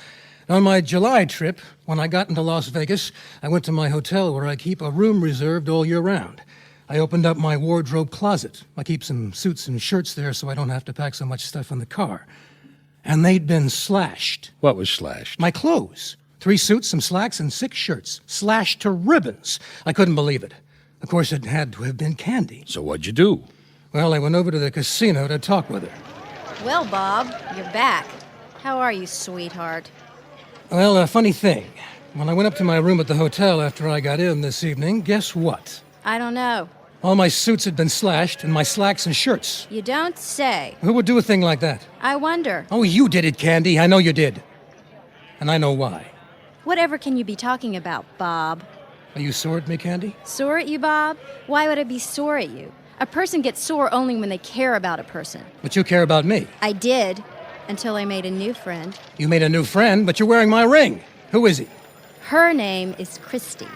On my July trip, when I got into Las Vegas, I went to my hotel where I keep a room reserved all year round. I opened up my wardrobe closet. I keep some suits and shirts there so I don't have to pack so much stuff in the car. And they'd been slashed. What was slashed? My clothes. 3 suits, some slacks, and 6 shirts. Slashed to ribbons. I couldn't believe it. Of course, it had to have been Candy. So what'd you do? Well, I went over to the casino to talk with her. Well, Bob, you're back. How are you, sweetheart? Well, a funny thing. When I went up to my room at the hotel after I got in this evening, guess what? I don't know. All my suits had been slashed, and my slacks and shirts. You don't say. Who would do a thing like that? I wonder. Oh, you did it, Candy. I know you did. And I know why. Whatever can you be talking about, Bob? Are you sore at me, Candy? Sore at you, Bob? Why would I be sore at you? A person gets sore only when they care about a person. But you care about me. I did, until I made a new friend. You made a new friend, but you're wearing my ring. Who is he? Her name is Christy.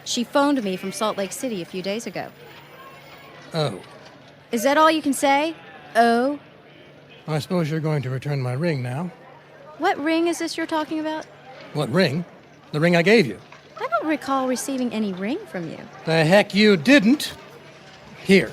She phoned me from Salt Lake City a few days ago. Oh. Is that all you can say? Oh? I suppose you're going to return my ring now. What ring is this you're talking about? What ring? The ring I gave you. I don't recall receiving any ring from you. The heck you didn't. Here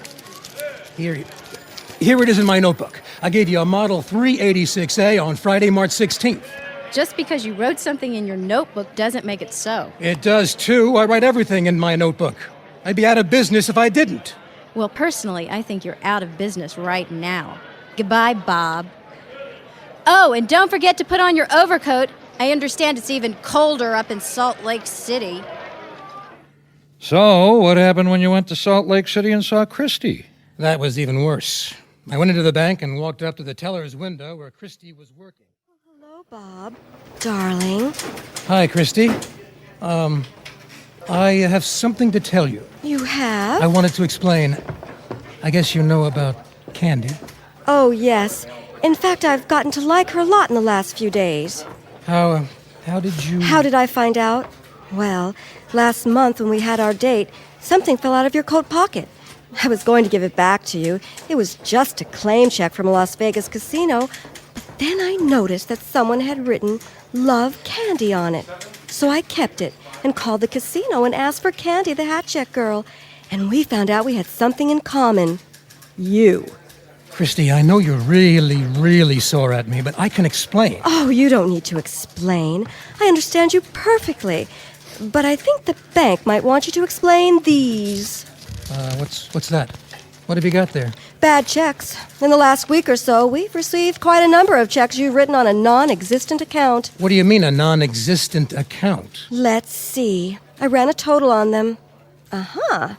it is in my notebook. I gave you a Model 386A on Friday, March 16th. Just because you wrote something in your notebook doesn't make it so. It does, too. I write everything in my notebook. I'd be out of business if I didn't. Well, personally, I think you're out of business right now. Goodbye, Bob. Oh, and don't forget to put on your overcoat. I understand it's even colder up in Salt Lake City. So, what happened when you went to Salt Lake City and saw Christy? That was even worse. I went into the bank and walked up to the teller's window where Christy was working. Hello, Bob. Darling. Hi, Christy. I have something to tell you. You have? I wanted to explain. I guess you know about Candy. Oh, yes. In fact, I've gotten to like her a lot in the last few days. How did you... How did I find out? Well, last month when we had our date, something fell out of your coat pocket. I was going to give it back to you. It was just a claim check from a Las Vegas casino. But then I noticed that someone had written Love Candy on it. So I kept it and called the casino and asked for Candy, the hat check girl. And we found out we had something in common. You. Christy, I know you're really, really sore at me, but I can explain. Oh, you don't need to explain. I understand you perfectly. But I think the bank might want you to explain these. What's that? What have you got there? Bad checks. In the last week or so, we've received quite a number of checks you've written on a non-existent account. What do you mean, a non-existent account? Let's see. I ran a total on them. Uh-huh.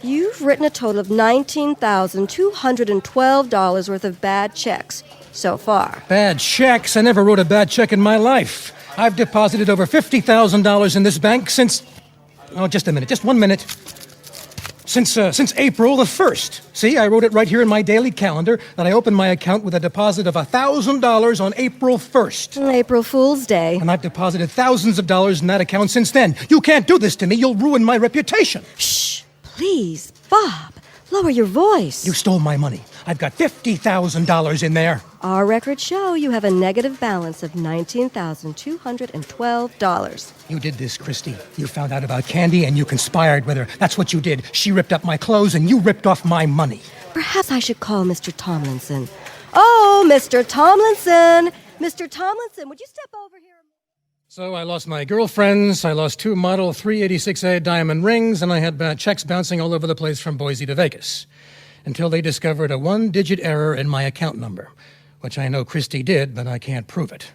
You've written a total of $19,212 worth of bad checks so far. Bad checks? I never wrote a bad check in my life. I've deposited over $50,000 in this bank since... Oh, just a minute. Just 1 minute. Since April the 1st. See, I wrote it right here in my daily calendar that I opened my account with a deposit of $1,000 on April 1st. April Fool's Day. And I've deposited thousands of dollars in that account since then. You can't do this to me. You'll ruin my reputation. Shh. Please, Bob. Lower your voice. You stole my money. I've got $50,000 in there. Our records show you have a negative balance of $19,212. You did this, Christy. You found out about Candy and you conspired with her. That's what you did. She ripped up my clothes and you ripped off my money. Perhaps I should call Mr. Tomlinson. Oh, Mr. Tomlinson! Mr. Tomlinson, would you step over here? So I lost my girlfriends, I lost 2 Model 386A diamond rings, and I had checks bouncing all over the place from Boise to Vegas. Until they discovered a 1-digit error in my account number, which I know Christy did, but I can't prove it.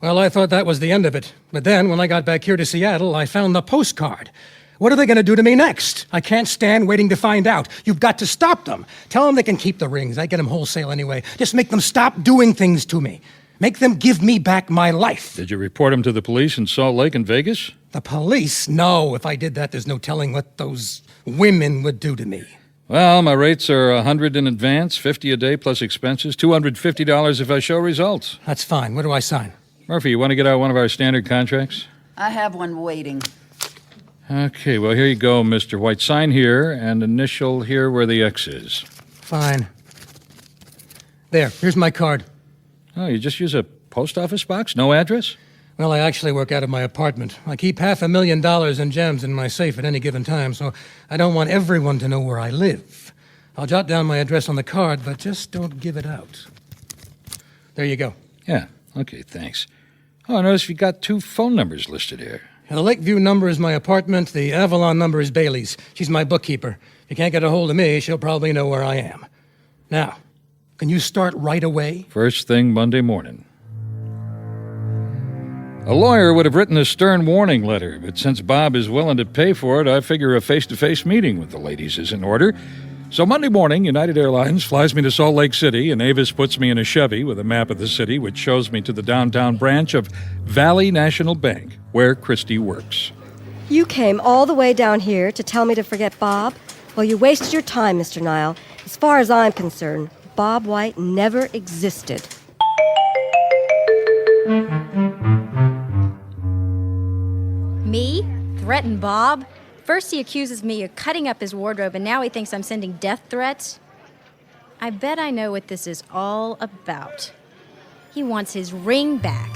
Well, I thought that was the end of it. But then, when I got back here to Seattle, I found the postcard. What are they going to do to me next? I can't stand waiting to find out. You've got to stop them. Tell them they can keep the rings. I get them wholesale anyway. Just make them stop doing things to me. Make them give me back my life. Did you report him to the police in Salt Lake and Vegas? The police? No. If I did that, there's no telling what those women would do to me. Well, my rates are $100 in advance, $50 a day plus expenses, $250 if I show results. That's fine. What do I sign? Murphy, you want to get out one of our standard contracts? I have one waiting. Okay, well, here you go, Mr. White. Sign here and initial here where the X is. Fine. There, here's my card. Oh, you just use a post office box? No address? Well, I actually work out of my apartment. I keep $500,000 in gems in my safe at any given time, so I don't want everyone to know where I live. I'll jot down my address on the card, but just don't give it out. There you go. Yeah, okay, thanks. Oh, I noticed you got 2 phone numbers listed here. The Lakeview number is my apartment. The Avalon number is Bailey's. She's my bookkeeper. If you can't get a hold of me, she'll probably know where I am. Now, can you start right away? First thing Monday morning. A lawyer would have written a stern warning letter, but since Bob is willing to pay for it, I figure a face-to-face meeting with the ladies is in order. So Monday morning, United Airlines flies me to Salt Lake City, and Avis puts me in a Chevy with a map of the city, which shows me to the downtown branch of Valley National Bank, where Christie works. You came all the way down here to tell me to forget Bob? Well, you wasted your time, Mr. Nile. As far as I'm concerned, Bob White never existed. Me? Threaten Bob? First he accuses me of cutting up his wardrobe, and now he thinks I'm sending death threats? I bet I know what this is all about. He wants his ring back.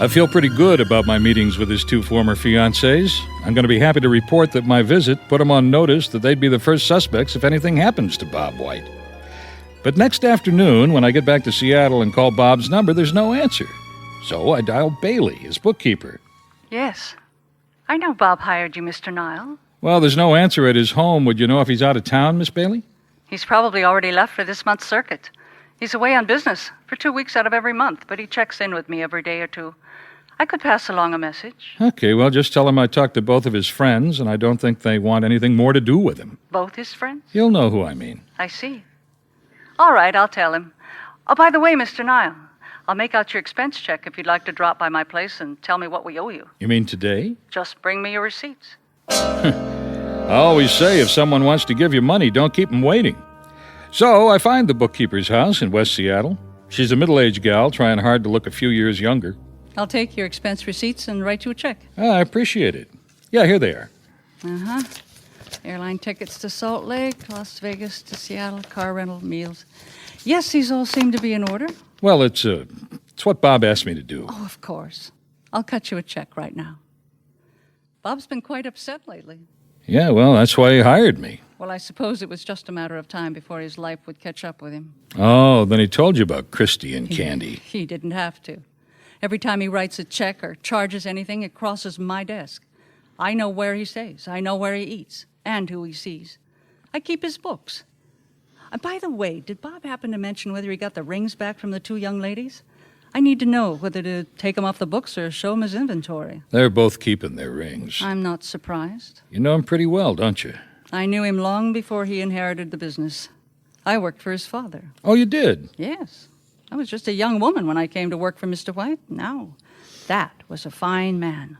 I feel pretty good about my meetings with his 2 former fiancées. I'm going to be happy to report that my visit put them on notice that they'd be the first suspects if anything happens to Bob White. But next afternoon, when I get back to Seattle and call Bob's number, there's no answer. So I dial Bailey, his bookkeeper. Yes. I know Bob hired you, Mr. Nile. Well, there's no answer at his home. Would you know if he's out of town, Miss Bailey? He's probably already left for this month's circuit. He's away on business for 2 weeks out of every month, but he checks in with me every day or two. I could pass along a message. Okay, well, just tell him I talked to both of his friends, and I don't think they want anything more to do with him. Both his friends? He'll know who I mean. I see. All right, I'll tell him. Oh, by the way, Mr. Nile, I'll make out your expense check if you'd like to drop by my place and tell me what we owe you. You mean today? Just bring me your receipts. I always say if someone wants to give you money, don't keep them waiting. So I find the bookkeeper's house in West Seattle. She's a middle-aged gal trying hard to look a few years younger. I'll take your expense receipts and write you a check. I appreciate it. Yeah, here they are. Uh-huh. Airline tickets to Salt Lake, Las Vegas to Seattle, car rental, meals. Yes, these all seem to be in order. Well, it's what Bob asked me to do. Oh, of course. I'll cut you a check right now. Bob's been quite upset lately. Yeah, well, that's why he hired me. Well, I suppose it was just a matter of time before his life would catch up with him. Oh, then he told you about Christie and Candy. He didn't have to. Every time he writes a check or charges anything, it crosses my desk. I know where he stays. I know where he eats and who he sees. I keep his books. By the way, did Bob happen to mention whether he got the rings back from the 2 young ladies? I need to know whether to take them off the books or show him his inventory. They're both keeping their rings. I'm not surprised. You know him pretty well, don't you? I knew him long before he inherited the business. I worked for his father. Oh, you did? Yes. I was just a young woman when I came to work for Mr. White. Now, that was a fine man.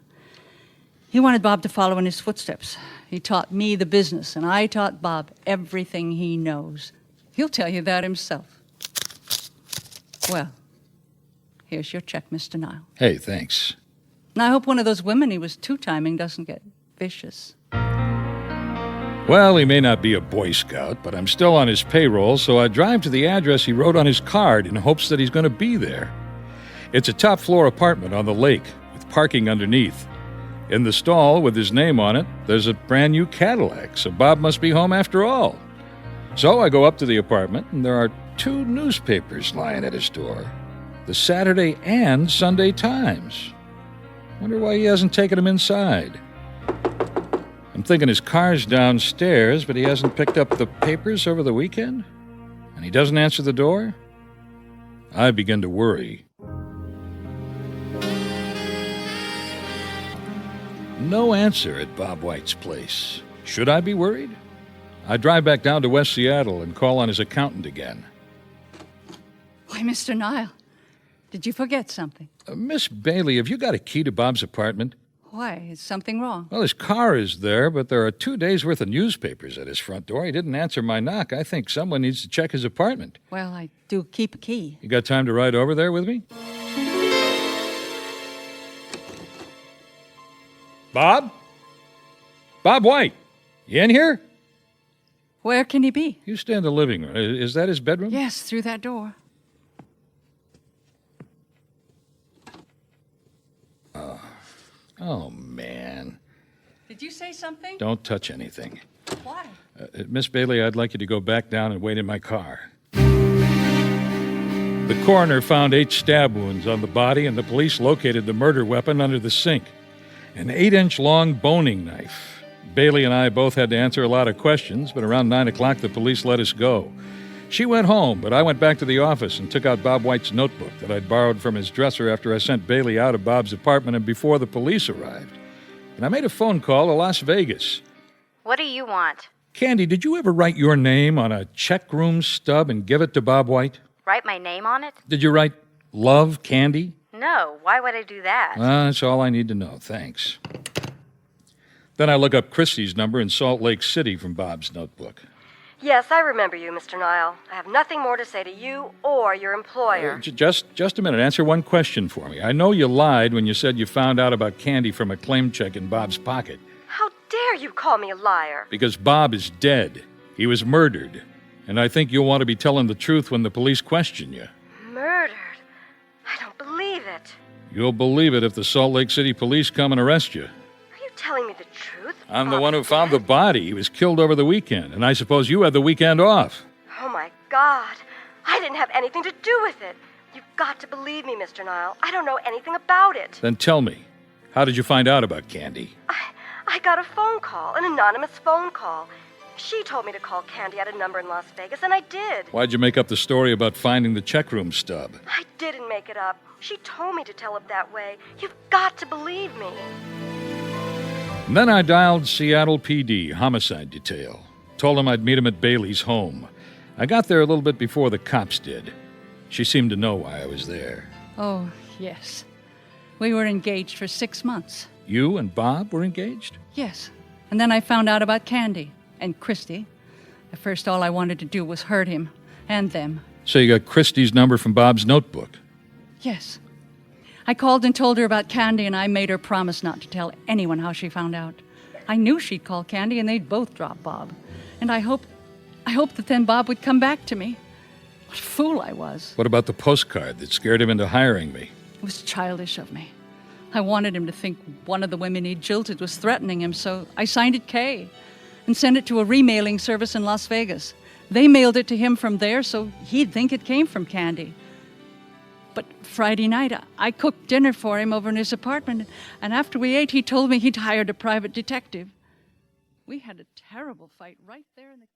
He wanted Bob to follow in his footsteps. He taught me the business, and I taught Bob everything he knows. He'll tell you that himself. Well, here's your check, Mr. Nile. Hey, thanks. And I hope one of those women he was two-timing doesn't get vicious. Well, he may not be a Boy Scout, but I'm still on his payroll, so I drive to the address he wrote on his card in hopes that he's going to be there. It's a top-floor apartment on the lake with parking underneath. In the stall with his name on it, there's a brand-new Cadillac, so Bob must be home after all. So I go up to the apartment, and there are 2 newspapers lying at his door. The Saturday and Sunday Times. Wonder why he hasn't taken them inside. I'm thinking his car's downstairs, but he hasn't picked up the papers over the weekend? And he doesn't answer the door? I begin to worry. No answer at Bob White's place. Should I be worried? I drive back down to West Seattle and call on his accountant again. Why, Mr. Nile, did you forget something? Miss Bailey, have you got a key to Bob's apartment? Why? Is something wrong? Well, his car is there, but there are 2 days' worth of newspapers at his front door. He didn't answer my knock. I think someone needs to check his apartment. Well, I do keep a key. You got time to ride over there with me? Bob? Bob White, you in here? Where can he be? You stay in the living room. Is that his bedroom? Yes, through that door. Oh, man. Did you say something? Don't touch anything. Why? Miss Bailey, I'd like you to go back down and wait in my car. The coroner found 8 stab wounds on the body, and the police located the murder weapon under the sink. An 8-inch-long boning knife. Bailey and I both had to answer a lot of questions, but around 9 o'clock the police let us go. She went home, but I went back to the office and took out Bob White's notebook that I'd borrowed from his dresser after I sent Bailey out of Bob's apartment and before the police arrived. And I made a phone call to Las Vegas. What do you want? Candy, did you ever write your name on a check room stub and give it to Bob White? Write my name on it? Did you write Love Candy? No, why would I do that? That's all I need to know, thanks. Then I look up Christie's number in Salt Lake City from Bob's notebook. Yes, I remember you, Mr. Nile. I have nothing more to say to you or your employer. Just a minute. Answer one question for me. I know you lied when you said you found out about Candy from a claim check in Bob's pocket. How dare you call me a liar? Because Bob is dead. He was murdered. And I think you'll want to be telling the truth when the police question you. Murdered? I don't believe it. You'll believe it if the Salt Lake City police come and arrest you. Are you telling me the truth? I'm the one who found the body. He was killed over the weekend, and I suppose you had the weekend off. Oh, my God. I didn't have anything to do with it. You've got to believe me, Mr. Nile. I don't know anything about it. Then tell me, how did you find out about Candy? I got a phone call, an anonymous phone call. She told me to call Candy at a number in Las Vegas, and I did. Why'd you make up the story about finding the check room stub? I didn't make it up. She told me to tell it that way. You've got to believe me. And then I dialed Seattle PD, homicide detail. Told them I'd meet him at Bailey's home. I got there a little bit before the cops did. She seemed to know why I was there. Oh, yes. We were engaged for 6 months. You and Bob were engaged? Yes. And then I found out about Candy and Christy. At first, all I wanted to do was hurt him and them. So you got Christie's number from Bob's notebook? Yes. I called and told her about Candy, and I made her promise not to tell anyone how she found out. I knew she'd call Candy, and they'd both drop Bob. And I hoped that then Bob would come back to me. What a fool I was. What about the postcard that scared him into hiring me? It was childish of me. I wanted him to think one of the women he'd jilted was threatening him, so I signed it K and sent it to a remailing service in Las Vegas. They mailed it to him from there, so he'd think it came from Candy. But Friday night, I cooked dinner for him over in his apartment, and after we ate, he told me he'd hired a private detective. We had a terrible fight right there in the...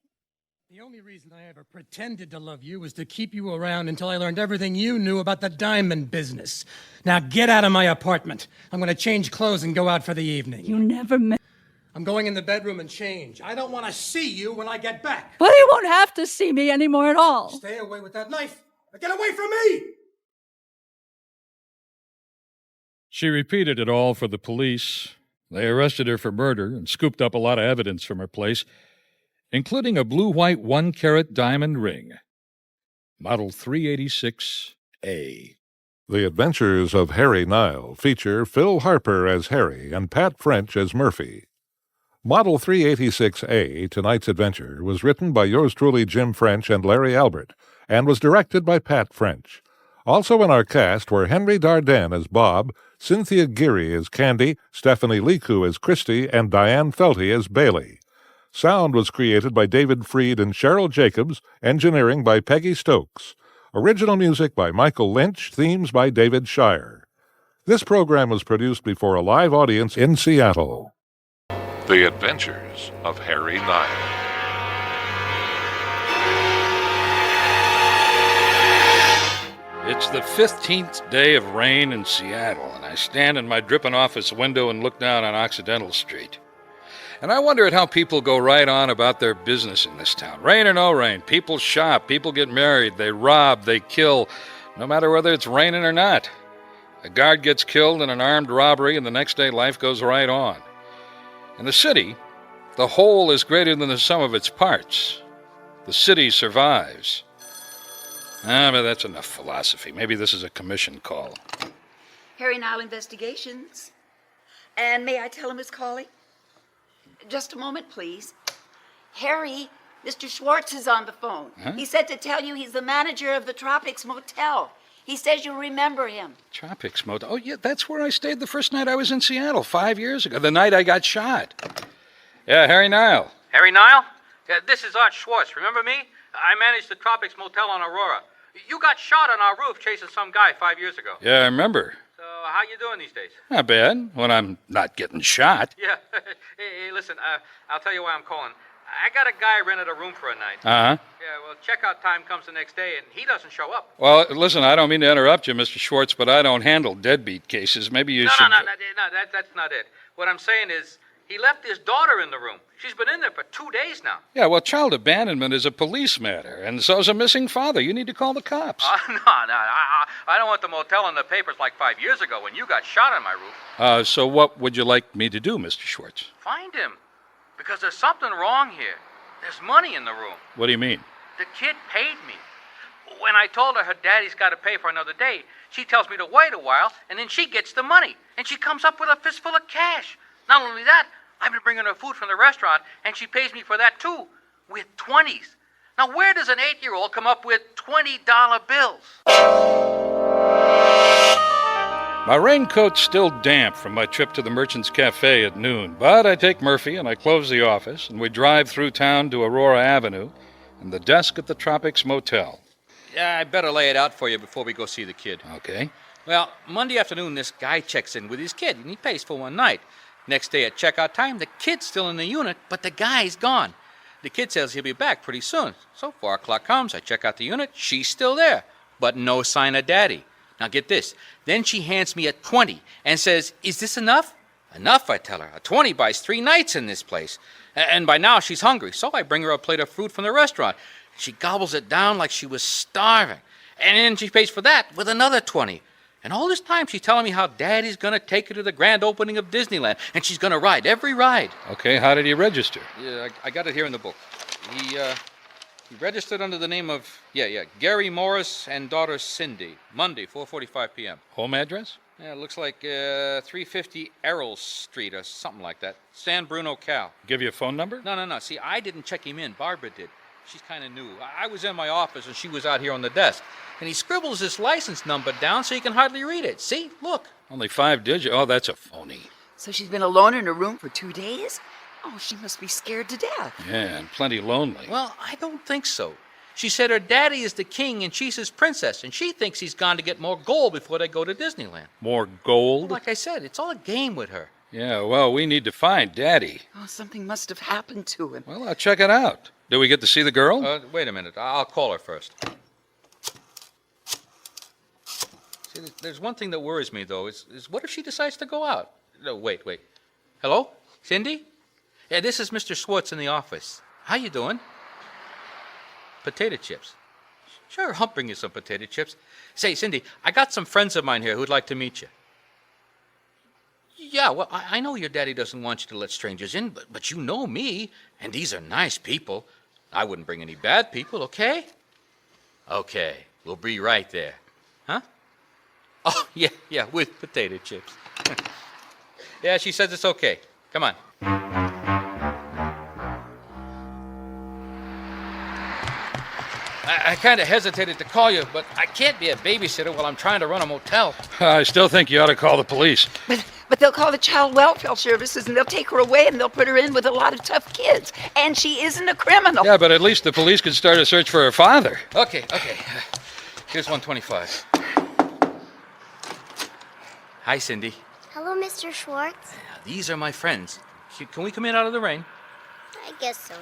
The only reason I ever pretended to love you was to keep you around until I learned everything you knew about the diamond business. Now get out of my apartment. I'm going to change clothes and go out for the evening. You never met... I'm going in the bedroom and change. I don't want to see you when I get back. Well, you won't have to see me anymore at all. Stay away with that knife. Get away from me! She repeated it all for the police. They arrested her for murder and scooped up a lot of evidence from her place, including a blue-white 1-carat diamond ring. Model 386A. The Adventures of Harry Nile feature Phil Harper as Harry and Pat French as Murphy. Model 386A, tonight's adventure, was written by yours truly Jim French and Larry Albert, and was directed by Pat French. Also in our cast were Henry Dardenne as Bob, Cynthia Geary as Candy, Stephanie Liku as Christy, and Diane Felty as Bailey. Sound was created by David Freed and Cheryl Jacobs, engineering by Peggy Stokes. Original music by Michael Lynch, themes by David Shire. This program was produced before a live audience in Seattle. The Adventures of Harry Nile. It's the 15th day of rain in Seattle, and I stand in my dripping office window and look down on Occidental Street. And I wonder at how people go right on about their business in this town. Rain or no rain, people shop, people get married, they rob, they kill, no matter whether it's raining or not. A guard gets killed in an armed robbery, and the next day life goes right on. In the city, the whole is greater than the sum of its parts. The city survives. But that's enough philosophy. Maybe this is a commission call. Harry Nile Investigations. And may I tell him who's calling? Just a moment, please. Harry, Mr. Schwartz is on the phone. Huh? He said to tell you he's the manager of the Tropics Motel. He says you remember him. Tropics Motel. Oh, yeah, that's where I stayed the first night I was in Seattle 5 years ago, the night I got shot. Yeah, Harry Nile. Harry Nile? Yeah, this is Art Schwartz. Remember me? I managed the Tropics Motel on Aurora. You got shot on our roof chasing some guy 5 years ago. Yeah, I remember. So how you doing these days? Not bad, when I'm not getting shot. Yeah. Hey, listen, I'll tell you why I'm calling. I got a guy rented a room for a night. Uh-huh. Yeah, well, checkout time comes the next day, and he doesn't show up. Well, listen, I don't mean to interrupt you, Mr. Schwartz, but I don't handle deadbeat cases. Maybe you should... No, that's not it. What I'm saying is, he left his daughter in the room. She's been in there for 2 days now. Yeah, well, child abandonment is a police matter, and so's a missing father. You need to call the cops. No, I don't want the motel in the papers like 5 years ago when you got shot on my roof. So what would you like me to do, Mr. Schwartz? Find him. Because there's something wrong here. There's money in the room. What do you mean? The kid paid me. When I told her daddy's got to pay for another day, she tells me to wait a while, and then she gets the money. And she comes up with a fistful of cash. Not only that, I've been bringing her food from the restaurant, and she pays me for that too, with 20s. Now, where does an 8-year-old come up with $20 bills? My raincoat's still damp from my trip to the Merchant's Cafe at noon, but I take Murphy and I close the office, and we drive through town to Aurora Avenue and the desk at the Tropics Motel. Yeah, I better lay it out for you before we go see the kid. Okay. Well, Monday afternoon, this guy checks in with his kid, and he pays for one night. Next day at checkout time, the kid's still in the unit, but the guy's gone. The kid says he'll be back pretty soon. So 4 o'clock comes, I check out the unit, she's still there, but no sign of daddy. Now get this, then she hands me a 20 and says, "Is this enough?" Enough, I tell her. A 20 buys 3 nights in this place. And by now she's hungry, so I bring her a plate of fruit from the restaurant. She gobbles it down like she was starving. And then she pays for that with another 20. And all this time she's telling me how Daddy's going to take her to the grand opening of Disneyland, and she's going to ride every ride. Okay, how did he register? Yeah, I got it here in the book. He registered under the name of, Gary Morris and daughter Cindy, Monday, 4:45 p.m. Home address? Yeah, it looks like 350 Errol Street or something like that. San Bruno, Cal. Give you a phone number? No. See, I didn't check him in. Barbara did. She's kind of new. I was in my office, and she was out here on the desk. And he scribbles his license number down so you can hardly read it. See? Look. Only 5 digits? Oh, that's a phony. So she's been alone in her room for 2 days? Oh, she must be scared to death. Yeah, and plenty lonely. Well, I don't think so. She said her daddy is the king and she's his princess, and she thinks he's gone to get more gold before they go to Disneyland. More gold? Well, like I said, it's all a game with her. Yeah, well, we need to find Daddy. Oh, something must have happened to him. Well, I'll check it out. Do we get to see the girl? Wait a minute. I'll call her first. See, there's one thing that worries me, though, is what if she decides to go out? No, wait. Hello? Cindy? Yeah, this is Mr. Schwartz in the office. How you doing? Potato chips. Sure, I'll bring you some potato chips. Say, Cindy, I got some friends of mine here who'd like to meet you. Yeah, well, I know your daddy doesn't want you to let strangers in, but you know me, and these are nice people. I wouldn't bring any bad people, okay? Okay, we'll be right there. Huh? Oh, yeah, with potato chips. Yeah, she says it's okay. Come on. I kind of hesitated to call you, but I can't be a babysitter while I'm trying to run a motel. I still think you ought to call the police. But they'll call the child welfare services, and they'll take her away, and they'll put her in with a lot of tough kids. And she isn't a criminal. Yeah, but at least the police could start a search for her father. Okay. Here's 125. Hi, Cindy. Hello, Mr. Schwartz. These are my friends. Can we come in out of the rain? I guess so.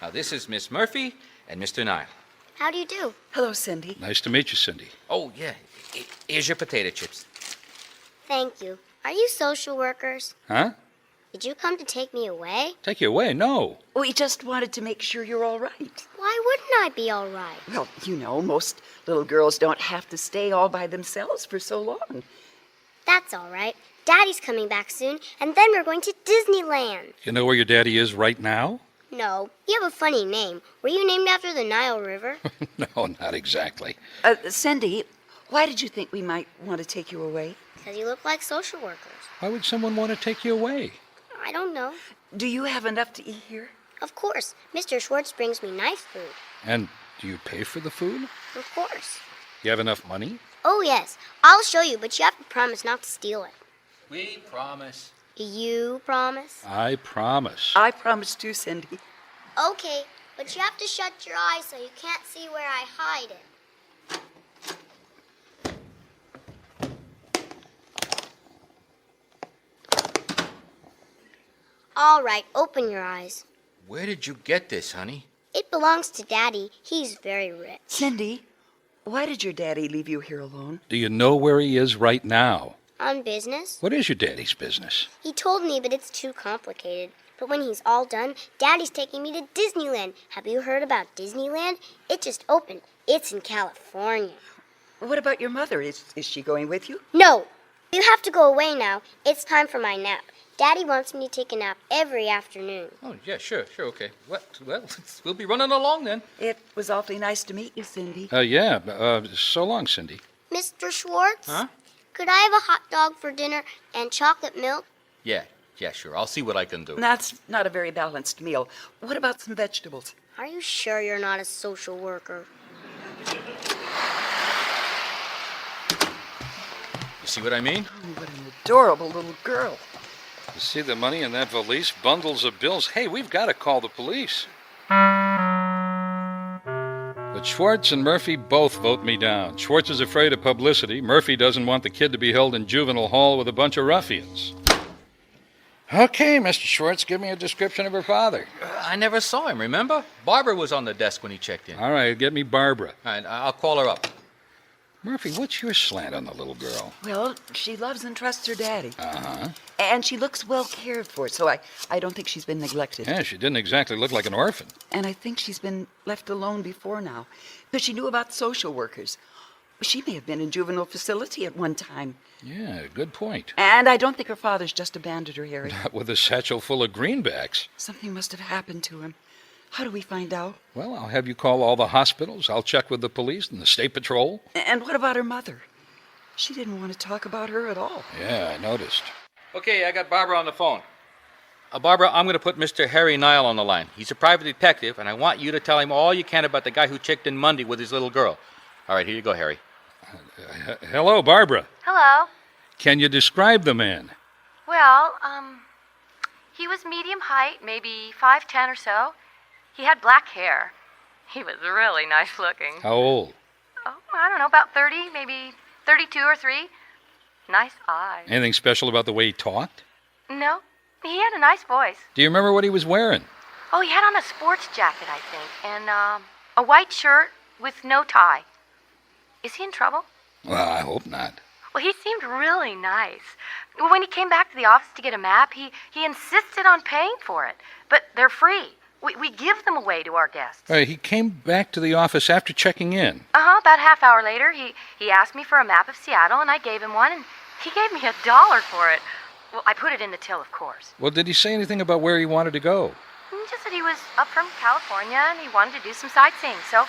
Now, this is Miss Murphy and Mr. Nile. How do you do? Hello, Cindy. Nice to meet you, Cindy. Oh, yeah. Here's your potato chips. Thank you. Are you social workers? Huh? Did you come to take me away? Take you away? No. We just wanted to make sure you're all right. Why wouldn't I be all right? Well, you know, most little girls don't have to stay all by themselves for so long. That's all right. Daddy's coming back soon, and then we're going to Disneyland. You know where your daddy is right now? No, you have a funny name. Were you named after the Nile River? No, not exactly. Cindy, why did you think we might want to take you away? Because you look like social workers. Why would someone want to take you away? I don't know. Do you have enough to eat here? Of course. Mr. Schwartz brings me nice food. And do you pay for the food? Of course. You have enough money? Oh, yes. I'll show you, but you have to promise not to steal it. We promise. You promise? I promise. I promise too, Cindy. Okay, but you have to shut your eyes so you can't see where I hide it. All right, open your eyes. Where did you get this, honey? It belongs to Daddy. He's very rich. Cindy, why did your daddy leave you here alone? Do you know where he is right now? On business? What is your daddy's business? He told me, but it's too complicated. But when he's all done, Daddy's taking me to Disneyland. Have you heard about Disneyland? It just opened. It's in California. What about your mother? Is she going with you? No! You have to go away now. It's time for my nap. Daddy wants me to take a nap every afternoon. Oh, yeah, sure, okay. Well, we'll be running along then. It was awfully nice to meet you, Cindy. So long, Cindy. Mr. Schwartz? Huh? Could I have a hot dog for dinner and chocolate milk? Yeah, sure. I'll see what I can do. That's not a very balanced meal. What about some vegetables? Are you sure you're not a social worker? You see what I mean? Oh, what an adorable little girl. You see the money in that valise? Bundles of bills. Hey, we've got to call the police. But Schwartz and Murphy both vote me down. Schwartz is afraid of publicity. Murphy doesn't want the kid to be held in juvenile hall with a bunch of ruffians. Okay, Mr. Schwartz, give me a description of her father. I never saw him, remember? Barbara was on the desk when he checked in. All right, get me Barbara. All right, I'll call her up. Murphy, what's your slant on the little girl? Well, she loves and trusts her daddy. Uh-huh. And she looks well cared for, so I don't think she's been neglected. Yeah, she didn't exactly look like an orphan. And I think she's been left alone before now, because she knew about social workers. She may have been in juvenile facility at one time. Yeah, good point. And I don't think her father's just abandoned her, Harry. Not with a satchel full of greenbacks. Something must have happened to him. How do we find out? Well, I'll have you call all the hospitals. I'll check with the police and the state patrol. And what about her mother? She didn't want to talk about her at all. Yeah, I noticed. Okay, I got Barbara on the phone. Barbara, I'm going to put Mr. Harry Nile on the line. He's a private detective, and I want you to tell him all you can about the guy who checked in Monday with his little girl. All right, here you go, Harry. Hello, Barbara. Hello. Can you describe the man? Well, he was medium height, maybe 5'10" or so. He had black hair. He was really nice looking. How old? Oh, I don't know, about 30, maybe 32 or 3. Nice eyes. Anything special about the way he talked? No, he had a nice voice. Do you remember what he was wearing? Oh, he had on a sports jacket, I think, and a white shirt with no tie. Is he in trouble? Well, I hope not. Well, he seemed really nice. When he came back to the office to get a map, he insisted on paying for it. But they're free. We give them away to our guests. He came back to the office after checking in. About a half hour later, he asked me for a map of Seattle, and I gave him one, and he gave me $1 for it. Well, I put it in the till, of course. Well, did he say anything about where he wanted to go? He just said he was up from California, and he wanted to do some sightseeing, so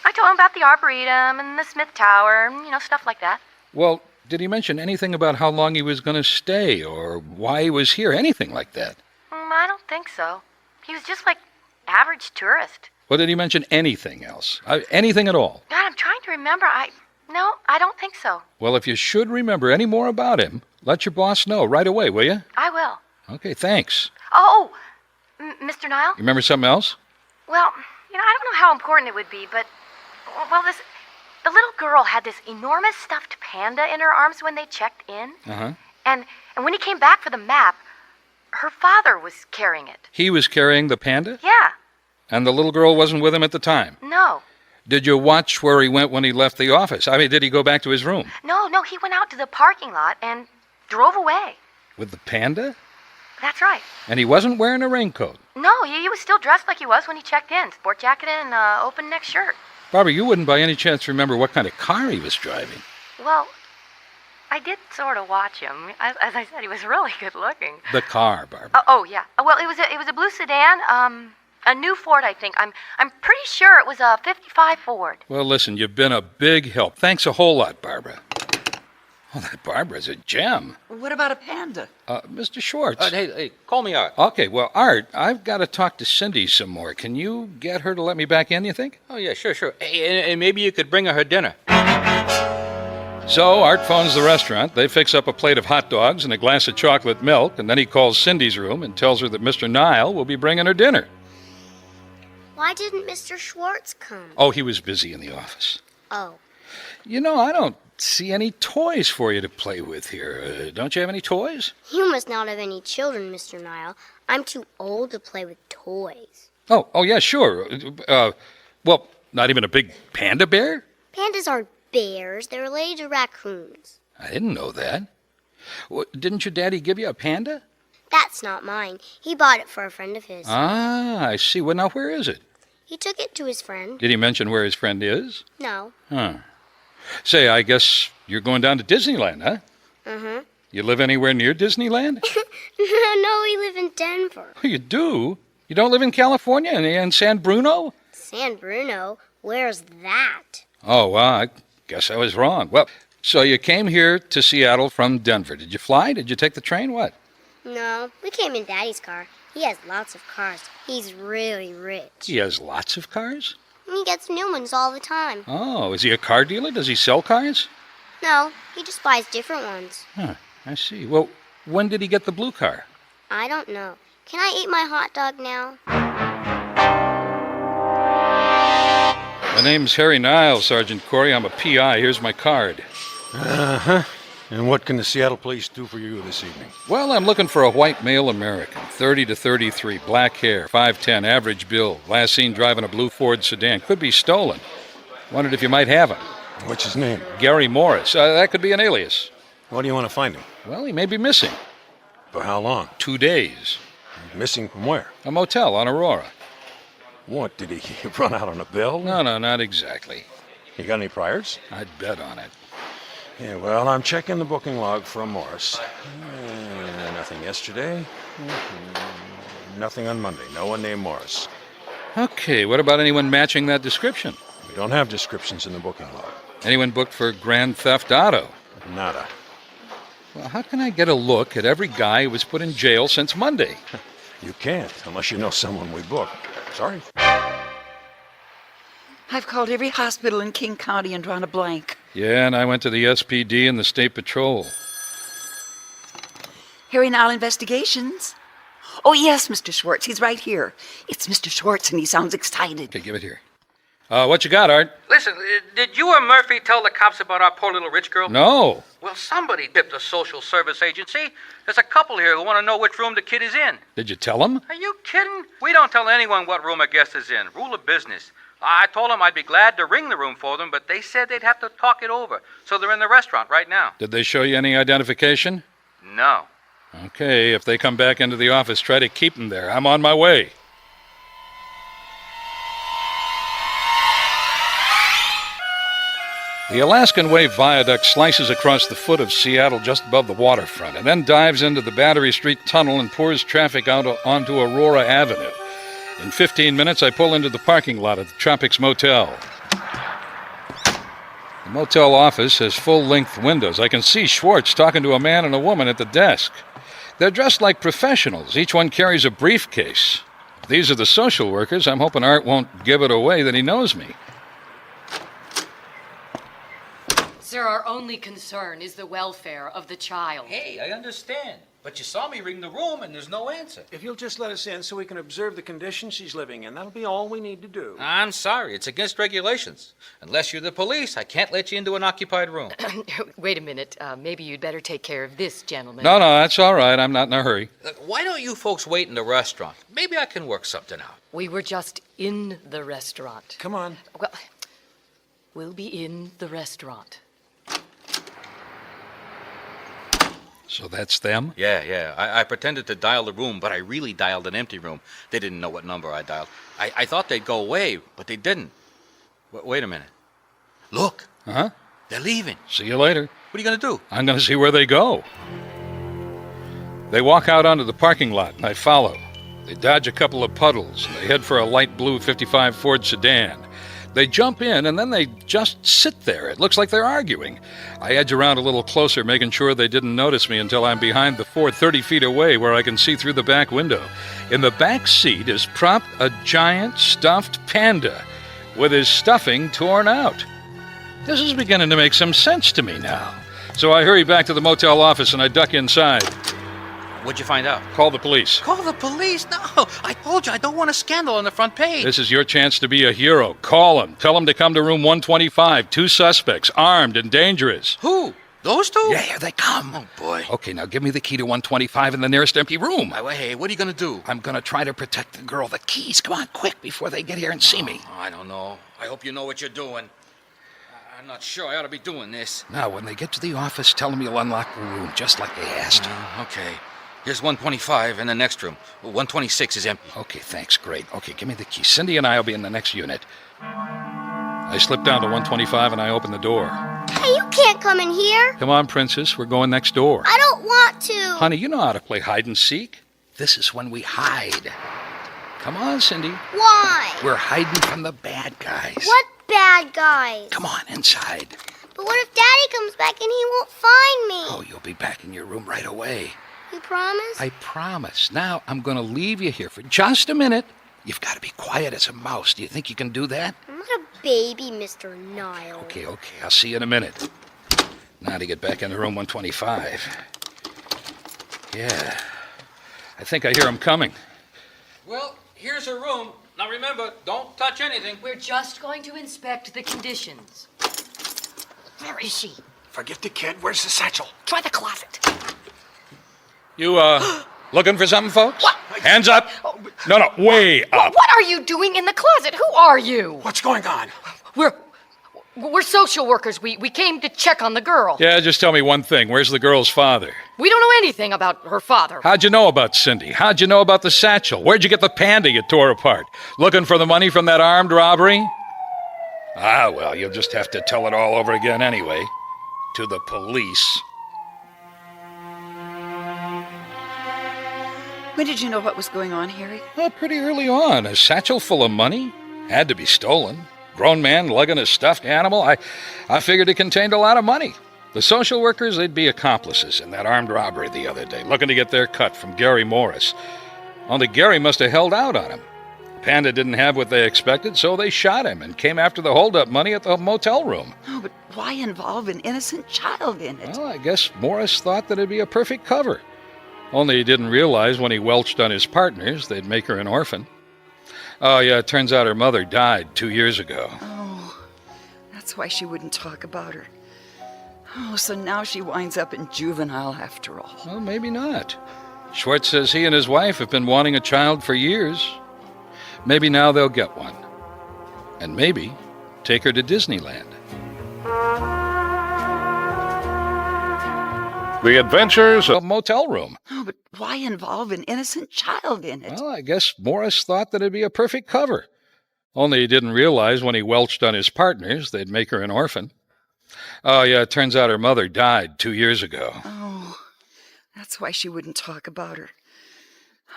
I told him about the Arboretum and the Smith Tower, and, stuff like that. Well, did he mention anything about how long he was going to stay, or why he was here, anything like that? I don't think so. He was just like average tourist. Well, did he mention anything else? Anything at all? God, I'm trying to remember. No, I don't think so. Well, if you should remember any more about him, let your boss know right away, will you? I will. Okay, thanks. Oh, Mr. Nile? You remember something else? Well, I don't know how important it would be, but, the little girl had this enormous stuffed panda in her arms when they checked in. Uh-huh. And when he came back for the map, her father was carrying it. He was carrying the panda? Yeah. And the little girl wasn't with him at the time? No. Did you watch where he went when he left the office? Did he go back to his room? No, he went out to the parking lot and drove away. With the panda? That's right. And he wasn't wearing a raincoat. No, he was still dressed like he was when he checked in. Sport jacket and open neck shirt. Barbara, you wouldn't by any chance remember what kind of car he was driving. Well, I did sort of watch him. As I said, he was really good looking. The car, Barbara. Oh yeah. Well, it was a blue sedan. A new Ford, I think. I'm pretty sure it was a '55 Ford. Well, listen, you've been a big help. Thanks a whole lot, Barbara. Oh, that Barbara's a gem. What about a panda? Mr. Schwartz. Hey, call me Art. Okay, well, Art, I've got to talk to Cindy some more. Can you get her to let me back in, you think? Oh, yeah, sure. Hey, and maybe you could bring her dinner. So Art phones the restaurant. They fix up a plate of hot dogs and a glass of chocolate milk, and then he calls Cindy's room and tells her that Mr. Nile will be bringing her dinner. Why didn't Mr. Schwartz come? Oh, he was busy in the office. Oh. You know, I don't see any toys for you to play with here. Don't you have any toys? You must not have any children, Mr. Nile. I'm too old to play with toys. Oh, yeah, sure. Well, not even a big panda bear? Pandas aren't bears. They're related to raccoons. I didn't know that. Didn't your daddy give you a panda? That's not mine. He bought it for a friend of his. Ah, I see. Well, now, where is it? He took it to his friend. Did he mention where his friend is? No. Huh. Say, I guess you're going down to Disneyland, huh? Uh-huh. You live anywhere near Disneyland? No, we live in Denver. Oh, you do? You don't live in California in San Bruno? San Bruno? Where's that? Oh, well, I guess I was wrong. Well, so you came here to Seattle from Denver. Did you fly? Did you take the train? What? No, we came in Daddy's car. He has lots of cars. He's really rich. He has lots of cars? He gets new ones all the time. Oh, is he a car dealer? Does he sell cars? No, he just buys different ones. Huh, I see. Well, when did he get the blue car? I don't know. Can I eat my hot dog now? My name's Harry Niles, Sergeant Corey. I'm a PI. Here's my card. Uh-huh. And what can the Seattle police do for you this evening? Well, I'm looking for a white male American, 30 to 33, black hair, 5'10", average build. Last seen driving a blue Ford sedan. Could be stolen. Wondered if you might have him. What's his name? Gary Morris. That could be an alias. What do you want to find him? Well, he may be missing. For how long? 2 days. Missing from where? A motel on Aurora. What, did he run out on a bill? No, not exactly. You got any priors? I'd bet on it. Yeah, well, I'm checking the booking log for Morris. Nothing yesterday. Nothing on Monday. No one named Morris. Okay, what about anyone matching that description? We don't have descriptions in the booking log. Anyone booked for Grand Theft Auto? Nada. Well, how can I get a look at every guy who was put in jail since Monday? You can't, unless you know someone we booked. Sorry. I've called every hospital in King County and drawn a blank. Yeah, and I went to the SPD and the State Patrol. Harry Nile Investigations. Oh, yes, Mr. Schwartz. He's right here. It's Mr. Schwartz, and he sounds excited. Okay, give it here. What you got, Art? Listen, did you or Murphy tell the cops about our poor little rich girl? No. Well, somebody tipped the social service agency. There's a couple here who want to know which room the kid is in. Did you tell them? Are you kidding? We don't tell anyone what room a guest is in. Rule of business. I told them I'd be glad to ring the room for them, but they said they'd have to talk it over. So they're in the restaurant right now. Did they show you any identification? No. Okay, if they come back into the office, try to keep them there. I'm on my way. The Alaskan Way Viaduct slices across the foot of Seattle just above the waterfront and then dives into the Battery Street Tunnel and pours traffic out onto Aurora Avenue. In 15 minutes, I pull into the parking lot at the Tropics Motel. The motel office has full-length windows. I can see Schwartz talking to a man and a woman at the desk. They're dressed like professionals. Each one carries a briefcase. If these are the social workers, I'm hoping Art won't give it away that he knows me. Sir, our only concern is the welfare of the child. Hey, I understand. But you saw me ring the room and there's no answer. If you'll just let us in so we can observe the conditions she's living in, that'll be all we need to do. I'm sorry. It's against regulations. Unless you're the police, I can't let you into an occupied room. Wait a minute. Maybe you'd better take care of this gentleman. No, that's all right. I'm not in a hurry. Look, why don't you folks wait in the restaurant? Maybe I can work something out. We were just in the restaurant. Come on. Well, we'll be in the restaurant. So that's them? Yeah. I pretended to dial the room, but I really dialed an empty room. They didn't know what number I dialed. I thought they'd go away, but they didn't. Wait a minute. Look. Huh? They're leaving. See you later. What are you going to do? I'm going to see where they go. They walk out onto the parking lot, and I follow. They dodge a couple of puddles, and they head for a light blue 55 Ford sedan. They jump in, and then they just sit there. It looks like they're arguing. I edge around a little closer, making sure they didn't notice me until I'm behind the Ford, 30 feet away, where I can see through the back window. In the back seat is propped a giant stuffed panda with his stuffing torn out. This is beginning to make some sense to me now. So I hurry back to the motel office, and I duck inside. What'd you find out? Call the police. Call the police? No, I told you I don't want a scandal on the front page. This is your chance to be a hero. Call them. Tell them to come to room 125. 2 suspects, armed and dangerous. Who? Those two? Yeah, here they come. Oh, boy. Okay, now give me the key to 125 in the nearest empty room. Hey, what are you going to do? I'm going to try to protect the girl. The keys. Come on, quick, before they get here and see me. I don't know. I hope you know what you're doing. I'm not sure I ought to be doing this. Now, when they get to the office, tell them you'll unlock the room, just like they asked. Okay. Here's 125 in the next room. 126 is empty. Okay, thanks. Great. Okay, give me the key. Cindy and I will be in the next unit. I slip down to 125 and I open the door. Hey, you can't come in here. Come on, Princess. We're going next door. I don't want to. Honey, you know how to play hide and seek. This is when we hide. Come on, Cindy. Why? We're hiding from the bad guys. What bad guys? Come on, inside. But what if Daddy comes back and he won't find me? Oh, you'll be back in your room right away. You promise? I promise. Now, I'm going to leave you here for just a minute. You've got to be quiet as a mouse. Do you think you can do that? I'm not a baby, Mr. Nile. Okay. I'll see you in a minute. Now to get back into room 125. Yeah. I think I hear them coming. Well, here's her room. Now remember, don't touch anything. We're just going to inspect the conditions. Where is she? Forget the kid. Where's the satchel? Try the closet. You, looking for something, folks? What? Hands up. No, way up. What are you doing in the closet? Who are you? What's going on? We're social workers. We came to check on the girl. Yeah, just tell me one thing. Where's the girl's father? We don't know anything about her father. How'd you know about Cindy? How'd you know about the satchel? Where'd you get the panda you tore apart? Looking for the money from that armed robbery? Well, you'll just have to tell it all over again anyway. To the police. When did you know what was going on, Harry? Pretty early on. A satchel full of money. Had to be stolen. Grown man lugging a stuffed animal. I figured it contained a lot of money. The social workers, they'd be accomplices in that armed robbery the other day, looking to get their cut from Gary Morris. Only Gary must have held out on him. Panda didn't have what they expected, so they shot him and came after the holdup money at the motel room. Oh, but why involve an innocent child in it? Well, I guess Morris thought that it'd be a perfect cover. Only he didn't realize when he welched on his partners, they'd make her an orphan. Oh, yeah, it turns out her mother died 2 years ago. Oh, that's why she wouldn't talk about her. Oh, so now she winds up in juvenile after all. Well, maybe not. Schwartz says he and his wife have been wanting a child for years. Maybe now they'll get one. And maybe take her to Disneyland. The Adventures of a Motel Room. Oh, but why involve an innocent child in it? Well, I guess Morris thought that it'd be a perfect cover. Only he didn't realize when he welched on his partners, they'd make her an orphan. Oh, yeah, it turns out her mother died 2 years ago. Oh, that's why she wouldn't talk about her.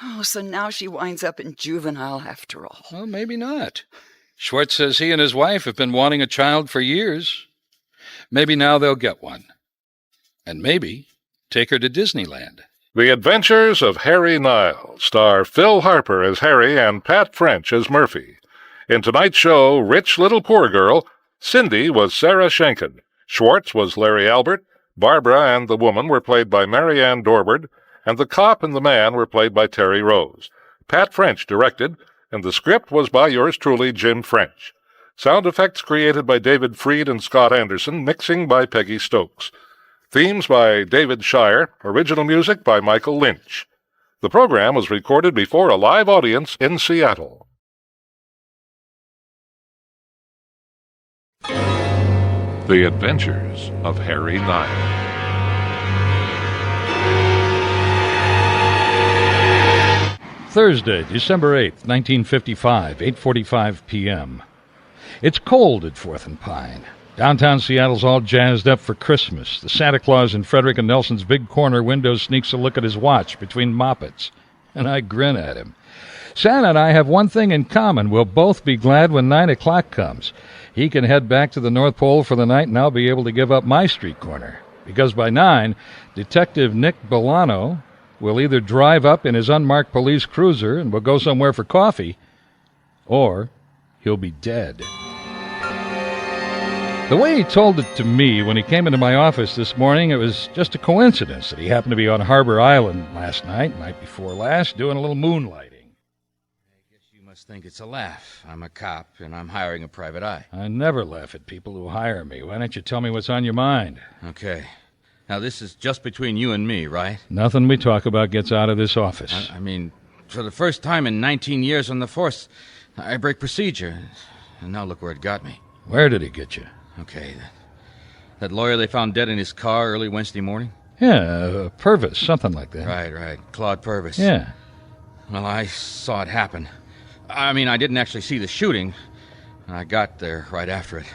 Oh, so now she winds up in juvenile after all. Well, maybe not. Schwartz says he and his wife have been wanting a child for years. Maybe now they'll get one. And maybe take her to Disneyland. The Adventures of Harry Nile star Phil Harper as Harry and Pat French as Murphy. In tonight's show, Rich Little Poor Girl, Cindy was Sarah Schenken, Schwartz was Larry Albert, Barbara and the woman were played by Marianne Dorward, and the cop and the man were played by Terry Rose. Pat French directed, and the script was by yours truly, Jim French. Sound effects created by David Freed and Scott Anderson, mixing by Peggy Stokes. Themes by David Shire, original music by Michael Lynch. The program was recorded before a live audience in Seattle. The Adventures of Harry Nile. Thursday, December 8th, 1955, 8:45 p.m. It's cold at 4th and Pine. Downtown Seattle's all jazzed up for Christmas. The Santa Claus in Frederick and Nelson's big corner window sneaks a look at his watch between moppets, and I grin at him. Santa and I have one thing in common. We'll both be glad when 9 o'clock comes. He can head back to the North Pole for the night, and I'll be able to give up my street corner. Because by 9, Detective Nick Bolano will either drive up in his unmarked police cruiser and we'll go somewhere for coffee, or he'll be dead. The way he told it to me when he came into my office this morning, it was just a coincidence that he happened to be on Harbor Island last night before last, doing a little moonlighting. You must think it's a laugh. I'm a cop, and I'm hiring a private eye. I never laugh at people who hire me. Why don't you tell me what's on your mind? Okay. Now, this is just between you and me, right? Nothing we talk about gets out of this office. I mean, for the first time in 19 years on the force, I break procedure. And now look where it got me. Where did it get you? Okay, that lawyer they found dead in his car early Wednesday morning? Yeah, Purvis, something like that. Right. Claude Purvis. Yeah. Well, I saw it happen. I mean, I didn't actually see the shooting. I got there right after it.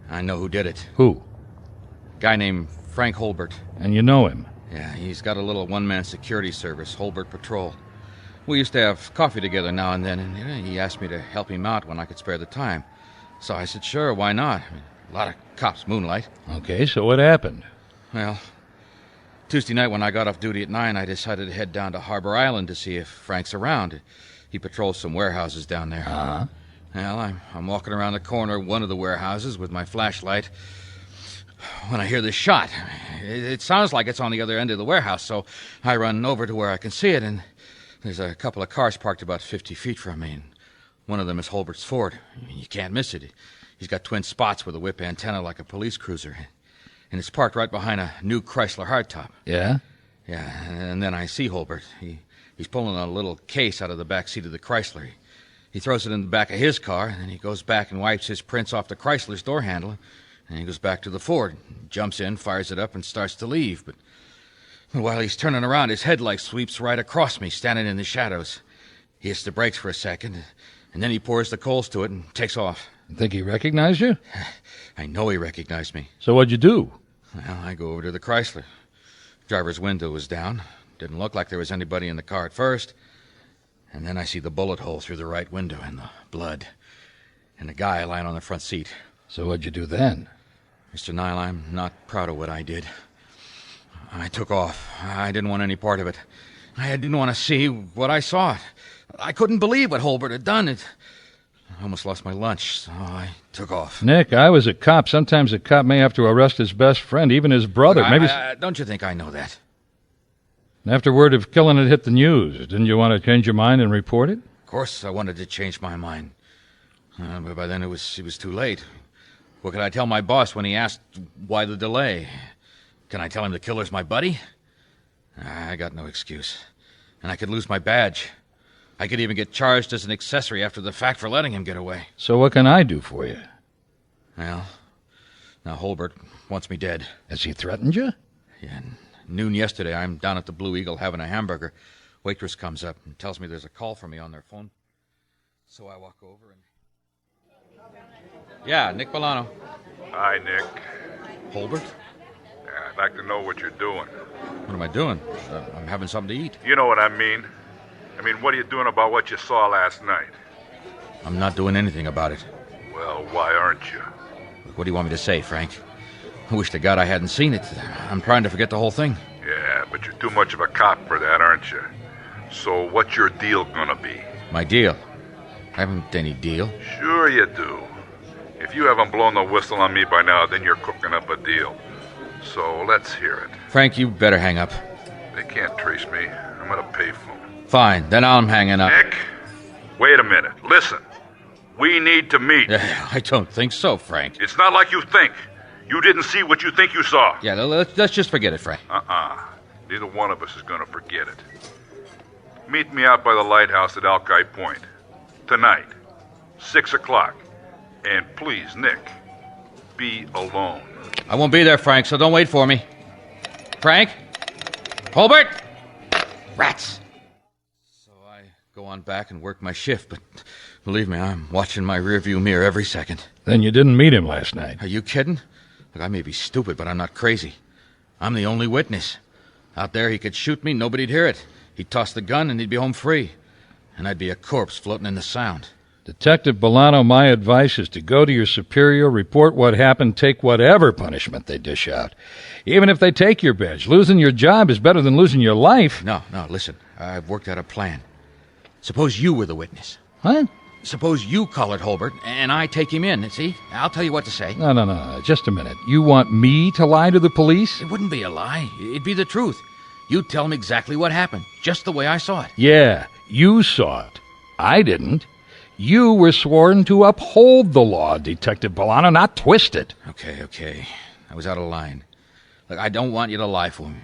I know who did it. Who? Guy named Frank Holbert. And you know him? Yeah, he's got a little one-man security service, Holbert Patrol. We used to have coffee together now and then, and he asked me to help him out when I could spare the time. So I said, sure, why not? I mean, a lot of cops moonlight. Okay, so what happened? Well, Tuesday night when I got off duty at 9, I decided to head down to Harbor Island to see if Frank's around. He patrols some warehouses down there. Uh-huh. Well, I'm walking around the corner of one of the warehouses with my flashlight when I hear this shot. It sounds like it's on the other end of the warehouse, so I run over to where I can see it, and there's a couple of cars parked about 50 feet from me, and one of them is Holbert's Ford. You can't miss it. He's got twin spots with a whip antenna like a police cruiser. And it's parked right behind a new Chrysler hardtop. Yeah? Yeah, and then I see Holbert. He's pulling a little case out of the back seat of the Chrysler. He throws it in the back of his car, and then he goes back and wipes his prints off the Chrysler's door handle. And he goes back to the Ford, jumps in, fires it up, and starts to leave. But while he's turning around, his headlight sweeps right across me, standing in the shadows. He hits the brakes for a second, and then he pours the coals to it and takes off. You think he recognized you? I know he recognized me. So what'd you do? Well, I go over to the Chrysler. Driver's window was down. Didn't look like there was anybody in the car at first. And then I see the bullet hole through the right window and the blood. And the guy lying on the front seat. So what'd you do then? Mr. Nile, I'm not proud of what I did. I took off. I didn't want any part of it. I didn't want to see what I saw. I couldn't believe what Holbert had done. I almost lost my lunch, so I took off. Nick, I was a cop. Sometimes a cop may have to arrest his best friend, even his brother. Look, Maybe. Don't you think I know that? After word of killing it hit the news, didn't you want to change your mind and report it? Of course I wanted to change my mind. But by then it was too late. What could I tell my boss when he asked why the delay? Can I tell him the killer's my buddy? I got no excuse. And I could lose my badge. I could even get charged as an accessory after the fact for letting him get away. So what can I do for you? Well, now Holbert wants me dead. Has he threatened you? Yeah, noon yesterday, I'm down at the Blue Eagle having a hamburger. Waitress comes up and tells me there's a call for me on their phone. So I walk over and... Yeah, Nick Bolano. Hi, Nick. Holbert? Yeah, I'd like to know what you're doing. What am I doing? I'm having something to eat. You know what I mean. What are you doing about what you saw last night? I'm not doing anything about it. Well, why aren't you? What do you want me to say, Frank? I wish to God I hadn't seen it. I'm trying to forget the whole thing. Yeah, but you're too much of a cop for that, aren't you? So what's your deal gonna be? My deal? I haven't any deal. Sure you do. If you haven't blown the whistle on me by now, then you're cooking up a deal. So let's hear it. Frank, you better hang up. They can't trace me. I'm at a payphone. Fine, then I'm hanging up. Nick, wait a minute. Listen. We need to meet. I don't think so, Frank. It's not like you think. You didn't see what you think you saw. Yeah, let's just forget it, Frank. Neither one of us is going to forget it. Meet me out by the lighthouse at Alki Point. Tonight. 6 o'clock. And please, Nick, be alone. I won't be there, Frank, so don't wait for me. Frank? Holbert? Rats! So I go on back and work my shift, but believe me, I'm watching my rearview mirror every second. Then you didn't meet him last night. Are you kidding? Look, I may be stupid, but I'm not crazy. I'm the only witness. Out there, he could shoot me, nobody'd hear it. He'd toss the gun, and he'd be home free. And I'd be a corpse floating in the Sound. Detective Bolano, my advice is to go to your superior, report what happened, take whatever punishment they dish out. Even if they take your badge, losing your job is better than losing your life. No, listen. I've worked out a plan. Suppose you were the witness. What? Suppose you call it Holbert, and I take him in. See? I'll tell you what to say. No. Just a minute. You want me to lie to the police? It wouldn't be a lie. It'd be the truth. You'd tell them exactly what happened, just the way I saw it. Yeah, you saw it. I didn't. You were sworn to uphold the law, Detective Bolano, not twist it. Okay. I was out of line. Look, I don't want you to lie for me.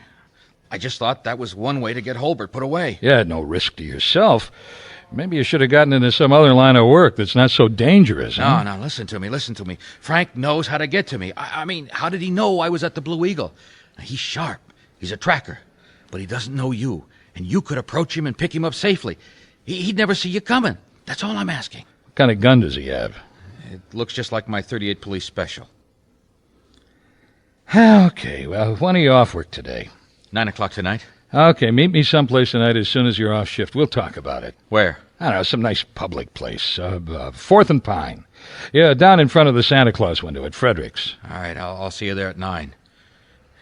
I just thought that was one way to get Holbert put away. Yeah, no risk to yourself. Maybe you should have gotten into some other line of work that's not so dangerous. Huh? No, listen to me. Frank knows how to get to me. I mean, how did he know I was at the Blue Eagle? Now, he's sharp. He's a tracker. But he doesn't know you. And you could approach him and pick him up safely. He'd never see you coming. That's all I'm asking. What kind of gun does he have? It looks just like my 38 Police Special. Okay, well, when are you off work today? 9 o'clock tonight. Okay, meet me someplace tonight as soon as you're off shift. We'll talk about it. Where? I don't know, some nice public place. 4th and Pine. Yeah, down in front of the Santa Claus window at Frederick's. All right, I'll see you there at 9.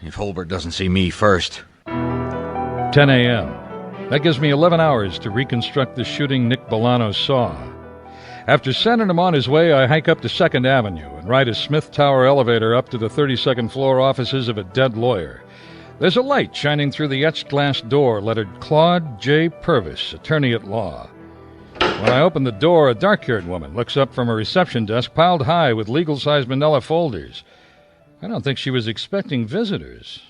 If Holbert doesn't see me first. 10 a.m. That gives me 11 hours to reconstruct the shooting Nick Bolano saw. After sending him on his way, I hike up to 2nd Avenue and ride a Smith Tower elevator up to the 32nd floor offices of a dead lawyer. There's a light shining through the etched glass door lettered Claude J. Purvis, attorney at law. When I open the door, a dark-haired woman looks up from a reception desk piled high with legal-sized manila folders. I don't think she was expecting visitors.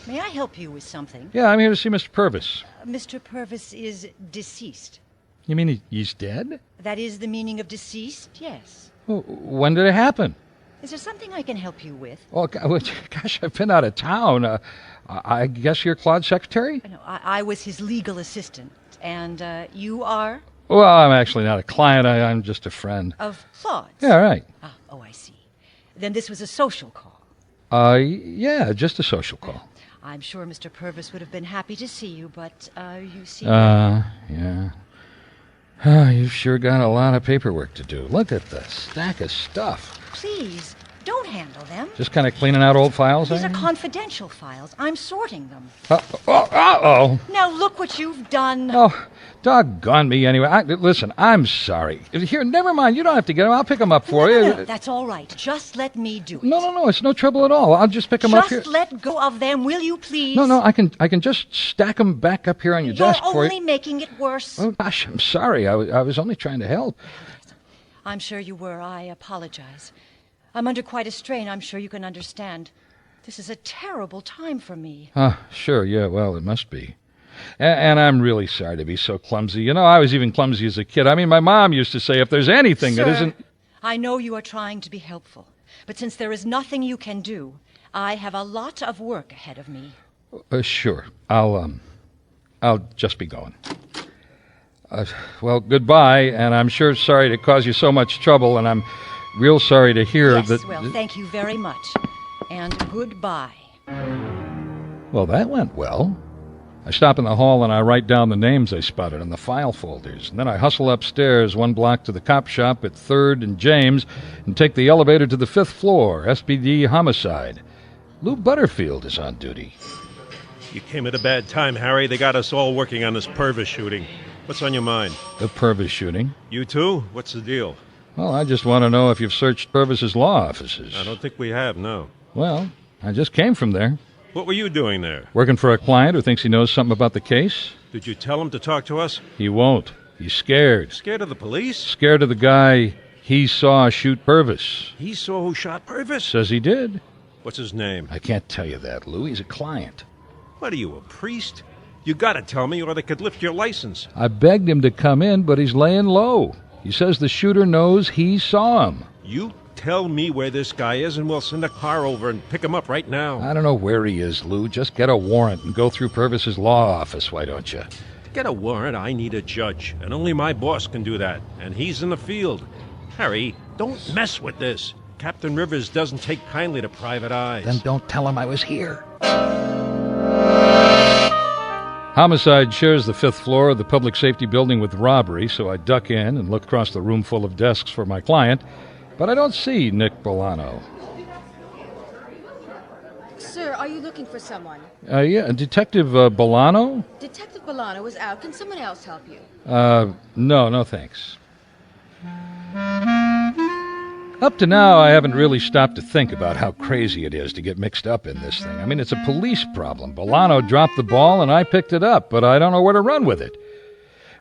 May I help you with something? Yeah, I'm here to see Mr. Purvis. Mr. Purvis is deceased. You mean he's dead? That is the meaning of deceased, yes. Well, when did it happen? Is there something I can help you with? Oh, gosh, I've been out of town. I guess you're Claude's secretary? No, I was his legal assistant. And you are? Well, I'm actually not a client. I'm just a friend. Of Claude's? Yeah, right. Oh, I see. Then this was a social call. Yeah, just a social call. I'm sure Mr. Purvis would have been happy to see you, but you see... Yeah. You've sure got a lot of paperwork to do. Look at the stack of stuff. Please, don't handle them. Just kind of cleaning out old files? These are confidential files. I'm sorting them. Uh-oh. Now look what you've done. Oh, doggone me anyway. Listen, I'm sorry. Here, never mind. You don't have to get them. I'll pick them up for you. No, that's all right. Just let me do it. No. It's no trouble at all. I'll just pick them up here. Just let go of them, will you, please? No. I can just stack them back up here on your desk for you. You're only making it worse. Oh, gosh, I'm sorry. I was only trying to help. I'm sure you were. I apologize. I'm under quite a strain. I'm sure you can understand. This is a terrible time for me. Sure. Yeah, well, it must be. And I'm really sorry to be so clumsy. You know, I was even clumsy as a kid. I mean, my mom used to say, if there's anything that isn't... I know you are trying to be helpful. But since there is nothing you can do, I have a lot of work ahead of me. Sure. I'll just be going. Well, goodbye, and I'm sure sorry to cause you so much trouble, and I'm real sorry to hear that... Yes, well, thank you very much. And goodbye. Well, that went well. I stop in the hall and I write down the names I spotted in the file folders. And then I hustle upstairs 1 block to the cop shop at 3rd and James and take the elevator to the 5th floor, SPD Homicide. Lou Butterfield is on duty. You came at a bad time, Harry. They got us all working on this Purvis shooting. What's on your mind? The Purvis shooting? You too? What's the deal? Well, I just want to know if you've searched Purvis's law offices. I don't think we have, no. Well, I just came from there. What were you doing there? Working for a client who thinks he knows something about the case. Did you tell him to talk to us? He won't. He's scared. Scared of the police? Scared of the guy he saw shoot Purvis. He saw who shot Purvis? Says he did. What's his name? I can't tell you that, Lou. He's a client. What are you, a priest? You gotta tell me or they could lift your license. I begged him to come in, but he's laying low. He says the shooter knows he saw him. You tell me where this guy is and we'll send a car over and pick him up right now. I don't know where he is, Lou. Just get a warrant and go through Purvis's law office, why don't you? Get a warrant, I need a judge, and only my boss can do that, and he's in the field. Harry, don't mess with this. Captain Rivers doesn't take kindly to private eyes. Then don't tell him I was here. Homicide shares the 5th floor of the public safety building with robbery, so I duck in and look across the room full of desks for my client, but I don't see Nick Bolano. Sir, are you looking for someone? Yeah, Detective Bolano? Detective Bolano is out. Can someone else help you? No, thanks. Up to now, I haven't really stopped to think about how crazy it is to get mixed up in this thing. I mean, it's a police problem. Bolano dropped the ball, and I picked it up, but I don't know where to run with it.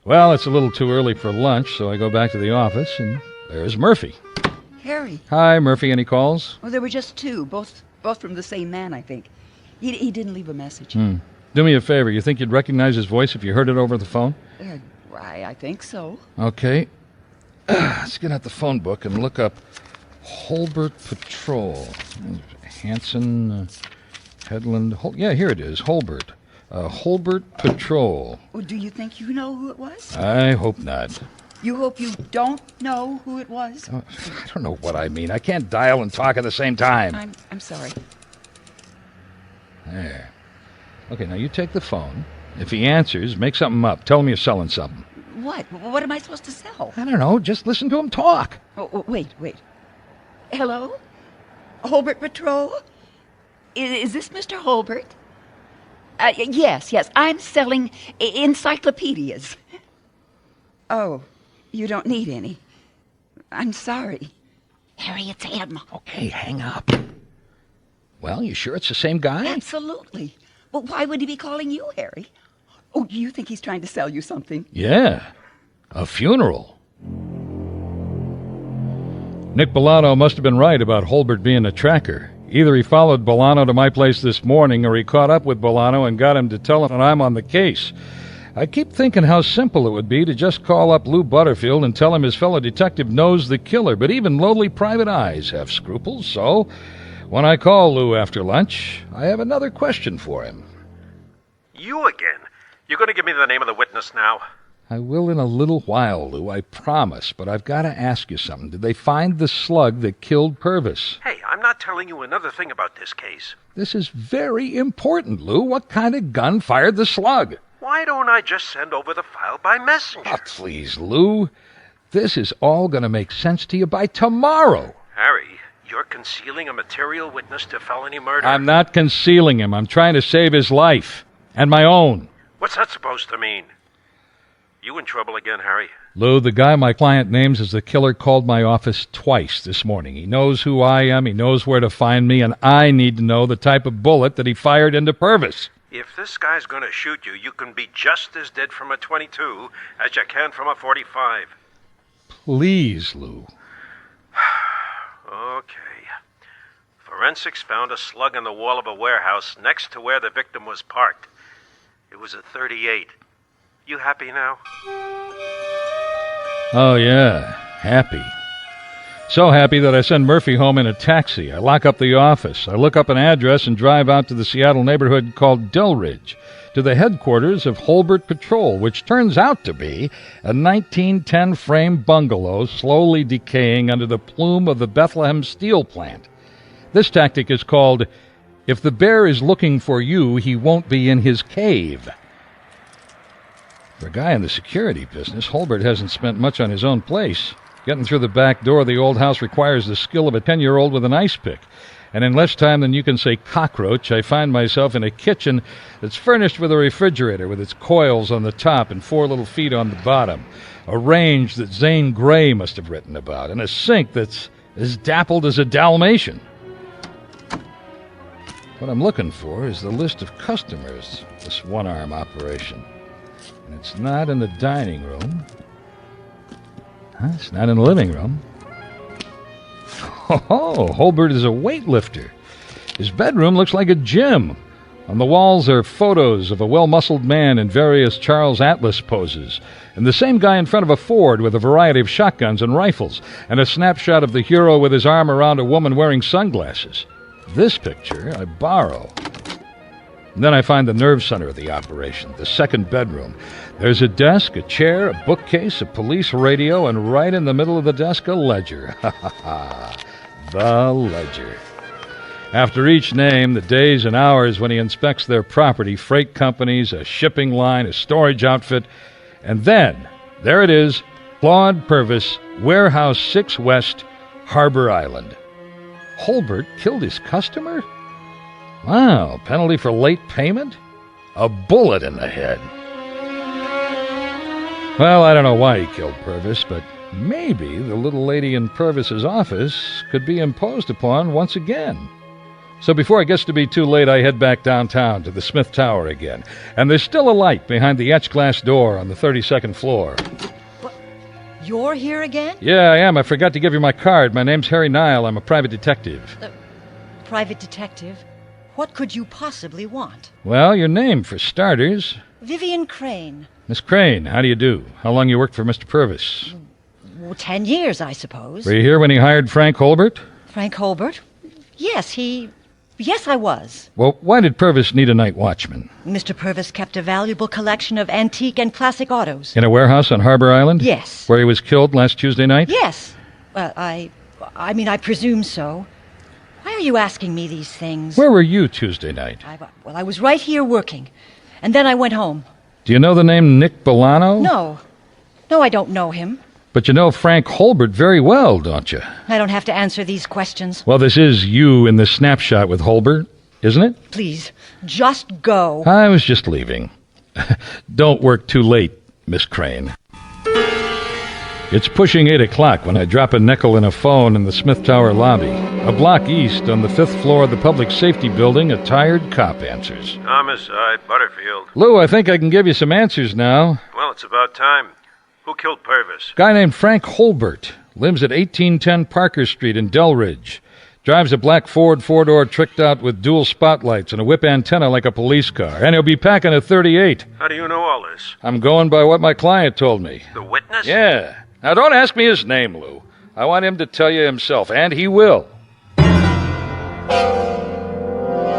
Well, it's a little too early for lunch, so I go back to the office, and there's Murphy. Harry. Hi, Murphy. Any calls? Well, there were just 2, both from the same man, I think. He didn't leave a message. Do me a favor. You think you'd recognize his voice if you heard it over the phone? I think so. Okay. Let's get out the phone book and look up Holbert Patrol. Hanson, Headland. Yeah, here it is. Holbert. Holbert Patrol. Well, do you think you know who it was? I hope not. You hope you don't know who it was? I don't know what I mean. I can't dial and talk at the same time. I'm sorry. There. Okay, now you take the phone. If he answers, make something up. Tell him you're selling something. What? What am I supposed to sell? I don't know. Just listen to him talk. Oh, wait. Hello? Holbert Patrol? Is this Mr. Holbert? Yes. I'm selling encyclopedias. Oh, you don't need any. I'm sorry. Harry, it's him. Okay, hang up. Well, you sure it's the same guy? Absolutely. Well, why would he be calling you, Harry? Oh, you think he's trying to sell you something? Yeah. A funeral. Nick Bolano must have been right about Holbert being a tracker. Either he followed Bolano to my place this morning, or he caught up with Bolano and got him to tell him I'm on the case. I keep thinking how simple it would be to just call up Lou Butterfield and tell him his fellow detective knows the killer, but even lowly private eyes have scruples, so when I call Lou after lunch, I have another question for him. You again? You going to give me the name of the witness now? I will in a little while, Lou, I promise, but I've got to ask you something. Did they find the slug that killed Purvis? Hey, I'm not telling you another thing about this case. This is very important, Lou. What kind of gun fired the slug? Why don't I just send over the file by messenger? Oh, please, Lou. This is all going to make sense to you by tomorrow. Harry, you're concealing a material witness to felony murder. I'm not concealing him. I'm trying to save his life. And my own. What's that supposed to mean? You in trouble again, Harry? Lou, the guy my client names as the killer called my office twice this morning. He knows who I am, he knows where to find me, and I need to know the type of bullet that he fired into Purvis. If this guy's going to shoot you, you can be just as dead from a .22 as you can from a .45. Please, Lou. Okay. Forensics found a slug in the wall of a warehouse next to where the victim was parked. It was a .38. You happy now? Oh, yeah. Happy. So happy that I send Murphy home in a taxi. I lock up the office. I look up an address and drive out to the Seattle neighborhood called Delridge, to the headquarters of Holbert Patrol, which turns out to be a 1910 frame bungalow slowly decaying under the plume of the Bethlehem steel plant. This tactic is called, if the bear is looking for you, he won't be in his cave. For a guy in the security business, Holbert hasn't spent much on his own place. Getting through the back door of the old house requires the skill of a 10-year-old with an ice pick. And in less time than you can say cockroach, I find myself in a kitchen that's furnished with a refrigerator with its coils on the top and 4 little feet on the bottom, a range that Zane Grey must have written about, and a sink that's as dappled as a Dalmatian. What I'm looking for is the list of customers, this one-arm operation. And it's not in the dining room. It's not in the living room. Oh, Holbert is a weightlifter. His bedroom looks like a gym. On the walls are photos of a well-muscled man in various Charles Atlas poses, and the same guy in front of a Ford with a variety of shotguns and rifles, and a snapshot of the hero with his arm around a woman wearing sunglasses. This picture I borrow. And then I find the nerve center of the operation, the second bedroom. There's a desk, a chair, a bookcase, a police radio, and right in the middle of the desk, a ledger. Ha ha ha. The ledger. After each name, the days and hours when he inspects their property, freight companies, a shipping line, a storage outfit, and then, there it is, Claude Purvis, Warehouse 6 West, Harbor Island. Holbert killed his customer? Wow, penalty for late payment? A bullet in the head. Well, I don't know why he killed Purvis, but maybe the little lady in Purvis's office could be imposed upon once again. So before it gets to be too late, I head back downtown to the Smith Tower again. And there's still a light behind the etched glass door on the 32nd floor. You're here again? Yeah, I am. I forgot to give you my card. My name's Harry Nile. I'm a private detective. Private detective? What could you possibly want? Well, your name, for starters. Vivian Crane. Miss Crane, how do you do? How long you worked for Mr. Purvis? Well, 10 years, I suppose. Were you here when he hired Frank Holbert? Frank Holbert? Yes, I was. Well, why did Purvis need a night watchman? Mr. Purvis kept a valuable collection of antique and classic autos. In a warehouse on Harbor Island? Yes. Where he was killed last Tuesday night? Yes. I presume so. Why are you asking me these things? Where were you Tuesday night? I was right here working. And then I went home. Do you know the name Nick Bolano? No, I don't know him. But you know Frank Holbert very well, don't you? I don't have to answer these questions. Well, this is you in the snapshot with Holbert, isn't it? Please, just go. I was just leaving. Don't work too late, Miss Crane. It's pushing 8 o'clock when I drop a nickel in a phone in the Smith Tower lobby. A block east on the 5th floor of the public safety building, a tired cop answers. Homicide, Butterfield. Lou, I think I can give you some answers now. Well, it's about time. Who killed Purvis? Guy named Frank Holbert. Lives at 1810 Parker Street in Delridge. Drives a black Ford four-door tricked out with dual spotlights and a whip antenna like a police car. And he'll be packing a .38. How do you know all this? I'm going by what my client told me. The witness? Yeah. Now, don't ask me his name, Lou. I want him to tell you himself, and he will.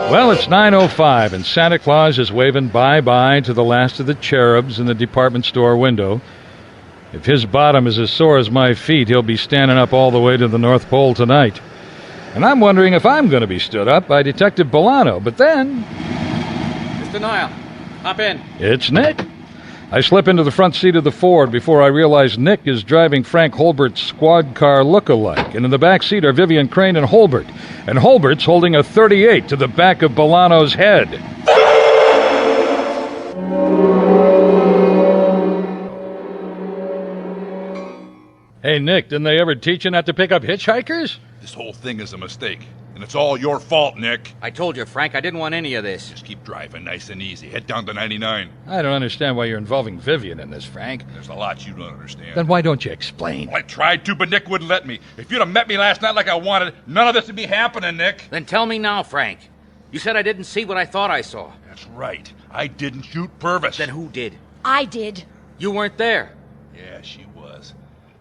Well, it's 9:05, and Santa Claus is waving bye-bye to the last of the cherubs in the department store window. If his bottom is as sore as my feet, he'll be standing up all the way to the North Pole tonight. And I'm wondering if I'm going to be stood up by Detective Bolano, but then... Mr. Nile, hop in. It's Nick. I slip into the front seat of the Ford before I realize Nick is driving Frank Holbert's squad car look-alike, and in the back seat are Vivian Crane and Holbert. And Holbert's holding a .38 to the back of Bolano's head. Hey, Nick, didn't they ever teach you not to pick up hitchhikers? This whole thing is a mistake, and it's all your fault, Nick. I told you, Frank, I didn't want any of this. Just keep driving nice and easy. Head down to 99. I don't understand why you're involving Vivian in this, Frank. There's a lot you don't understand. Then why don't you explain? Well, I tried to, but Nick wouldn't let me. If you'd have met me last night like I wanted, none of this would be happening, Nick. Then tell me now, Frank. You said I didn't see what I thought I saw. That's right. I didn't shoot Purvis. Then who did? I did. You weren't there. Yeah, she was.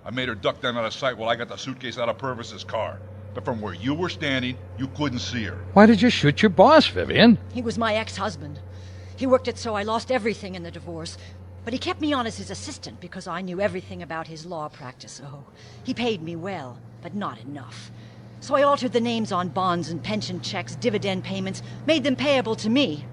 I made her duck down out of sight while I got the suitcase out of Purvis's car. But from where you were standing, you couldn't see her. Why did you shoot your boss, Vivian? He was my ex-husband. He worked it so I lost everything in the divorce. But he kept me on as his assistant because I knew everything about his law practice. Oh, he paid me well, but not enough. So I altered the names on bonds and pension checks, dividend payments, made them payable to me.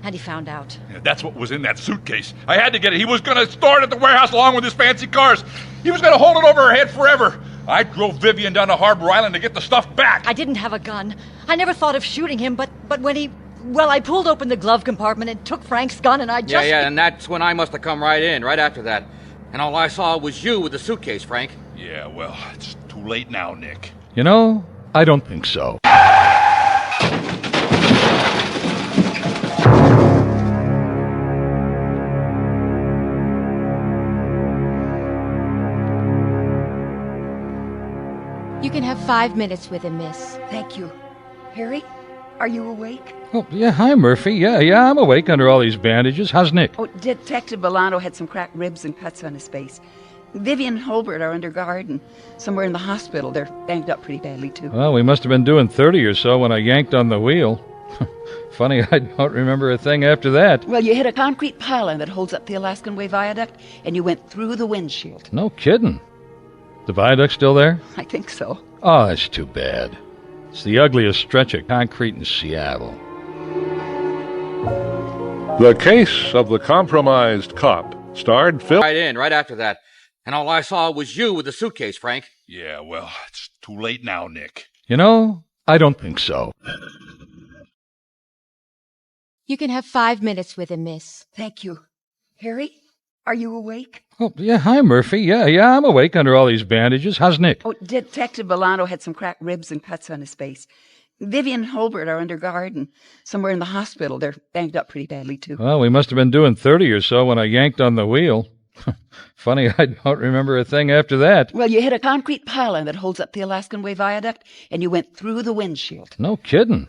And he found out. Yeah, that's what was in that suitcase. I had to get it. He was going to store it at the warehouse along with his fancy cars. He was going to hold it over her head forever. I drove Vivian down to Harbor Island to get the stuff back. I didn't have a gun. I never thought of shooting him, but when he... Well, I pulled open the glove compartment and took Frank's gun, and I just... Yeah, and that's when I must have come right in, right after that. And all I saw was you with the suitcase, Frank. Yeah, well, it's too late now, Nick. You know, I don't think so. You can have 5 minutes with him, miss. Thank you. Harry, are you awake? Oh, yeah, hi, Murphy. Yeah, I'm awake under all these bandages. How's Nick? Oh, Detective Bolano had some cracked ribs and cuts on his face. Vivian and Holbert are under guard and somewhere in the hospital. They're banged up pretty badly, too. Well, we must have been doing 30 or so when I yanked on the wheel. Funny, I don't remember a thing after that. Well, you hit a concrete pylon that holds up the Alaskan Way Viaduct, and you went through the windshield. No kidding. The viaduct's still there? I think so. Oh, that's too bad. It's the ugliest stretch of concrete in Seattle. The Case of the Compromised Cop starred Phil. Right after that. And all I saw was you with the suitcase, Frank. Yeah, well, it's too late now, Nick. You know, I don't think so. You can have 5 minutes with him, miss. Thank you. Harry, are you awake? Oh, yeah, hi, Murphy. Yeah, I'm awake under all these bandages. How's Nick? Oh, Detective Bolano had some cracked ribs and cuts on his face. Vivian and Holbert are under guard and somewhere in the hospital. They're banged up pretty badly, too. Well, we must have been doing 30 or so when I yanked on the wheel. Funny, I don't remember a thing after that. Well, you hit a concrete pylon that holds up the Alaskan Way Viaduct, and you went through the windshield. No kidding.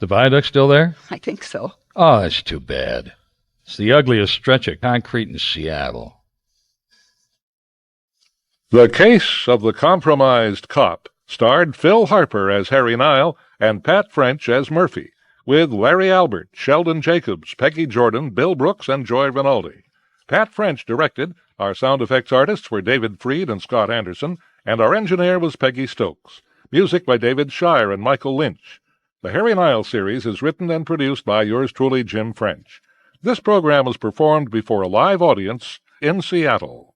The viaduct's still there? I think so. Oh, that's too bad. It's the ugliest stretch of concrete in Seattle. The Case of the Compromised Cop starred Phil Harper as Harry Nile and Pat French as Murphy, with Larry Albert, Sheldon Jacobs, Peggy Jordan, Bill Brooks, and Joy Rinaldi. Pat French directed. Our sound effects artists were David Freed and Scott Anderson, and our engineer was Peggy Stokes. Music by David Shire and Michael Lynch. The Harry Nile series is written and produced by yours truly, Jim French. This program was performed before a live audience in Seattle.